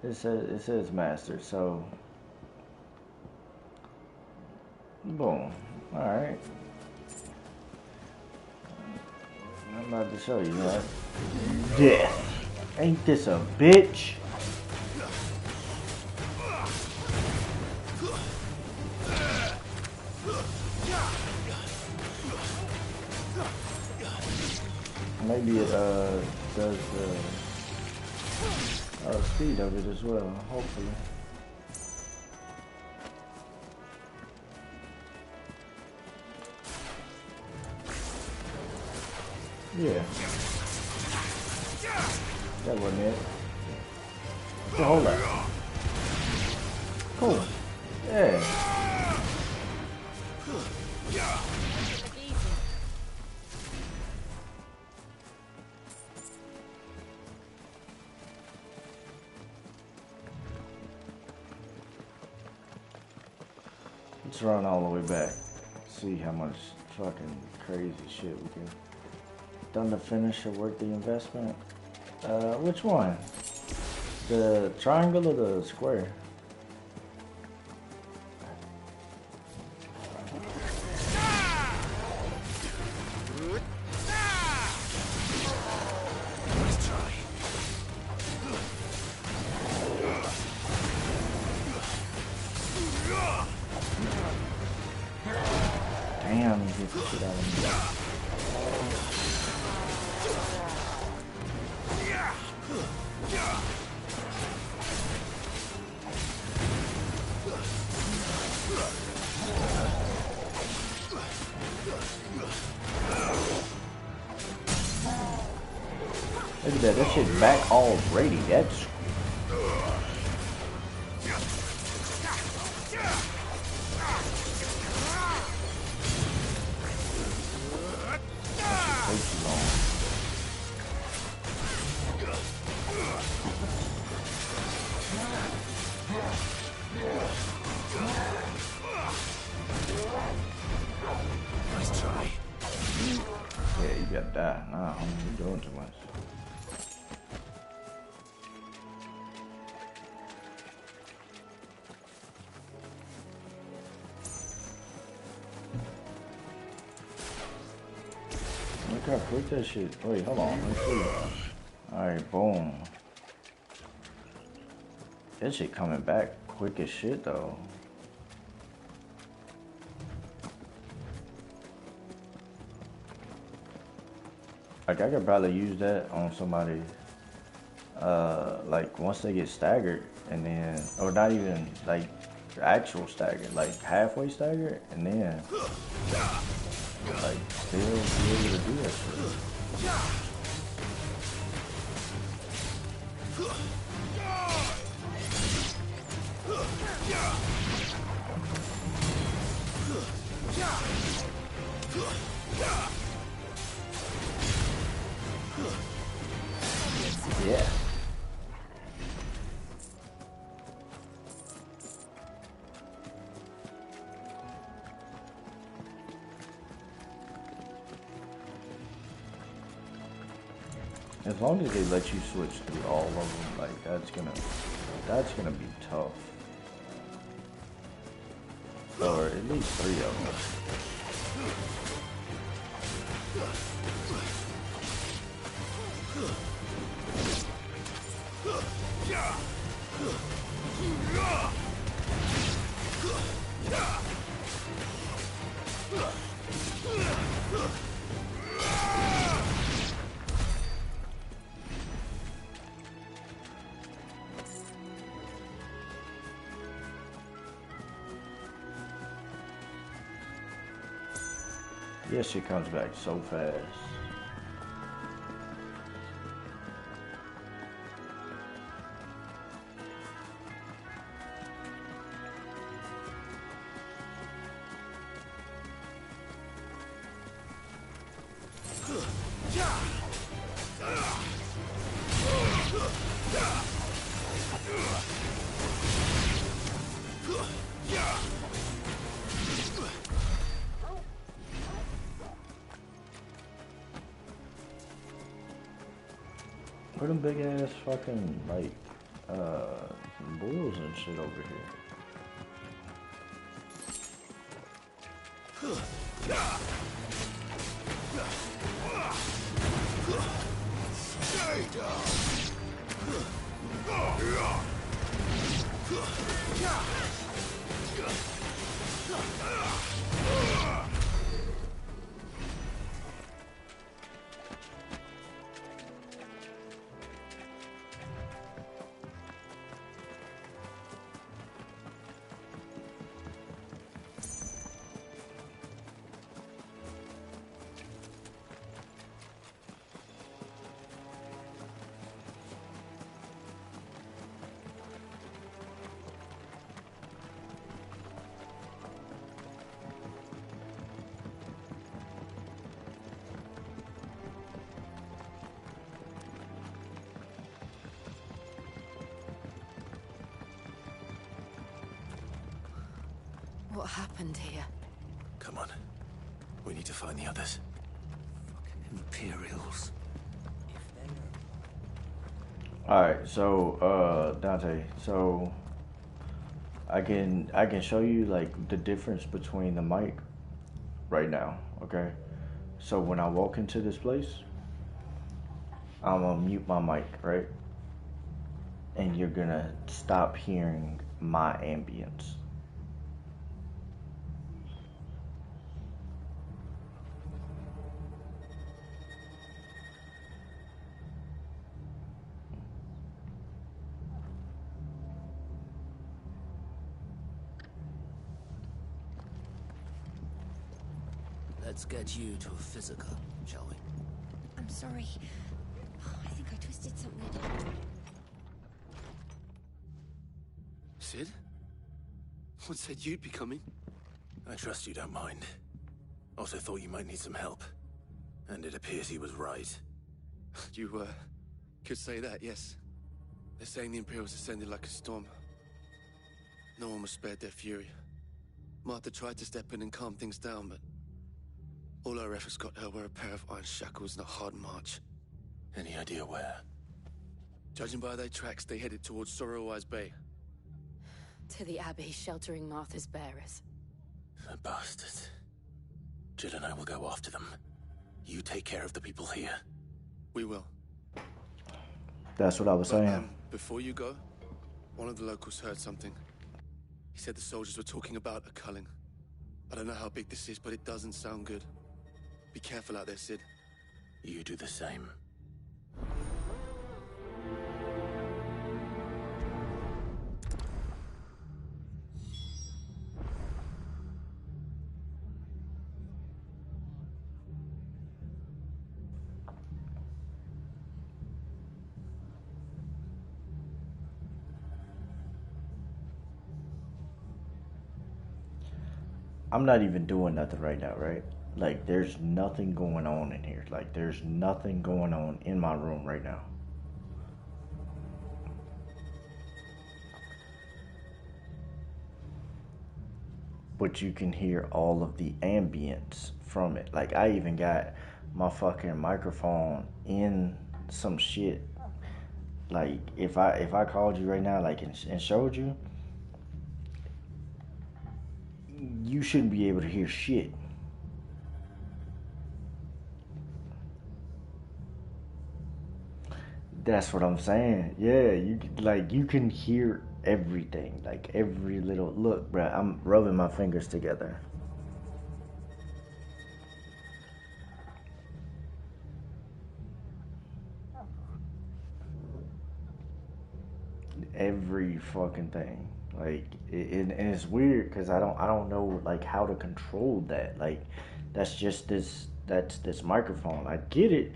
It says master, so boom. All right. I'm about to show you that. Death. Ain't this a bitch? Maybe it does the speed of it as well, hopefully. Yeah. That wasn't it. Yeah, hold up. Cool. Yeah. Let's run all the way back. See how much fucking crazy shit we can. Done the finish or worth the investment? Which one? The triangle or the square? Damn, he hit the shit out of me. Look at that, that shit's back already. That's look how quick that shit. Wait, hold on. Let's see. Alright, boom. That shit coming back quick as shit though. Like I could probably use that on somebody like once they get staggered and then, or not even like actual staggered, like halfway staggered and then like still be able to do that shit. Yeah. As long as they let you switch through all of them, like that's gonna be tough. Or at least 3 of them. Yeah, she comes back so fast. Put them big ass fucking like bulls and shit over here. What happened here? Come on. We need to find the others. Imperials. Alright, so Dante, so I can show you like the difference between the mic right now, okay? So when I walk into this place, I'm gonna mute my mic, right? And you're gonna stop hearing my ambience. Let's get you to a physical, shall we? I'm sorry. Oh, I think I twisted something. Sid? What said you'd be coming? I trust you don't mind. Also thought you might need some help. And it appears he was right. You, could say that, yes. They're saying the Imperials ascended like a storm. No one was spared their fury. Martha tried to step in and calm things down, but all our efforts got her were a pair of iron shackles and a hard march. Any idea where? Judging by their tracks, they headed towards Sorrowwise Bay. To the Abbey, sheltering Martha's bearers. The bastards. Jill and I will go after them. You take care of the people here. We will. That's what I was saying. Before you go, one of the locals heard something. He said the soldiers were talking about a culling. I don't know how big this is, but it doesn't sound good. Be careful out there, Sid. You do the same. I'm not even doing nothing right now, right? Like, there's nothing going on in here. Like, there's nothing going on in my room right now. But you can hear all of the ambience from it. Like, I even got my fucking microphone in some shit. Like, if I called you right now, like, and showed you, you shouldn't be able to hear shit. That's what I'm saying. Yeah, you can hear everything, like every little look, bruh. I'm rubbing my fingers together. Every fucking thing, like, and it's weird because I don't know like how to control that. Like, that's this microphone. I get it.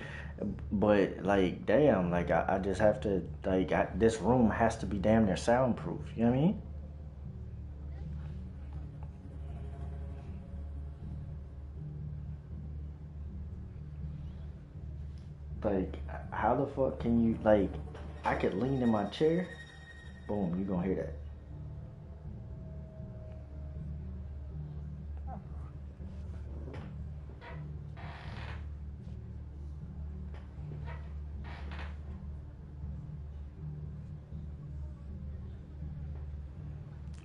But, like, damn, like, I just have to, like, this room has to be damn near soundproof. You know what I mean? Like, how the fuck can you, like, I could lean in my chair. Boom, you gonna hear that.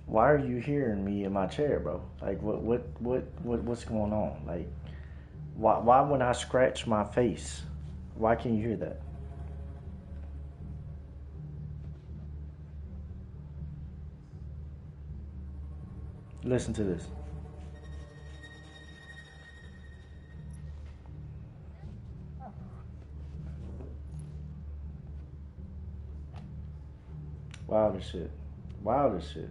Why are you hearing me in my chair, bro? Like, what's going on? Like, why when I scratch my face, why can't you hear that? Listen to this. Wild as shit. Wild as shit.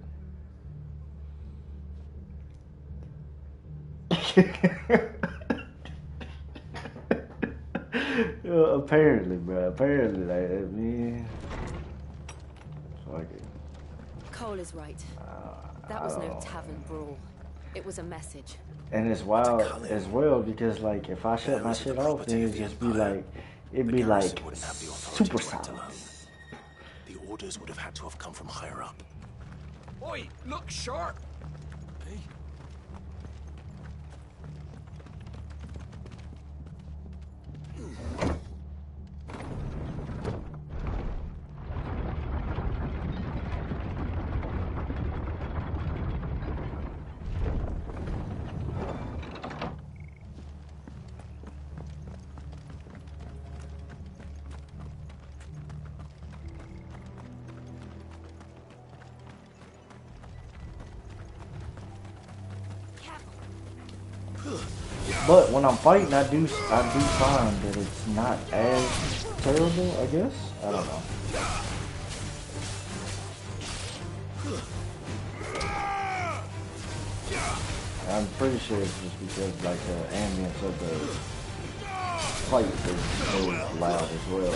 Apparently, bro. Apparently, like, I mean, fuck it. Cole is right. That was no tavern brawl. It was a message. And it's wild as well because, like, if I shut my shit off, then it'd just be like, it'd be like super silence. The orders would have had to have come from higher up. Oi, look sharp! Hey, But when I'm fighting, I do find that it's not as terrible, I guess. I don't know. I'm pretty sure it's just because like the ambience of the fight is so loud as well.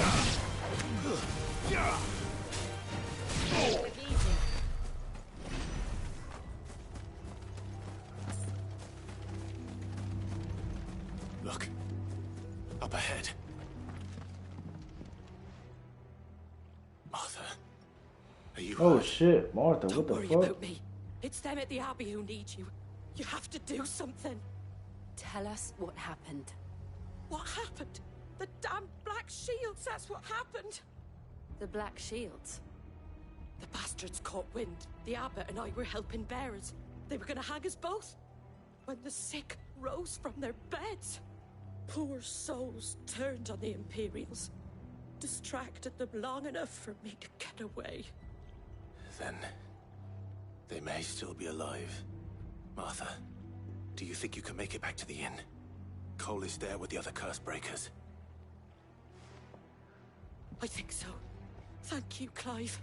Look, up ahead. Martha, are you Oh hurt? shit, Martha, what the Don't worry fuck? about me. It's them at the Abbey who need you. You have to do something. Tell us what happened. What happened? The damn Black Shields, that's what happened. The Black Shields? The bastards caught wind. The abbot and I were helping bearers. They were gonna hang us both. When the sick rose from their beds, poor souls turned on the Imperials. Distracted them long enough for me to get away. Then they may still be alive. Martha, do you think you can make it back to the inn? Cole is there with the other curse breakers. I think so. Thank you, Clive.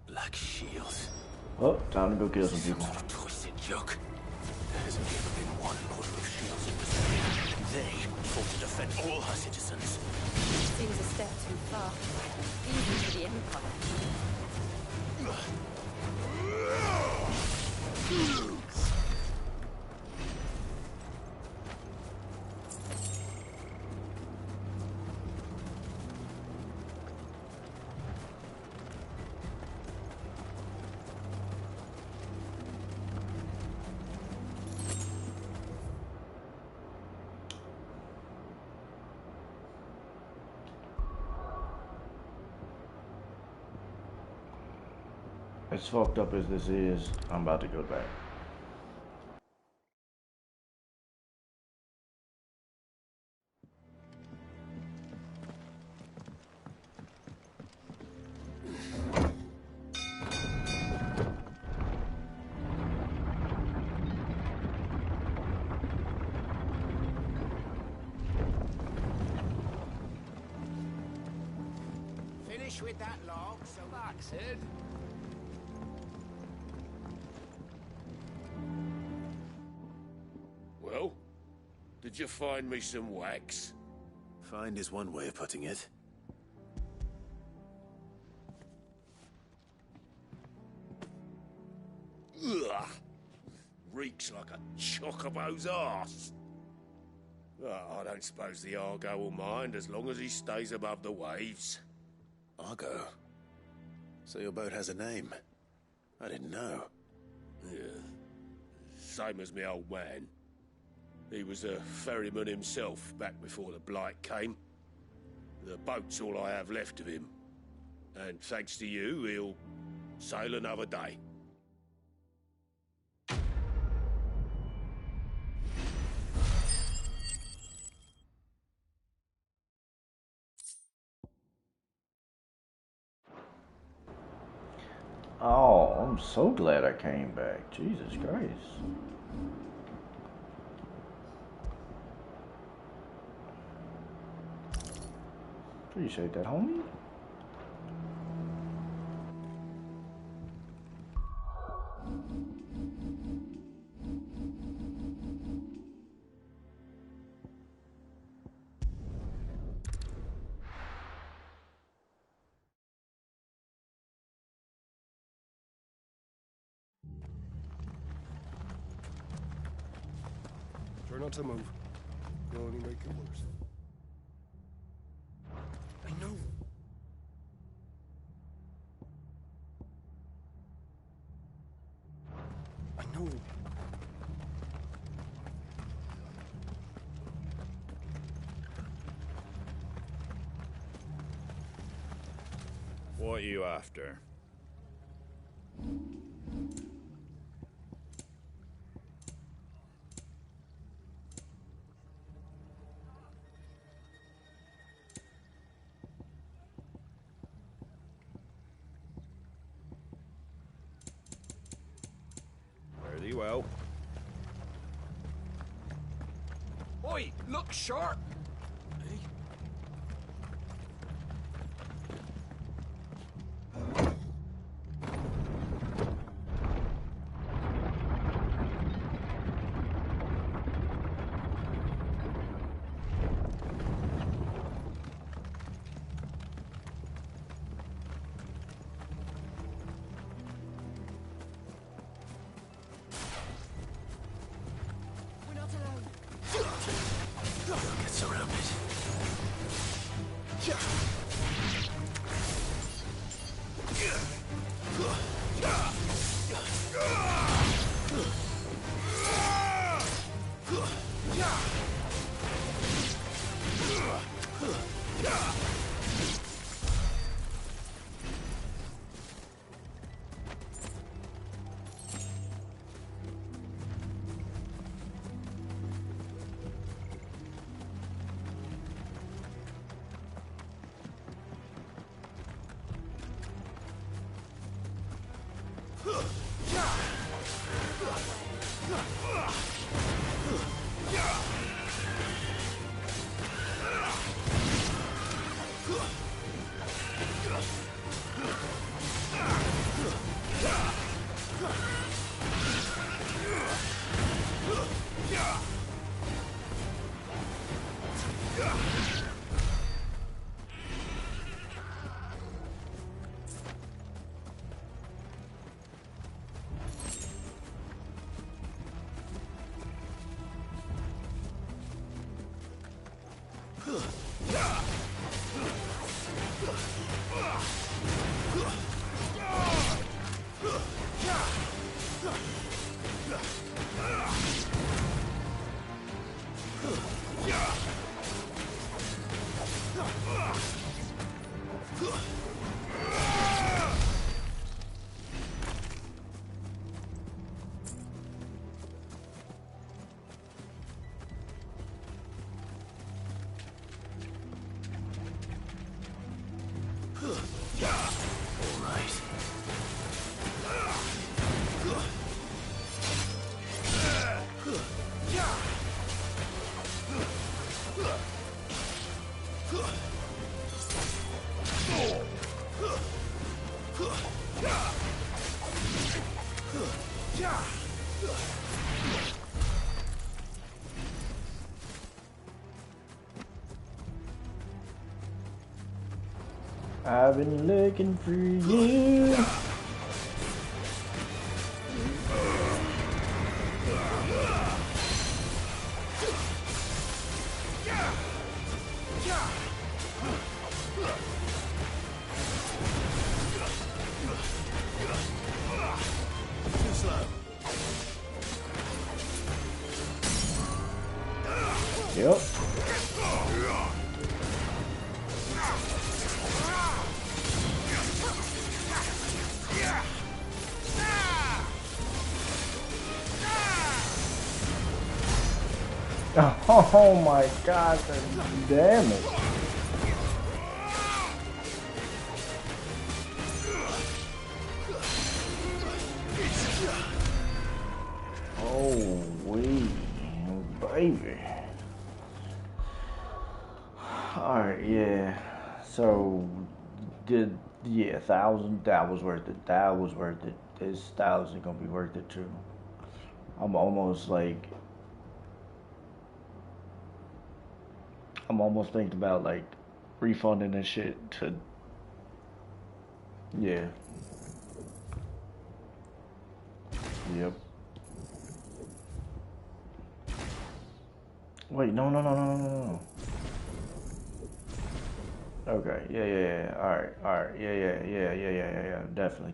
Black Shields. Oh, time to go kill some people. Some sort of twisted joke. There hasn't ever been one order of shields in this area. They fought to defend all her citizens. Seems a step too far, even for the Empire. As fucked up as this is, I'm about to go back. Finish with that log, so that's it. Well, did you find me some wax? Find is one way of putting it. Ugh! Reeks like a chocobo's arse. I don't suppose the Argo will mind as long as he stays above the waves. Argo? So your boat has a name? I didn't know. Yeah. Same as me old man. He was a ferryman himself back before the Blight came. The boat's all I have left of him. And thanks to you, he'll sail another day. Oh, I'm so glad I came back. Jesus Christ. Appreciate that, homie. Try not to move. You'll only make it worse. I know. I know. What are you after? Look sharp. Get surrounded. I've been looking for you. Too slow. Yep. Oh my god, the damage. Oh, wee, baby. Alright, yeah. So, yeah, 1,000, that was worth it. That was worth it. This 1,000 gonna be worth it too. I'm almost thinking about like refunding this shit to, yeah. Yep. Wait, no. Okay, yeah. Alright, yeah. Definitely.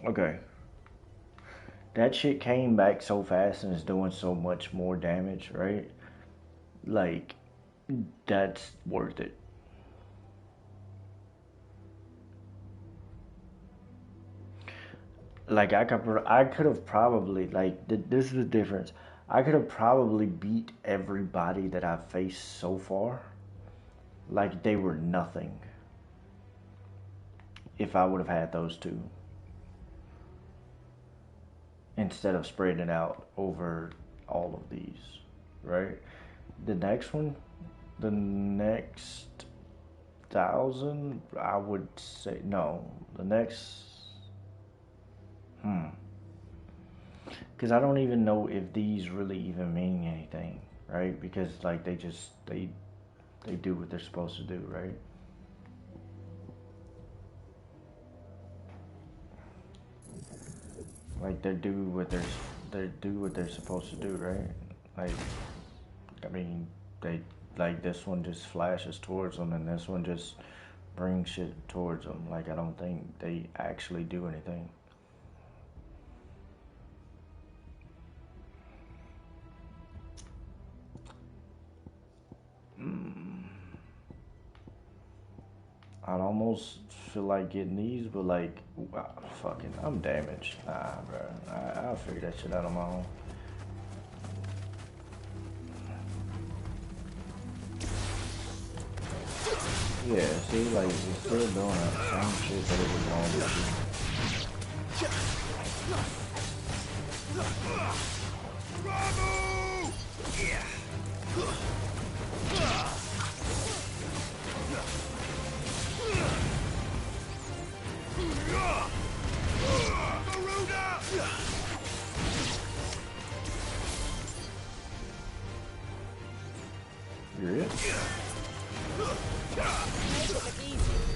Okay. That shit came back so fast and is doing so much more damage, right? Like, that's worth it. Like, I could have probably, like, this is the difference. I could have probably beat everybody that I've faced so far. Like, they were nothing. If I would have had those two. Instead of spreading it out over all of these. right? The next one, the next 1,000, I would say no. The next, because I don't even know if these really even mean anything, right? Because like they do what they're supposed to do, right? Like they do what they're supposed to do, right? Like, I mean, they like this one just flashes towards them, and this one just brings shit towards them. Like I don't think they actually do anything. I'd almost feel like getting these, but like, fucking, I'm damaged. Nah, bro. I'll figure that shit out on my own. Yeah, see, like, it's still doing that same shit that it was going to do. You're it? Make it look easy.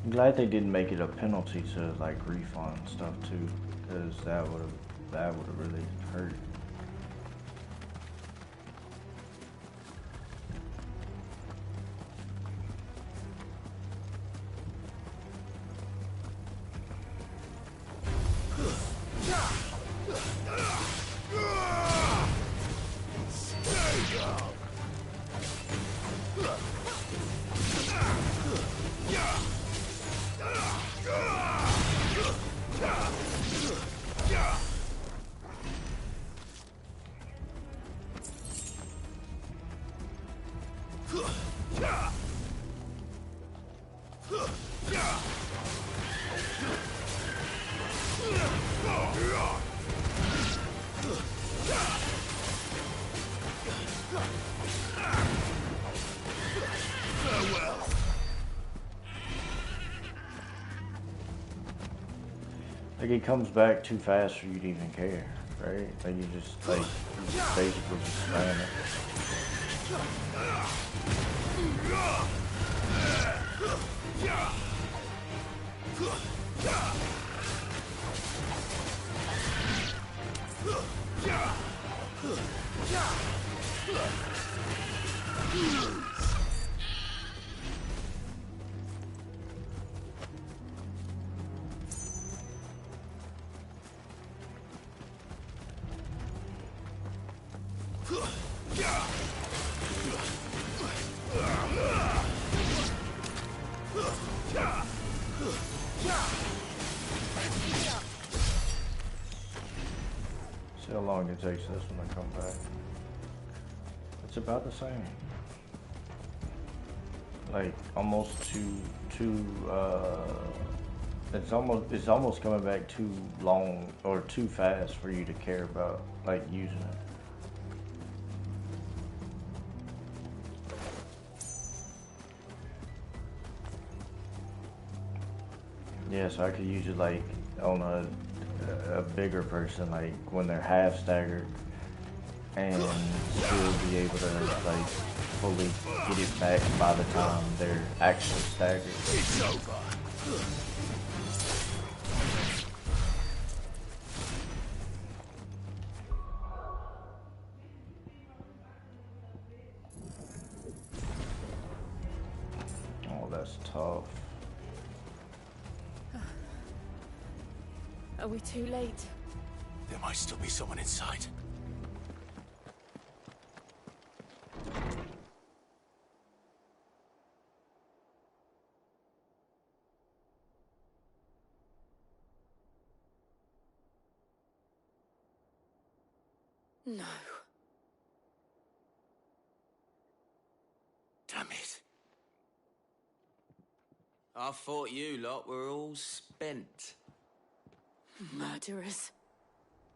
I'm glad they didn't make it a penalty to like refund stuff too, because that would have really hurt. Like it comes back too fast for you to even care, right? Like you just basically just spam it. See how long it takes this one to come back. It's about the same. Like almost it's almost coming back too long or too fast for you to care about like using it. Yeah, so I could use it like on a bigger person, like when they're half staggered, and still be able to like fully get it back by the time they're actually staggered. It's over. Oh, that's tough. Are we too late? There might still be someone inside. No. Damn it. I thought you lot were all spent. Murderers.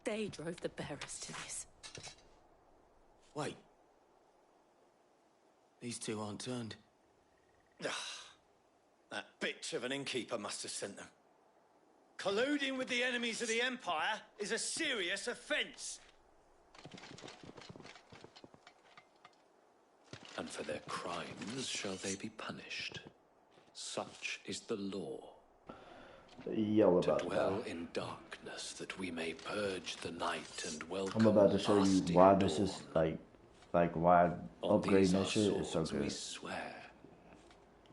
They drove the bearers to this. Wait. These two aren't turned. That bitch of an innkeeper must have sent them. Colluding with the enemies of the Empire is a serious offence. And for their crimes shall they be punished. Such is the law. Yell about to dwell in darkness, that we may purge the night and welcome. I'm about to show you lasting why dawn. this is like why On upgrading these this our shit is so swords we good. swear.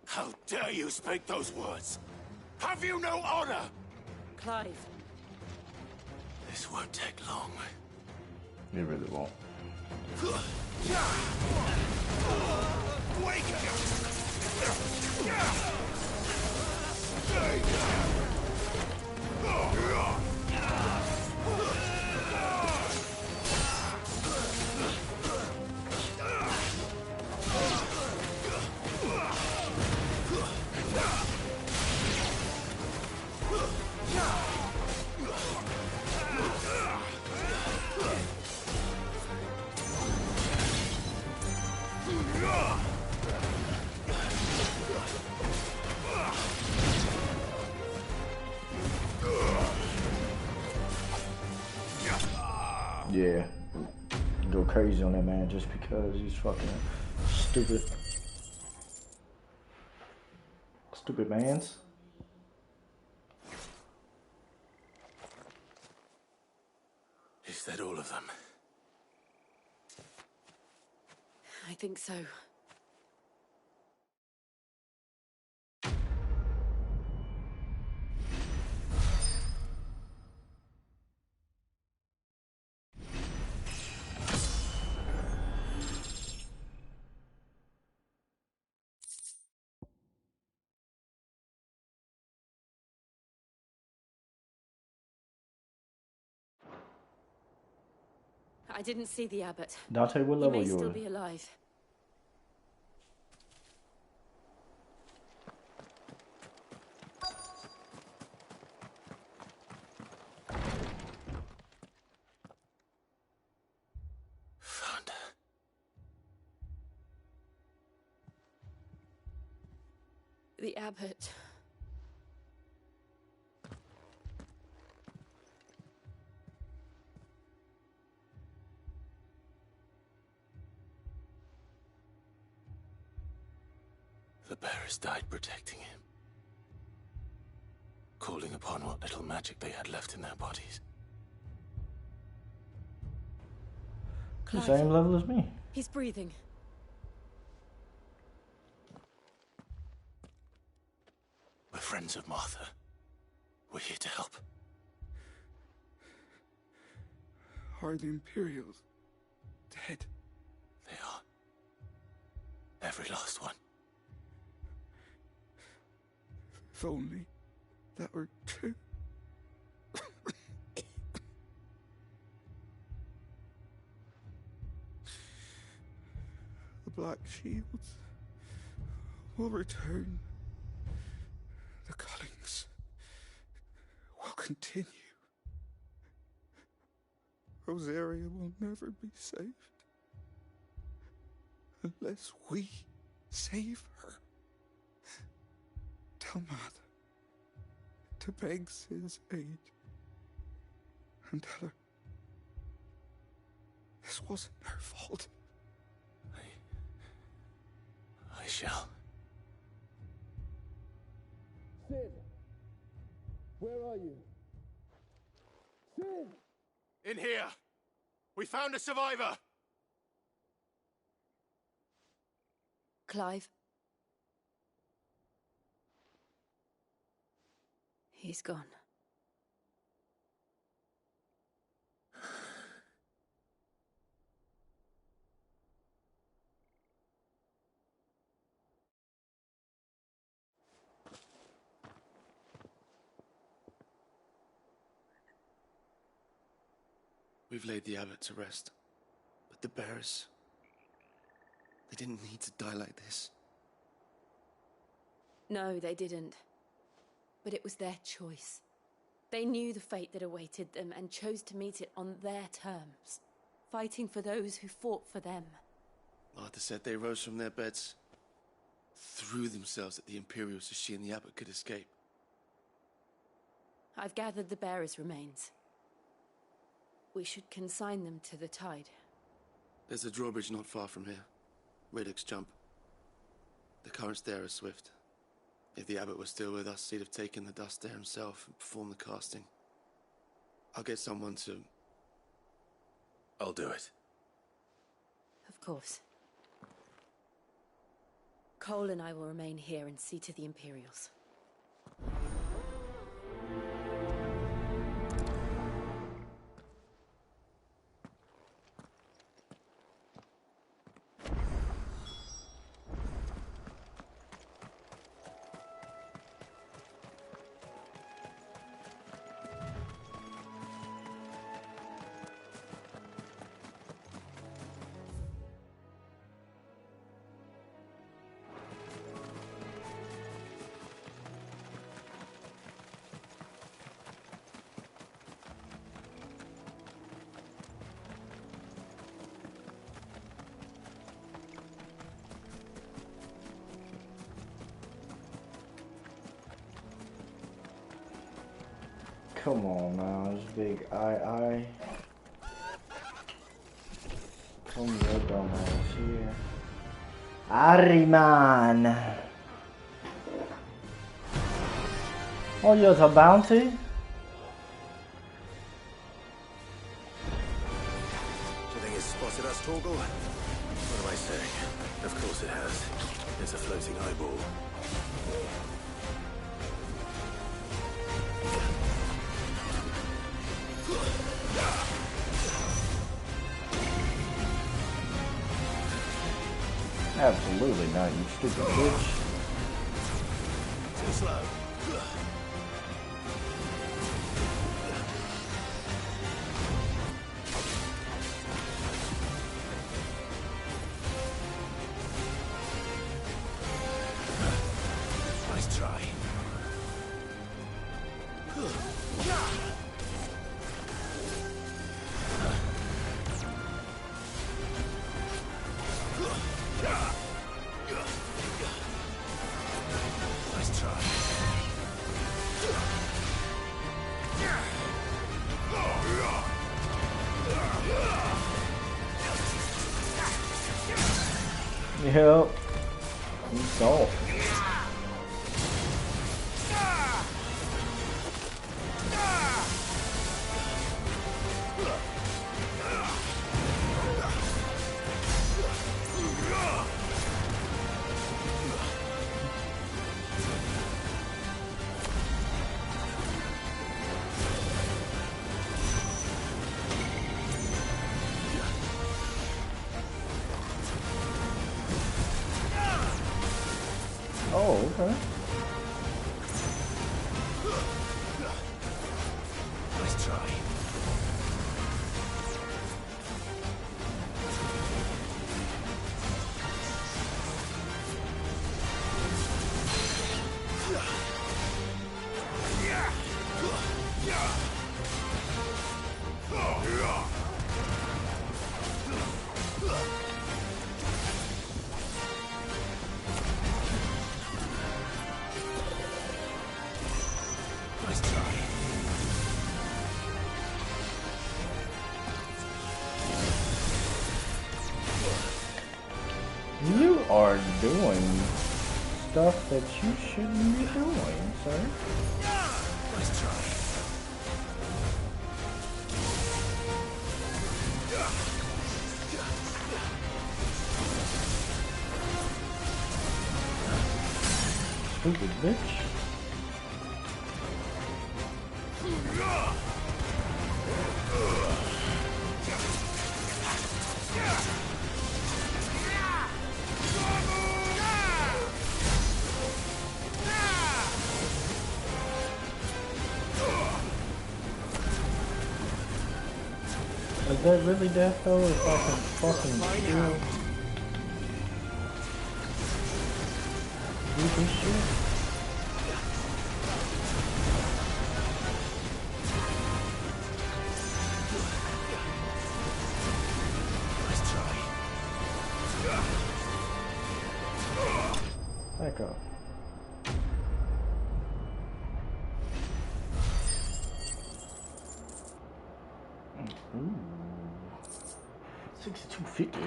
How dare you speak those words? Have you no honor? Clive. This won't take long. It really won't. Wake Yeah. Go crazy on that man just because he's fucking stupid. Stupid mans. Is that all of them? I think so. I didn't see the abbot. Dante, what level he may you still are? be alive. Found her. The abbot. The bearers died protecting him. Calling upon what little magic they had left in their bodies. The same level as me. He's breathing. We're friends of Martha. We're here to help. Are the Imperials dead? They are. Every last one. If only that were true. The Black Shields will return. The cullings will continue. Rosaria will never be saved unless we save her. Tell Mother to beg Sid's aid and tell her this wasn't her fault. I shall. Sid! Where are you? Sid! In here! We found a survivor! Clive. He's gone. We've laid the abbot to rest. But the bearers... they didn't need to die like this. No, they didn't. But it was their choice. They knew the fate that awaited them and chose to meet it on their terms, fighting for those who fought for them. Martha said they rose from their beds, threw themselves at the Imperials so she and the Abbot could escape. I've gathered the bearers' remains. We should consign them to the tide. There's a drawbridge not far from here. Radix jump. The currents there are swift. If the Abbot was still with us, he'd have taken the dust there himself and performed the casting. I'll get someone to... I'll do it. Of course. Cole and I will remain here and see to the Imperials. Come on now, this big I. Come your dumb ass here. Ariman! Oh, you're the bounty? Do you think it's spotted us, Torgal? What am I saying? Of course it has. It's a floating eyeball. Absolutely not, you stupid bitch. Too slow. Nice try. Nice try. Yep. He's off. Oh, okay. Nice try. Nice try. You are doing stuff that you shouldn't be doing, sir. Nice try. Stupid bitch. Is that really death though? If I can fucking do this shit? 6250.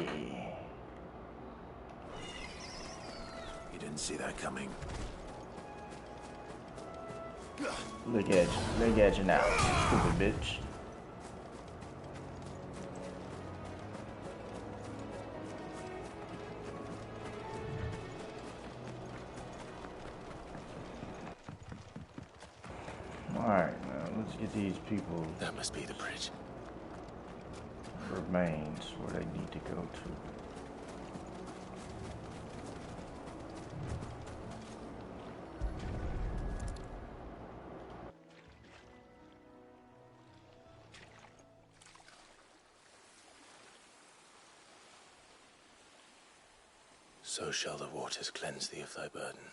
You didn't see that coming. Look at you now, stupid bitch. Alright, now let's get these people. That must be the bridge. Remains where they need to go to. So shall the waters cleanse thee of thy burden,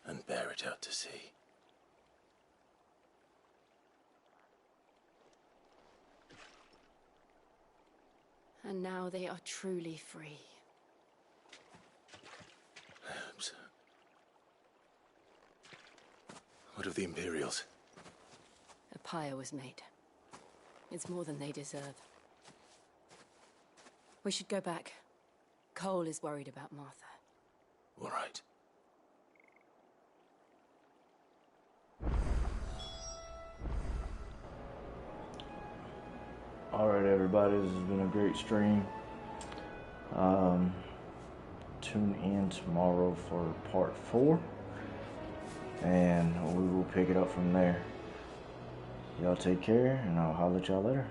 and bear it out to sea. And now they are truly free. I hope so. What of the Imperials? A pyre was made. It's more than they deserve. We should go back. Cole is worried about Martha. All right. Alright everybody, this has been a great stream. Tune in tomorrow for part 4. And we will pick it up from there. Y'all take care, and I'll holler at y'all later.